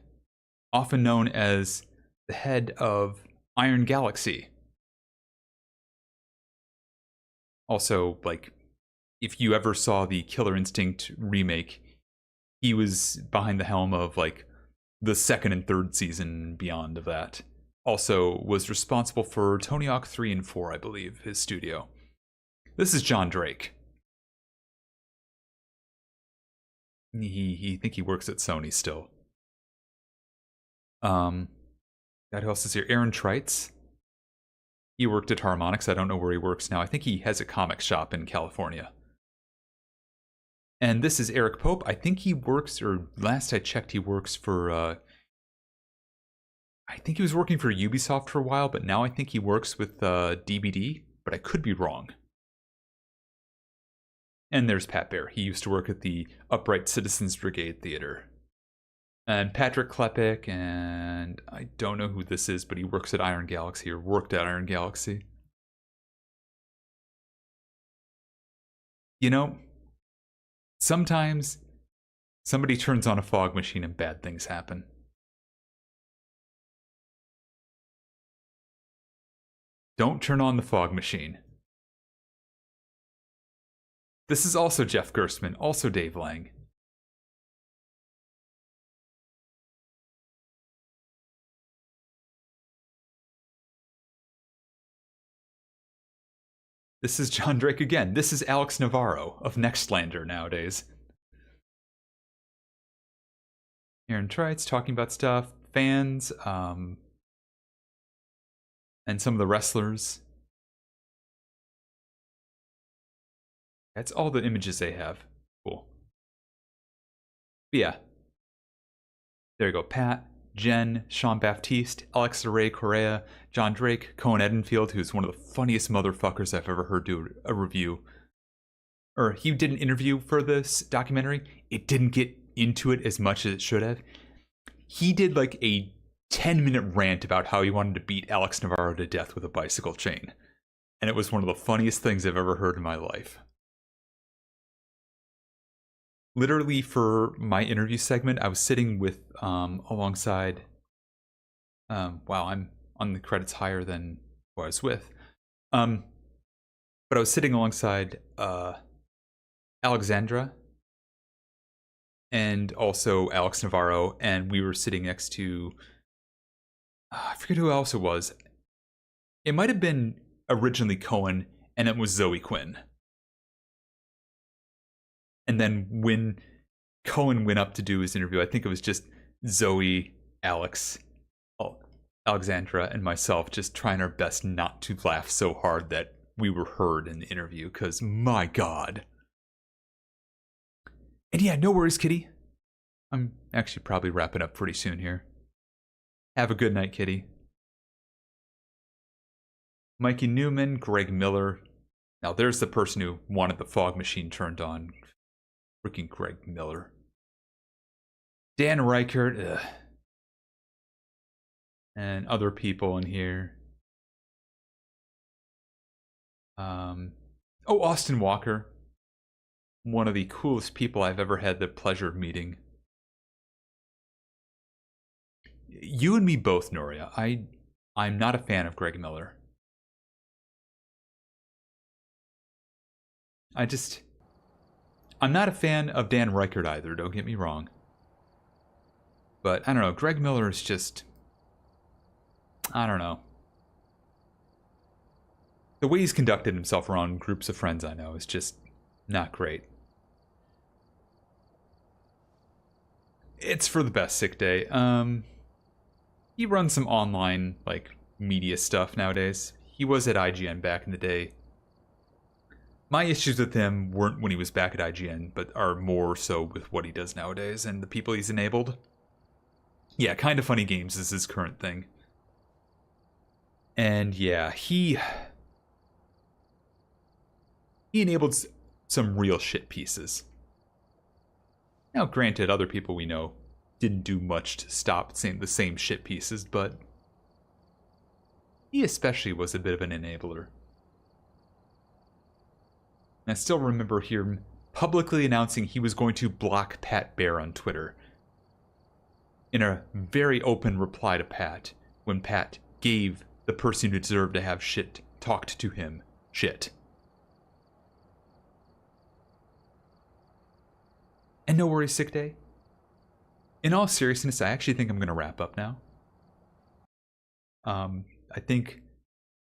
often known as the head of Iron Galaxy. Also, like, if you ever saw the Killer Instinct remake, he was behind the helm of, like, the second and third season and beyond of that. Also was responsible for Tony Hawk 3 and 4, I believe, his studio. This is John Drake. He think he works at Sony still. God, who else is here? Aaron Treitz. He worked at Harmonix. I don't know where he works now. I think he has a comic shop in California. And this is Eric Pope. I think he works, or last I checked, he works for, I think he was working for Ubisoft for a while, but now I think he works with DBD, but I could be wrong. And there's Pat Bear. He used to work at the Upright Citizens Brigade Theater. And Patrick Klepek, and I don't know who this is, but he works at Iron Galaxy, or worked at Iron Galaxy. You know, sometimes somebody turns on a fog machine and bad things happen. Don't turn on the fog machine. This is also Jeff Gerstmann, also Dave Lang. This is John Drake again. This is Alex Navarro of Nextlander nowadays. Aaron Treitz talking about stuff, fans, and some of the wrestlers. That's all the images they have. Cool. But yeah. There you go. Pat, Jen, Sean Baptiste, Alex Ray Correa, John Drake, Cohen Edenfield, who's one of the funniest motherfuckers I've ever heard do a review. Or he did an interview for this documentary. It didn't get into it as much as it should have. He did like a 10-minute rant about how he wanted to beat Alex Navarro to death with a bicycle chain. And it was one of the funniest things I've ever heard in my life. Literally for my interview segment, I was sitting with, alongside, wow, I'm on the credits higher than who I was with. But I was sitting alongside, Alexandra and also Alex Navarro, and we were sitting next to, I forget who else it was. It might have been originally Cohen, and it was Zoe Quinn. And then when Cohen went up to do his interview, I think it was just Zoe, Alex, Alexandra, and myself just trying our best not to laugh so hard that we were heard in the interview, because my God. And yeah, no worries, Kitty. I'm actually probably wrapping up pretty soon here. Have a good night, Kitty. Mikey Newman, Greg Miller, Now there's the person who wanted the fog machine turned on. Freaking Greg Miller. Dan Reichert, ugh. And other people in here. Oh, Austin Walker. One of the coolest people I've ever had the pleasure of meeting. You and me both, Noria. I'm not a fan of Greg Miller. I'm not a fan of Dan Reichert either, don't get me wrong. But, I don't know, Greg Miller is just... I don't know. The way he's conducted himself around groups of friends I know is just not great. It's for the best, Sick Day. He runs some online, like, media stuff nowadays. He was at IGN back in the day. My issues with him weren't when he was back at IGN, but are more so with what he does nowadays and the people he's enabled. Yeah, Kinda Funny Games is his current thing. And yeah, he enabled some real shit pieces. Now, granted, other people we know didn't do much to stop saying the same shit pieces, but he especially was a bit of an enabler. And I still remember him publicly announcing he was going to block Pat Bear on Twitter. In a very open reply to Pat, when Pat gave the person who deserved to have shit talked to him shit. And no worries, Sick Day. In all seriousness, I actually think I'm going to wrap up now. I think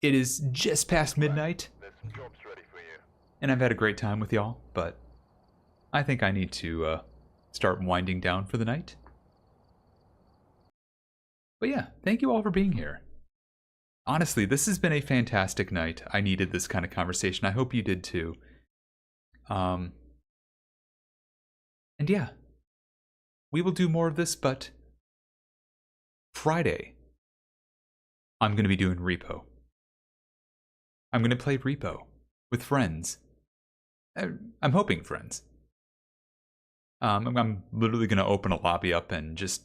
it is just past midnight. There's some jobs ready for you. And I've had a great time with y'all, but I think I need to start winding down for the night. But yeah, thank you all for being here. Honestly, this has been a fantastic night. I needed this kind of conversation. I hope you did too. And yeah, we will do more of this, but Friday, I'm going to be doing Repo. I'm going to play Repo with friends. I'm hoping friends. I'm literally going to open a lobby up and just,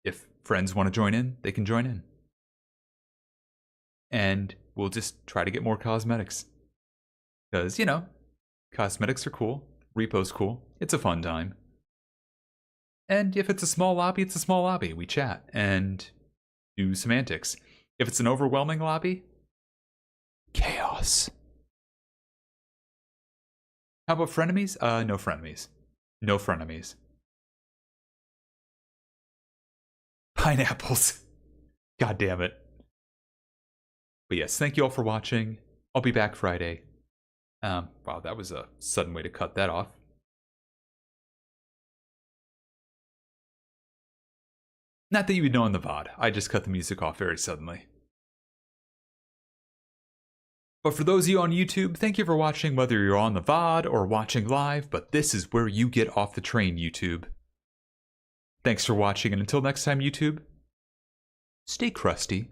if friends want to join in, they can join in. And we'll just try to get more cosmetics. Because, you know, cosmetics are cool. Repo's cool. It's a fun time. And if it's a small lobby, it's a small lobby. We chat and do semantics. If it's an overwhelming lobby, chaos. How about frenemies? No frenemies. No frenemies. Pineapples. God damn it. But yes, thank you all for watching. I'll be back Friday. Wow, that was a sudden way to cut that off. Not that you would know in the VOD. I just cut the music off very suddenly. But for those of you on YouTube, thank you for watching, whether you're on the VOD or watching live, but this is where you get off the train, YouTube. Thanks for watching, and until next time, YouTube, stay crusty.